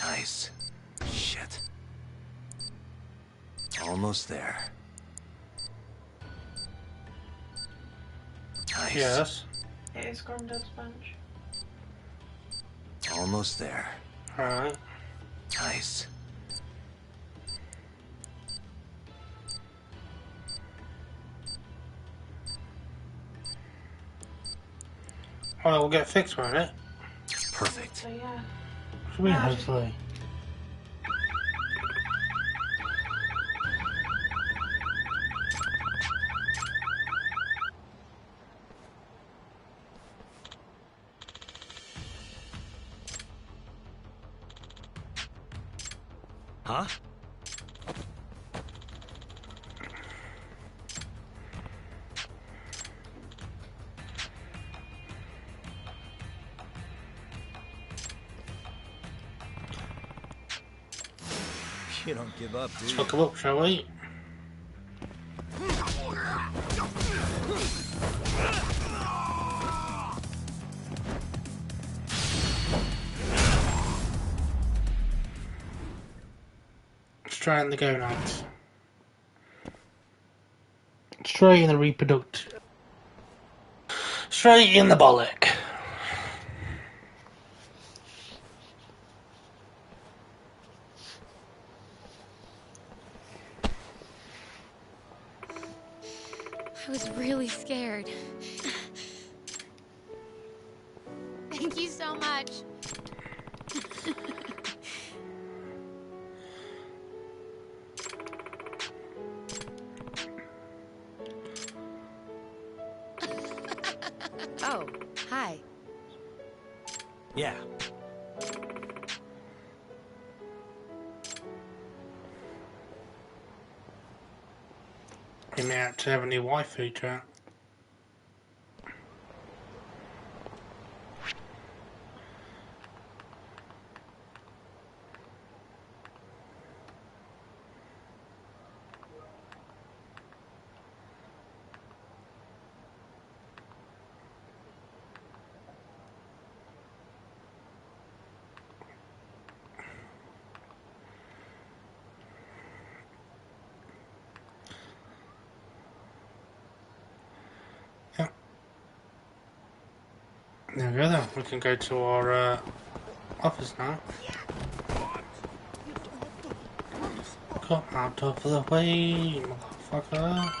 S2: Nice. Shit. Almost there. Nice.
S1: Yes.
S15: It is Granddad's bench.
S2: Almost there.
S1: Alright.
S2: Nice.
S1: Well, we'll get fixed, won't it?
S2: Perfect.
S15: So yeah.
S1: What do you mean, hopefully?
S2: Huh? You don't give up, do
S1: Let's
S2: you?
S1: hook him up, shall we? Straight in the gonads. Straight in the reproductive. Straight in the bollock.
S8: I was really scared. Thank you so much. Oh, hi.
S2: Yeah.
S1: We may have to have a new Wi-Fi chat. There we go then. We can go to our office now. Got out of the way, motherfucker.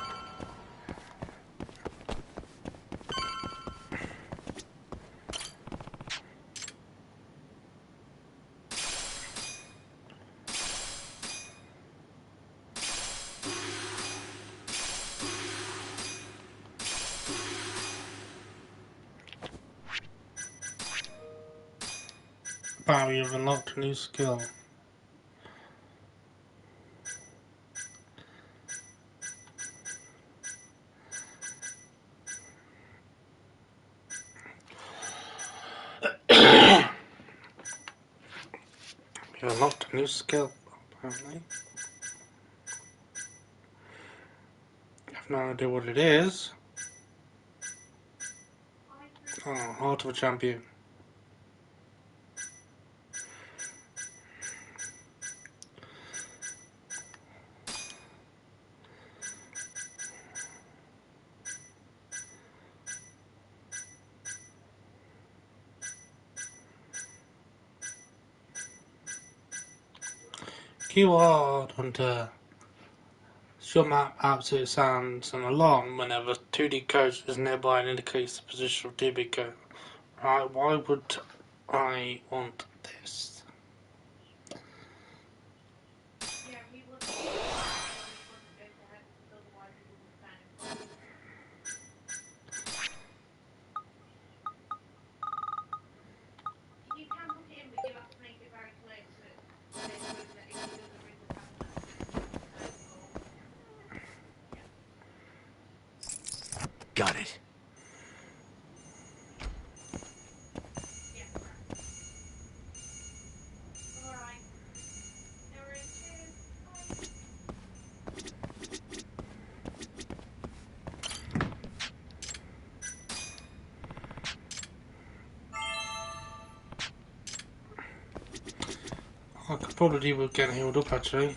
S1: Wow, you've unlocked a new skill. New skill, apparently. I have no idea what it is. Oh, Heart of a Champion. Keyword Hunter. Short map absolute sounds an alarm whenever 2D code is nearby and indicates the position of 2D code. Right, why would I want this?
S4: Got it.
S1: I could probably do with getting healed up actually.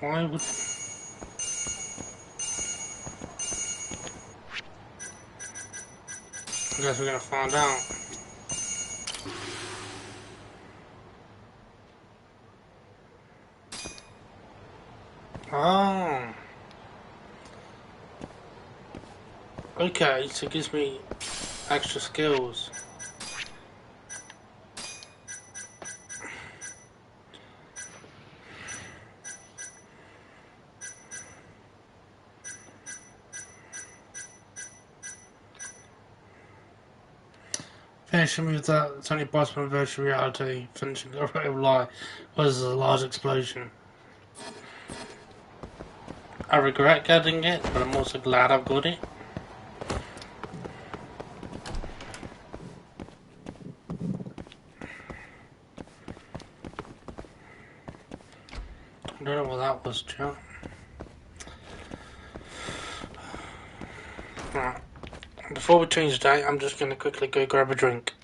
S1: Why would... I guess we're gonna find out. Oh. Okay, so it gives me extra skills. Finishing with that, it's only possible in virtual reality. Finishing the rate of light was a large explosion. I regret getting it, but I'm also glad I've got it. I don't know what that was, chat. Right. Before we change the date, I'm just going to quickly go grab a drink.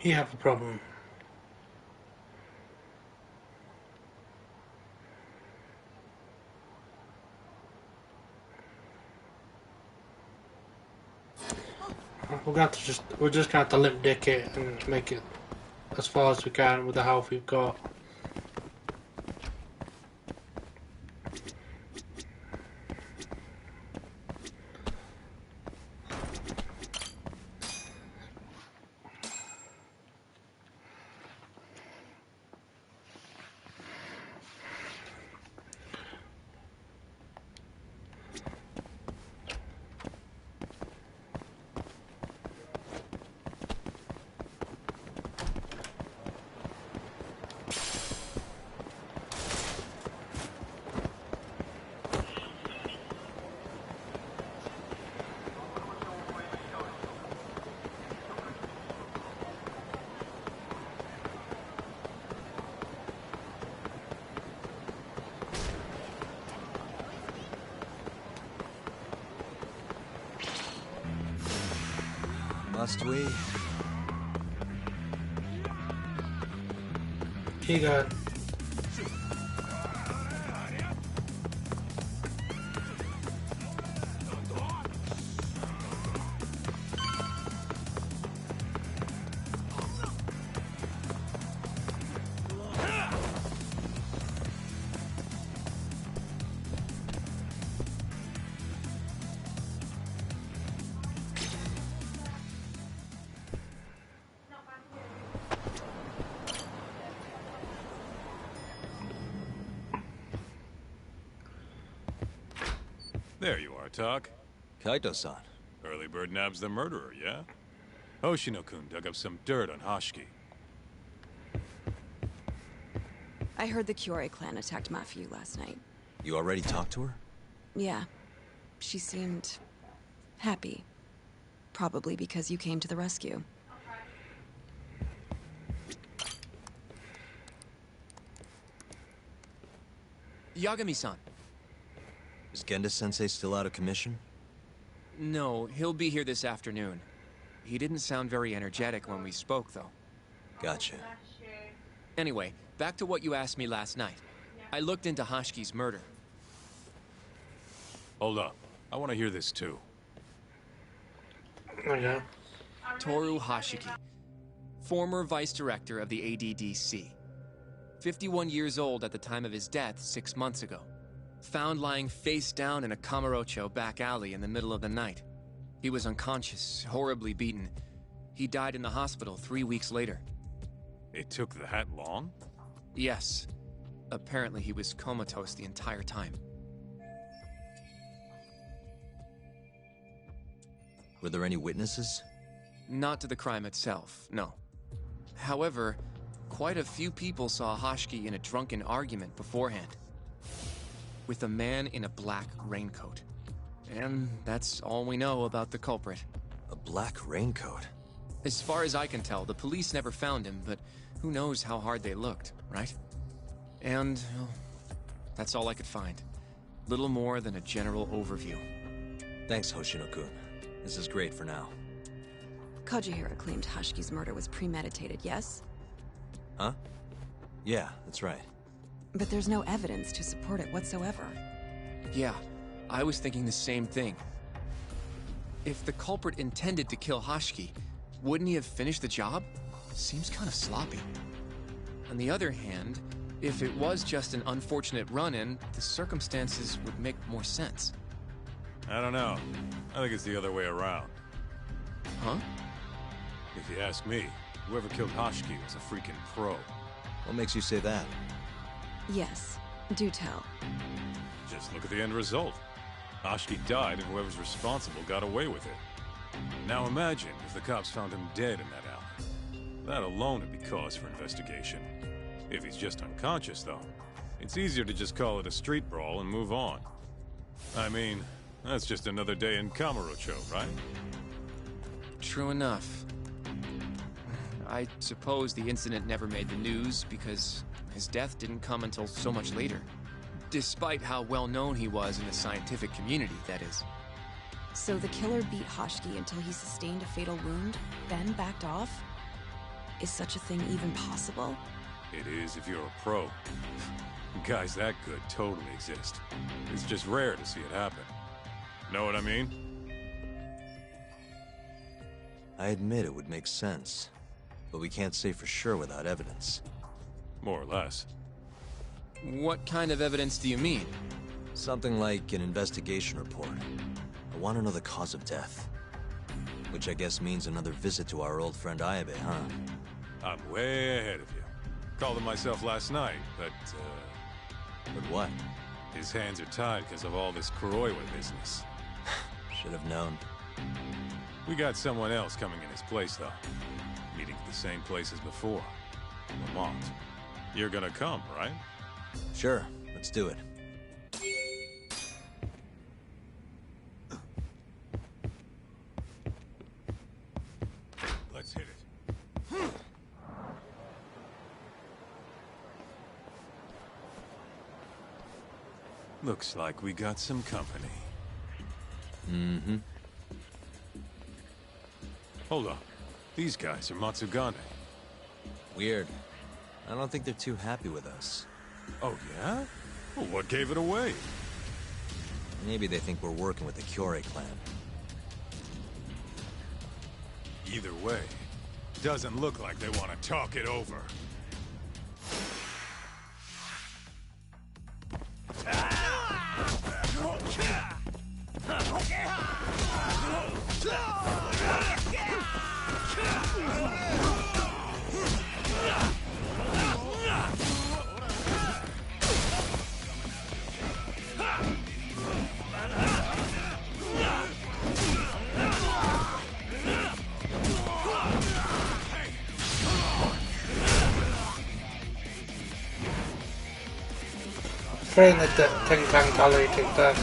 S1: You have a problem. We're just gonna have to limp dick it and make it as far as we can with the health we've got.
S2: Must we?
S1: You got it.
S20: There you are, Tak.
S2: Kaito-san.
S20: Early bird nabs the murderer, yeah? Hoshino-kun dug up some dirt on Hashiki.
S11: I heard the Kyorei clan attacked Mafiu last night.
S2: You already talked to her?
S11: Yeah. She seemed... happy. Probably because you came to the rescue.
S5: Yagami-san.
S2: Is Genda-sensei still out of commission?
S5: No, he'll be here this afternoon. He didn't sound very energetic when we spoke, though.
S2: Gotcha.
S5: Anyway, back to what you asked me last night. I looked into Hashiki's murder.
S20: Hold up. I want to hear this too.
S1: Okay.
S5: Toru Hashiki, former vice director of the ADDC. 51 years old at the time of his death 6 months ago. Found lying face down in a Kamurocho back alley in the middle of the night. He was unconscious, horribly beaten. He died in the hospital 3 weeks later.
S20: It took that long?
S5: Yes. Apparently he was comatose the entire time.
S2: Were there any witnesses?
S5: Not to the crime itself, no. However, quite a few people saw Hashiki in a drunken argument beforehand. With a man in a black raincoat. And that's all we know about the culprit.
S2: A black raincoat?
S5: As far as I can tell, the police never found him, but who knows how hard they looked, right? And, well, that's all I could find. Little more than a general overview.
S2: Thanks, Hoshino-kun. This is great for now.
S11: Kajihira claimed Hashiki's murder was premeditated, yes?
S2: Huh? Yeah, that's right.
S11: But there's no evidence to support it whatsoever.
S5: Yeah, I was thinking the same thing. If the culprit intended to kill Hashiki, wouldn't he have finished the job? Seems kind of sloppy. On the other hand, if it was just an unfortunate run-in, the circumstances would make more sense.
S20: I don't know. I think it's the other way around.
S5: Huh?
S20: If you ask me, whoever killed Hashiki was a freaking pro.
S2: What makes you say that?
S11: Yes, do tell.
S20: Just look at the end result. Hashiki died and whoever's responsible got away with it. Now imagine if the cops found him dead in that alley. That alone would be cause for investigation. If he's just unconscious, though, it's easier to just call it a street brawl and move on. I mean, that's just another day in Kamurocho, right?
S5: True enough. I suppose the incident never made the news because his death didn't come until so much later. Despite how well known he was in the scientific community, that is.
S11: So the killer beat Hashiki until he sustained a fatal wound, then backed off? Is such a thing even possible?
S20: It is if you're a pro. Guys that good totally exist. It's just rare to see it happen. Know what I mean?
S2: I admit it would make sense, but we can't say for sure without evidence.
S20: More or less.
S5: What kind of evidence do you mean?
S2: Something like an investigation report. I want to know the cause of death. Which I guess means another visit to our old friend Ayabe, huh?
S20: I'm way ahead of you. Called him myself last night, but,
S2: But what?
S20: his hands are tied because of all this Kuroiwa business.
S2: Should have known.
S20: We got someone else coming in his place, though. Meeting at the same place as before. Lamont. You're gonna come, right?
S2: Sure, let's do it.
S20: Let's hit it. Looks like we got some company.
S2: Mm-hmm.
S20: Hold on. These guys are Matsugane.
S2: Weird. I don't think they're too happy with us.
S20: Oh, yeah? Well, what gave it away?
S2: Maybe they think we're working with the Kyorei clan.
S20: Either way, doesn't look like they want to talk it over.
S1: Train the Ting Tang Gallery take that.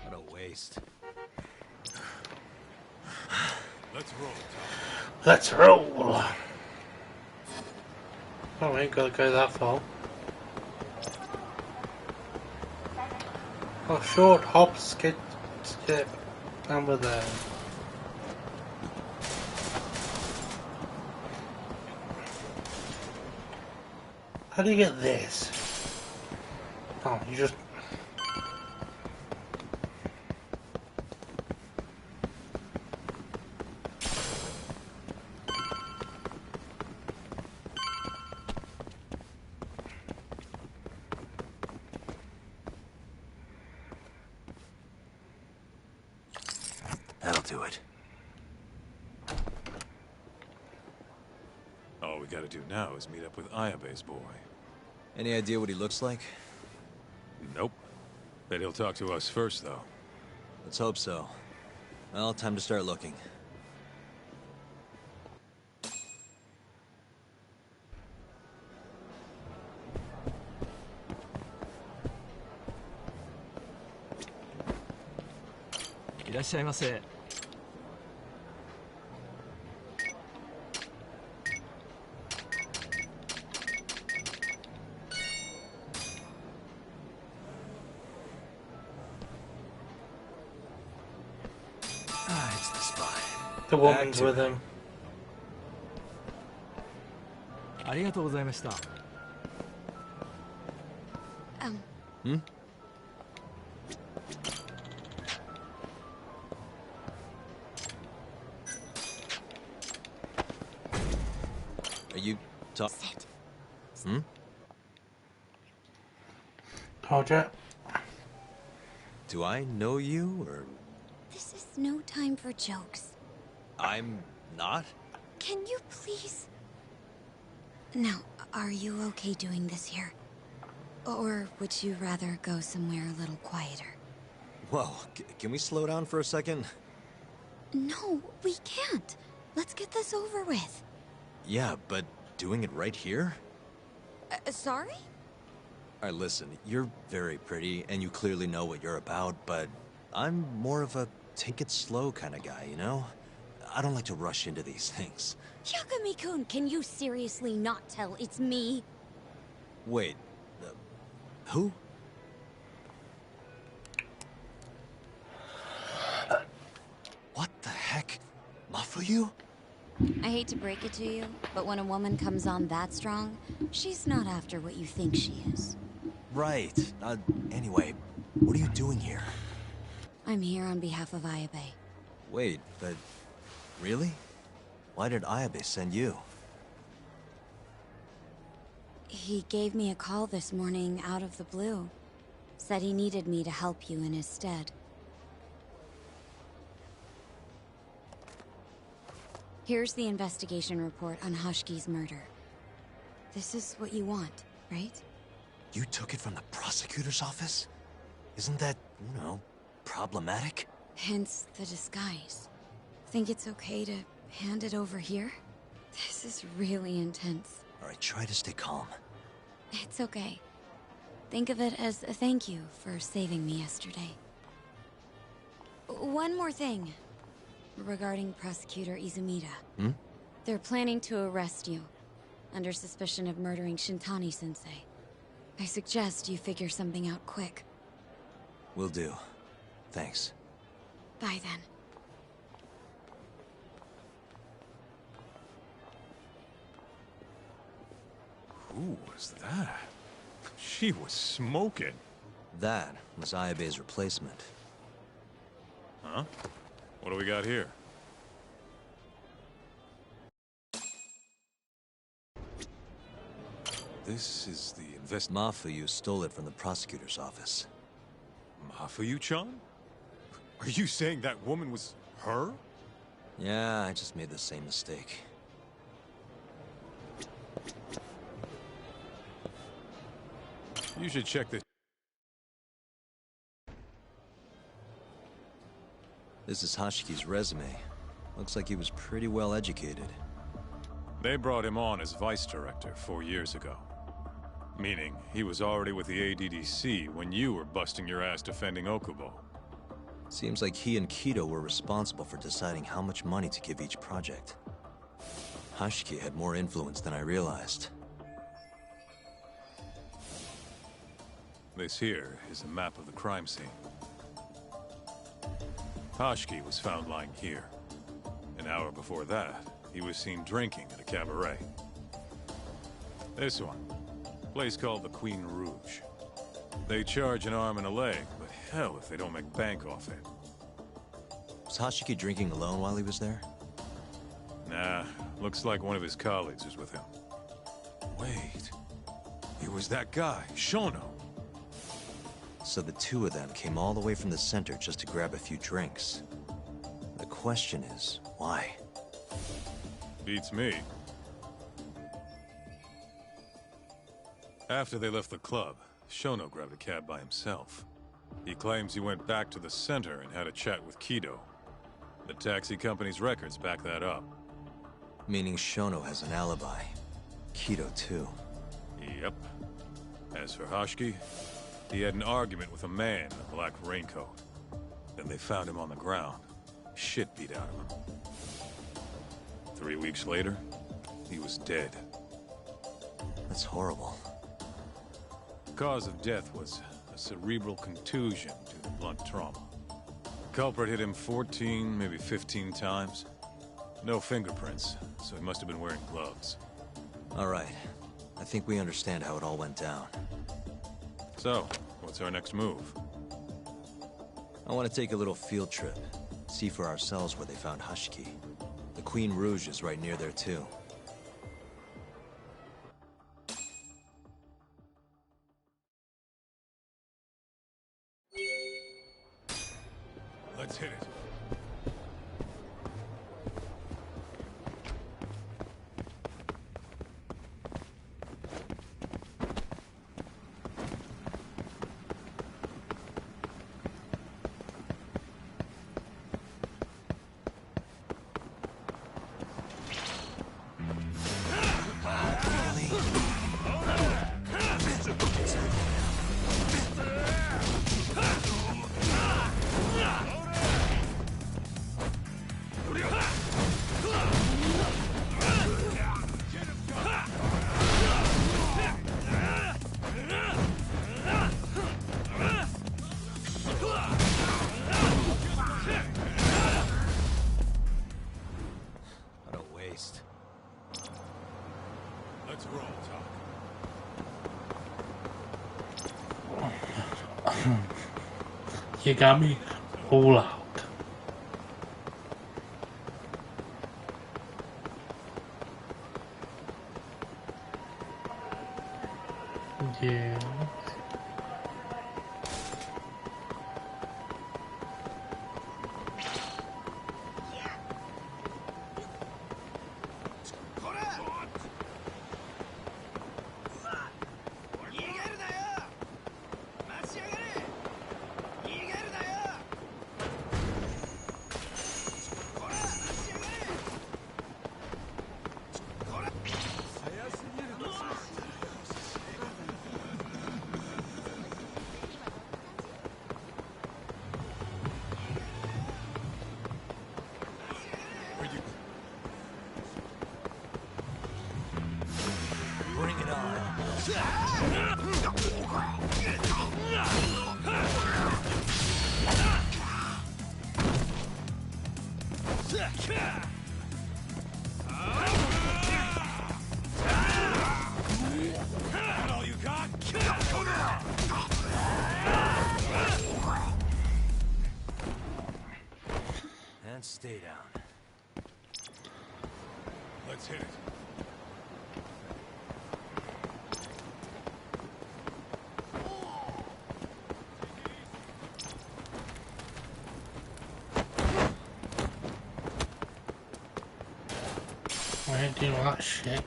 S2: What a waste.
S20: Let's roll, Tom.
S1: Let's roll. Oh, we ain't gotta go that far. Oh, short hop, skip, and we're there. How do you get this? Oh, you just...
S2: That'll do it.
S20: All we gotta do now is meet up with Ayabe's boy.
S2: Any idea what he looks like?
S20: Nope. Bet he'll talk to us first, though.
S2: Let's hope so. Well, time to start looking.
S3: It's the spot.
S1: The woman's with him.
S13: ありがとうございました。
S2: Hmm? Are you talking? Hmm?
S1: Told ya.
S2: Do I know you, or
S8: This is no time for jokes.
S2: I'm not?
S8: Can you please? Now, are you okay doing this here? Or would you rather go somewhere a little quieter?
S2: Whoa, can we slow down for a second?
S8: No, we can't. Let's get this over with.
S2: Yeah, but doing it right here?
S8: Sorry?
S2: Alright, listen, you're very pretty, and you clearly know what you're about, but I'm more of a take it slow kind of guy, you know? I don't like to rush into these things.
S8: Yagami-kun, can you seriously not tell it's me?
S2: Wait, who? What the heck? Mafuyu?
S8: I hate to break it to you, but when a woman comes on that strong, she's not after what you think she is.
S2: Right. Anyway, what are you doing here?
S8: I'm here on behalf of Ayabe.
S2: Wait, but... really? Why did Ayabe send you?
S8: He gave me a call this morning out of the blue. Said he needed me to help you in his stead. Here's the investigation report on Hashki's murder. This is what you want, right?
S2: You took it from the prosecutor's office? Isn't that, you know, problematic?
S8: Hence the disguise. Think it's okay to hand it over here? This is really intense.
S2: Alright, try to stay calm.
S8: It's okay. Think of it as a thank you for saving me yesterday. One more thing. Regarding Prosecutor Izumida.
S2: Hmm?
S8: They're planning to arrest you, under suspicion of murdering Shintani-sensei. I suggest you figure something out quick.
S2: Will do. Thanks.
S8: Bye then.
S20: Who was that? She was smoking.
S2: That was Ayabe's replacement.
S20: Huh? What do we got here? This is the
S2: Mafuyu stole it from the prosecutor's office.
S20: Mafuyu-chan? Are you saying that woman was her?
S2: Yeah, I just made the same mistake.
S20: You should check this.
S2: This is Hashiki's resume. Looks like he was pretty well educated.
S20: They brought him on as vice director 4 years ago. Meaning, he was already with the ADDC when you were busting your ass defending Okubo.
S2: Seems like he and Kido were responsible for deciding how much money to give each project. Hashiki had more influence than I realized.
S20: This here is a map of the crime scene. Hashiki was found lying here. An hour before that, he was seen drinking at a cabaret. This one, a place called the Queen Rouge. They charge an arm and a leg, but hell if they don't make bank off it.
S2: Was Hashiki drinking alone while he was there?
S20: Nah, looks like one of his colleagues was with him. Wait, it was that guy, Shono.
S2: So the two of them came all the way from the center just to grab a few drinks. The question is, why?
S20: Beats me. After they left the club, Shono grabbed a cab by himself. He claims he went back to the center and had a chat with Kido. The taxi company's records back that up.
S2: Meaning Shono has an alibi. Kido too.
S20: Yep. As for Hashiki, he had an argument with a man in a black raincoat. Then they found him on the ground. Shit beat out of him. 3 weeks later, he was dead.
S2: That's horrible.
S20: Cause of death was a cerebral contusion due to blunt trauma. Culprit hit him 14, maybe 15 times. No fingerprints, so he must have been wearing gloves.
S2: All right. I think we understand how it all went down.
S20: So, what's our next move?
S2: I want to take a little field trip. See for ourselves where they found Hashiki. The Queen Rouge is right near there too.
S20: Let's hit it.
S2: What a waste.
S6: Let's roll,
S1: You got me all out. Yeah.
S14: Bring it on.
S6: That all you got?
S14: And stay down.
S6: Let's hit it.
S1: I ain't doing that shit.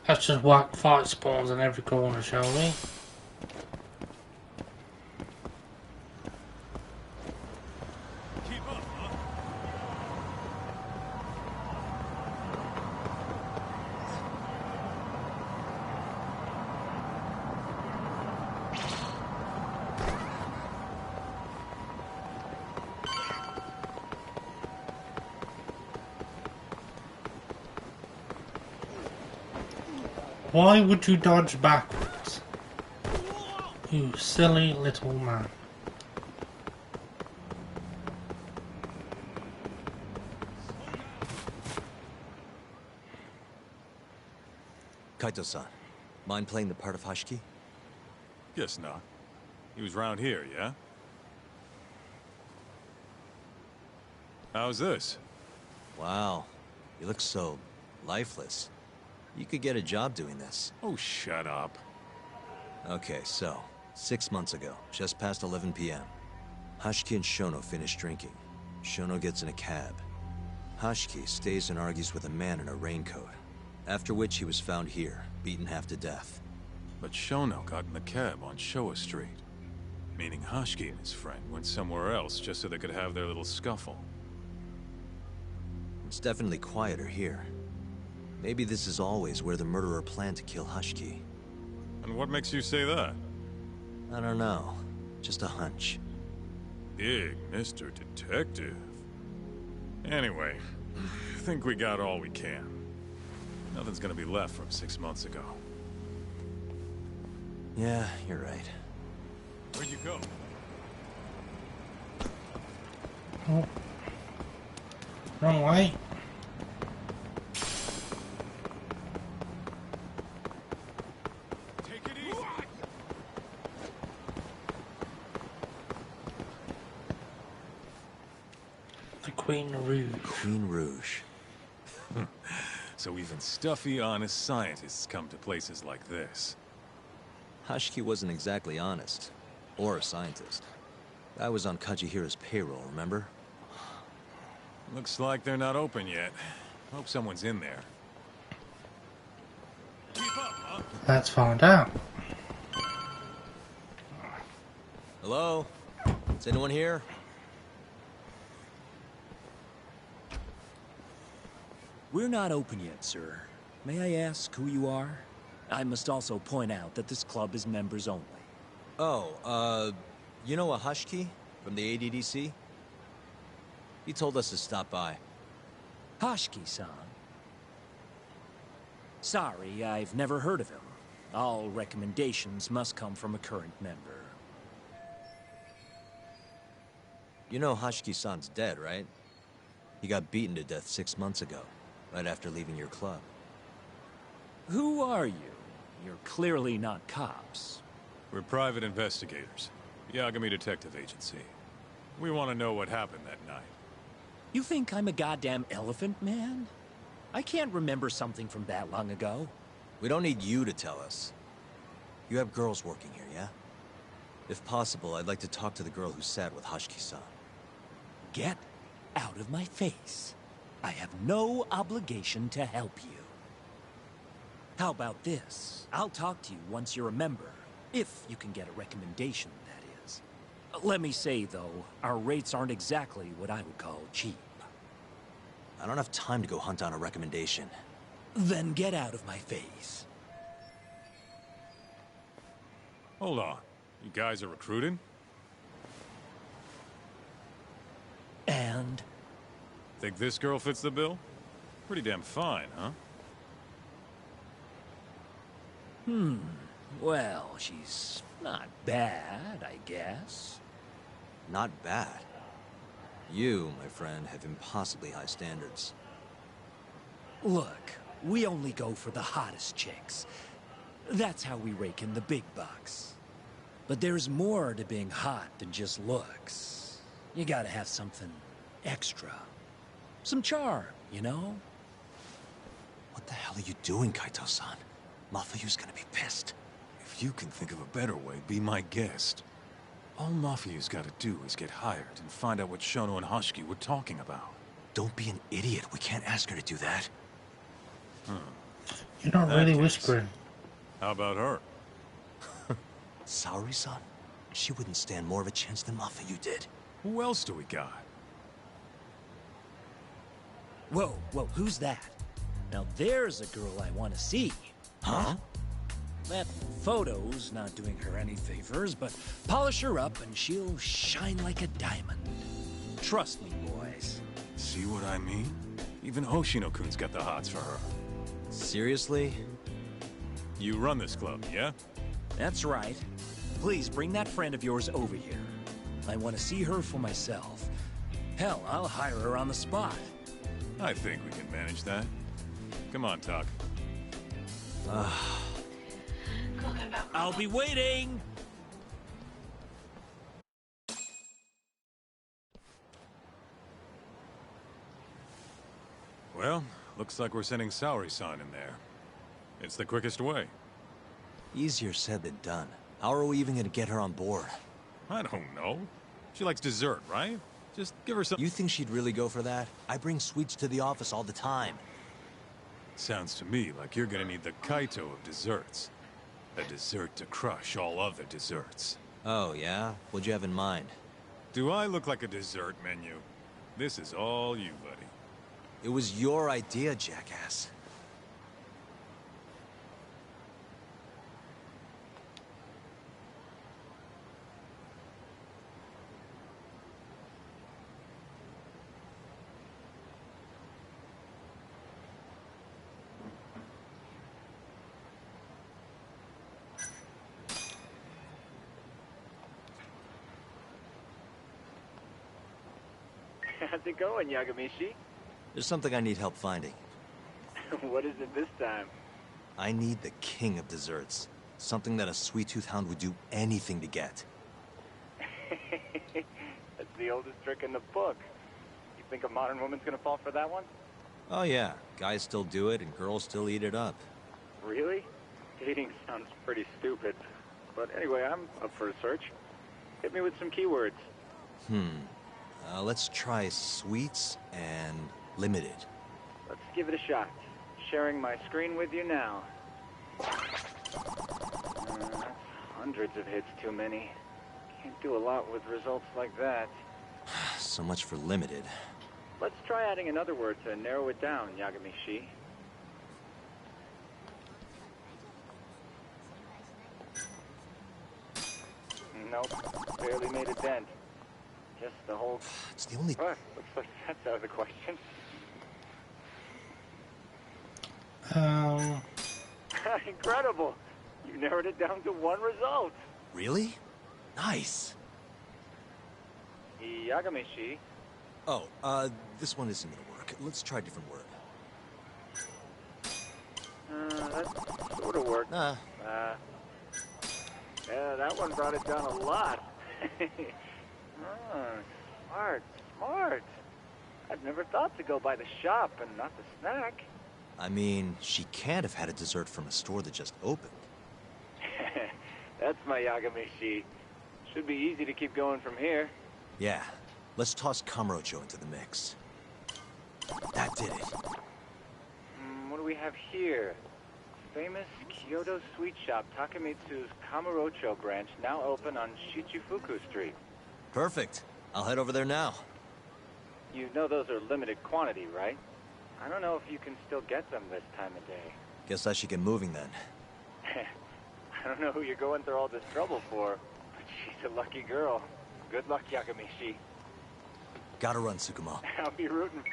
S1: Let's just whack fight spawns in every corner, shall we? Why would you dodge backwards? You silly little man.
S2: Kaito-san, mind playing the part of Hashiki?
S20: Guess not. He was round here, yeah? How's this?
S2: Wow, you look so lifeless. You could get a job doing this.
S20: Oh, shut up.
S2: Okay, so, 6 months ago, just past 11 p.m., Hashiki and Shono finish drinking. Shono gets in a cab. Hashiki stays and argues with a man in a raincoat, after which he was found here, beaten half to death.
S20: But Shono got in the cab on Showa Street. Meaning Hashiki and his friend went somewhere else just so they could have their little scuffle.
S2: It's definitely quieter here. Maybe this is always where the murderer planned to kill Hashiki.
S20: And what makes you say that?
S2: I don't know. Just a hunch.
S20: Big Mr. Detective. Anyway, I think we got all we can. Nothing's gonna be left from 6 months ago.
S2: Yeah, you're right.
S20: Where'd you go?
S1: Oh. Wrong way.
S6: Take it easy.
S1: The Queen Rouge.
S2: Queen Rouge.
S20: So even stuffy, honest scientists come to places like this.
S2: Hashiki wasn't exactly honest. Or a scientist. I was on Kajihira's payroll, remember?
S20: Looks like they're not open yet. Hope someone's in there. Keep up, huh?
S1: Let's find out.
S2: Hello? Is anyone here?
S12: We're not open yet, sir. May I ask who you are? I must also point out that this club is members only.
S2: Oh, you know a Hashiki from the ADDC? He told us to stop by.
S12: Hashiki-san. Sorry, I've never heard of him. All recommendations must come from a current member.
S2: You know Hashiki-san's dead, right? He got beaten to death 6 months ago, right after leaving your club.
S12: Who are you? You're clearly not cops.
S20: We're private investigators. Yagami Detective Agency. We want to know what happened that night.
S12: You think I'm a goddamn elephant man? I can't remember something from that long ago.
S2: We don't need you to tell us. You have girls working here, yeah? If possible, I'd like to talk to the girl who sat with Hashiki-san.
S12: Get out of my face. I have no obligation to help you. How about this? I'll talk to you once you're a member. If you can get a recommendation, that is. Let me say, though, our rates aren't exactly what I would call cheap.
S2: I don't have time to go hunt down a recommendation.
S12: Then get out of my face.
S20: Hold on. You guys are recruiting?
S12: And?
S20: Think this girl fits the bill? Pretty damn fine, huh?
S12: Well, she's not bad, I guess.
S2: Not bad. You, my friend, have impossibly high standards.
S12: Look, we only go for the hottest chicks. That's how we rake in the big bucks. But there's more to being hot than just looks. You gotta have something extra. Some charm, you know?
S2: What the hell are you doing, Kaito-san? Mafuyu's gonna be pissed.
S6: If you can think of a better way, be my guest. All Mafuyu's gotta do is get hired and find out what Shono and Hashiki were talking about.
S2: Don't be an idiot. We can't ask her to do that.
S1: You're not really whispering.
S20: How about her?
S2: Saori-san? She wouldn't stand more of a chance than Mafuyu did.
S6: Who else do we got?
S12: Whoa, who's that? Now there's a girl I want to see.
S2: Huh?
S12: That photo's not doing her any favors, but polish her up and she'll shine like a diamond. Trust me, boys.
S6: See what I mean? Even Hoshino-kun's got the hots for her.
S2: Seriously?
S20: You run this club, yeah?
S12: That's right. Please bring that friend of yours over here. I want to see her for myself. Hell, I'll hire her on the spot.
S20: I think we can manage that. Come on, Talk.
S12: I'll be waiting!
S20: Well, looks like we're sending Saori-san in there. It's the quickest way.
S2: Easier said than done. How are we even gonna get her on board?
S20: I don't know. She likes dessert, right? Just give her some...
S2: You think she'd really go for that? I bring sweets to the office all the time.
S20: Sounds to me like you're gonna need the Kaito of desserts. A dessert to crush all other desserts.
S2: Oh, yeah? What'd you have in mind?
S20: Do I look like a dessert menu? This is all you, buddy.
S2: It was your idea, jackass.
S21: How's it going, Yagamishi?
S2: There's something I need help finding.
S21: What is it this time?
S2: I need the king of desserts. Something that a sweet-tooth hound would do anything to get.
S21: That's the oldest trick in the book. You think a modern woman's gonna fall for that one?
S2: Oh yeah, guys still do it and girls still eat it up.
S21: Really? Dating sounds pretty stupid. But anyway, I'm up for a search. Hit me with some keywords.
S2: Let's try sweets and limited.
S21: Let's give it a shot. Sharing my screen with you now. That's hundreds of hits too many. Can't do a lot with results like that.
S2: So much for limited.
S21: Let's try adding another word to narrow it down, Yagami-shi. Nope, barely made a dent. Guess the whole...
S2: It's the only...
S21: Looks like that's out of the question. Incredible! You narrowed it down to one result.
S2: Really? Nice.
S21: Yagamishi.
S2: Oh, this one isn't gonna work. Let's try a different word.
S21: That sort of worked. Yeah, that one brought it down a lot. Smart. I've never thought to go by the shop and not the snack.
S2: I mean, she can't have had a dessert from a store that just opened.
S21: That's my Yagamishi. Should be easy to keep going from here.
S2: Yeah, let's toss Kamurocho into the mix. That did it.
S21: What do we have here? Famous Kyoto sweet shop Takemitsu's Kamurocho branch, now open on Shichifuku Street.
S2: Perfect. I'll head over there now.
S21: You know those are limited quantity, right? I don't know if you can still get them this time of day.
S2: Guess I should get moving then.
S21: I don't know who you're going through all this trouble for, but she's a lucky girl. Good luck, Yagamishi.
S2: Gotta run, Tsukumo.
S21: I'll be rooting.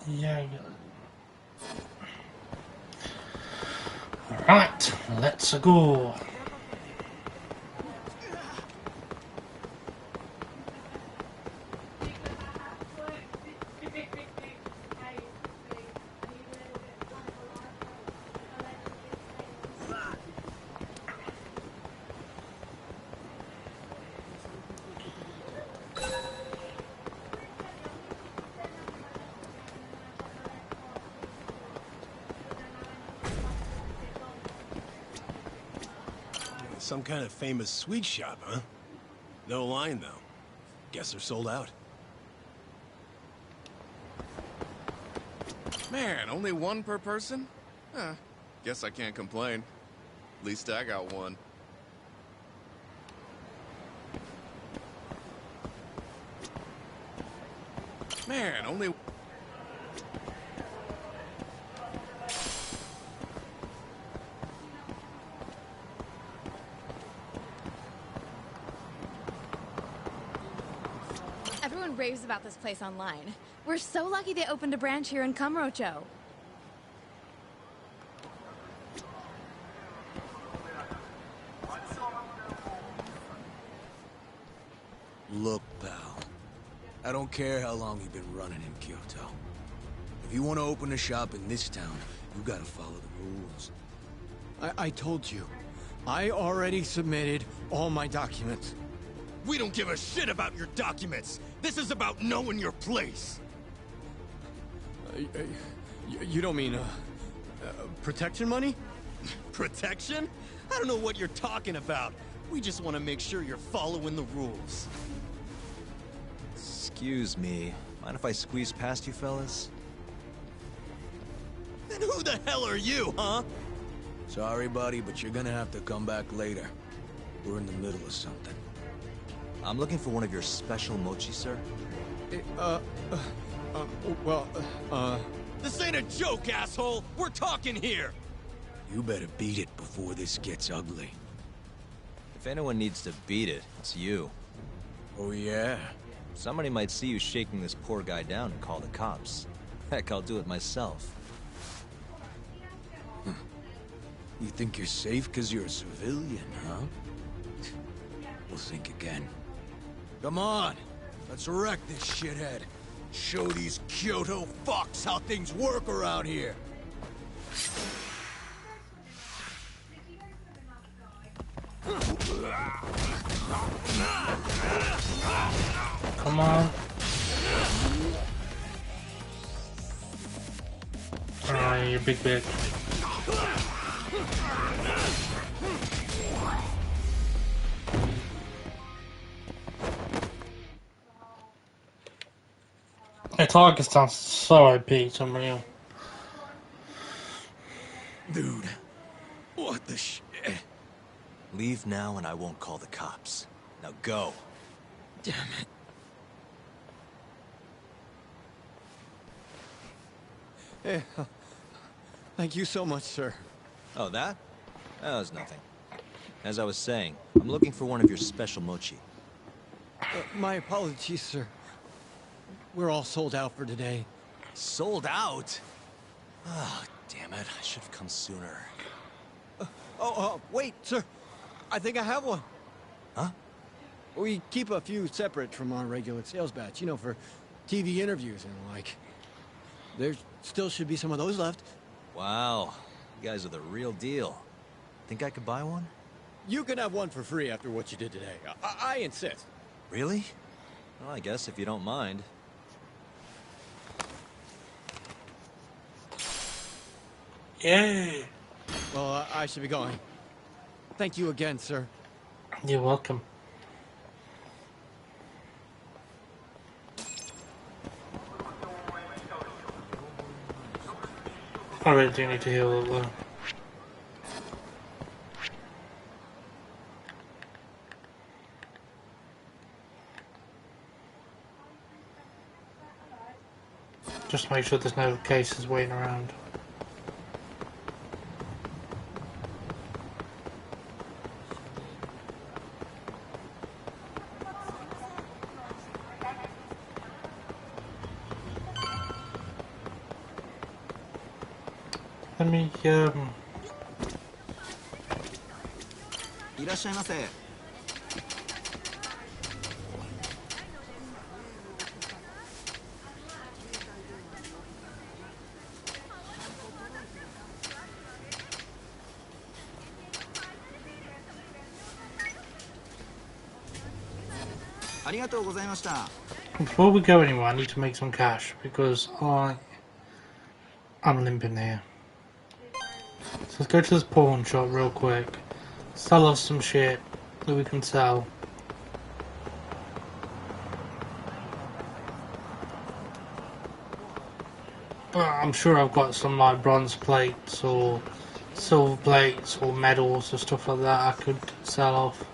S1: Yeah. Alright, let's go.
S9: Some kind of famous sweet shop, huh? No line, though. Guess they're sold out.
S22: Man, only one per person? Guess I can't complain. At least I got one. Man, only...
S23: Everyone raves about this place online. We're so lucky they opened a branch here in Kamurocho.
S3: Look, pal. I don't care how long you've been running in Kyoto. If you want to open a shop in this town, you gotta follow the rules.
S24: I told you. I already submitted all my documents.
S14: We don't give a shit about your documents. This is about knowing your place.
S24: You don't mean, protection money?
S14: Protection? I don't know what you're talking about. We just want to make sure you're following the rules.
S2: Excuse me. Mind if I squeeze past you fellas?
S14: Then who the hell are you, huh?
S3: Sorry, buddy, but you're gonna have to come back later. We're in the middle of something.
S2: I'm looking for one of your special mochi, sir.
S14: This ain't a joke, asshole! We're talking here!
S3: You better beat it before this gets ugly.
S2: If anyone needs to beat it, it's you.
S3: Oh, yeah?
S2: Somebody might see you shaking this poor guy down and call the cops. Heck, I'll do it myself.
S3: You think you're safe because you're a civilian, huh? We'll think again. Come on! Let's wreck this shithead. Show these Kyoto fucks how things work around here.
S1: Come on. Ah, you big bitch. Hey, Target sounds so OP, it's unreal.
S3: Dude, what the shit?
S2: Leave now and I won't call the cops. Now go.
S3: Damn it.
S24: Hey, thank you so much, sir.
S2: Oh, that? That was nothing. As I was saying, I'm looking for one of your special mochi.
S24: My apologies, sir. We're all sold out for today.
S2: Sold out? Ah, damn it. I should have come sooner.
S24: Wait, sir. I think I have one.
S2: Huh?
S24: We keep a few separate from our regular sales batch, you know, for TV interviews and the like. There still should be some of those left.
S2: Wow. You guys are the real deal. Think I could buy one?
S24: You can have one for free after what you did today. I insist.
S2: Really? Well, I guess if you don't mind.
S1: Yeah.
S24: Well, I should be going. Thank you again, sir.
S1: You're welcome. I really do need to heal it though. Just make sure there's no cases waiting around. Let me,
S10: いらっしゃいませ。ありがとうございました。
S1: Before we go anywhere, I need to make some cash because I'm limping here. So let's go to this pawn shop real quick. Sell us some shit that we can sell. I'm sure I've got some like bronze plates or silver plates or medals or stuff like that I could sell off.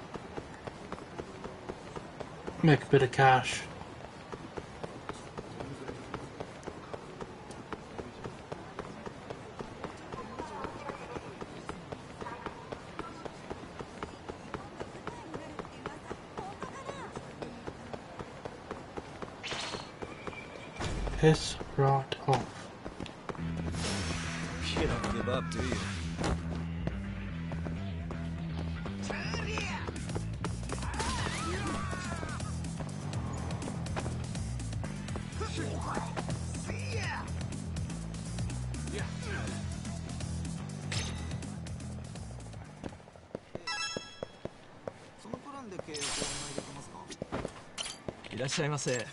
S1: Make a bit of cash. Piss right off.
S2: You don't give up, do you?
S13: いらっしゃいませ。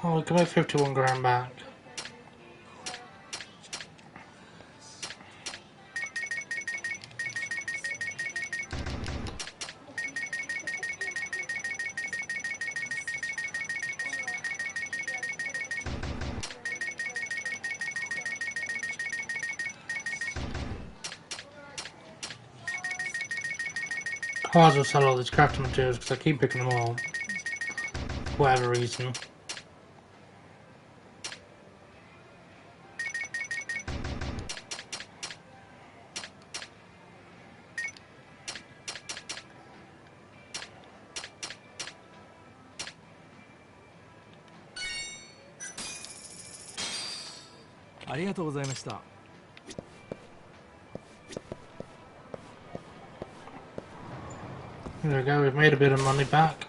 S1: Oh, we can make 51 grand back. I might as well sell all these crafting materials because I keep picking them all. For whatever reason. There we go, we've made a bit of money back.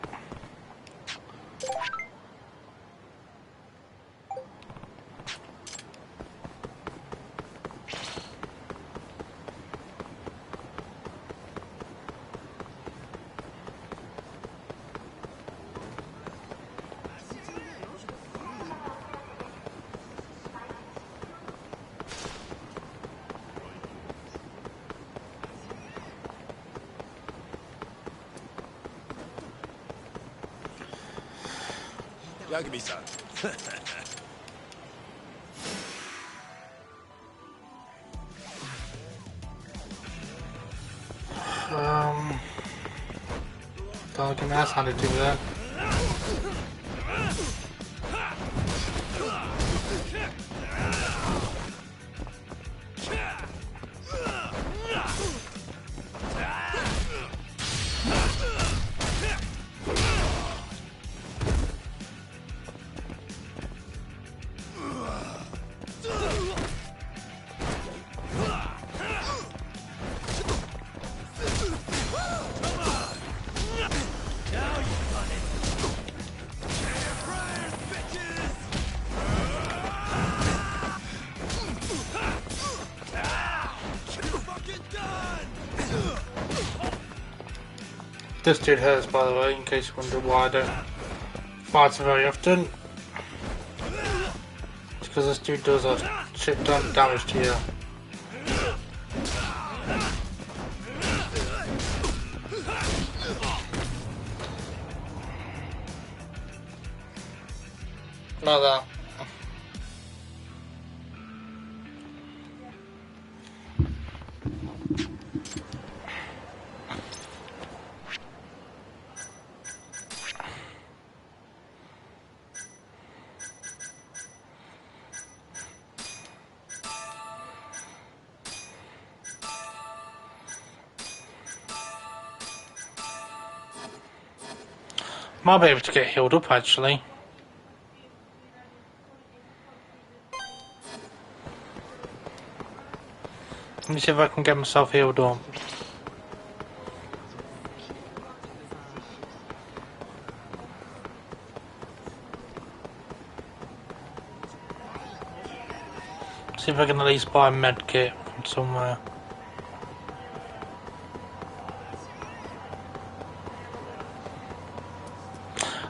S9: Yagami-san.
S1: Fucking ass handed to me there. This dude hurts, by the way, in case you wonder why I don't fight him very often. It's because this dude does a shit ton of damage to you. Like that. Might be able to get healed up actually. Let me see if I can get myself healed up. See if I can at least buy a med kit from somewhere.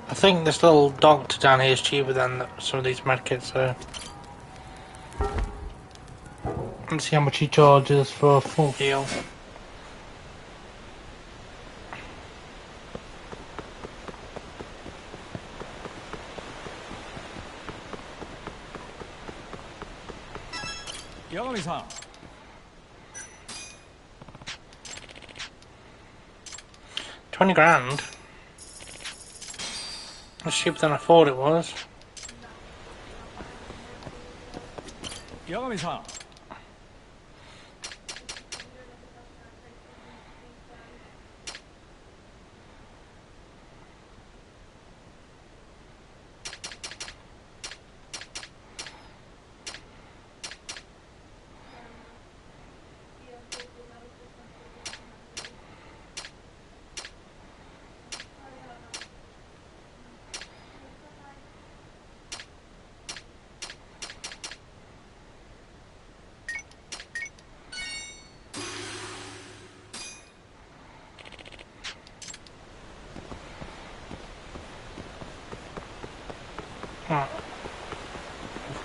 S1: I think this little doctor down here is cheaper than some of these medkits, so let's see how much he charges for a full heal.
S13: Yagami-san.
S1: 20 grand? That's cheaper than I thought it was.
S13: Yagami-san.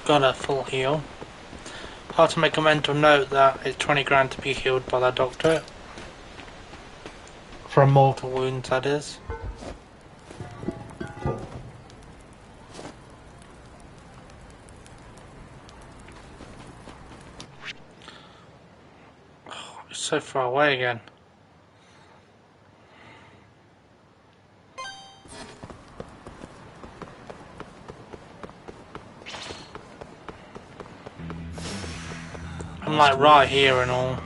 S1: Got a full heal. Hard to make a mental note that it's 20 grand to be healed by that doctor. From mortal wounds, that is. Oh, it's so far away again. I'm like right here and all.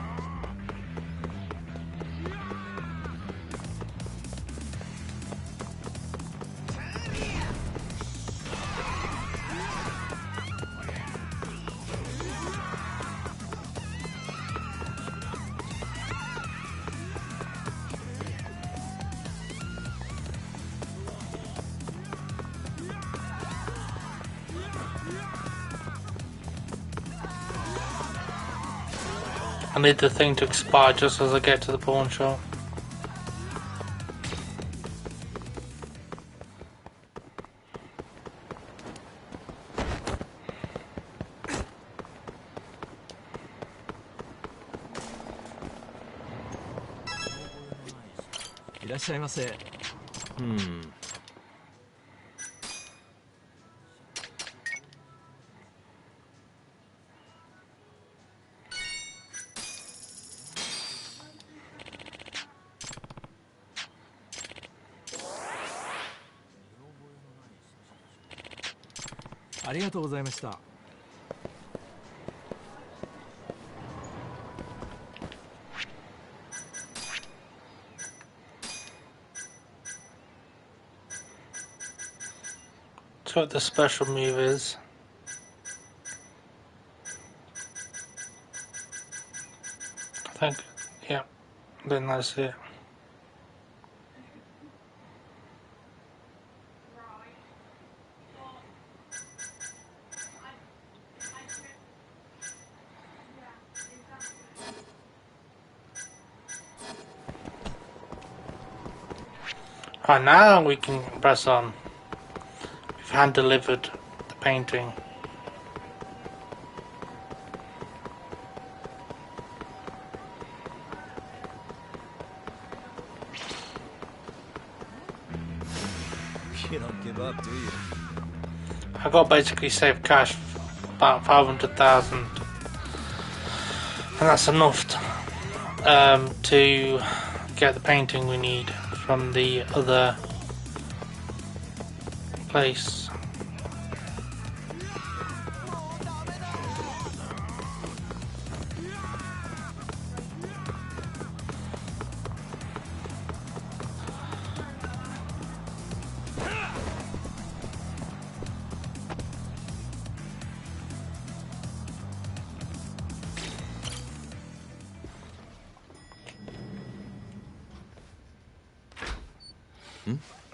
S1: I need the thing to expire just as I get to the pawn shop.
S13: ありがとうございました。
S1: That's what the special move is. I think, yeah, then that's it. Right, now we can press on. We've hand delivered the painting.
S2: You don't give up, do you?
S1: I got basically saved cash, about 500,000, and that's enough to get the painting we need from the other place.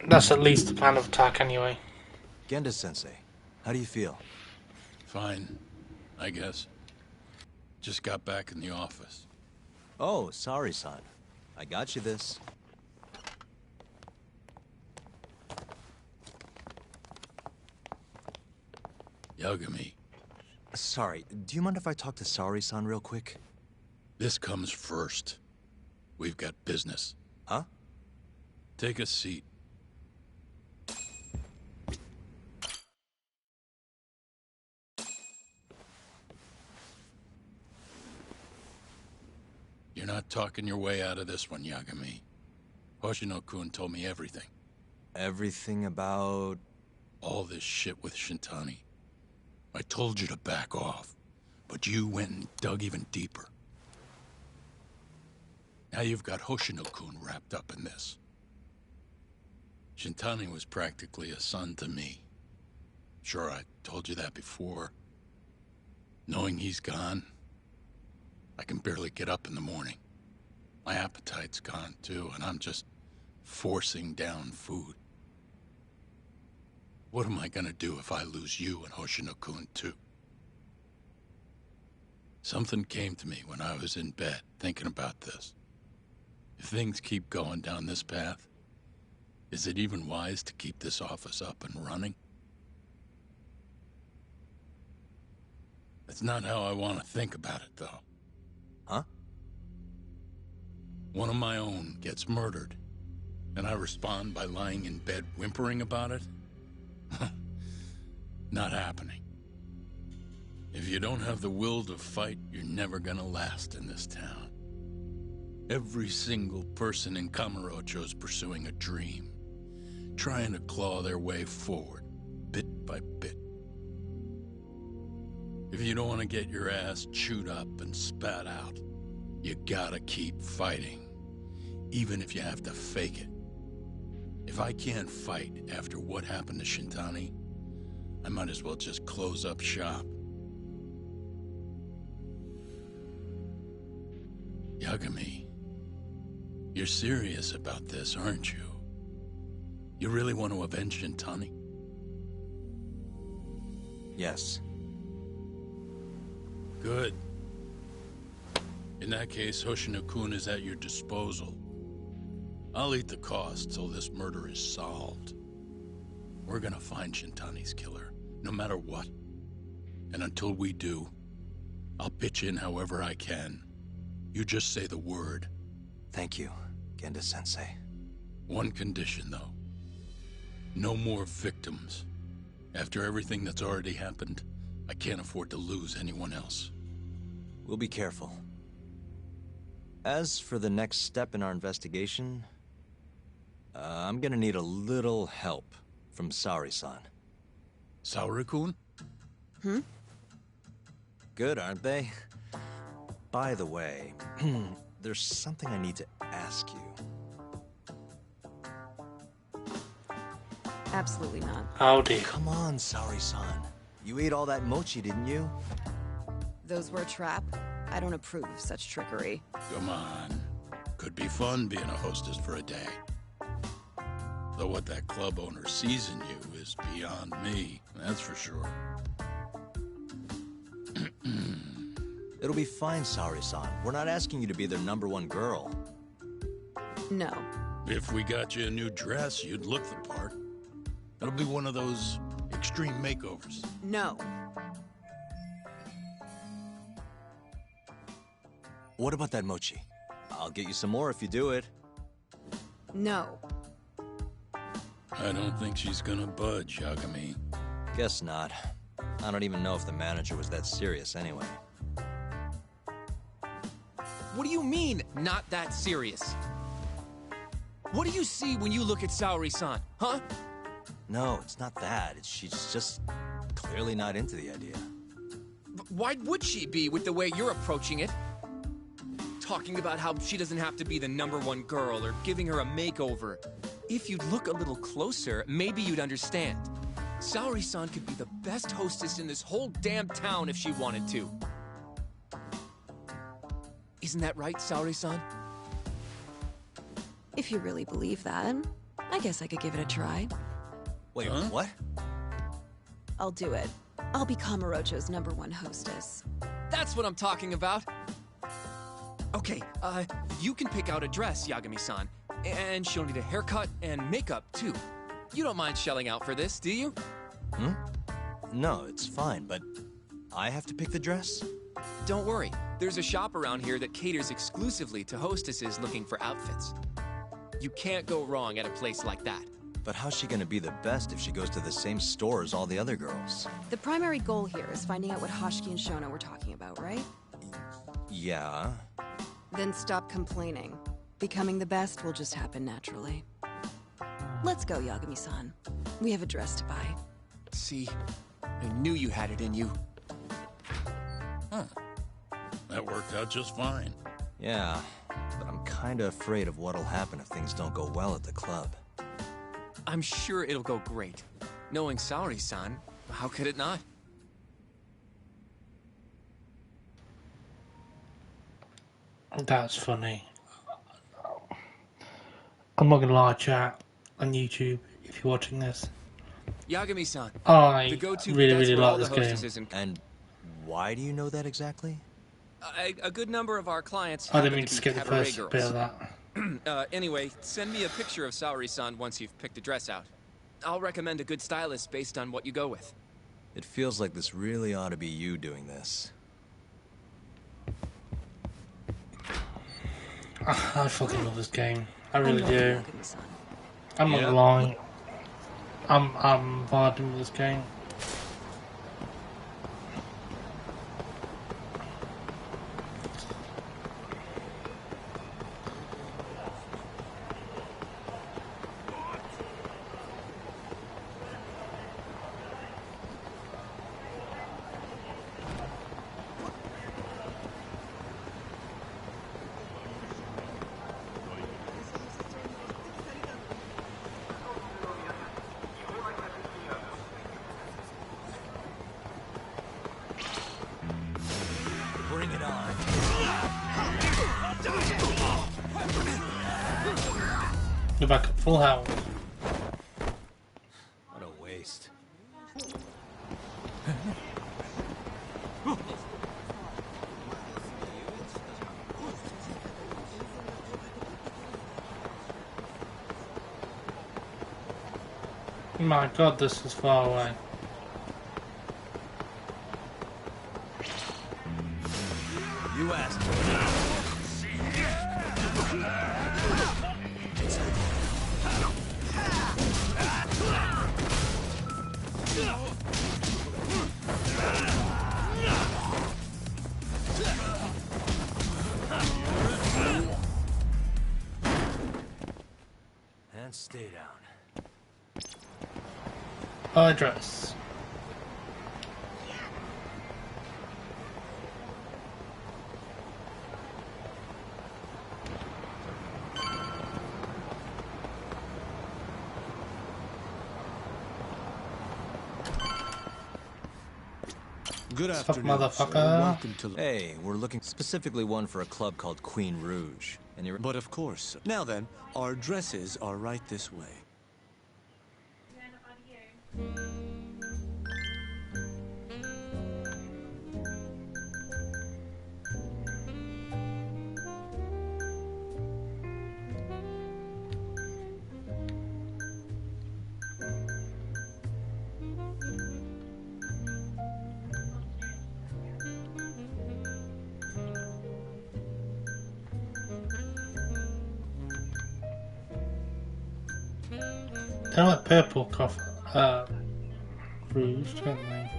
S1: That's at least the plan of attack anyway.
S2: Genda-sensei, how do you feel?
S7: Fine, I guess. Just got back in the office.
S2: Oh, sorry, son. I got you this.
S7: Yagami.
S2: Sorry, do you mind if I talk to Sari-san real quick?
S7: This comes first. We've got business.
S2: Huh?
S7: Take a seat. You're not talking your way out of this one, Yagami. Hoshino-kun told me everything.
S2: Everything about...
S7: all this shit with Shintani. I told you to back off, but you went and dug even deeper. Now you've got Hoshino-kun wrapped up in this. Shintani was practically a son to me. Sure, I told you that before. Knowing he's gone, I can barely get up in the morning. My appetite's gone too, and I'm just forcing down food. What am I gonna do if I lose you and Hoshino-kun too? Something came to me when I was in bed thinking about this. If things keep going down this path, is it even wise to keep this office up and running? That's not how I want to think about it, though.
S2: Huh?
S7: One of my own gets murdered, and I respond by lying in bed whimpering about it? Not happening. If you don't have the will to fight, you're never gonna last in this town. Every single person in Kamurocho's pursuing a dream, trying to claw their way forward, bit by bit. If you don't want to get your ass chewed up and spat out, you gotta keep fighting, even if you have to fake it. If I can't fight after what happened to Shintani, I might as well just close up shop. Yagami, you're serious about this, aren't you? You really want to avenge Shintani?
S2: Yes.
S7: Good. In that case, Hoshino-kun is at your disposal. I'll eat the cost till this murder is solved. We're gonna find Shintani's killer, no matter what. And until we do, I'll pitch in however I can. You just say the word.
S2: Thank you, Genda-sensei.
S7: One condition, though. No more victims. After everything that's already happened, I can't afford to lose anyone else.
S2: We'll be careful. As for the next step in our investigation, I'm gonna need a little help from Sari-san.
S7: Saori-kun?
S11: Hmm?
S2: Good, aren't they? By the way, there's something I need to ask you.
S11: Absolutely not.
S1: Howdy.
S2: Come on, Saori-san. You ate all that mochi, didn't you?
S11: Those were a trap. I don't approve of such trickery.
S7: Come on. Could be fun being a hostess for a day. Though what that club owner sees in you is beyond me, that's for sure.
S2: It'll be fine, Saori-san. We're not asking you to be their #1 girl.
S11: No.
S7: If we got you a new dress, you'd look the part. It'll be one of those extreme makeovers.
S11: No.
S2: What about that mochi? I'll get you some more if you do it.
S11: No.
S7: I don't think she's gonna budge, Yagami.
S2: Guess not. I don't even know if the manager was that serious anyway.
S5: What do you mean, not that serious? What do you see when you look at Saori-san, huh?
S2: No, it's not that. She's just clearly not into the idea.
S5: Why would she be with the way you're approaching it? Talking about how she doesn't have to be the #1 girl or giving her a makeover. If you'd look a little closer, maybe you'd understand. Saori-san could be the best hostess in this whole damn town if she wanted to. Isn't that right, Saori-san?
S11: If you really believe that, I guess I could give it a try.
S2: Wait, what?
S11: I'll do it. I'll be Kamurocho's #1 hostess.
S5: That's what I'm talking about. Okay, you can pick out a dress, Yagami-san. And she'll need a haircut and makeup, too. You don't mind shelling out for this, do you?
S2: No, it's fine, but I have to pick the dress?
S5: Don't worry. There's a shop around here that caters exclusively to hostesses looking for outfits. You can't go wrong at a place like that.
S2: But how's she gonna be the best if she goes to the same store as all the other girls?
S11: The primary goal here is finding out what Hoshiki and Shona were talking about, right?
S2: Yeah.
S11: Then stop complaining. Becoming the best will just happen naturally. Let's go, Yagami-san. We have a dress to buy.
S5: See? I knew you had it in you.
S7: Huh. That worked out just fine.
S2: Yeah, but I'm kinda afraid of what'll happen if things don't go well at the club.
S5: I'm sure it'll go great. Knowing Saori-san, how could it not?
S1: That's funny. I'm not gonna lie, chat, on YouTube, if you're watching this.
S5: Yagami-san,
S1: I
S5: the go-to
S1: really
S5: for
S1: like
S5: all
S1: this
S5: the
S1: game.
S5: hostesses
S2: And why do you know that exactly?
S5: A good number of our clients
S1: I didn't
S5: happen
S1: mean
S5: to
S1: to
S5: be
S1: skip the
S5: cabaret
S1: first
S5: girls.
S1: bit of that.
S5: Anyway, send me a picture of Saori-san once you've picked a dress out. I'll recommend a good stylist based on what you go with.
S2: It feels like this really ought to be you doing this.
S1: I fucking love this game. I really do. I'm not
S2: Yeah.
S1: gonna lie. I'm vibing with this game.
S2: Bring it on.
S1: You're back at full health.
S2: What a waste.
S1: My god, this is far away.
S2: You asked. And stay down.
S1: Address.
S3: Good
S1: Fuck
S3: afternoon, sir.
S1: motherfucker.
S3: Welcome to...
S2: Hey, we're looking specifically one for a club called Queen Rouge. And you're...
S3: But of course. Now then, our addresses are right this way.
S1: They like purple coffee, rouge, don't they?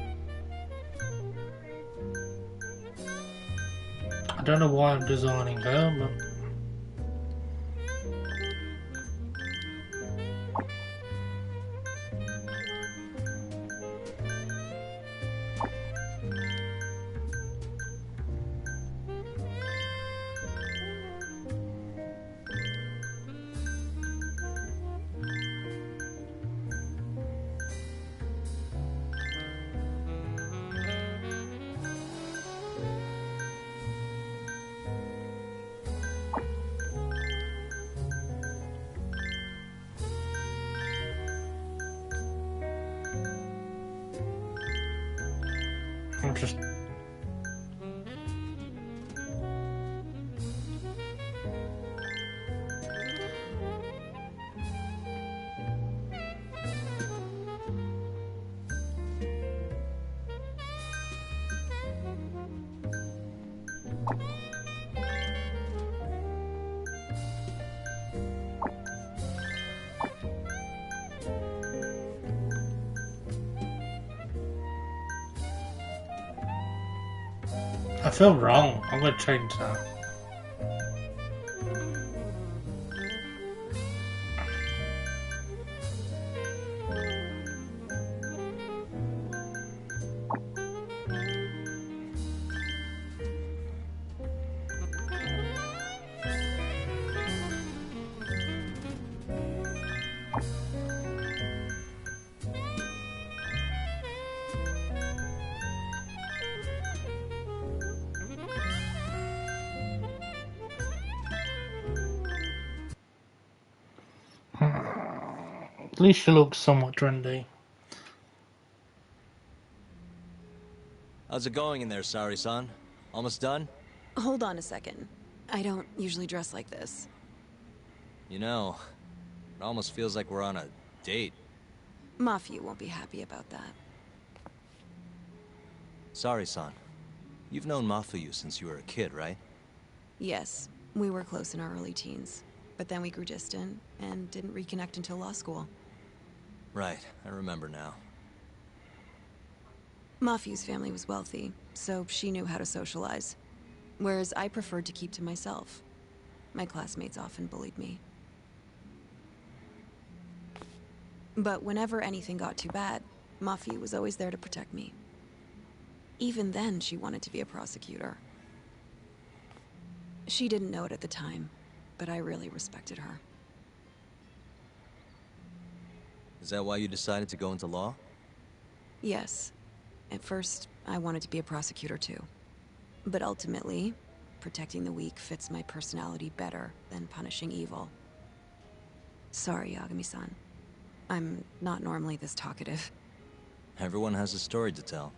S1: I don't know why I'm designing her, but... I'm just... I feel wrong. I'm gonna change that. At least she looks somewhat trendy.
S2: How's it going in there, Sari-san? Almost done?
S11: Hold on a second. I don't usually dress like this.
S2: You know, it almost feels like we're on a date.
S11: Mafia won't be happy about that.
S2: Sari-san, you've known Mafuyu since you were a kid, right?
S11: Yes, we were close in our early teens. But then we grew distant and didn't reconnect until law school.
S2: Right, I remember now.
S11: Mafuyu's family was wealthy, so she knew how to socialize. Whereas I preferred to keep to myself. My classmates often bullied me. But whenever anything got too bad, Mafuyu was always there to protect me. Even then, she wanted to be a prosecutor. She didn't know it at the time, but I really respected her.
S2: Is that why you decided to go into law?
S11: Yes. At first, I wanted to be a prosecutor too. But ultimately, protecting the weak fits my personality better than punishing evil. Sorry, Yagami-san. I'm not normally this talkative.
S2: Everyone has a story to tell.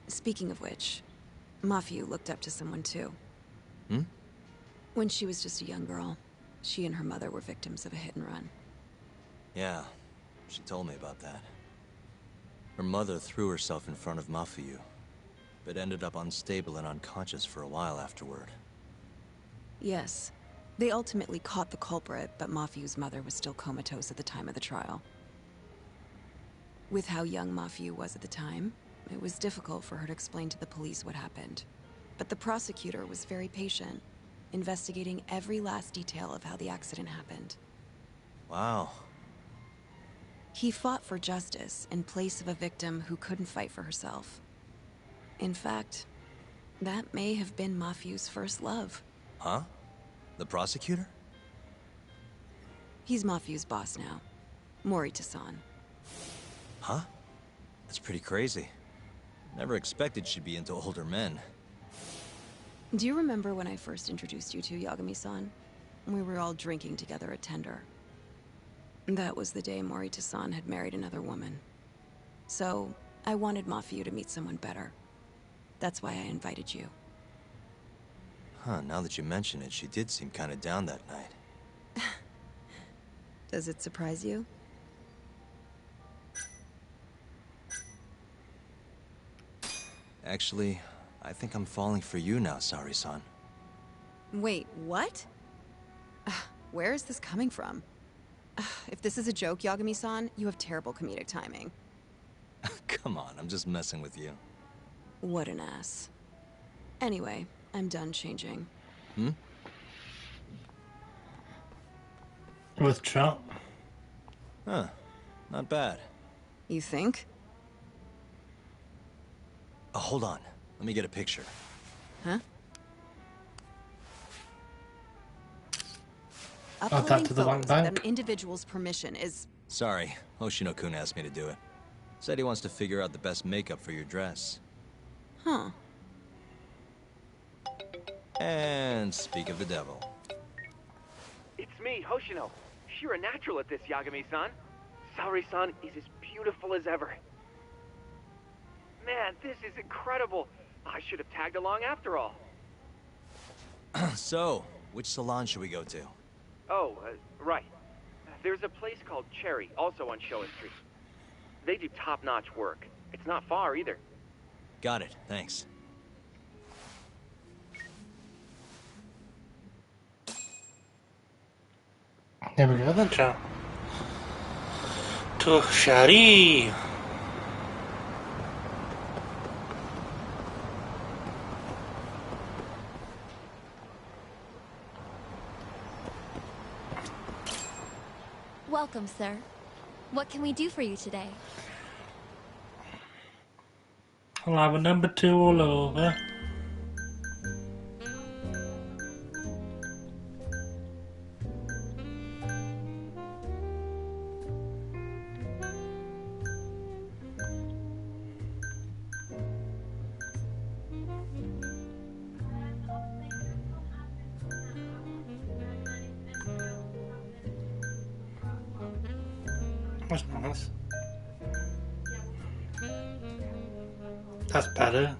S11: Speaking of which, Mafuyu looked up to someone too.
S2: Hmm?
S11: When she was just a young girl, she and her mother were victims of a hit and run.
S2: Yeah, she told me about that. Her mother threw herself in front of Mafuyu, but ended up unstable and unconscious for a while afterward.
S11: Yes. They ultimately caught the culprit, but Mafuyu's mother was still comatose at the time of the trial. With how young Mafuyu was at the time, it was difficult for her to explain to the police what happened. But the prosecutor was very patient, investigating every last detail of how the accident happened.
S2: Wow.
S11: He fought for justice in place of a victim who couldn't fight for herself. In fact, that may have been Mafuyu's first love.
S2: Huh? The prosecutor?
S11: He's Mafuyu's boss now. Morita-san.
S2: Huh? That's pretty crazy. Never expected she'd be into older men.
S11: Do you remember when I first introduced you to Yagami-san? We were all drinking together at Tender. That was the day Morita-san had married another woman. So, I wanted Mafio to meet someone better. That's why I invited you.
S2: Huh, now that you mention it, she did seem kind of down that night.
S11: Does it surprise you?
S2: Actually, I think I'm falling for you now, Sari-san.
S11: Wait, what? Where is this coming from? If this is a joke, Yagami-san, you have terrible comedic timing.
S2: Come on, I'm just messing with you.
S11: What an ass. Anyway, I'm done changing.
S1: With Trump?
S2: Huh, not bad.
S11: You think?
S2: Oh, hold on. Let me get a picture.
S11: Huh?
S1: That
S11: Uploading
S1: to the
S11: photos
S1: bank.
S11: without an individual's permission is...
S2: Sorry, Hoshino-kun asked me to do it. Said he wants to figure out the best makeup for your dress.
S11: Huh.
S2: And speak of the devil.
S16: It's me, Hoshino. You're a natural at this, Yagami-san. Saori-san is as beautiful as ever. Man, this is incredible. I should have tagged along after all.
S2: So, which salon should we go to?
S16: Oh, right. There's a place called Cherry, also on Showa Street. They do top-notch work. It's not far, either.
S2: Got it, thanks.
S1: There we go then, John. To Shari.
S23: Welcome, sir. What can we do for you today?
S1: I'll have a number 2 all over. That's nice. That's better.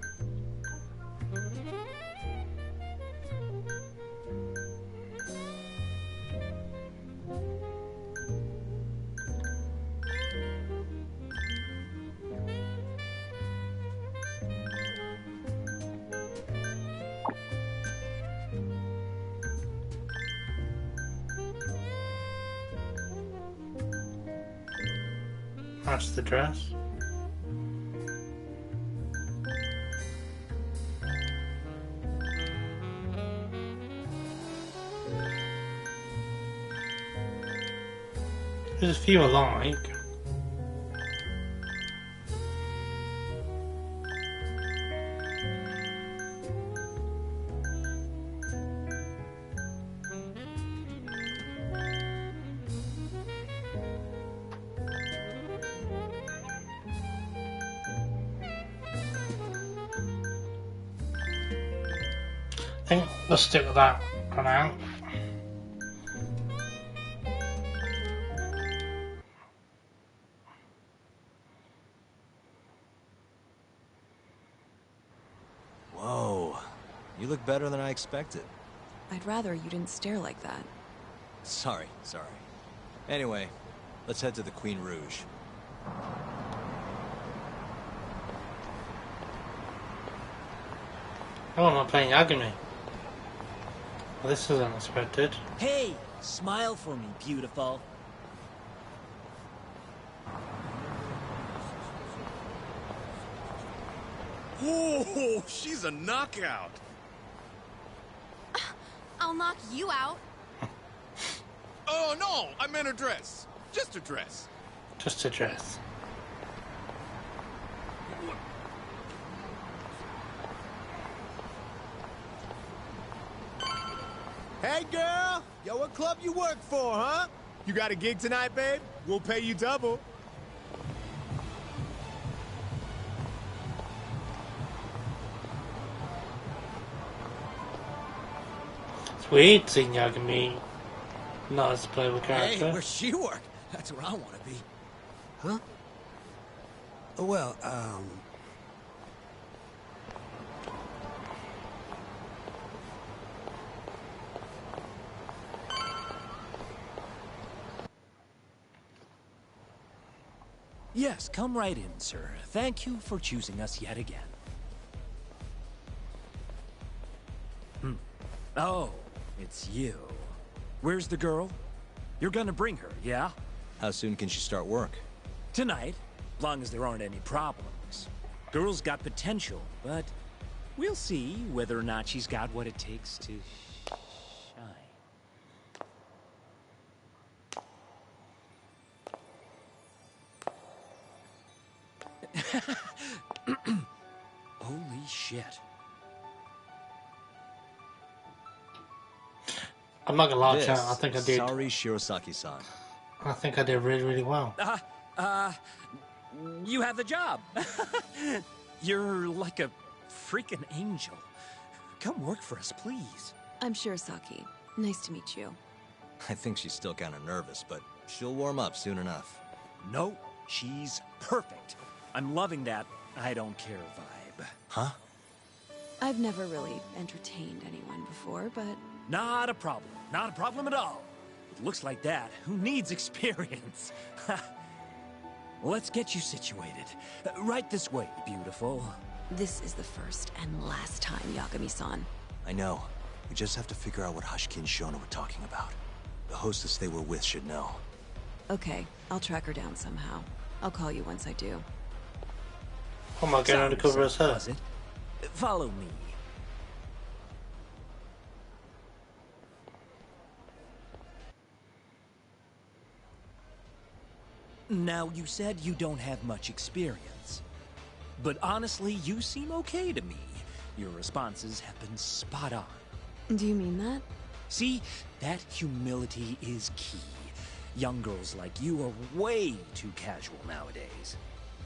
S1: That's the dress. There's a few I like. I think let's stick with that for now.
S2: Whoa, you look better than I expected.
S11: I'd rather you didn't stare like that.
S2: Sorry. Anyway, let's head to the Queen Rouge.
S1: Oh, I'm not playing Yagami. Well, this is unexpected.
S12: Hey, smile for me, beautiful.
S14: Whoa, she's a knockout.
S23: I'll knock you out.
S14: Oh, no, I meant her dress. Just her dress.
S1: Just a dress.
S3: Hey, girl! Yo, what club you work for, huh? You got a gig tonight, babe? We'll pay you double.
S1: weird seeing Yagami not as a playable character.
S3: Hey, where's she work? That's where I want to be. Huh? Well,
S12: Yes, come right in, sir. Thank you for choosing us yet again. Oh, it's you. Where's the girl? You're gonna bring her, yeah?
S2: How soon can she start work?
S12: Tonight, long as there aren't any problems. Girl's got potential, but we'll see whether or not she's got what it takes to shine. Holy shit.
S1: I'm not gonna lie,
S2: This
S1: chat. I think I did.
S2: Sorry, Shirosaki-san.
S1: I think I did really, really well.
S12: You have the job. You're like a freaking angel. Come work for us, please.
S11: I'm Shirosaki. Nice to meet you.
S2: I think she's still kind of nervous, but she'll warm up soon enough.
S12: No, she's perfect. I'm loving that I don't care vibe.
S2: Huh?
S11: I've never really entertained anyone before, but...
S12: Not a problem. Not a problem at all. It looks like that. Who needs experience? Let's get you situated. Right this way, beautiful.
S11: This is the first and last time, Yagami-san.
S2: I know. We just have to figure out what Hashiki and Shona were talking about. The hostess they were with should know.
S11: Okay, I'll track her down somehow. I'll call you once I do.
S1: Oh my god, undercover as her.
S12: Follow me. Now, you said you don't have much experience. But honestly, you seem okay to me. Your responses have been spot on.
S11: Do you mean that?
S12: See, that humility is key. Young girls like you are way too casual nowadays.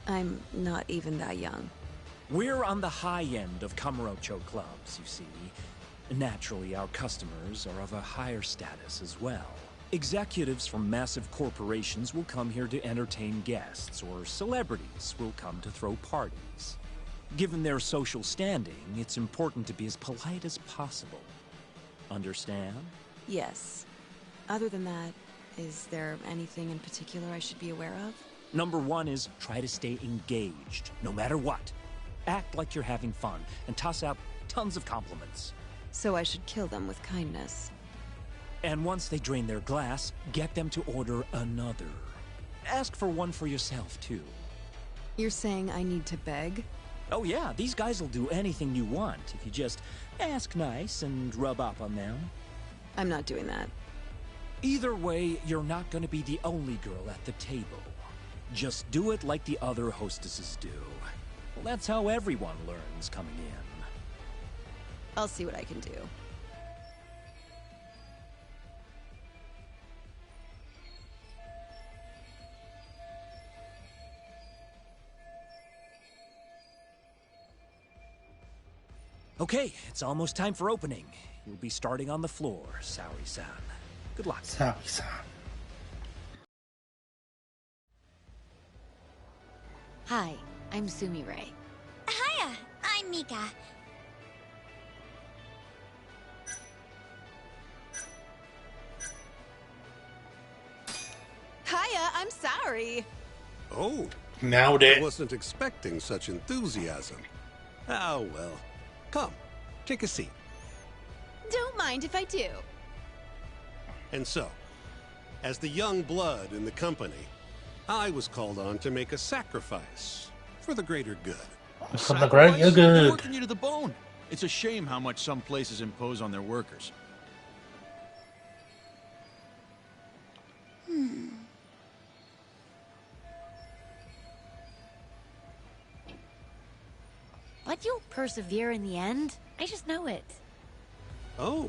S11: I'm not even that young.
S12: We're on the high end of Kamurocho clubs, you see. Naturally, our customers are of a higher status as well. Executives from massive corporations will come here to entertain guests, or celebrities will come to throw parties. Given their social standing, it's important to be as polite as possible. Understand?
S11: Yes. Other than that, is there anything in particular I should be aware of?
S12: Number one is try to stay engaged, no matter what. Act like you're having fun, and toss out tons of compliments.
S11: So I should kill them with kindness.
S12: And once they drain their glass, get them to order another. Ask for one for yourself, too.
S11: You're saying I need to beg?
S12: Oh yeah, these guys will do anything you want if you just ask nice and rub up on them.
S11: I'm not doing that.
S12: Either way, you're not going to be the only girl at the table. Just do it like the other hostesses do. Well, that's how everyone learns coming in.
S11: I'll see what I can do.
S12: Okay, it's almost time for opening. You'll be starting on the floor, Saori-san. Good luck.
S1: Saori-san.
S8: Hi, I'm Sumire.
S23: Hiya, I'm Mika.
S11: Hiya, I'm Saori.
S9: Oh.
S1: Nailed it.
S9: I wasn't expecting such enthusiasm. Ah, well. Come, take a seat.
S23: Don't mind if I do.
S9: And so, as the young blood in the company, I was called on to make a sacrifice for the greater good.
S1: For the greater good.
S15: They're working you to the bone. It's a shame how much some places impose on their workers.
S8: But you'll persevere in the end. I just know it.
S9: Oh,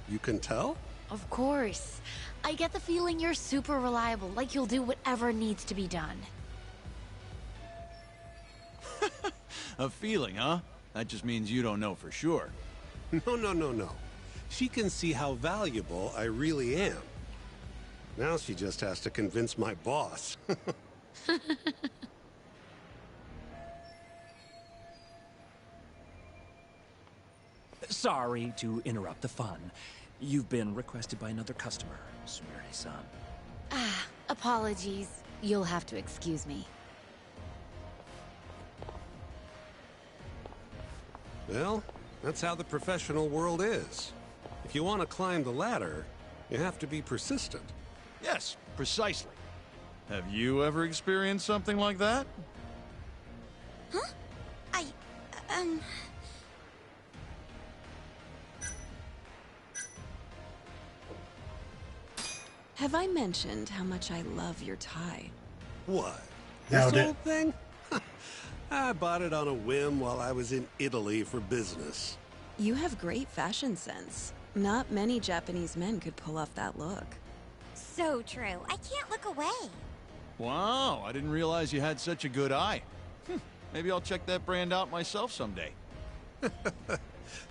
S9: you can tell?
S8: Of course. I get the feeling you're super reliable, like you'll do whatever needs to be done.
S15: A feeling, huh? That just means you don't know for sure.
S9: No. she can see how valuable I really am. Now she just has to convince my boss.
S12: Sorry to interrupt the fun. You've been requested by another customer, Sumire-san.
S8: Ah, apologies. You'll have to excuse me.
S9: Well, that's how the professional world is. If you want to climb the ladder, you have to be persistent.
S15: Yes, precisely. Have you ever experienced something like that?
S8: Huh?
S11: Have I mentioned how much I love your tie?
S9: What?
S1: Nailed
S9: This
S1: it.
S9: old thing? I bought it on a whim while I was in Italy for business.
S11: You have great fashion sense. Not many Japanese men could pull off that look.
S8: So true. I can't look away.
S15: Wow, I didn't realize you had such a good eye. Maybe I'll check that brand out myself someday.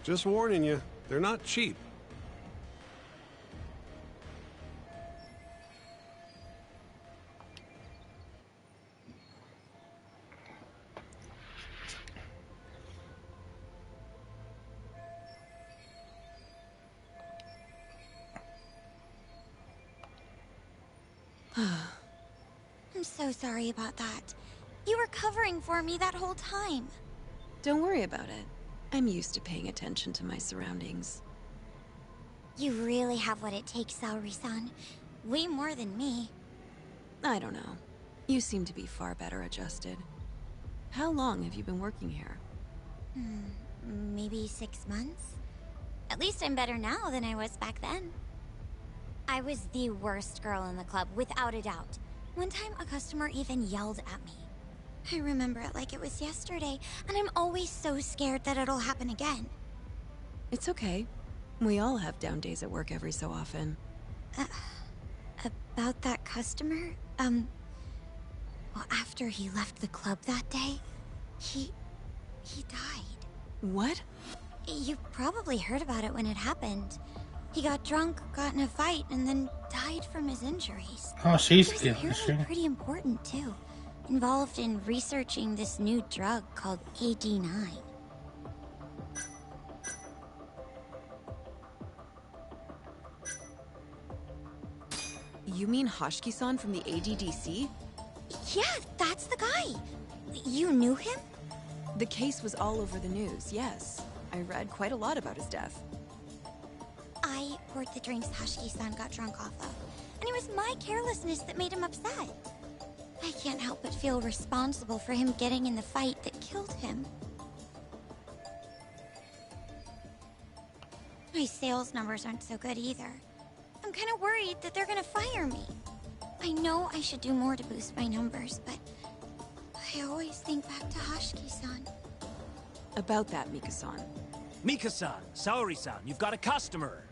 S9: Just warning you, they're not cheap.
S8: I'm so sorry about that. You were covering for me that whole time.
S11: Don't worry about it. I'm used to paying attention to my surroundings.
S8: You really have what it takes, Saori-san. Way more than me.
S11: I don't know. You seem to be far better adjusted. How long have you been working here?
S8: Maybe 6 months? At least I'm better now than I was back then. I was the worst girl in the club, without a doubt. One time, a customer even yelled at me. I remember it like it was yesterday, and I'm always so scared that it'll happen again.
S11: It's okay. We all have down days at work every so often.
S8: About that customer? Well, after he left the club that day, he died.
S11: What?
S8: You probably heard about it when it happened. He got drunk, got in a fight, and then died from his injuries.
S1: Oh, she's
S8: He was
S1: getting
S8: apparently pretty important, too. Involved in researching this new drug called AD9.
S11: You mean Hoshiki-san from the ADDC?
S8: Yeah, that's the guy. You knew him?
S11: The case was all over the news, yes. I read quite a lot about his death.
S8: I poured the drinks Hoshiki-san got drunk off of, and it was my carelessness that made him upset. I can't help but feel responsible for him getting in the fight that killed him. My sales numbers aren't so good either. I'm kind of worried that they're gonna fire me. I know I should do more to boost my numbers, but I always think back to Hoshiki-san.
S11: About that, Mika-san.
S12: Mika-san, Saori-san, you've got a customer.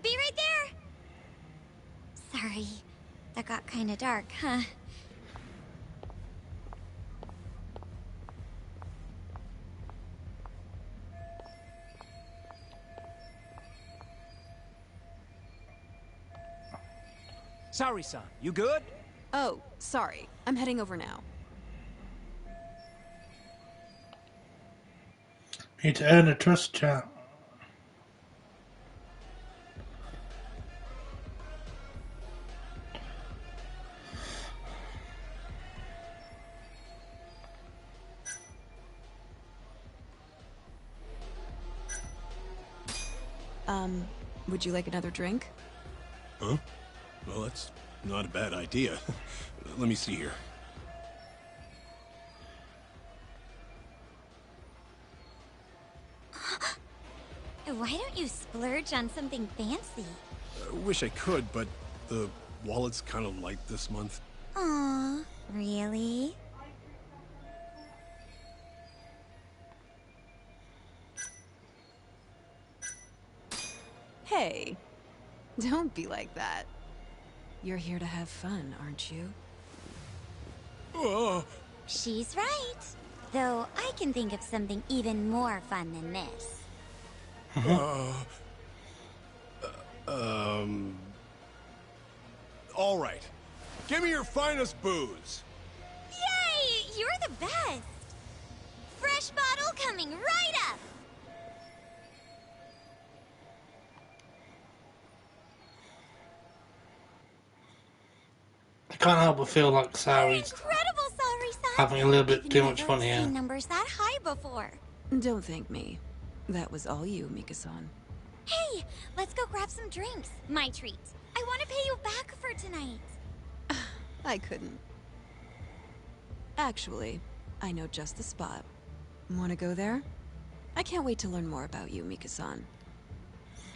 S8: Be right there! Sorry, that got kinda dark, huh?
S12: Saori-san, you good?
S11: Oh, sorry. I'm heading over now.
S1: Need to earn a trust, chat.
S11: Would you like another drink?
S9: Huh? Well, that's not a bad idea. Let me see here.
S8: Why don't you splurge on something fancy?
S9: I wish I could, but the wallet's kind of light this month.
S8: Aw, really?
S11: Hey, don't be like that. You're here to have fun, aren't you?
S8: She's right. Though I can think of something even more fun than this.
S14: All right. Give me your finest booze.
S23: Yay! You're the best! Fresh bottle coming right up!
S1: I can't help but feel like Sari's
S23: Incredible, Sorry-san!
S1: having a little bit
S23: I've
S1: too much
S23: never
S1: fun here.
S23: seen numbers that high before.
S11: Don't thank me. That was all you, Mika-san.
S23: Hey, let's go grab some drinks. My treat. I want to pay you back for tonight.
S11: I couldn't. Actually, I know just the spot. Want to go there? I can't wait to learn more about you, Mika-san.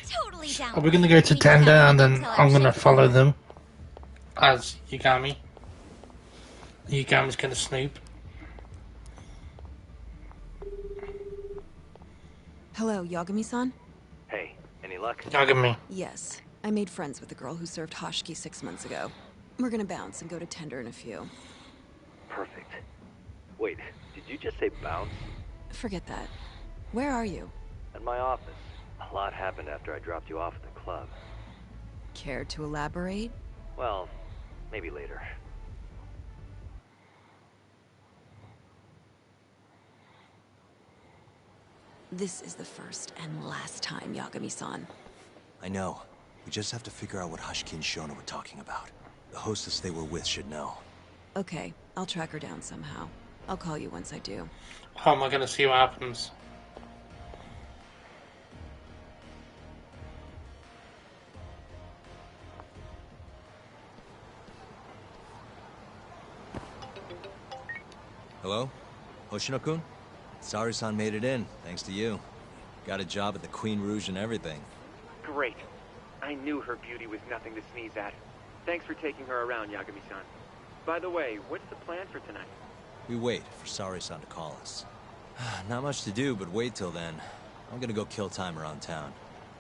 S23: Totally down.
S1: Are we going to go to
S23: We
S1: Tender
S23: just
S1: and
S23: have
S1: then
S23: to
S1: I'm going to
S23: shake
S1: follow
S23: hands.
S1: them as Yagami? Yagami's going to snoop.
S11: Hello, Yagami-san?
S16: Hey, any luck?
S1: Yagami.
S11: Yes. I made friends with the girl who served Hoshiki 6 months ago. We're gonna bounce and go to Tender in a few.
S16: Perfect. Wait, did you just say bounce?
S11: Forget that. Where are you?
S16: At my office. A lot happened after I dropped you off at the club.
S11: Care to elaborate?
S16: Well, maybe later.
S11: This is the first and last time, Yagami-san.
S2: I know. We just have to figure out what Hoshiki and Shona were talking about. The hostess they were with should know.
S11: Okay, I'll track her down somehow. I'll call you once I do.
S1: How am I going to see what happens?
S2: Hello? Hoshino-kun? Sari-san made it in, thanks to you. Got a job at the Queen Rouge and everything.
S16: Great. I knew her beauty was nothing to sneeze at. Thanks for taking her around, Yagami-san. By the way, what's the plan for tonight?
S2: We wait for Sari-san to call us. Not much to do, but wait till then. I'm gonna go kill time around town.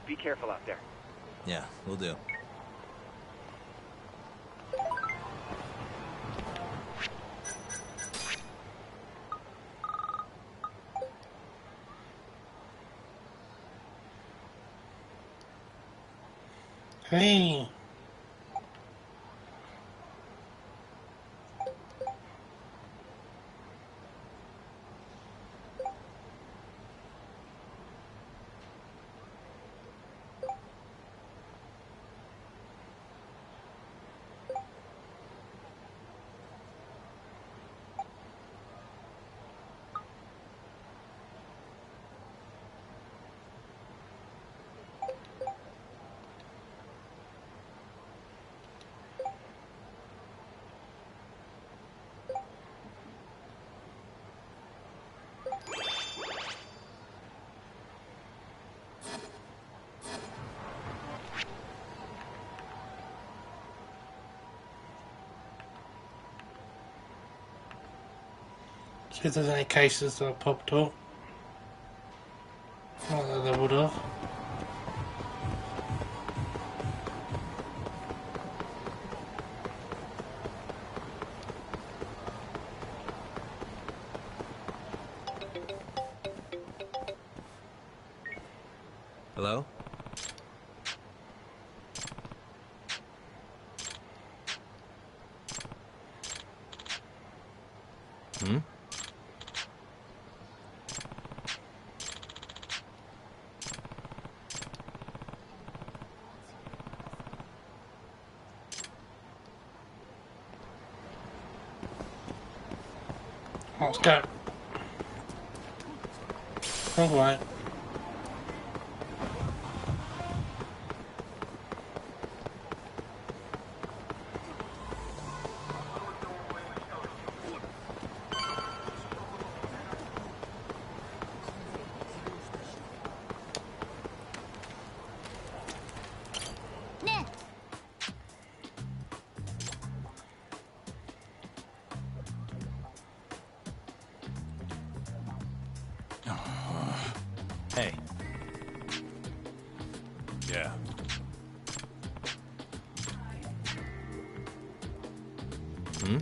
S16: Be careful out there.
S2: Yeah, we'll do.
S1: Hey. See if there's any cases that have popped up. Not that they would have.
S2: Hello? Hmm?
S1: Let's go. Alright.
S2: Hey.
S20: Yeah.
S2: Hmm?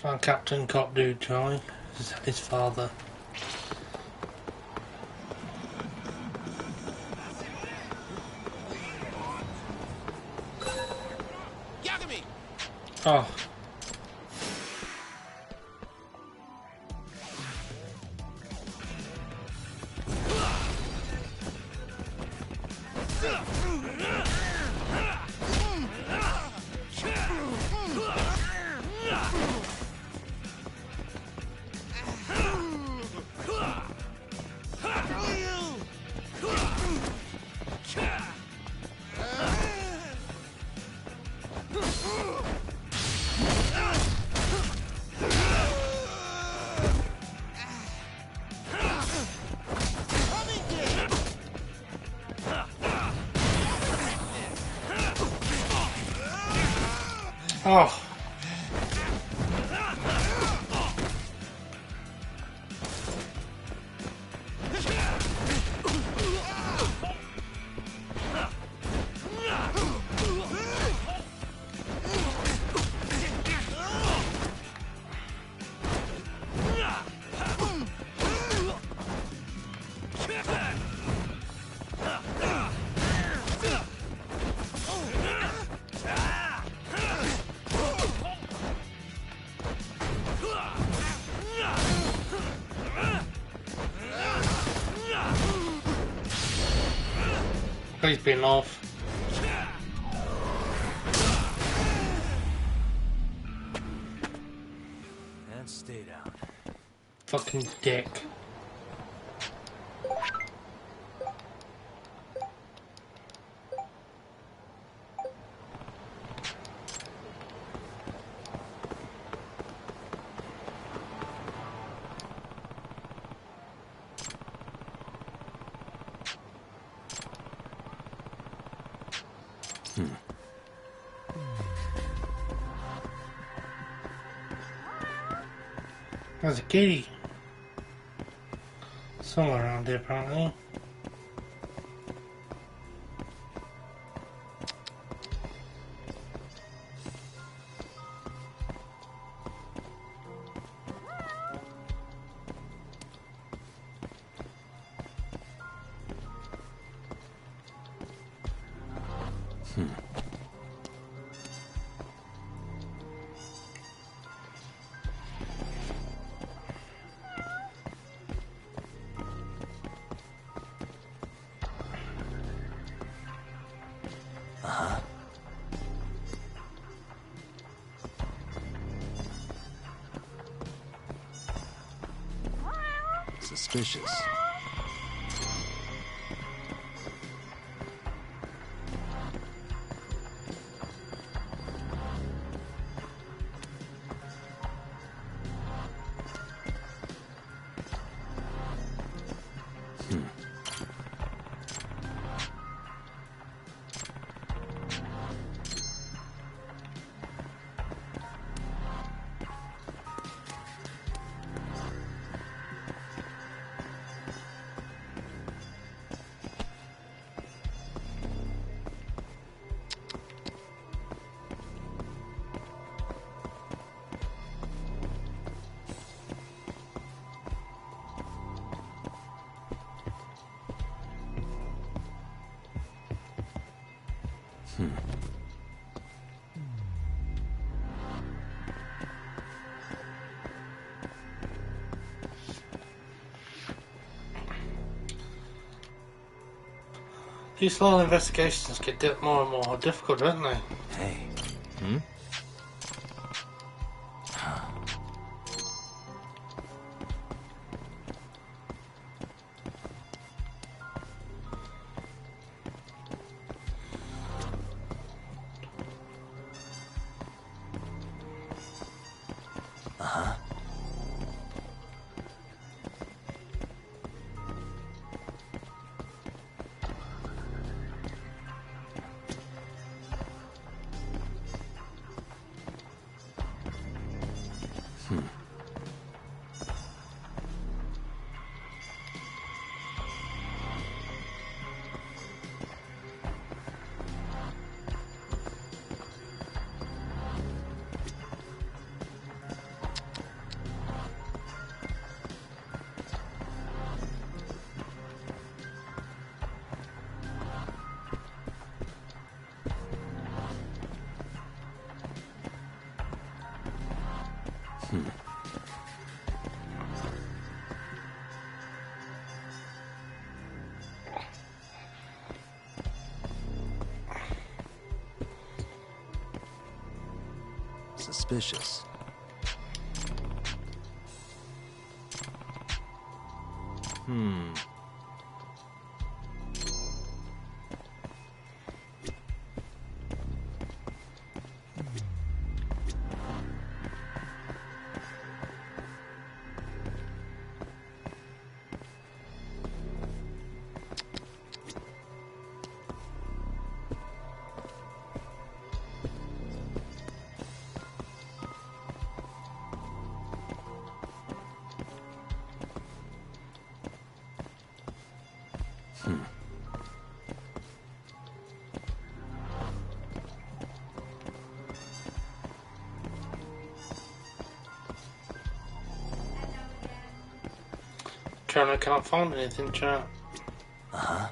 S1: It's my Captain Cop dude, Charlie. His father. Oh. Oh. He's been off.
S12: And stay down.
S1: Fucking dick. There's a kitty. Somewhere around there, apparently.
S2: Suspicious. These little investigations get more and more difficult, don't they? Hey. Suspicious.
S1: I can't find anything, chat.
S2: Uh-huh.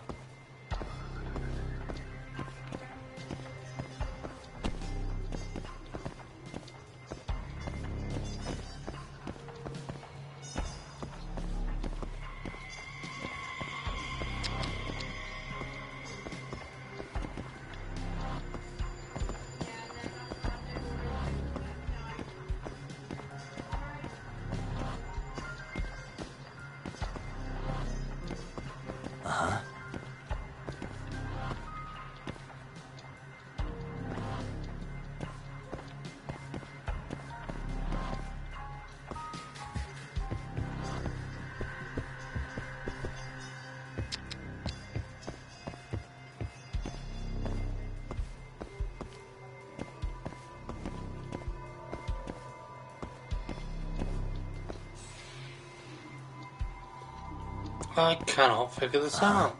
S1: I cannot figure this out.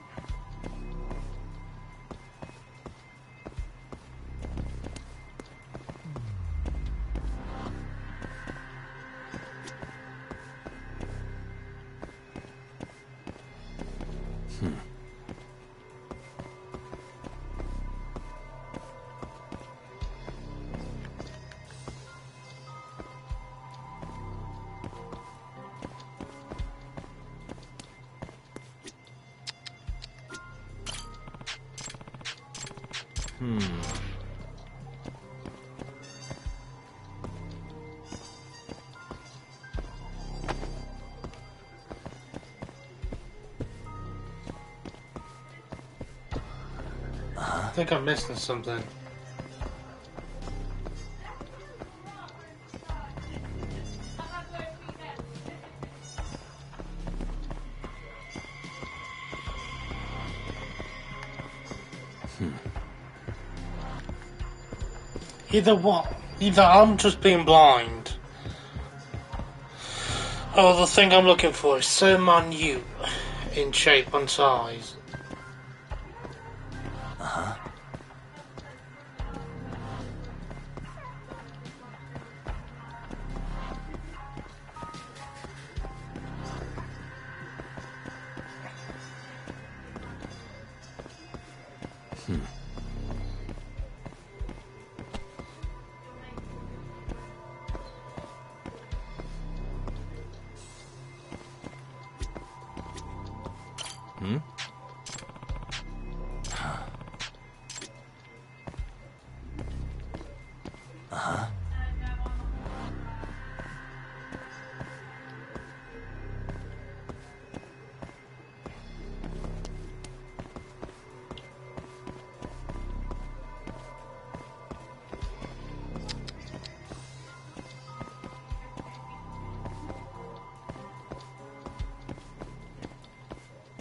S1: I think I'm missing something. Either I'm just being blind, or the thing I'm looking for is so minute in shape and size.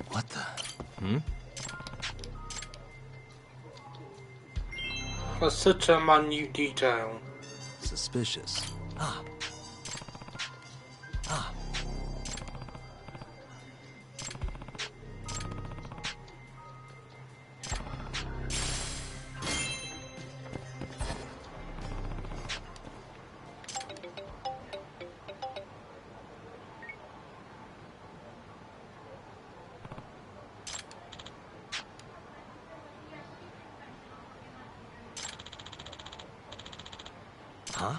S2: What the?
S1: That's such a minute detail.
S2: Suspicious. Ah. Ah. Huh?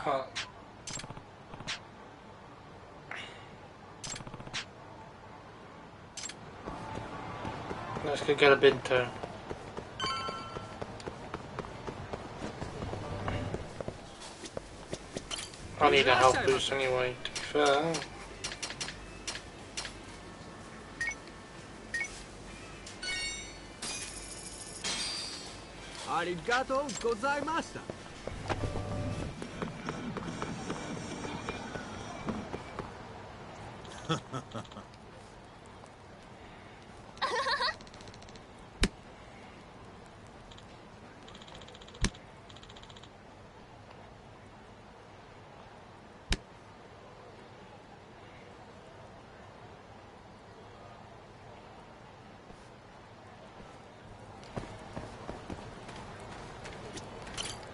S1: Oh. Let's go get a Binto. I need a health boost anyway, to be fair.
S24: Arigato gozaimashita.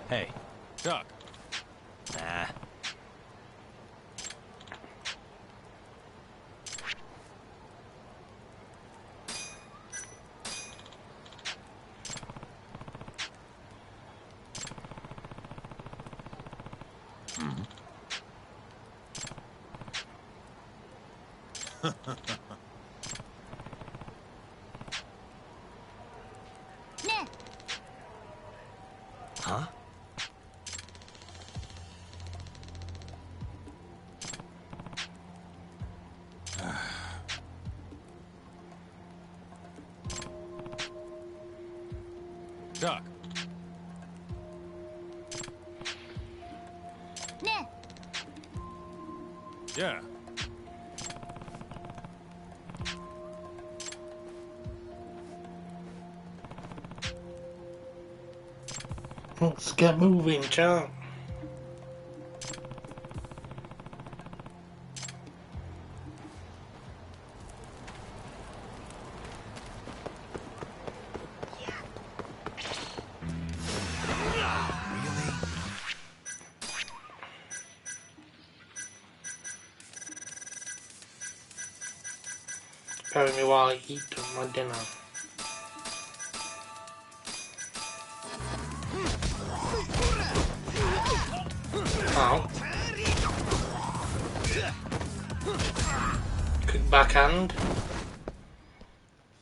S2: Hey.
S20: Chuck.
S2: Nah. Huh?
S20: Chuck. Yeah.
S1: Let's get moving, Chuck. Carry me while I eat my dinner. Ow. Quick backhand.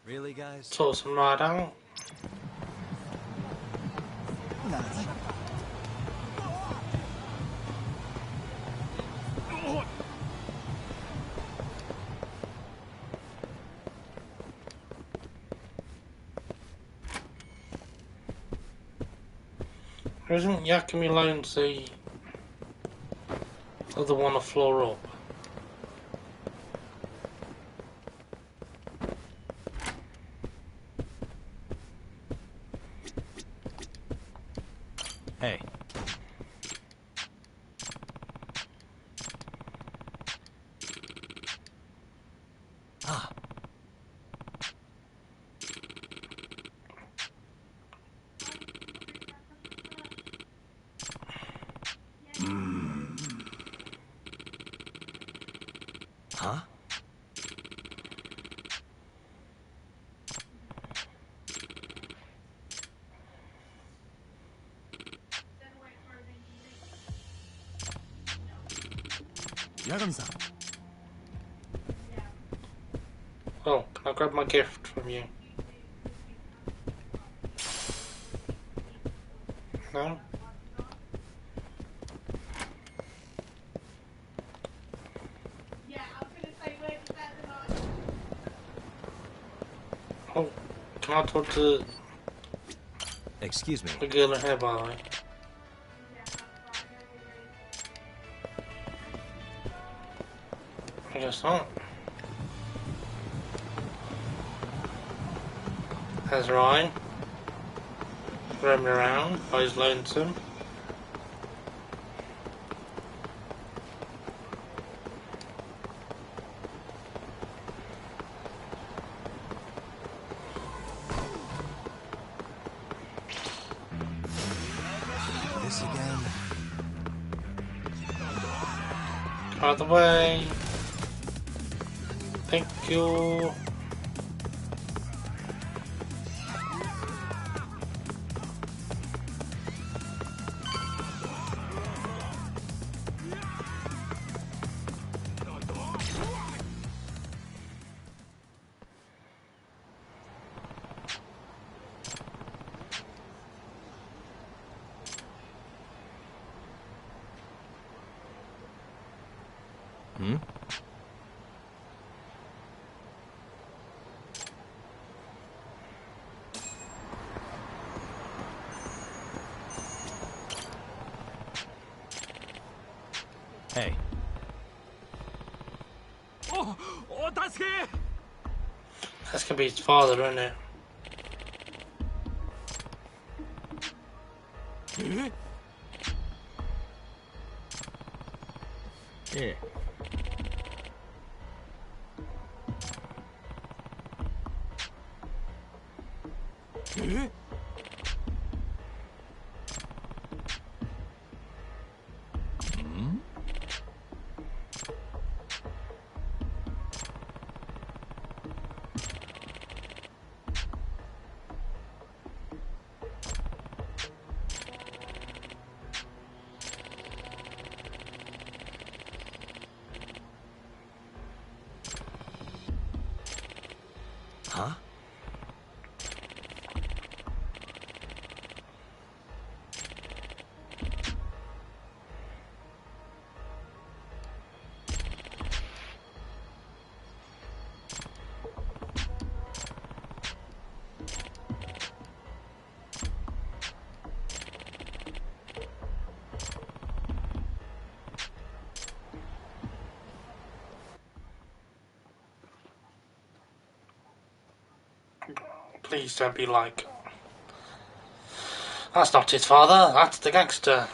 S2: Really, guys?
S1: Sort some right out. Isn't Yakumi Loans the other one a floor up?
S2: Hey. Ah. Huh?
S24: Yagami-san.
S1: Oh, can I grab my gift from you? No? Oh, can I talk to
S2: Excuse me.
S1: the girl in here, by the way? I guess not. There's Ryan. Roaming around, he's lonesome.
S2: This again?
S1: Out of the way. Thank you. Hmm?
S12: Hey.
S1: That's gonna be his father, isn't it?
S12: Yeah. Huh?
S1: Please don't be like, that's not his father, that's the gangster.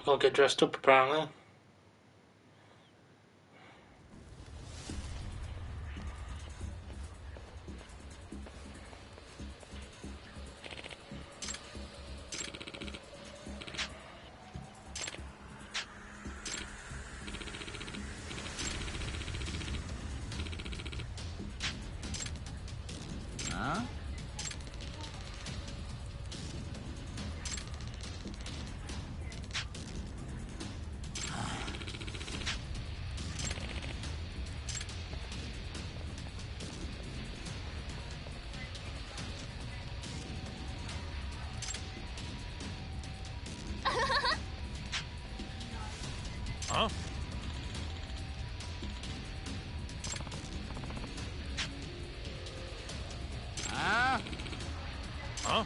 S1: I'll get dressed up apparently.
S10: Huh?
S20: Huh?
S10: Huh?
S20: Huh?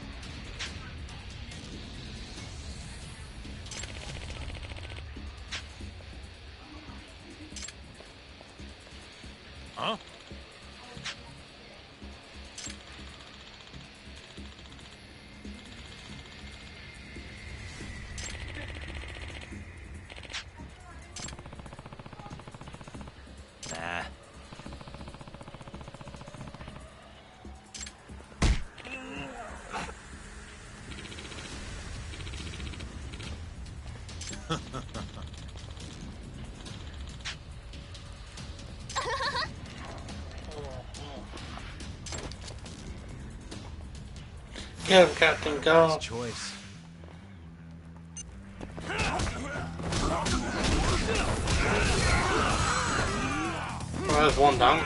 S20: Huh?
S12: Nah.
S1: Go, Captain, go.
S12: Nice choice.
S1: Well, there's one down.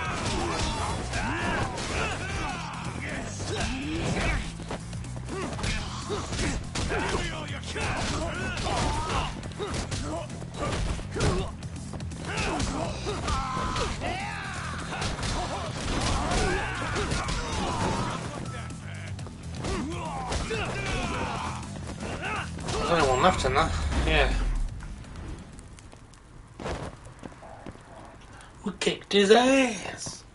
S1: There's only one left in there. Yeah. We kicked his ass.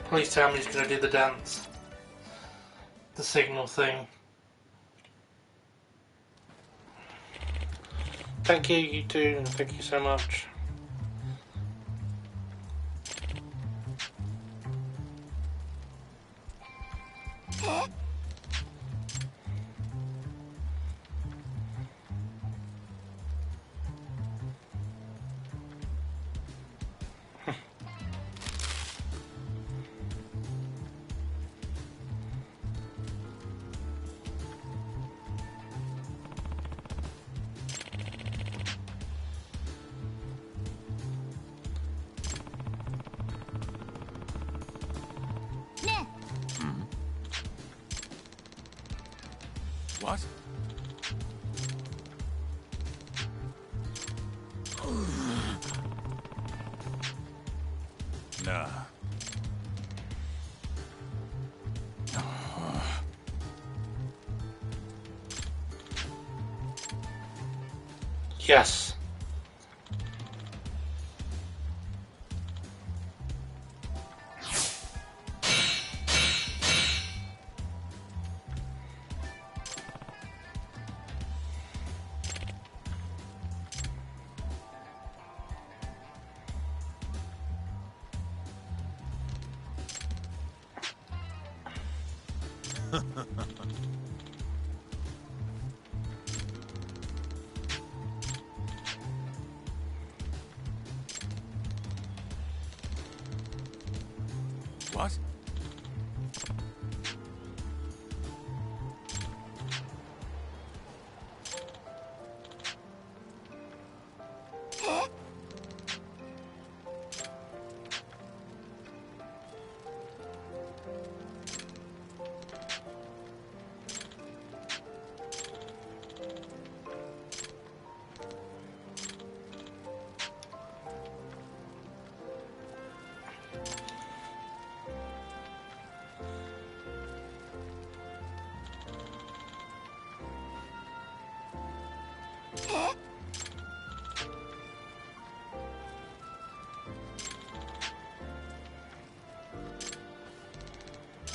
S1: Please tell me he's going to do the dance. The signal thing. Thank you, you too. Thank you so much.
S6: What? Nah.
S1: Yes.
S6: What?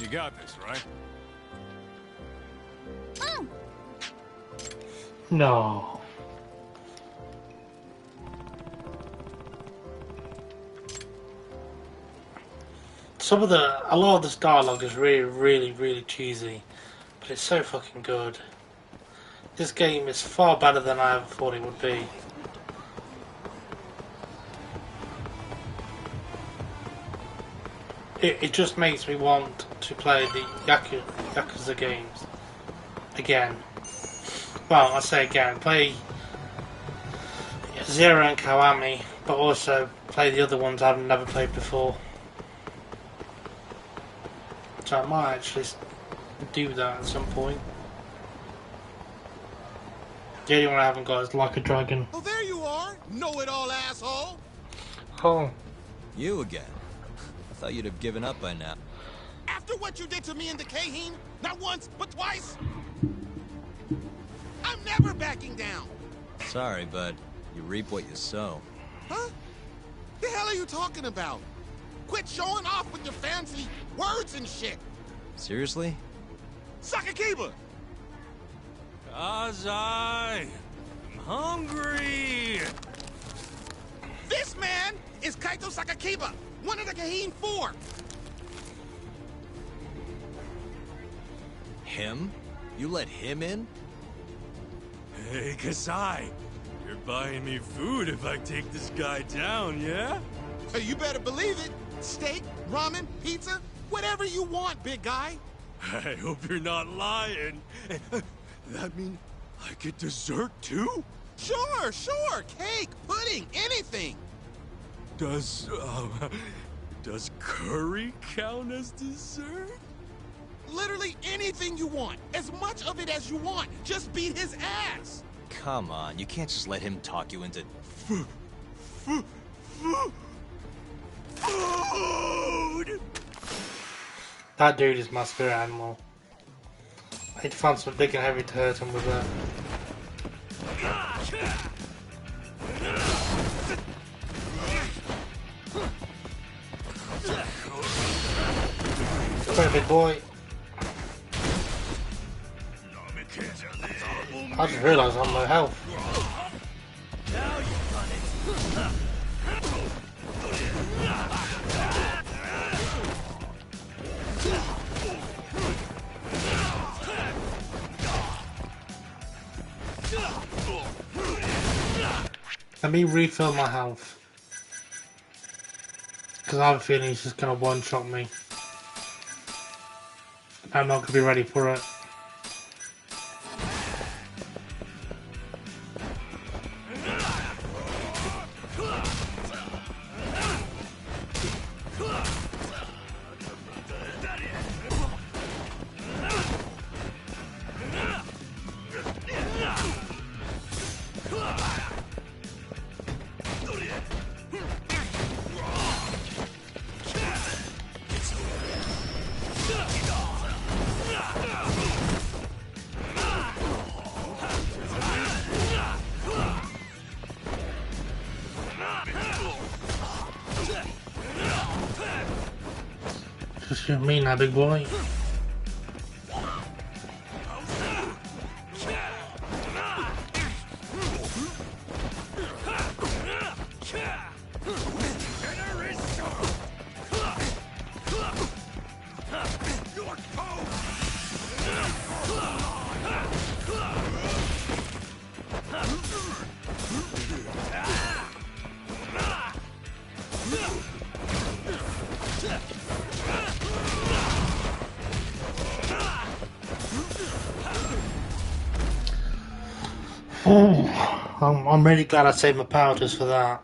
S6: You got this, right?
S1: No. A lot of this dialogue is really cheesy, but it's so fucking good. This game is far better than I ever thought it would be. It just makes me want to play the Yakuza games again. Well, I say again, play Zero and Kiwami, but also play the other ones I've never played before. So I might actually do that at some point. The only one I haven't got is Like a Dragon.
S14: Oh, there you are, know-it-all asshole.
S1: Oh.
S2: You again? I thought you'd have given up by now.
S14: After what you did to me in the Kaheen, not once, but twice, I'm never backing down.
S2: Sorry, but you reap what you sow.
S14: Huh? The hell are you talking about? Quit showing off with your fancy words and shit.
S2: Seriously?
S14: Sakakiba! Azai! I'm hungry! This man is Kaito Sakakiba, one of the Kaheen 4.
S2: Him? You let him in?
S14: Hey, Kasai. You're buying me food if I take this guy down, yeah? Hey, you better believe it. Steak, ramen, pizza, whatever you want, big guy. I hope you're not lying. That mean I get dessert too? Sure. Cake, pudding, anything. Does curry count as dessert? Literally anything you want. As much of it as you want. Just beat his ass.
S2: Come on, you can't just let him talk you into...
S14: Food!
S1: That dude is my spirit animal. I need to find something big and heavy to hurt him with that. Come here, big boy. I just realised I'm low health. Let me refill my health. Because I have a feeling he's just going to one-shot me. I'm not going to be ready for it. Just you mean that, big boy. I'm really glad I saved my powders for that.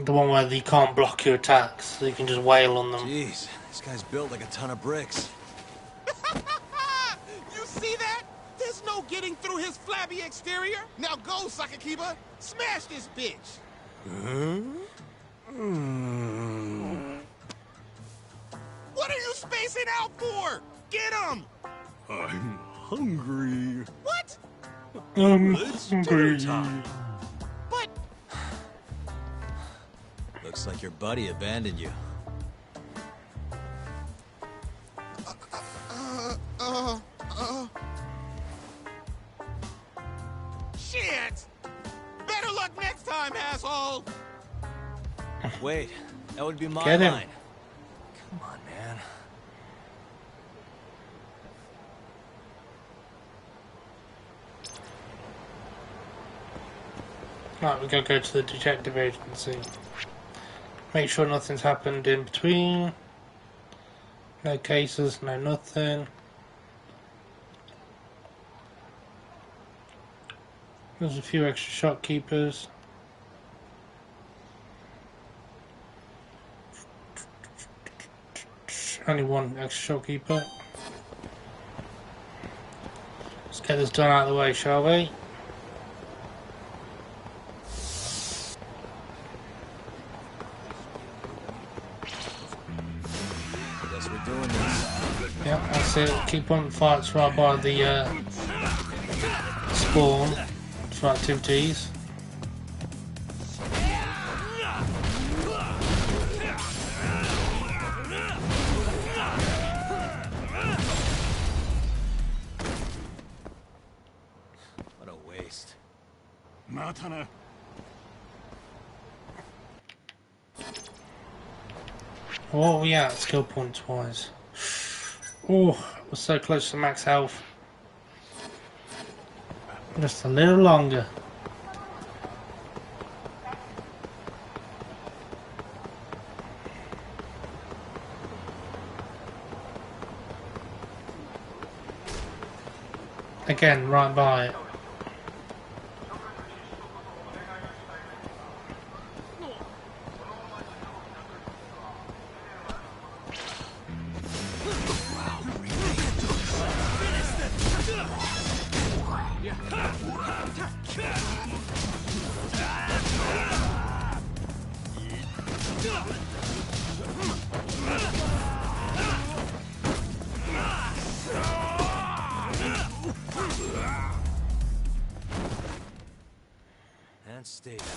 S1: The one where you can't block your attacks, so you can just wail on them.
S2: Jeez, this guy's built like a ton of bricks.
S14: You see that? There's no getting through his flabby exterior. Now go, Sakakiba. Smash this bitch. What are you spacing out for? Get him!
S3: I'm hungry.
S14: What?
S3: It's
S1: hungry.
S14: But...
S2: Looks like your buddy abandoned you.
S14: Shit! Better luck next time, asshole!
S2: Wait, that would be my
S1: Get him.
S2: line. Come on, man.
S1: Right, we're going to go to the detective agency. Make sure nothing's happened in between. No cases, no nothing. There's a few extra shopkeepers. Only one extra shopkeeper. Let's get this done out of the way, shall we?
S2: Guess we're doing this.
S1: Yep, that's it. Keep on fights right by the spawn for activities.
S2: What a waste.
S3: Matana.
S1: What are we at skill points wise? Oh, we're so close to max health. Just a little longer. Again, right by it.
S12: And stay down.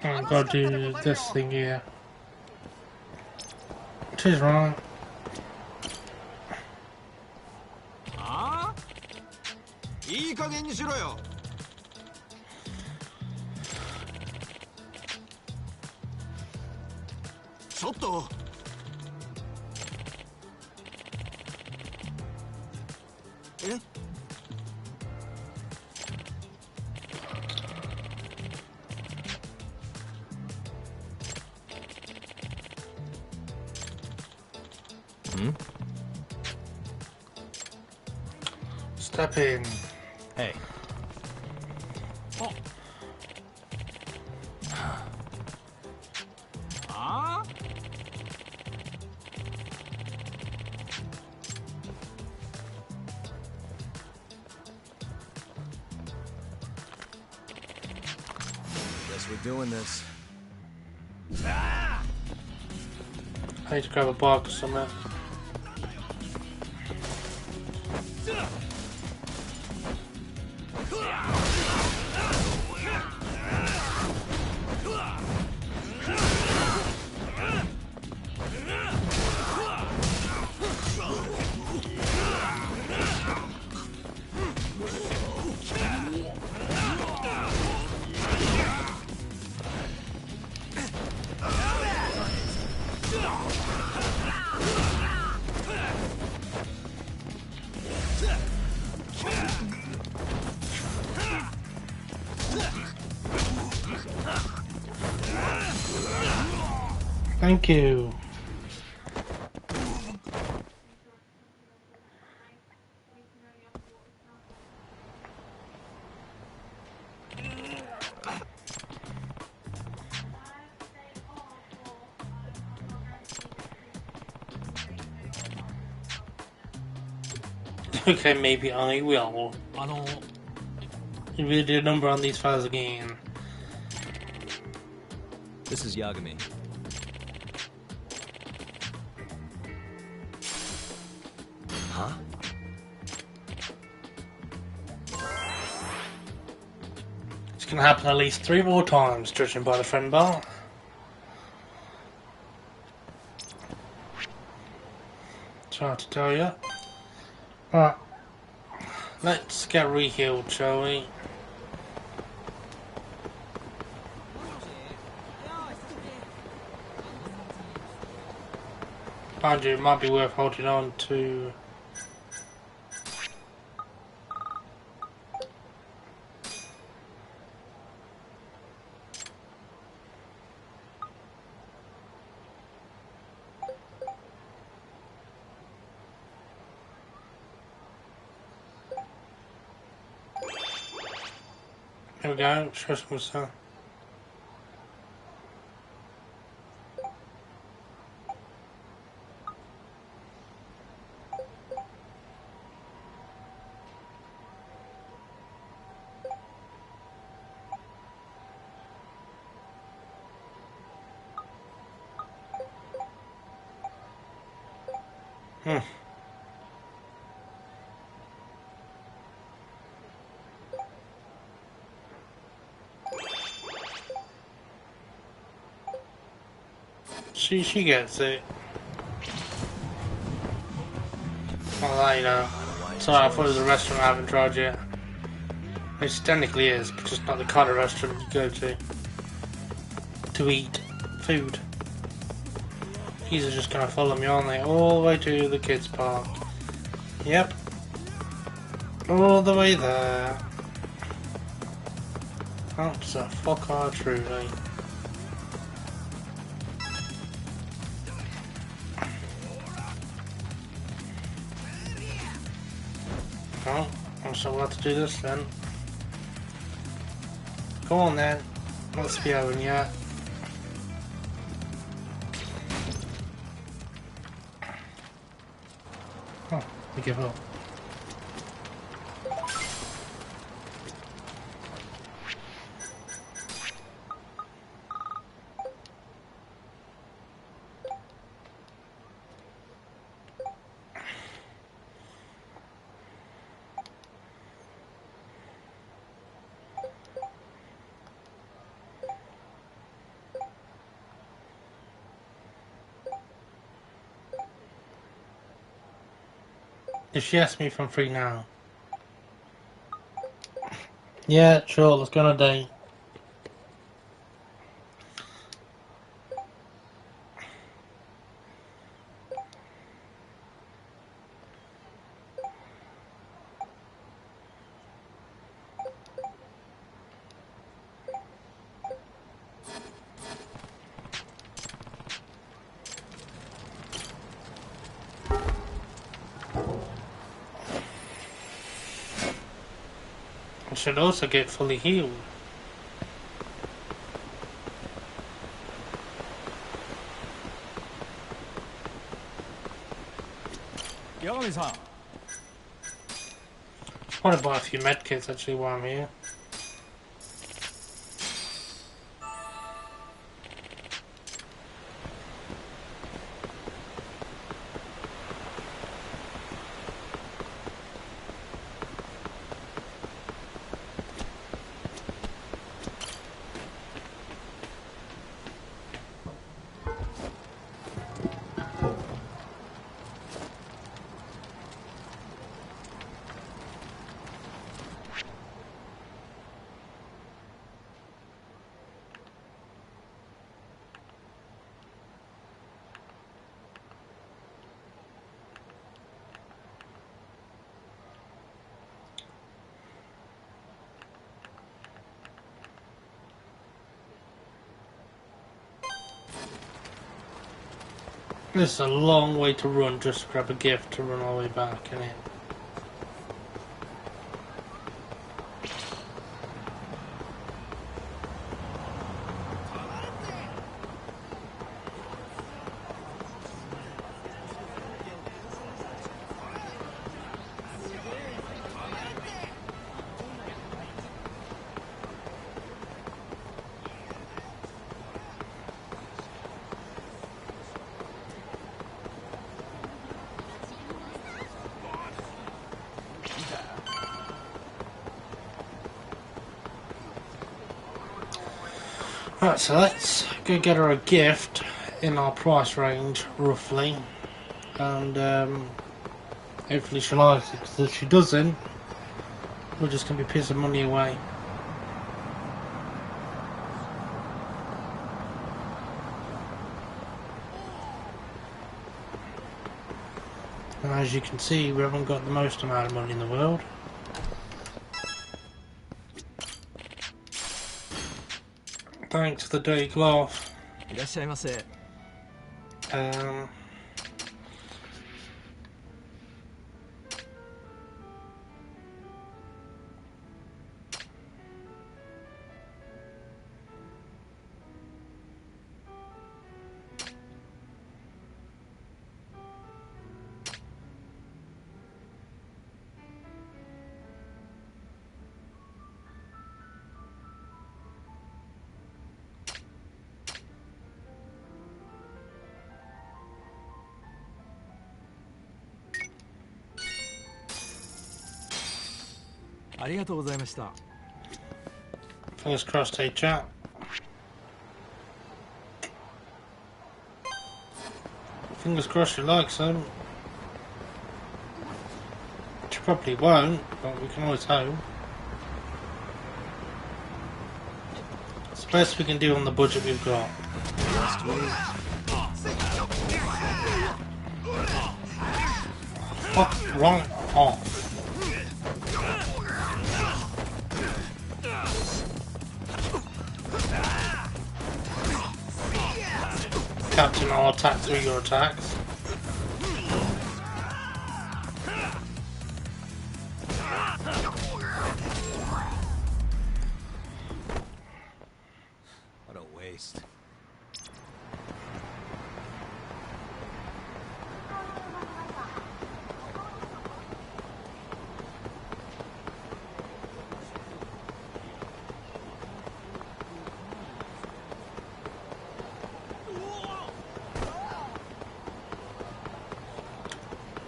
S1: I've got to do this thing here. Which is wrong.
S3: Ah? いい加減にしろよ。ちょっと。え？
S1: Step in.
S12: Hey.
S3: Oh. Ah?
S2: Guess we're doing this.
S1: I need to grab a box or something. Thank you. Okay, maybe I will. You really did a number on these files again.
S2: This is Yagami. Huh?
S1: It's gonna happen at least 3 more times, judging by the friend bar. Try to tell you. Right. Let's get re-healed, shall we? Mind you, it might be worth holding on to. There we go, show some stuff. She gets it. Well, you know. Sorry, I thought it was a restaurant I haven't tried yet. It technically is, but just not the kind of restaurant you go to eat food. These are just gonna follow me, aren't they? All the way to the kids' park. Yep. All the way there. That's a fuck are truly. Oh, I'm so glad to do this then. Go on then. Let's be having yet. Oh, we give up. If she asks me if I'm free now. Yeah, sure, let's go on a date. I should also get fully healed.
S13: Yagami-san.
S1: I want to buy a few medkits actually while I'm here. This is a long way to run just to grab a gift to run all the way back, isn't it? Right, so let's go get her a gift in our price range, roughly, and hopefully she likes it, because if she doesn't, we're just going to be pissing money away. And as you can see, we haven't got the most amount of money in the world. Thanks for the dirty cloth. Fingers crossed, hey chat. Fingers crossed she likes them. She probably won't, but we can always hope. It's the best we can do on the budget we've got. Fuck right off. Captain, I'll attack through your attacks.
S2: What a waste.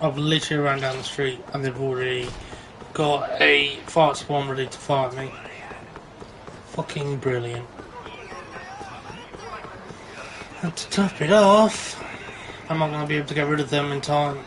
S1: I've literally ran down the street and they've already got a fight spawn ready to fight me. Fucking brilliant. And to top it off, I'm not going to be able to get rid of them in time.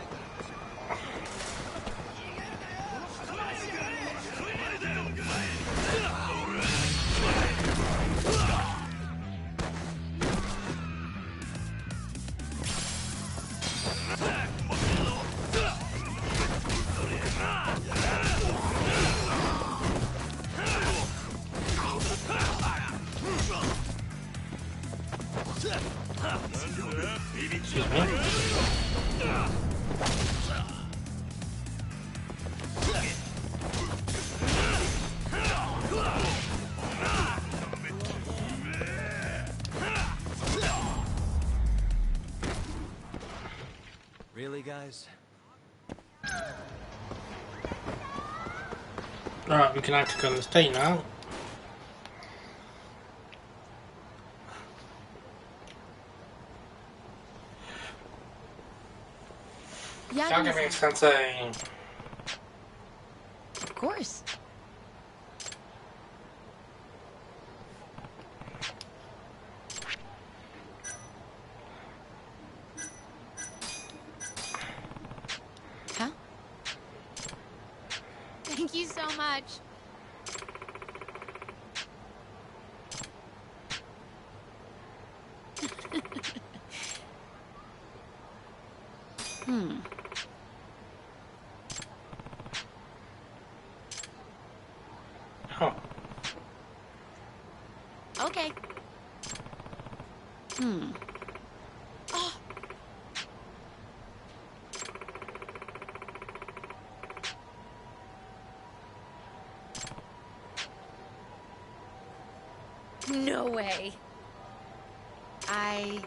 S1: Excuse me.
S2: Really, guys?
S1: Alright, we can actually go on the state now.
S23: Yagami-san.
S1: Sensei.
S23: Of course. Huh?
S4: Thank you so much.
S23: Hmm.
S1: Oh.
S4: Okay.
S23: Hmm.
S4: Oh. No way.
S23: I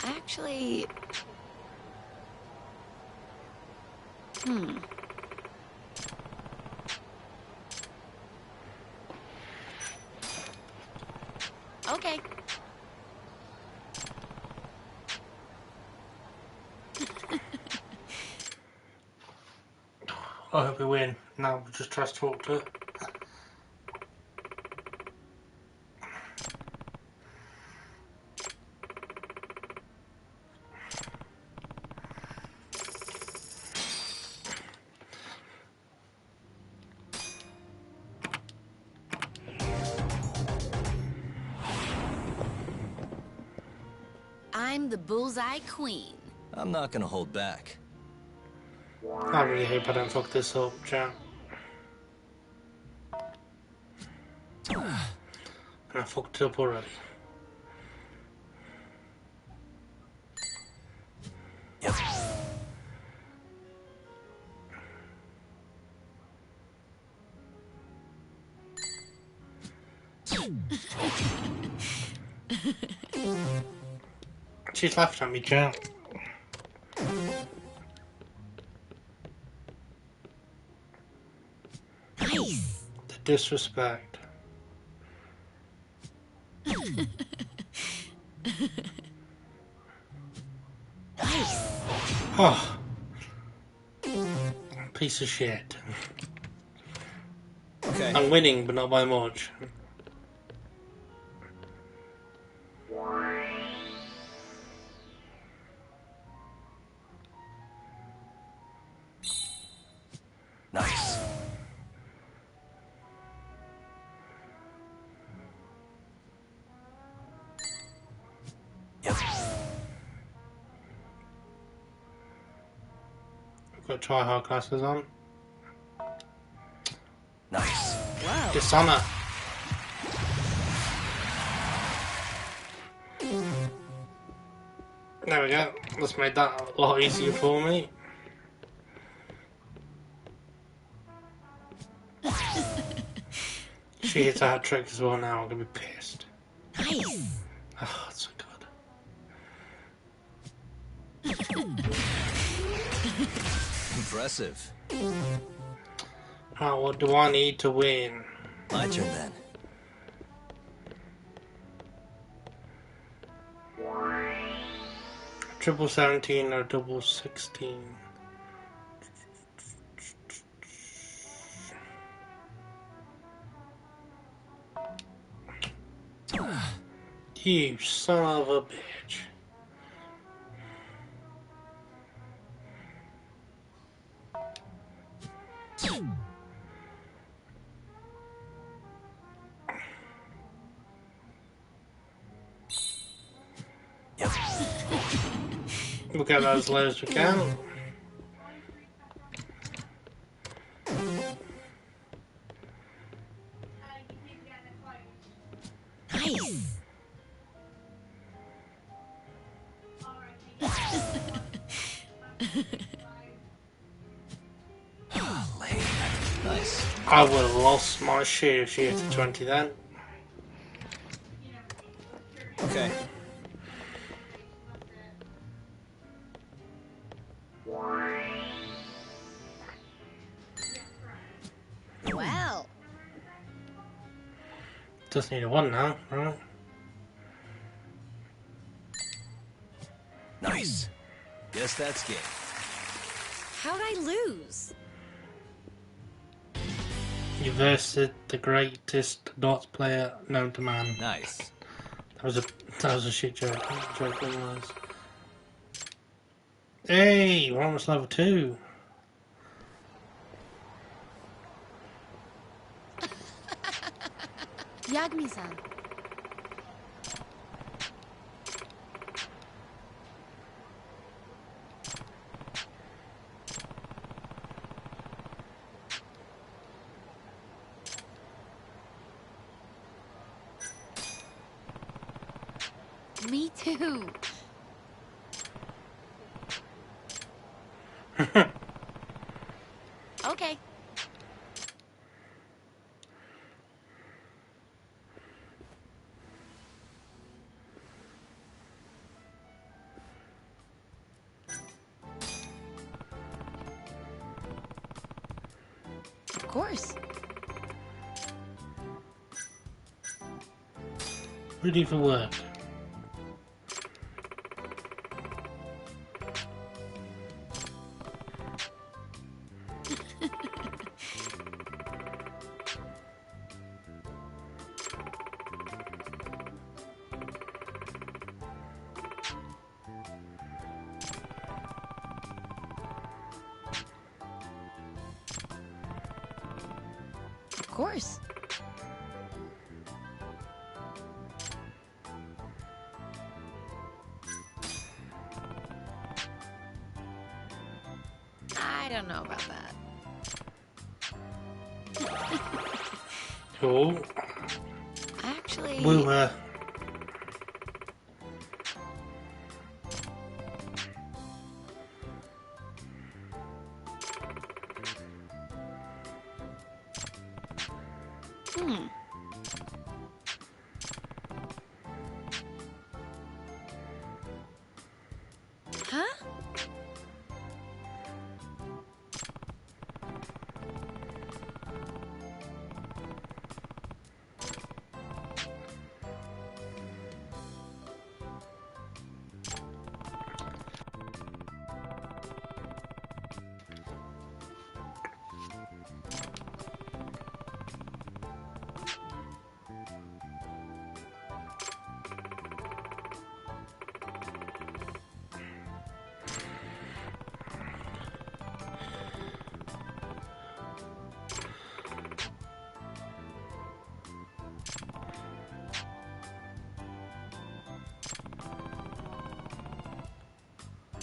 S23: actually... Hmm.
S4: Okay.
S1: I hope we win. Now we'll just try to talk to her.
S4: I'm the bullseye queen.
S2: I'm not gonna hold back.
S1: I really hope I don't fuck this up, chat. And I fucked it up already.
S2: Yep.
S1: She's laughing at me, chat.
S23: Nice.
S1: The disrespect.
S23: Nice.
S1: Oh. Piece of shit.
S2: Okay.
S1: I'm winning, but not by much.
S2: Nice. Yep.
S1: Got try hard classes on.
S2: Nice.
S23: Wow.
S1: Dishonor. There we go. That's made that a lot easier for me. She hits a hat trick as well now, I'm gonna be pissed.
S23: Nice.
S1: Oh, that's so good.
S2: Impressive.
S1: Alright, what do I need to win?
S2: My turn then.
S1: Triple 17 or double 16? You son of a bitch.
S2: Yep.
S1: We'll get that as low as we can.
S23: Nice.
S2: Nice.
S1: I would have lost my share if she hit a 20 then.
S2: Okay.
S4: Well.
S1: Just need a 1 now, right?
S2: Nice. Guess that's game.
S4: How'd I lose?
S1: You versed the greatest darts player known to man.
S2: Nice.
S1: That was a shit joke. Joke it was. Hey, we're almost level 2.
S4: Yagami-san. Me too. Okay. Of course.
S1: Ready for work.
S4: Of course. I don't know about that.
S1: Cool.
S4: Actually...
S1: We'll,
S4: Huh?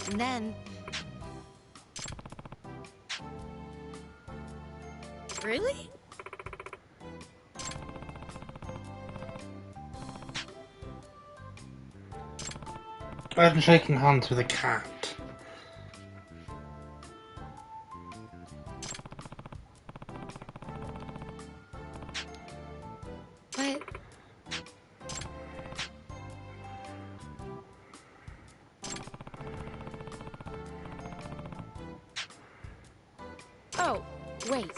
S4: And then... Really?
S1: I haven't shaken hands with a cat.
S4: But... Oh, wait.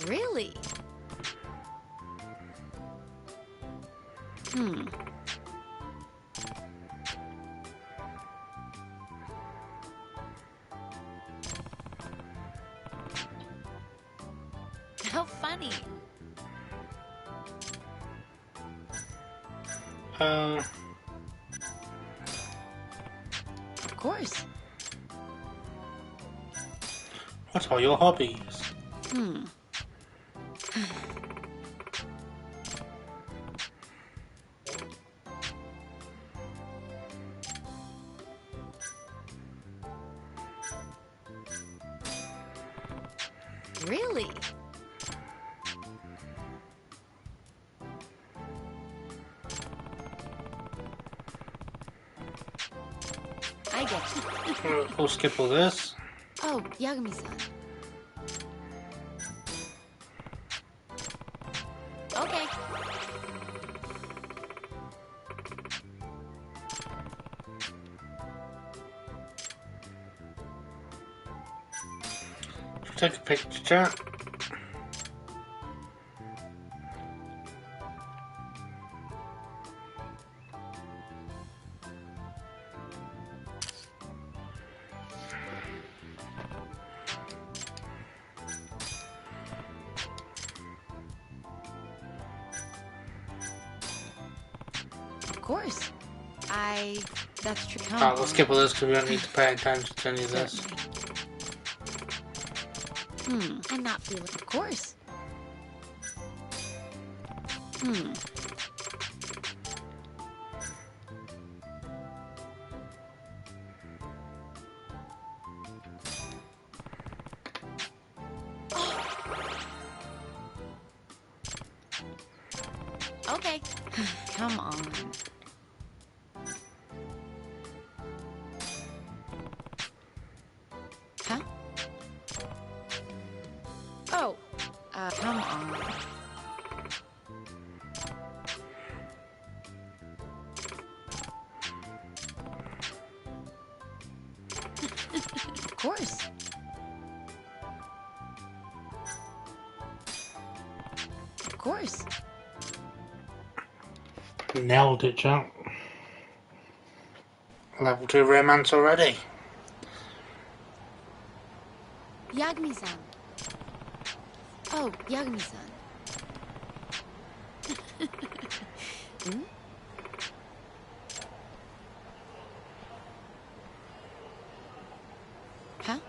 S4: Really? How funny. Of course.
S1: What are your hobbies?
S4: Really?
S8: get it.
S1: We'll skip all this.
S8: Oh, Yagami-san. Okay.
S1: Take a picture, chat.
S8: Of course. That's true.
S1: Alright, let's skip all this because we don't need to pay attention to any of this.
S8: I'm not feeling. Of course. Okay. Come on. Huh? Oh. Come on. Of course. Of course.
S1: Nailed it, chat. Level 2 romance already.
S8: Yagami-san. Oh, Yagami-san. Huh?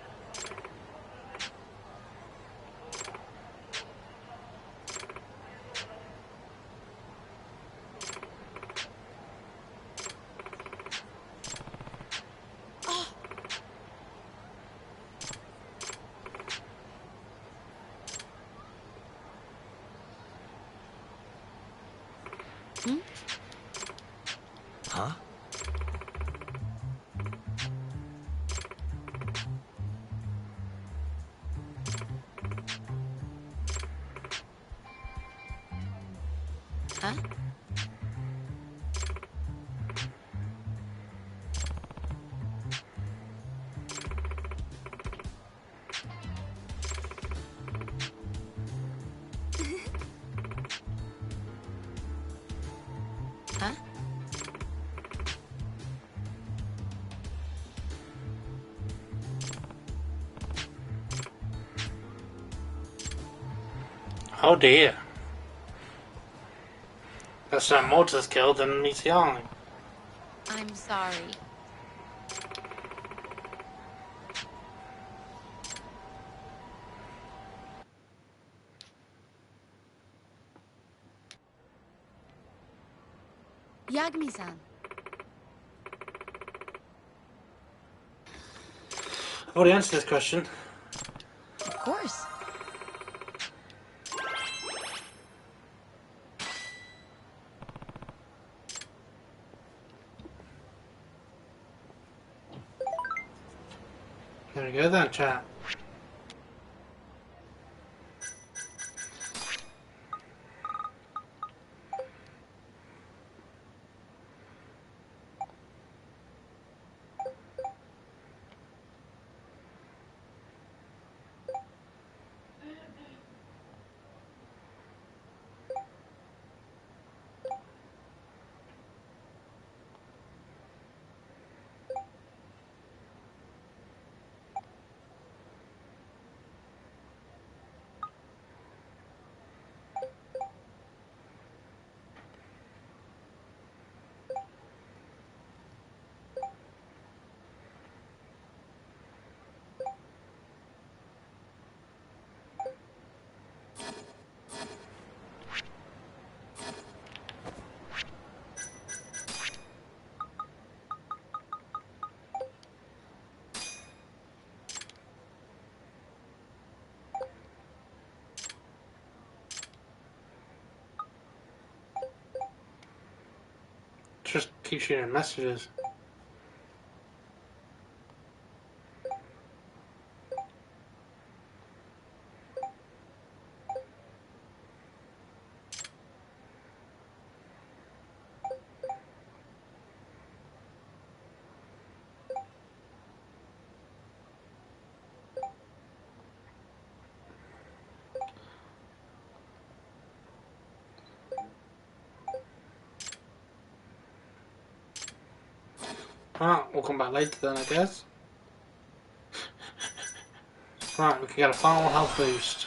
S2: Huh?
S8: Huh? Huh?
S1: Oh dear. That's that mortar's killed and meets the eye.
S8: I'm sorry. Yagami-san.
S1: I've already answered this question.
S8: Of course.
S1: There we go then, chat. Just keep shooting messages. Alright, we'll come back later then, I guess. Right, we can get a final health boost.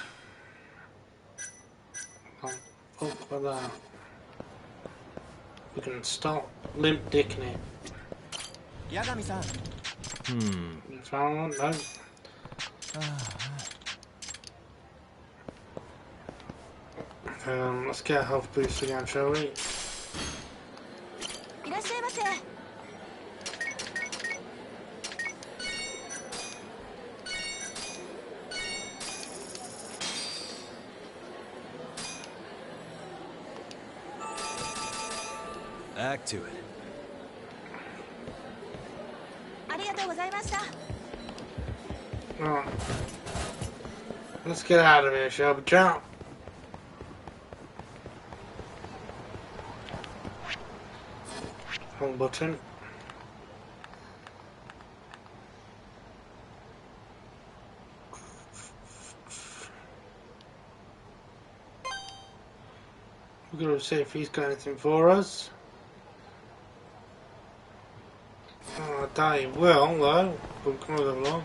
S1: Up with that. We can stop limp dicking it.
S12: Yagami-san.
S1: You found one? No. Let's get a health boost again, shall we?
S2: Back to it.
S1: Right. Let's get out of here, shall we? Jump! Wrong button. We're going to see if he's got anything for us. Oh, I doubt he will, though. We'll come with a vlog.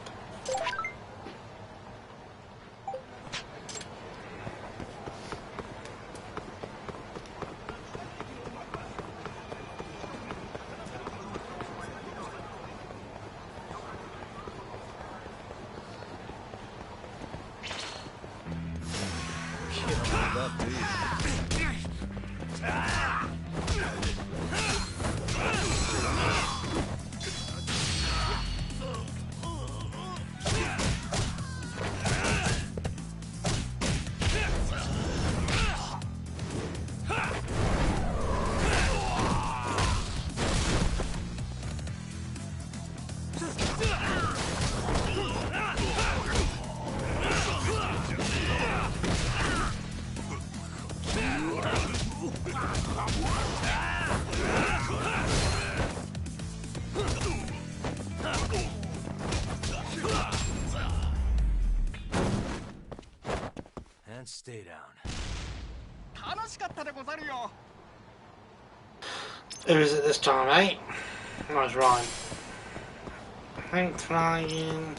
S2: And stay down.
S1: Who is it this time, eh? Nice rhyme. Thanks, flying.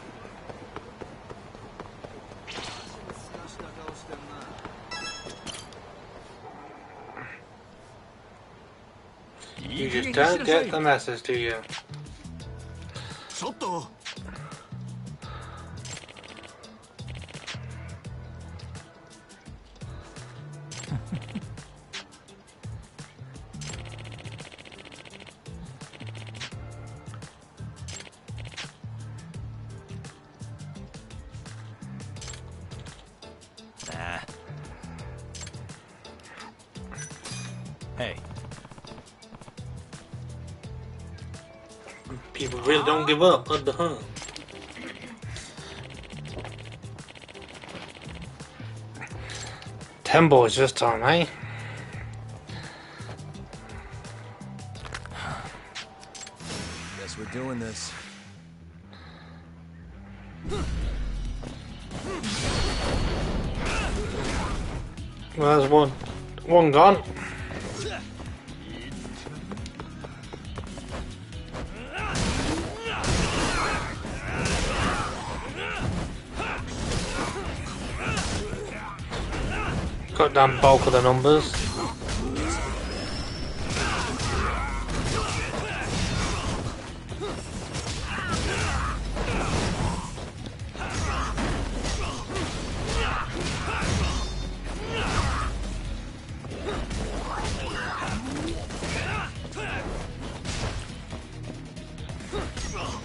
S1: You just don't get the message, do you?
S2: Nah. Hey.
S1: People really don't give up, what the hell? Ten boys this time, eh?
S2: Guess we're doing this.
S1: Well, there's one gone. Got down bulk of the numbers.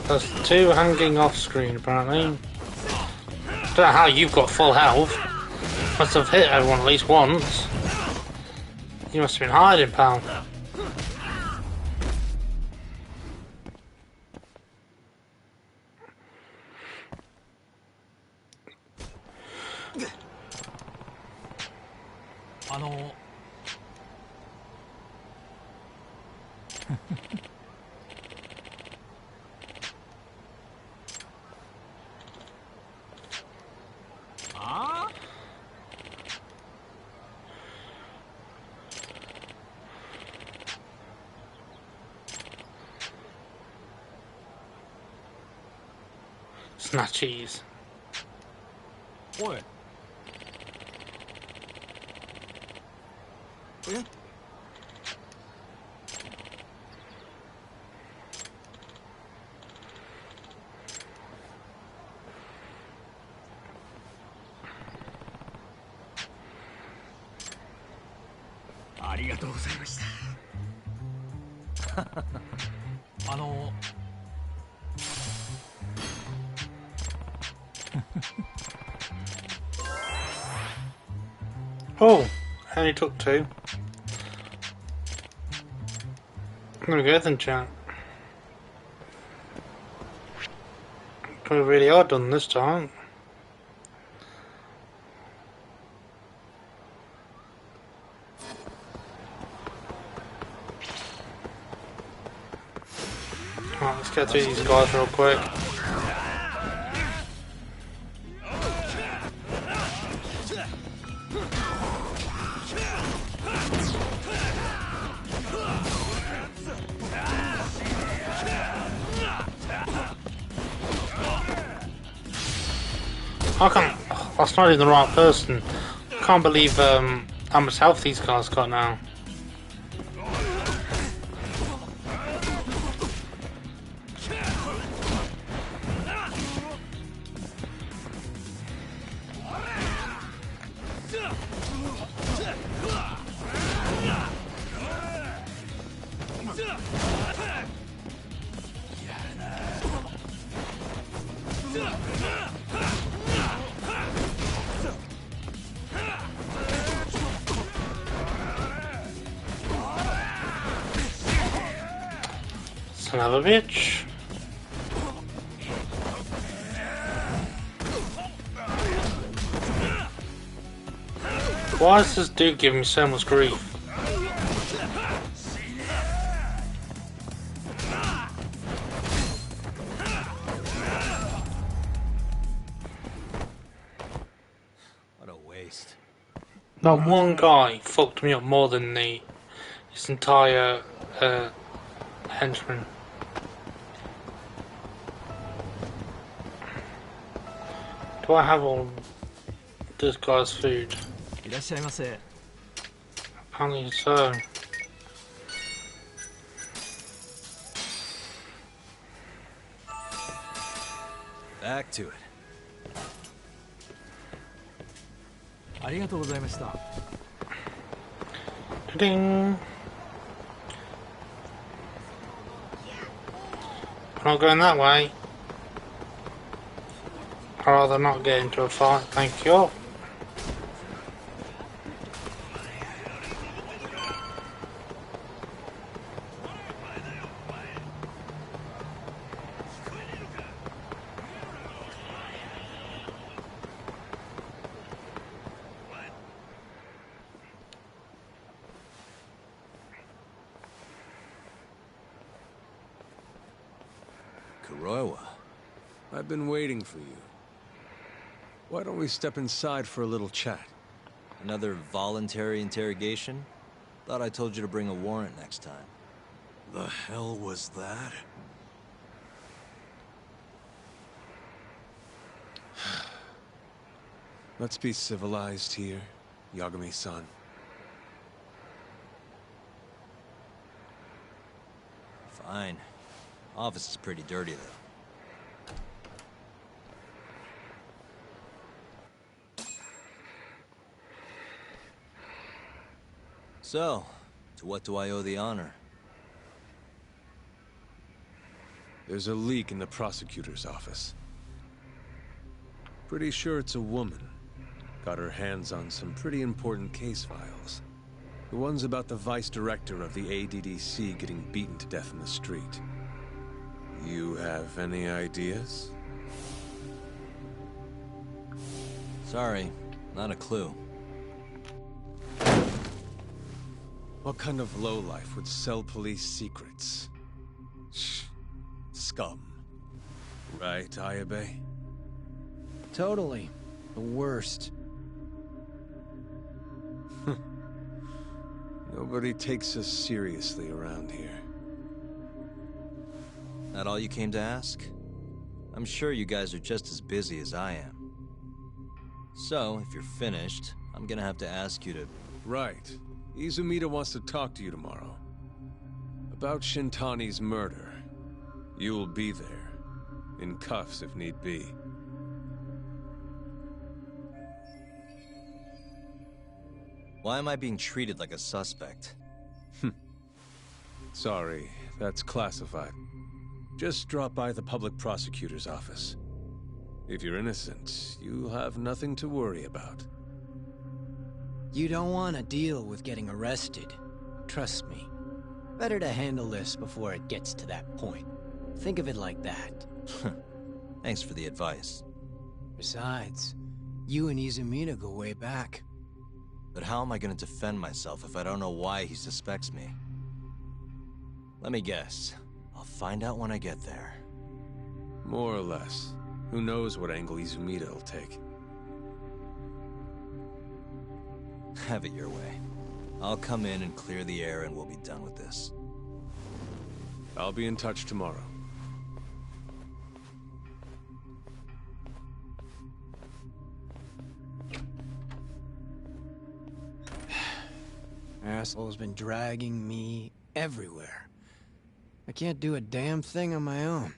S1: There's two hanging off screen apparently. Don't know how you've got full health. Must have hit everyone at least once. You must have been hiding, pal. Snatchies.
S24: What?
S10: Yeah.
S1: Oh, I only took 2. I'm gonna go then, chat. We really are done this time. Alright, let's get through these guys real quick. I can't. That's not even the right person. I can't believe how much health these guys got now. Son of a bitch. Why is this dude giving me so much grief?
S2: What a waste.
S1: Not one guy fucked me up more than his entire henchman. Do I have all this guy's food? Apparently so.
S2: Back to it.
S1: Ding. I'm not going that way. I'd rather not get into a fight, thank you.
S2: Kuroiwa.
S6: I've been waiting for you. Why don't we step inside for a little chat?
S2: Another voluntary interrogation? Thought I told you to bring a warrant next time.
S6: The hell was that? Let's be civilized here, Yagami-san.
S2: Fine. Office is pretty dirty, though. So, to what do I owe the honor?
S6: There's a leak in the prosecutor's office. Pretty sure it's a woman. Got her hands on some pretty important case files. The ones about the vice director of the ADDC getting beaten to death in the street. You have any ideas?
S2: Sorry, not a clue.
S6: What kind of lowlife would sell police secrets? Scum. Right, Ayabe?
S24: Totally. The worst.
S6: Nobody takes us seriously around here.
S2: That all you came to ask? I'm sure you guys are just as busy as I am. So, if you're finished, I'm gonna have to ask you to...
S6: Right. Izumida wants to talk to you tomorrow. About Shintani's murder. You'll be there. In cuffs if need be.
S2: Why am I being treated like a suspect?
S6: Sorry, that's classified. Just drop by the public prosecutor's office. If you're innocent, you'll have nothing to worry about.
S24: You don't want to deal with getting arrested. Trust me. Better to handle this before it gets to that point. Think of it like that.
S2: Thanks for the advice.
S24: Besides, you and Izumida go way back.
S2: But how am I gonna defend myself if I don't know why he suspects me? Let me guess. I'll find out when I get there.
S6: More or less. Who knows what angle Izumida will take.
S2: Have it your way. I'll come in and clear the air and we'll be done with this.
S6: I'll be in touch tomorrow.
S24: Asshole's been dragging me everywhere. I can't do a damn thing on my own.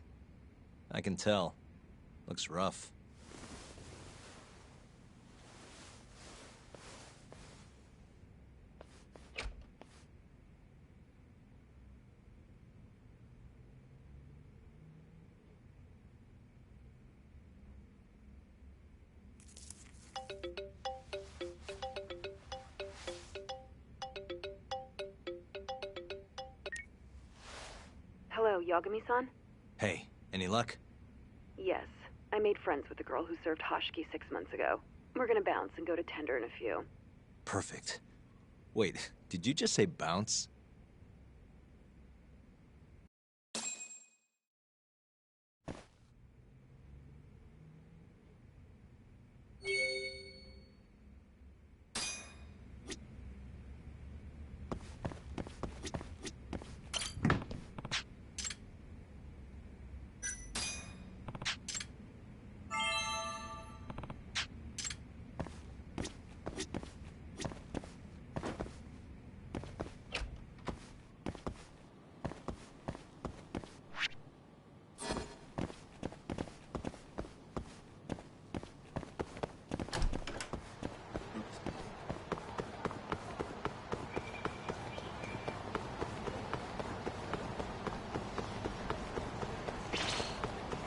S2: I can tell. Looks rough.
S11: Hello, Yagami-san?
S2: Hey, any luck?
S11: Yes. I made friends with the girl who served Hoshiki 6 months ago. We're gonna bounce and go to tender in a few.
S2: Perfect. Wait, did you just say bounce?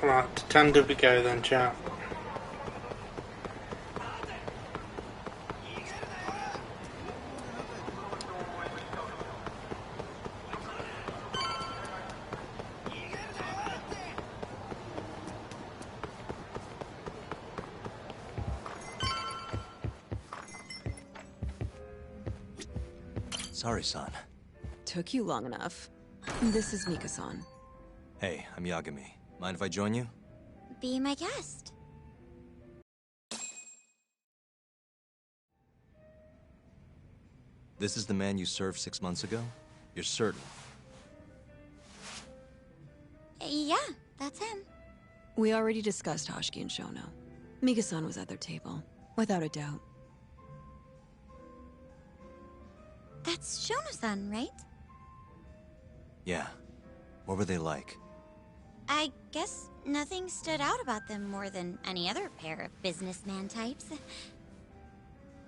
S1: Right, to tender we go then, chap.
S2: Sorry, son.
S11: Took you long enough. This is Mika-san.
S2: Hey, I'm Yagami. Mind if I join you?
S8: Be my guest.
S2: This is the man you served 6 months ago? You're certain?
S8: Yeah, that's him.
S11: We already discussed Hoshiki and Shono. Mika-san was at their table, without a doubt.
S8: That's Shono-san, right?
S2: Yeah. What were they like?
S8: I guess nothing stood out about them more than any other pair of businessman types.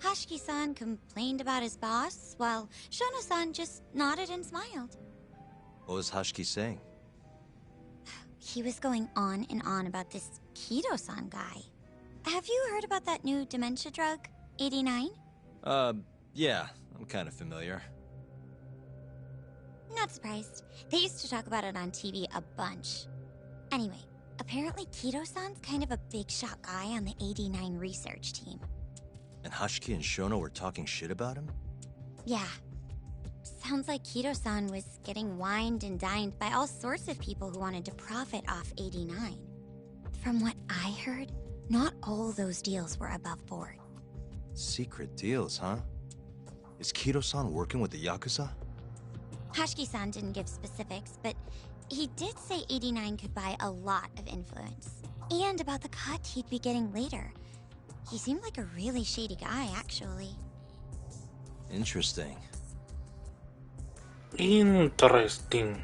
S8: Hoshiki-san complained about his boss, while Shono-san just nodded and smiled.
S2: What was Hoshiki saying?
S8: He was going on and on about this Kido-san guy. Have you heard about that new dementia drug, 89?
S2: Yeah, I'm kind of familiar.
S8: Not surprised. They used to talk about it on TV a bunch. Anyway, apparently Kido-san's kind of a big shot guy on the 89 research team.
S2: And Hoshiki and Shono were talking shit about him?
S8: Yeah. Sounds like Kido-san was getting wined and dined by all sorts of people who wanted to profit off 89. From what I heard, not all those deals were above board.
S2: Secret deals, huh? Is Kido-san working with the Yakuza?
S8: Hoshiki-san didn't give specifics, but he did say 89 could buy a lot of influence. And about the cut he'd be getting later. He seemed like a really shady guy, actually.
S2: Interesting.
S1: Interesting.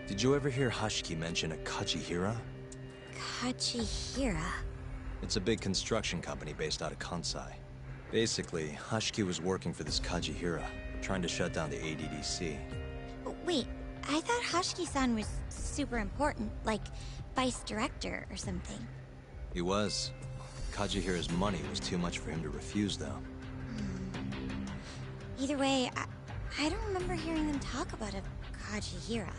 S2: Did you ever hear Hashiki mention a Kajihira?
S8: Kajihira?
S2: It's a big construction company based out of Kansai. Basically, Hashiki was working for this Kajihira, trying to shut down the ADDC.
S8: Wait, I thought Hashiki-san was super important, like vice director or something.
S2: He was. Kajihira's money was too much for him to refuse, though.
S8: Either way, I don't remember hearing them talk about a Kajihira.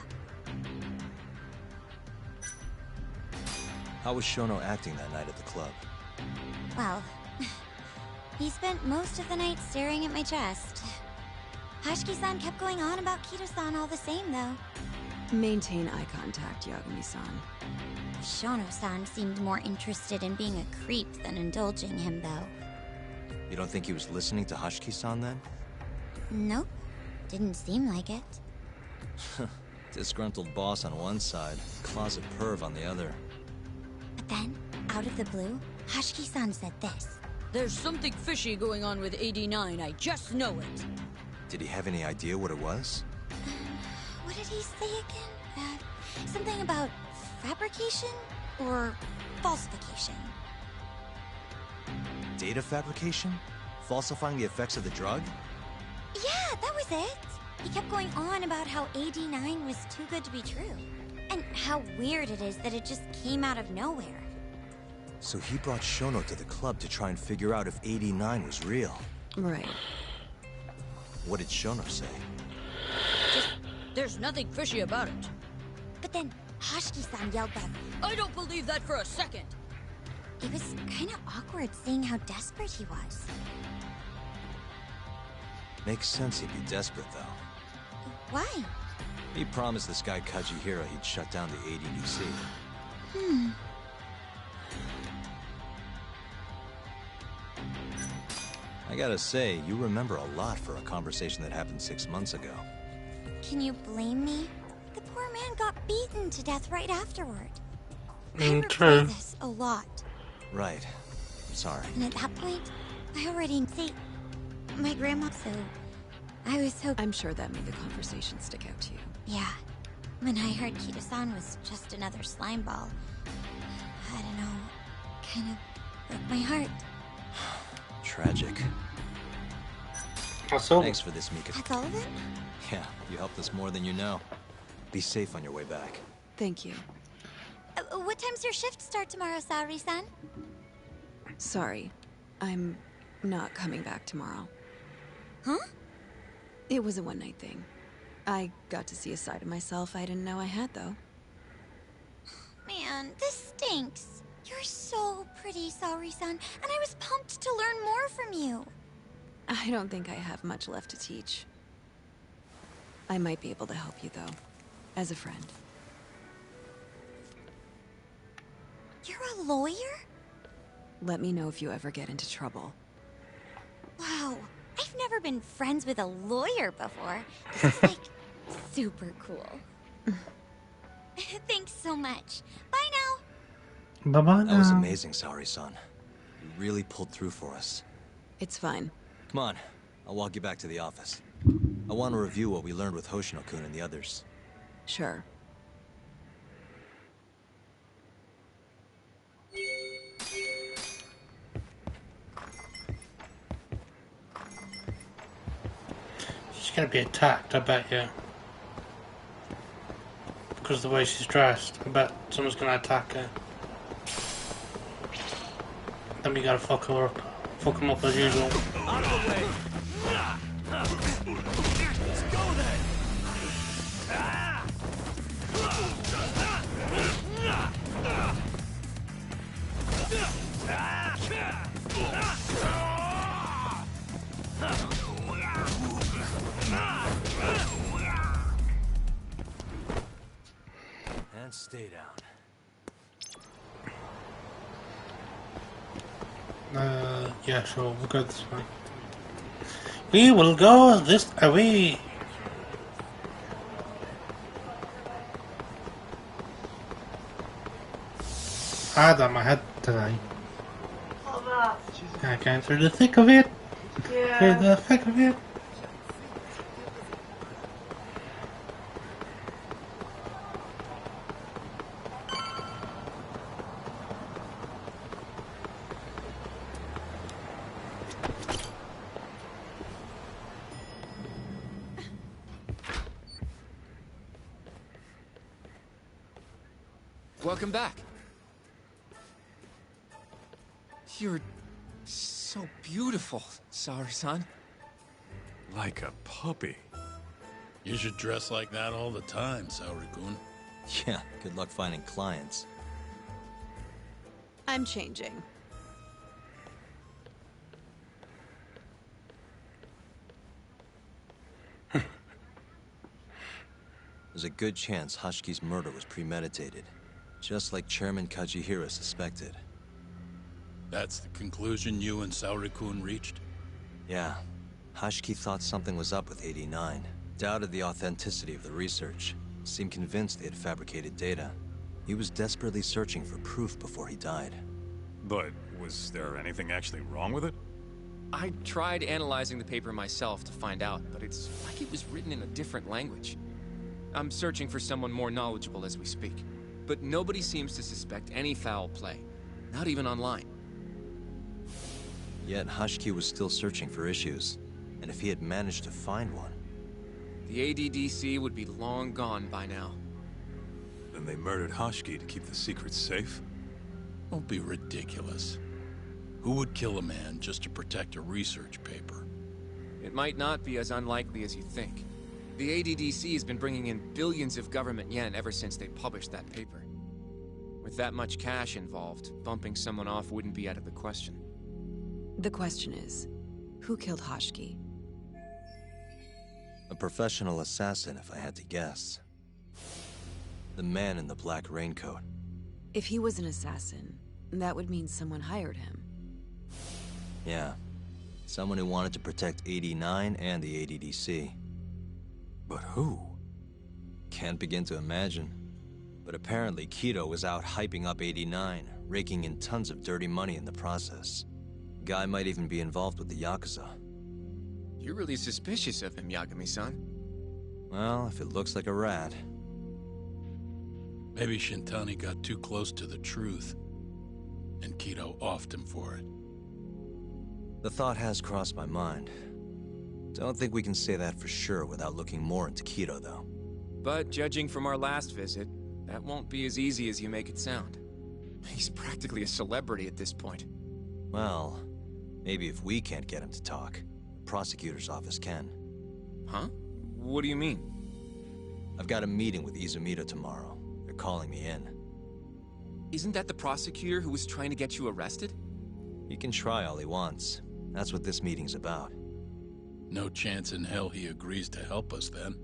S2: How was Shono acting that night at the club?
S8: Well, he spent most of the night staring at my chest. Hashiki-san kept going on about Kito-san all the same, though.
S11: Maintain eye contact, Yagami-san.
S8: Shono-san seemed more interested in being a creep than indulging him, though.
S2: You don't think he was listening to Hashiki-san then?
S8: Nope. Didn't seem like it.
S2: Disgruntled boss on one side, closet perv on the other.
S8: But then, out of the blue, Hashiki-san said this.
S17: There's something fishy going on with AD9, I just know it.
S2: Did he have any idea what it was?
S8: What did he say again? Something about fabrication or falsification?
S2: Data fabrication? Falsifying the effects of the drug?
S8: Yeah, that was it. He kept going on about how AD9 was too good to be true. And how weird it is that it just came out of nowhere.
S2: So he brought Shono to the club to try and figure out if AD9 was real.
S11: Right.
S2: What did Shono say?
S17: There's nothing fishy about it.
S8: But then Hashiki-san yelled back,
S17: I don't believe that for a second.
S8: It was kind of awkward seeing how desperate he was.
S2: Makes sense he'd be desperate, though.
S8: Why?
S2: He promised this guy Kajihira he'd shut down the ADDC. I gotta say, you remember a lot for a conversation that happened 6 months ago.
S8: Can you blame me? The poor man got beaten to death right afterward. I
S1: True.
S8: replay this a lot.
S2: Right. Sorry.
S8: And at that point, I already see my grandma, so I was so...
S11: I'm sure that made the conversation stick out to you.
S8: Yeah. When I heard Kito-san was just another slime ball, I don't know, kind of broke my heart.
S2: Tragic.
S1: That's all.
S2: Thanks for this, Mika.
S8: That's all of it?
S2: Yeah, you helped us more than you know. Be safe on your way back.
S11: Thank you.
S8: What time's your shift start tomorrow, Saori-san?
S11: Sorry. I'm not coming back tomorrow.
S8: Huh?
S11: It was a one-night thing. I got to see a side of myself I didn't know I had, though.
S8: Man, this stinks. You're so pretty, Saori-san, and I was pumped to learn more from you.
S11: I don't think I have much left to teach. I might be able to help you, though, as a friend.
S8: You're a lawyer?
S11: Let me know if you ever get into trouble.
S8: Wow, I've never been friends with a lawyer before. This is, like, super cool. Thanks so much. Bye now.
S1: Bye-bye
S2: That was
S1: now.
S2: amazing, Saori-san. You really pulled through for us.
S11: It's fine.
S2: Come on, I'll walk you back to the office. I want to review what we learned with Hoshino-kun and the others.
S11: Sure.
S1: She's gonna be attacked, I bet you. Because of the way she's dressed. I bet someone's gonna attack her. Then we gotta fuck her up. Fuck him up as usual.
S14: Out of the way! Let's go then!
S12: And stay down.
S1: Yeah, sure, we'll go this way. We will go this way. I had that in my head today. Going through the thick of it.
S18: Yeah.
S1: Through the thick of it.
S5: Welcome back. You're so beautiful, Saori-san.
S20: Like a puppy.
S7: You should dress like that all the time, Saori-kun.
S2: Yeah, good luck finding clients.
S11: I'm changing.
S2: There's a good chance Hashki's murder was premeditated, just like Chairman Kajihira suspected.
S7: That's the conclusion you and Saori-kun reached?
S2: Yeah. Hashki thought something was up with 89. Doubted the authenticity of the research. Seemed convinced they had fabricated data. He was desperately searching for proof before he died.
S20: But was there anything actually wrong with it?
S5: I tried analyzing the paper myself to find out, but it's like it was written in a different language. I'm searching for someone more knowledgeable as we speak. But nobody seems to suspect any foul play. Not even online.
S2: Yet Hashki was still searching for issues. And if he had managed to find one...
S5: The ADDC would be long gone by now.
S20: Then they murdered Hashki to keep the secret safe?
S7: Don't be ridiculous. Who would kill a man just to protect a research paper?
S5: It might not be as unlikely as you think. The ADDC has been bringing in billions of government yen ever since they published that paper. With that much cash involved, bumping someone off wouldn't be out of the question.
S11: The question is, who killed Hashki?
S2: A professional assassin, if I had to guess. The man in the black raincoat.
S11: If he was an assassin, that would mean someone hired him.
S2: Yeah. Someone who wanted to protect 89 and the ADDC.
S20: But who?
S2: Can't begin to imagine. But apparently Kido was out hyping up 89, raking in tons of dirty money in the process. Guy might even be involved with the Yakuza.
S5: You're really suspicious of him, Yagami-san.
S2: Well, if it looks like a rat.
S7: Maybe Shintani got too close to the truth, and Kido offed him for it.
S2: The thought has crossed my mind. Don't think we can say that for sure without looking more into Kido, though.
S5: But judging from our last visit, that won't be as easy as you make it sound. He's practically a celebrity at this point.
S2: Well, maybe if we can't get him to talk, the prosecutor's office can.
S5: Huh? What do you mean?
S2: I've got a meeting with Izumito tomorrow. They're calling me in.
S5: Isn't that the prosecutor who was trying to get you arrested?
S2: He can try all he wants. That's what this meeting's about.
S7: No chance in hell he agrees to help us, then.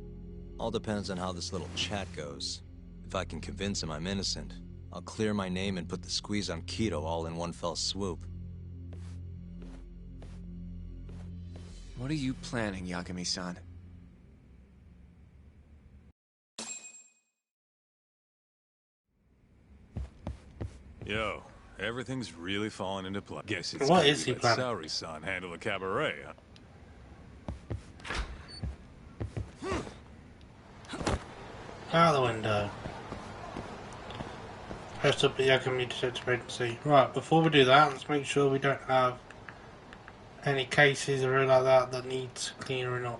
S2: All depends on how this little chat goes. If I can convince him I'm innocent, I'll clear my name and put the squeeze on Kido all in one fell swoop.
S5: What are you planning, Yagami-san?
S20: Yo, everything's really falling into place. Guess it's
S1: What
S20: time
S1: is
S20: we
S1: he
S20: let
S1: planning?
S20: Saori-san handle the cabaret, huh?
S1: Out the window. Press up the Yagami detector emergency. Right, before we do that, let's make sure we don't have any cases or anything like that that needs clearing up.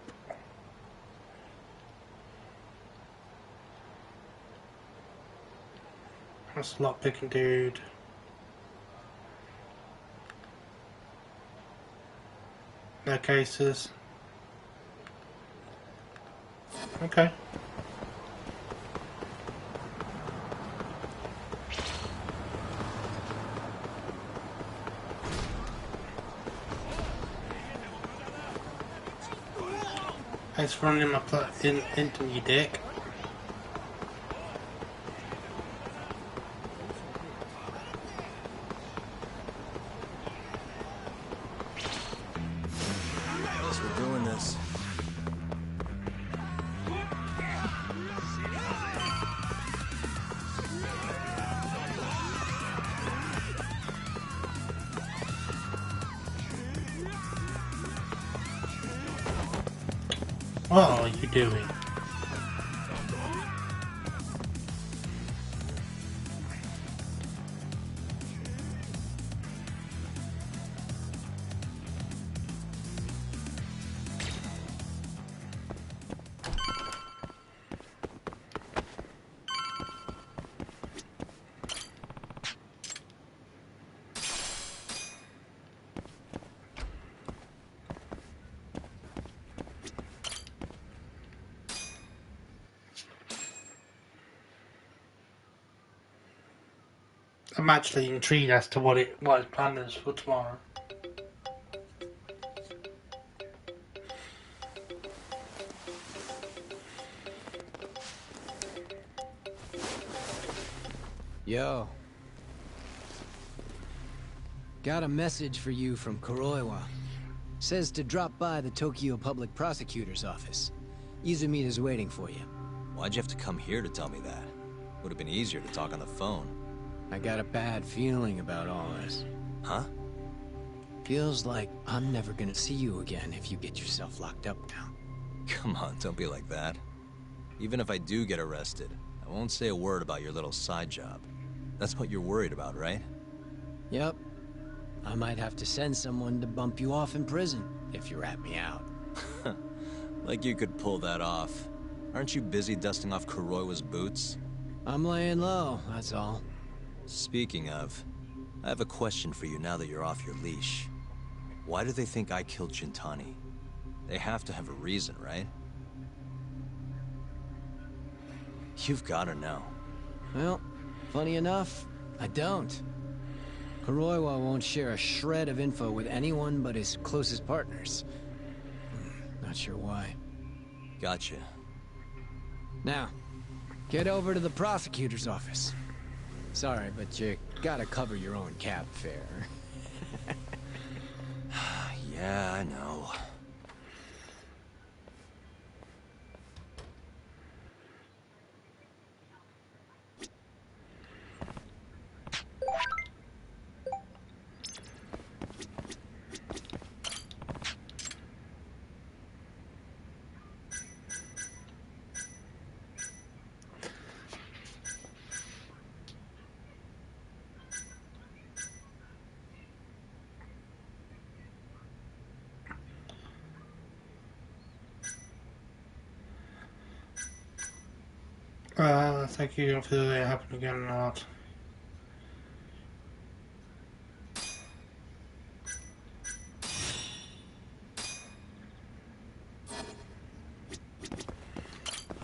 S1: That's a lot picking dude. No cases. Okay. Thanks for running my into me, dick.
S2: Guess we're doing this.
S1: What are you doing? I'm actually intrigued as to what his plan is for tomorrow.
S24: Yo. Got a message for you from Kuroiwa. Says to drop by the Tokyo Public Prosecutor's office. Izumida's waiting for you.
S2: Why'd you have to come here to tell me that? Would have been easier to talk on the phone.
S24: I got a bad feeling about all this.
S2: Huh?
S24: Feels like I'm never gonna see you again if you get yourself locked up now.
S2: Come on, don't be like that. Even if I do get arrested, I won't say a word about your little side job. That's what you're worried about, right?
S24: Yep. I might have to send someone to bump you off in prison if you rat me out.
S2: Like you could pull that off. Aren't you busy dusting off Kuroiwa's boots?
S24: I'm laying low, that's all.
S2: Speaking of, I have a question for you now that you're off your leash. Why do they think I killed Shintani? They have to have a reason, right? You've gotta know.
S24: Well, funny enough, I don't. Kuroiwa won't share a shred of info with anyone but his closest partners. Not sure why.
S2: Gotcha.
S24: Now, get over to the prosecutor's office. Sorry, but you gotta cover your own cab fare.
S2: Yeah, I know.
S1: Thank you for it happening again or not.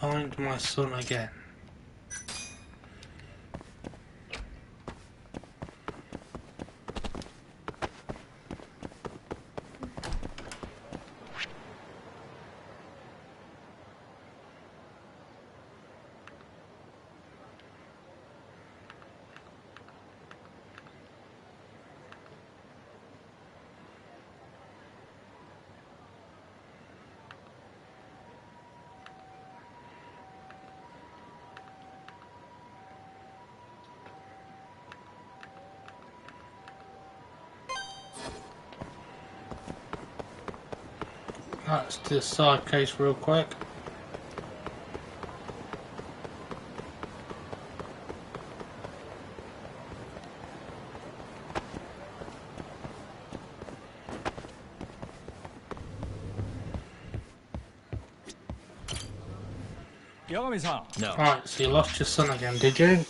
S1: Find my son again. Let's do the side case real quick.
S12: No.
S1: Right, so you lost your son again, did you?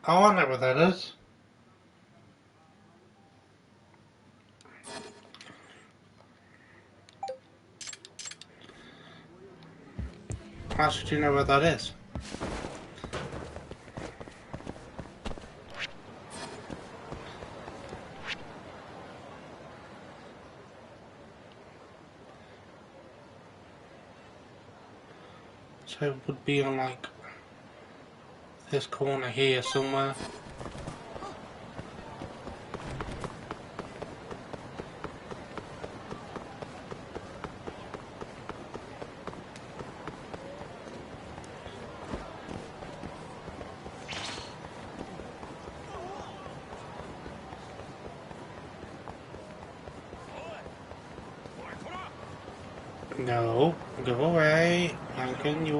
S1: Oh, I know what that is. How should you know what that is? So it would be on like this corner here somewhere. No, go away. How can you?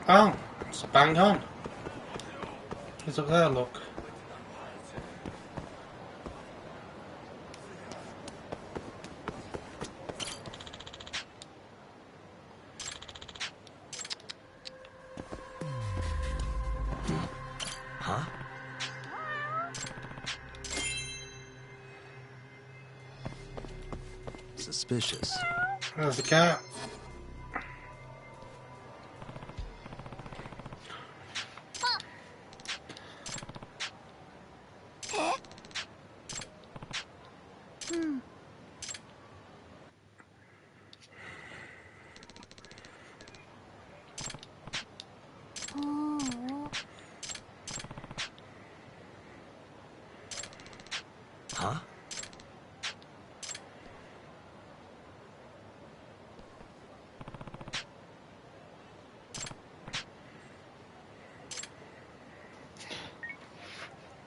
S1: Oh, it's bang on. He's up there, look.
S2: Huh? Suspicious.
S1: There's the cat.
S2: Huh?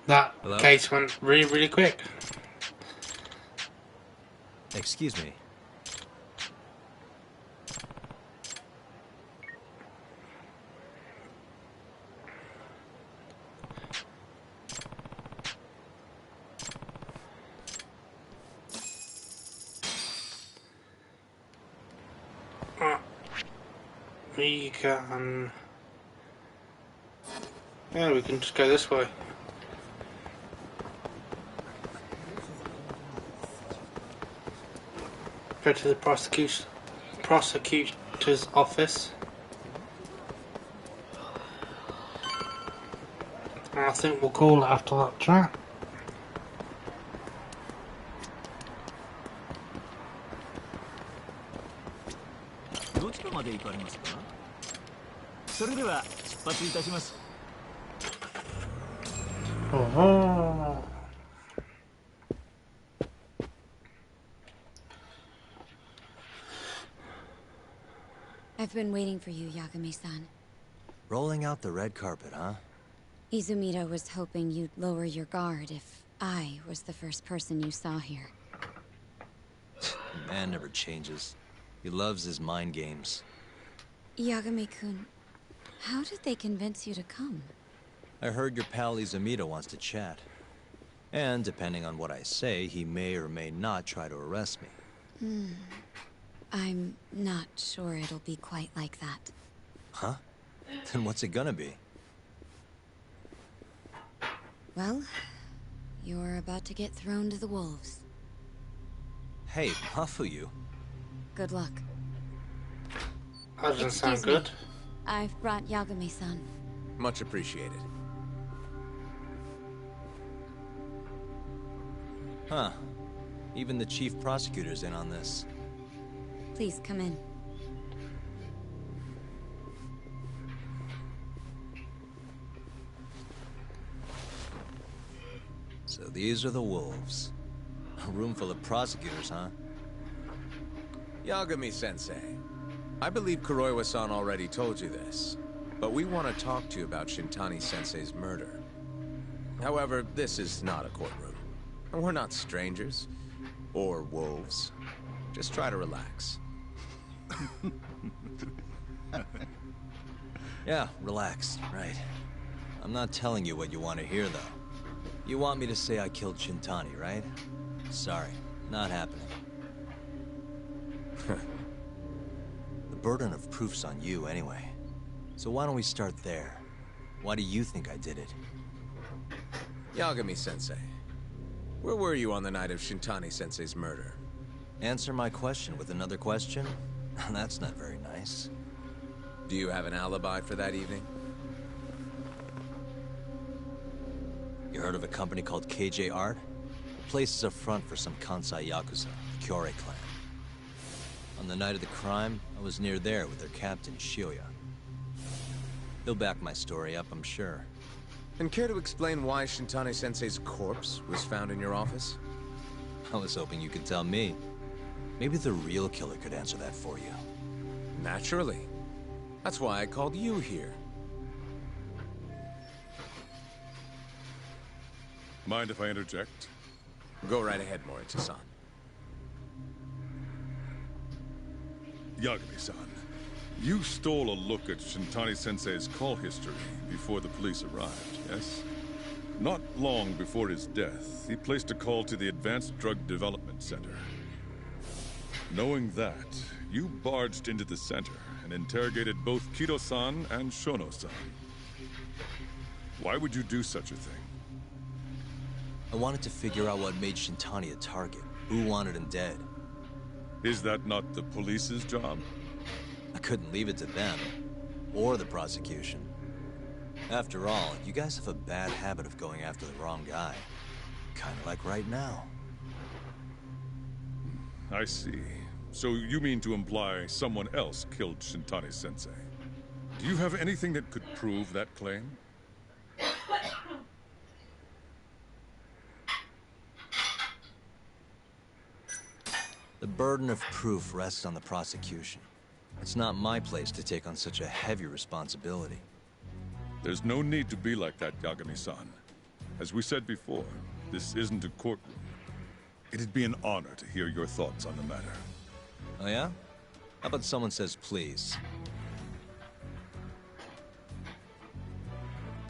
S1: That
S2: Hello?
S1: case went really, really quick.
S2: Excuse me.
S1: We can... Yeah, we can just go this way. Go to the prosecutor's office. And I think we'll call it after that chat. Oh.
S8: I've been waiting for you, Yagami-san.
S2: Rolling out the red carpet, huh?
S8: Izumida was hoping you'd lower your guard if I was the first person you saw here.
S2: The man never changes. He loves his mind games.
S8: Yagami-kun, how did they convince you to come?
S2: I heard your pal Izumida wants to chat. And depending on what I say, he may or may not try to arrest me.
S8: I'm not sure it'll be quite like that.
S2: Huh? Then what's it gonna be?
S8: Well, you're about to get thrown to the wolves.
S2: Hey, Mafuyu.
S8: Good luck.
S1: That doesn't sound
S8: Excuse me.
S1: good.
S8: I've brought Yagami-san.
S2: Much appreciated. Huh. Even the chief prosecutor's in on this.
S8: Please come in.
S2: So these are the wolves. A room full of prosecutors, huh?
S18: Yagami-sensei, I believe Kuroiwa-san already told you this, but we want to talk to you about Shintani-sensei's murder. However, this is not a courtroom. We're not strangers, or wolves. Just try to relax.
S2: Yeah, relax, right. I'm not telling you what you want to hear, though. You want me to say I killed Shintani, right? Sorry, not happening. The burden of proof's on you, anyway. So why don't we start there? Why do you think I did it?
S18: Yagami-sensei, where were you on the night of Shintani-sensei's murder?
S2: Answer my question with another question? That's not very nice.
S18: Do you have an alibi for that evening?
S2: You heard of a company called KJ Art? The place is a front for some Kansai Yakuza, the Kyorei clan. On the night of the crime, I was near there with their captain, Shioya. He'll back my story up, I'm sure.
S18: And care to explain why Shintani-sensei's corpse was found in your office?
S2: I was hoping you could tell me. Maybe the real killer could answer that for you.
S18: Naturally. That's why I called you here.
S20: Mind if I interject?
S18: Go right ahead, Morita-san.
S20: Yagami-san, you stole a look at Shintani-sensei's call history before the police arrived, yes? Not long before his death, he placed a call to the Advanced Drug Development Center. Knowing that, you barged into the center and interrogated both Kido-san and Shono-san. Why would you do such a thing?
S2: I wanted to figure out what made Shintani a target. Who wanted him dead?
S20: Is that not the police's job?
S2: I couldn't leave it to them, or the prosecution. After all, you guys have a bad habit of going after the wrong guy. Kinda like right now.
S20: I see. So you mean to imply someone else killed Shintani-sensei? Do you have anything that could prove that claim?
S2: The burden of proof rests on the prosecution. It's not my place to take on such a heavy responsibility.
S20: There's no need to be like that, Yagami-san. As we said before, this isn't a courtroom. It'd be an honor to hear your thoughts on the matter.
S2: Oh yeah? How about someone says please?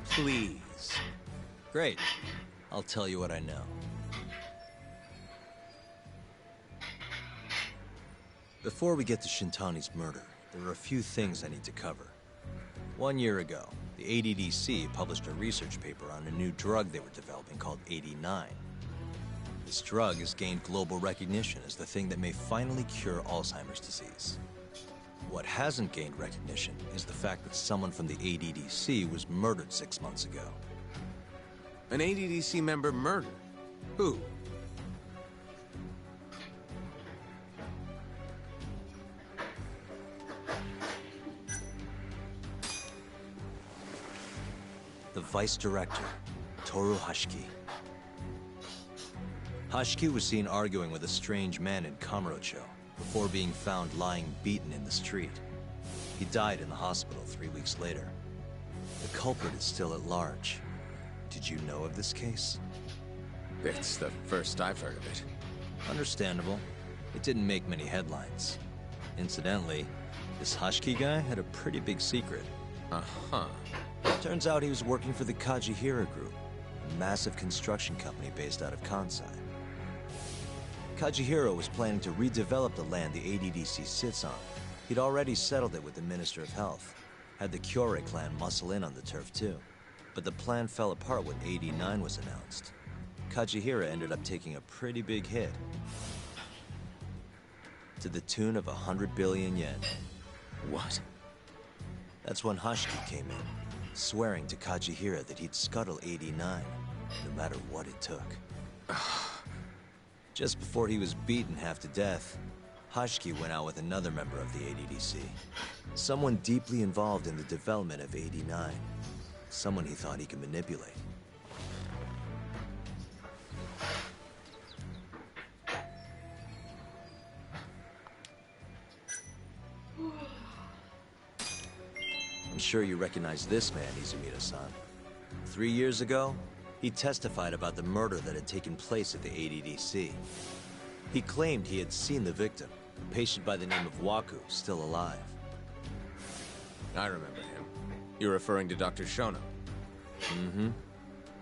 S2: Please. Great. I'll tell you what I know. Before we get to Shintani's murder, there are a few things I need to cover. 1 year ago, the ADDC published a research paper on a new drug they were developing called 89. This drug has gained global recognition as the thing that may finally cure Alzheimer's disease. What hasn't gained recognition is the fact that someone from the ADDC was murdered 6 months ago.
S18: An ADDC member murdered? Who?
S2: The vice director, Toru Hashiki. Hashiki was seen arguing with a strange man in Kamurocho before being found lying beaten in the street. He died in the hospital 3 weeks later. The culprit is still at large. Did you know of this case?
S18: It's the first I've heard of it.
S2: Understandable. It didn't make many headlines. Incidentally, this Hashiki guy had a pretty big secret.
S18: Uh-huh.
S2: Turns out he was working for the Kajihira Group, a massive construction company based out of Kansai. Kajihira was planning to redevelop the land the ADDC sits on. He'd already settled it with the Minister of Health, had the Kyorei clan muscle in on the turf too. But the plan fell apart when 89 was announced. Kajihira ended up taking a pretty big hit, to the tune of 100 billion yen.
S18: What?
S2: That's when Hashiki came in, swearing to Kajihira that he'd scuttle 89, no matter what it took. Just before he was beaten half to death, Hashiki went out with another member of the ADDC. Someone deeply involved in the development of 89. Someone he thought he could manipulate. I'm sure you recognize this man, Izumida-san. 3 years ago, he testified about the murder that had taken place at the ADDC. He claimed he had seen the victim, a patient by the name of Waku, still alive.
S18: I remember him. You're referring to Dr. Shono?
S2: Mm-hmm.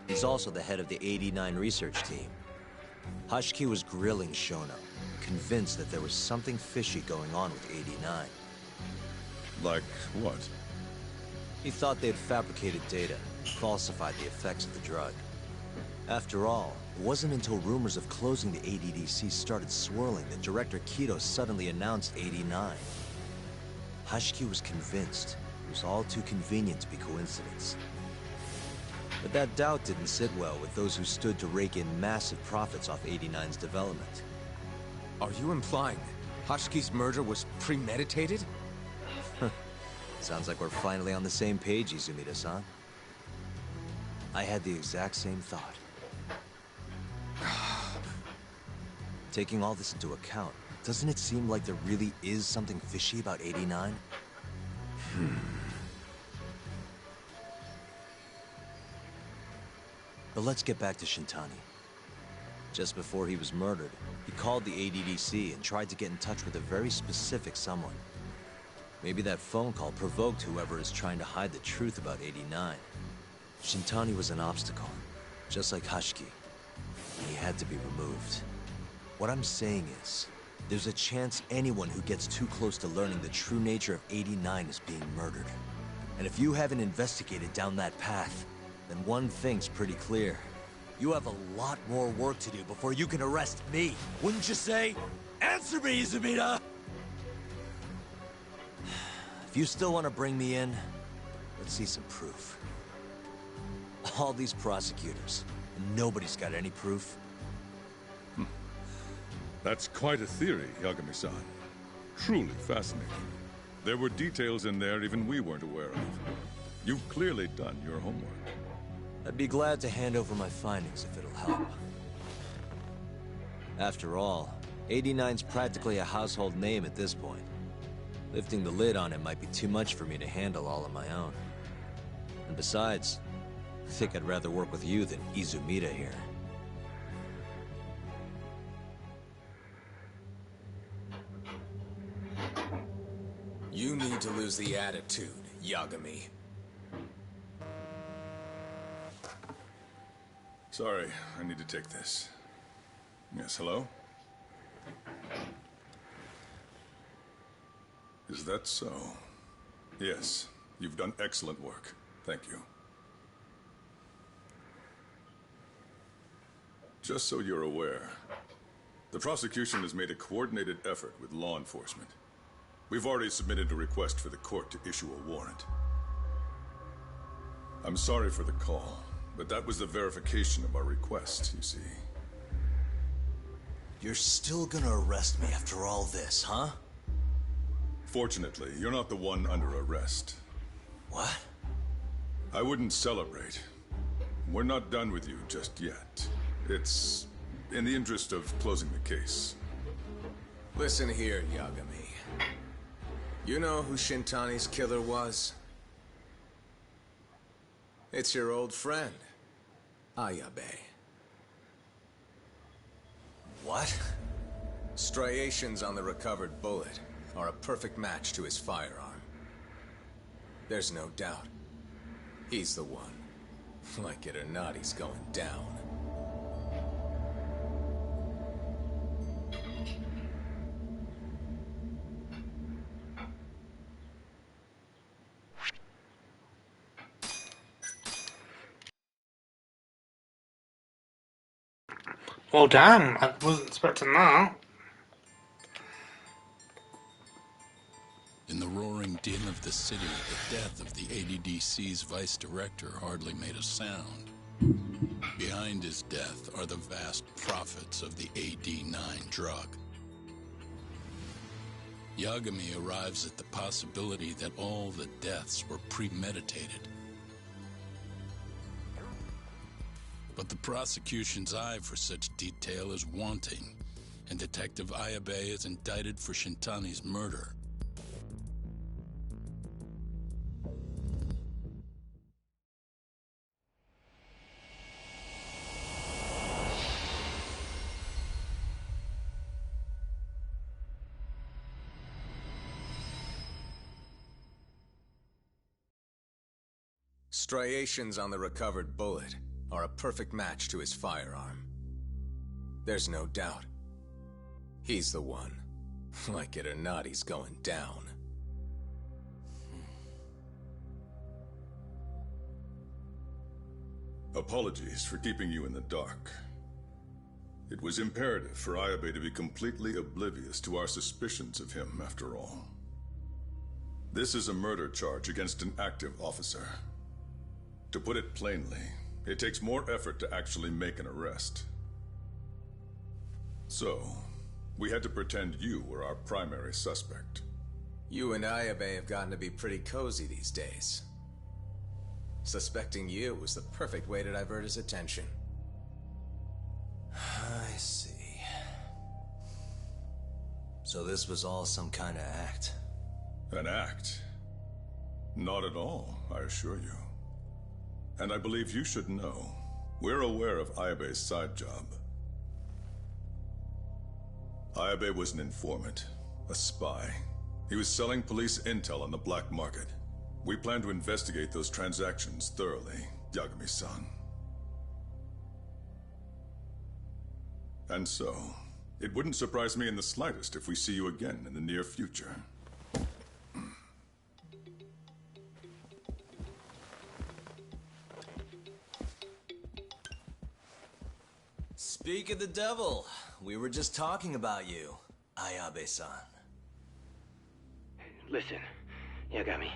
S2: He's also the head of the 89 research team. Hashiki was grilling Shono, convinced that there was something fishy going on with 89.
S20: Like what?
S2: He thought they'd fabricated data, falsified the effects of the drug. After all, it wasn't until rumors of closing the ADDC started swirling that Director Kido suddenly announced 89. Hashiki was convinced it was all too convenient to be coincidence. But that doubt didn't sit well with those who stood to rake in massive profits off 89's development.
S18: Are you implying Hoshiki's murder was premeditated? Sounds like we're finally on the same page, Izumida-san. I had the exact same thought. Taking all this into account, doesn't it seem like there really is something fishy about 89? But let's get back to Shintani. Just before he was murdered, he called the ADDC and tried to get in touch with a very specific someone. Maybe that phone call provoked whoever is trying to hide the truth about 89. Shintani was an obstacle, just like Hashiki. He had to be removed. What I'm saying is, there's a chance anyone who gets too close to learning the true nature of 89 is being murdered. And if you haven't investigated down that path, then one thing's pretty clear. You have a lot more work to do before you can arrest me. Wouldn't you say? Answer me, Izumida! If you still want to bring me in, let's see some proof. All these prosecutors, and nobody's got any proof.
S20: That's quite a theory, Yagami-san. Truly fascinating. There were details in there even we weren't aware of. You've clearly done your homework.
S18: I'd be glad to hand over my findings if it'll help. After all, 89's practically a household name at this point. Lifting the lid on it might be too much for me to handle all on my own. And besides, I think I'd rather work with you than Izumida here.
S15: You need to lose the attitude, Yagami.
S20: Sorry, I need to take this. Yes, hello? Is that so? Yes, you've done excellent work. Thank you. Just so you're aware, the prosecution has made a coordinated effort with law enforcement. We've already submitted a request for the court to issue a warrant. I'm sorry for the call, but that was the verification of our request, you see.
S18: You're still gonna arrest me after all this, huh?
S20: Fortunately, you're not the one under arrest.
S18: What?
S20: I wouldn't celebrate. We're not done with you just yet. It's in the interest of closing the case.
S15: Listen here, Yagami. You know who Shintani's killer was? It's your old friend, Ayabe.
S18: What?
S15: Striations on the recovered bullet are a perfect match to his firearm. There's no doubt. He's the one. Like it or not, he's going down.
S1: Well, damn, I wasn't expecting that.
S7: In the roaring din of the city, the death of the ADDC's vice director hardly made a sound. Behind his death are the vast profits of the AD9 drug. Yagami arrives at the possibility that all the deaths were premeditated. But the prosecution's eye for such detail is wanting, and Detective Ayabe is indicted for Shintani's murder.
S15: Striations on the recovered bullet are a perfect match to his firearm. There's no doubt. He's the one. Like it or not, he's going down.
S20: Apologies for keeping you in the dark. It was imperative for Ayabe to be completely oblivious to our suspicions of him, after all. This is a murder charge against an active officer. To put it plainly, it takes more effort to actually make an arrest. So,
S9: We had to pretend you were our primary suspect.
S15: You and Ayabe have gotten to be pretty cozy these days. Suspecting you was the perfect way to divert his attention.
S2: I see. So this was all some kind of act?
S9: An act? Not at all, I assure you. And I believe you should know. We're aware of Ayabe's side job. Ayabe was an informant, a spy. He was selling police intel on the black market. We plan to investigate those transactions thoroughly, Yagami-san. And so, it wouldn't surprise me in the slightest if we see you again in the near future.
S2: Speak of the devil, we were just talking about you, Ayabe-san.
S16: Listen, Yagami,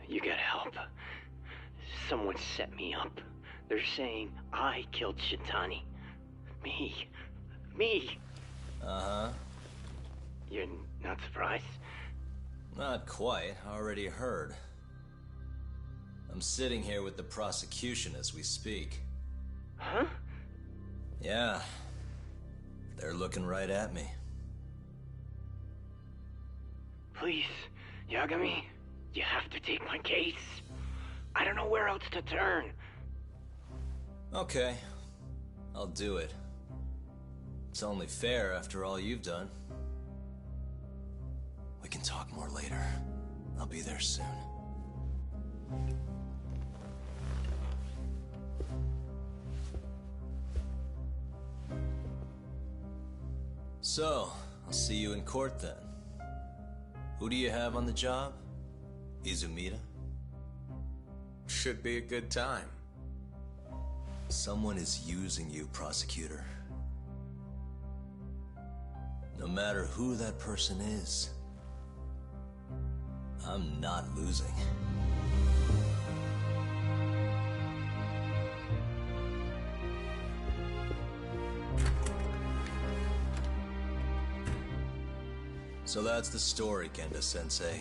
S16: you gotta help. Someone set me up. They're saying I killed Shintani. Me.
S2: Uh-huh.
S16: You're not surprised?
S2: Not quite, already heard. I'm sitting here with the prosecution as we speak.
S16: Huh?
S2: Yeah. They're looking right at me.
S16: Please, Yagami, you have to take my case. I don't know where else to turn.
S2: Okay. I'll do it. It's only fair after all you've done. We can talk more later. I'll be there soon. So, I'll see you in court then. Who do you have on the job? Izumida?
S15: Should be a good time.
S2: Someone is using you, prosecutor. No matter who that person is, I'm not losing. So that's the story, Kenda-sensei.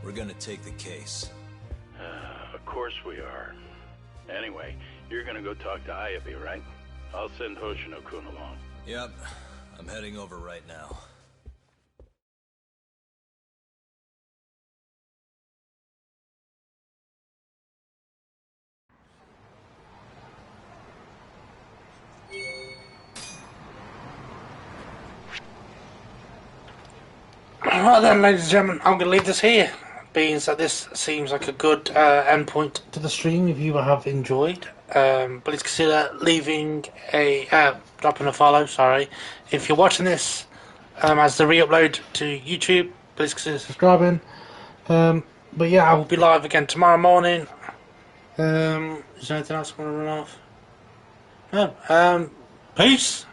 S2: We're gonna take the case.
S7: Of course we are. Anyway, you're gonna go talk to Ayabe, right? I'll send Hoshino-kun along.
S2: Yep, I'm heading over right now.
S1: Right then, ladies and gentlemen, I'm going to leave this here, being that this seems like a good endpoint to the stream. If you have enjoyed, please consider leaving dropping a follow. Sorry, if you're watching this as the re-upload to YouTube, please consider subscribing. But yeah, I will be live again tomorrow morning. Is there anything else I want to run off? No. Peace.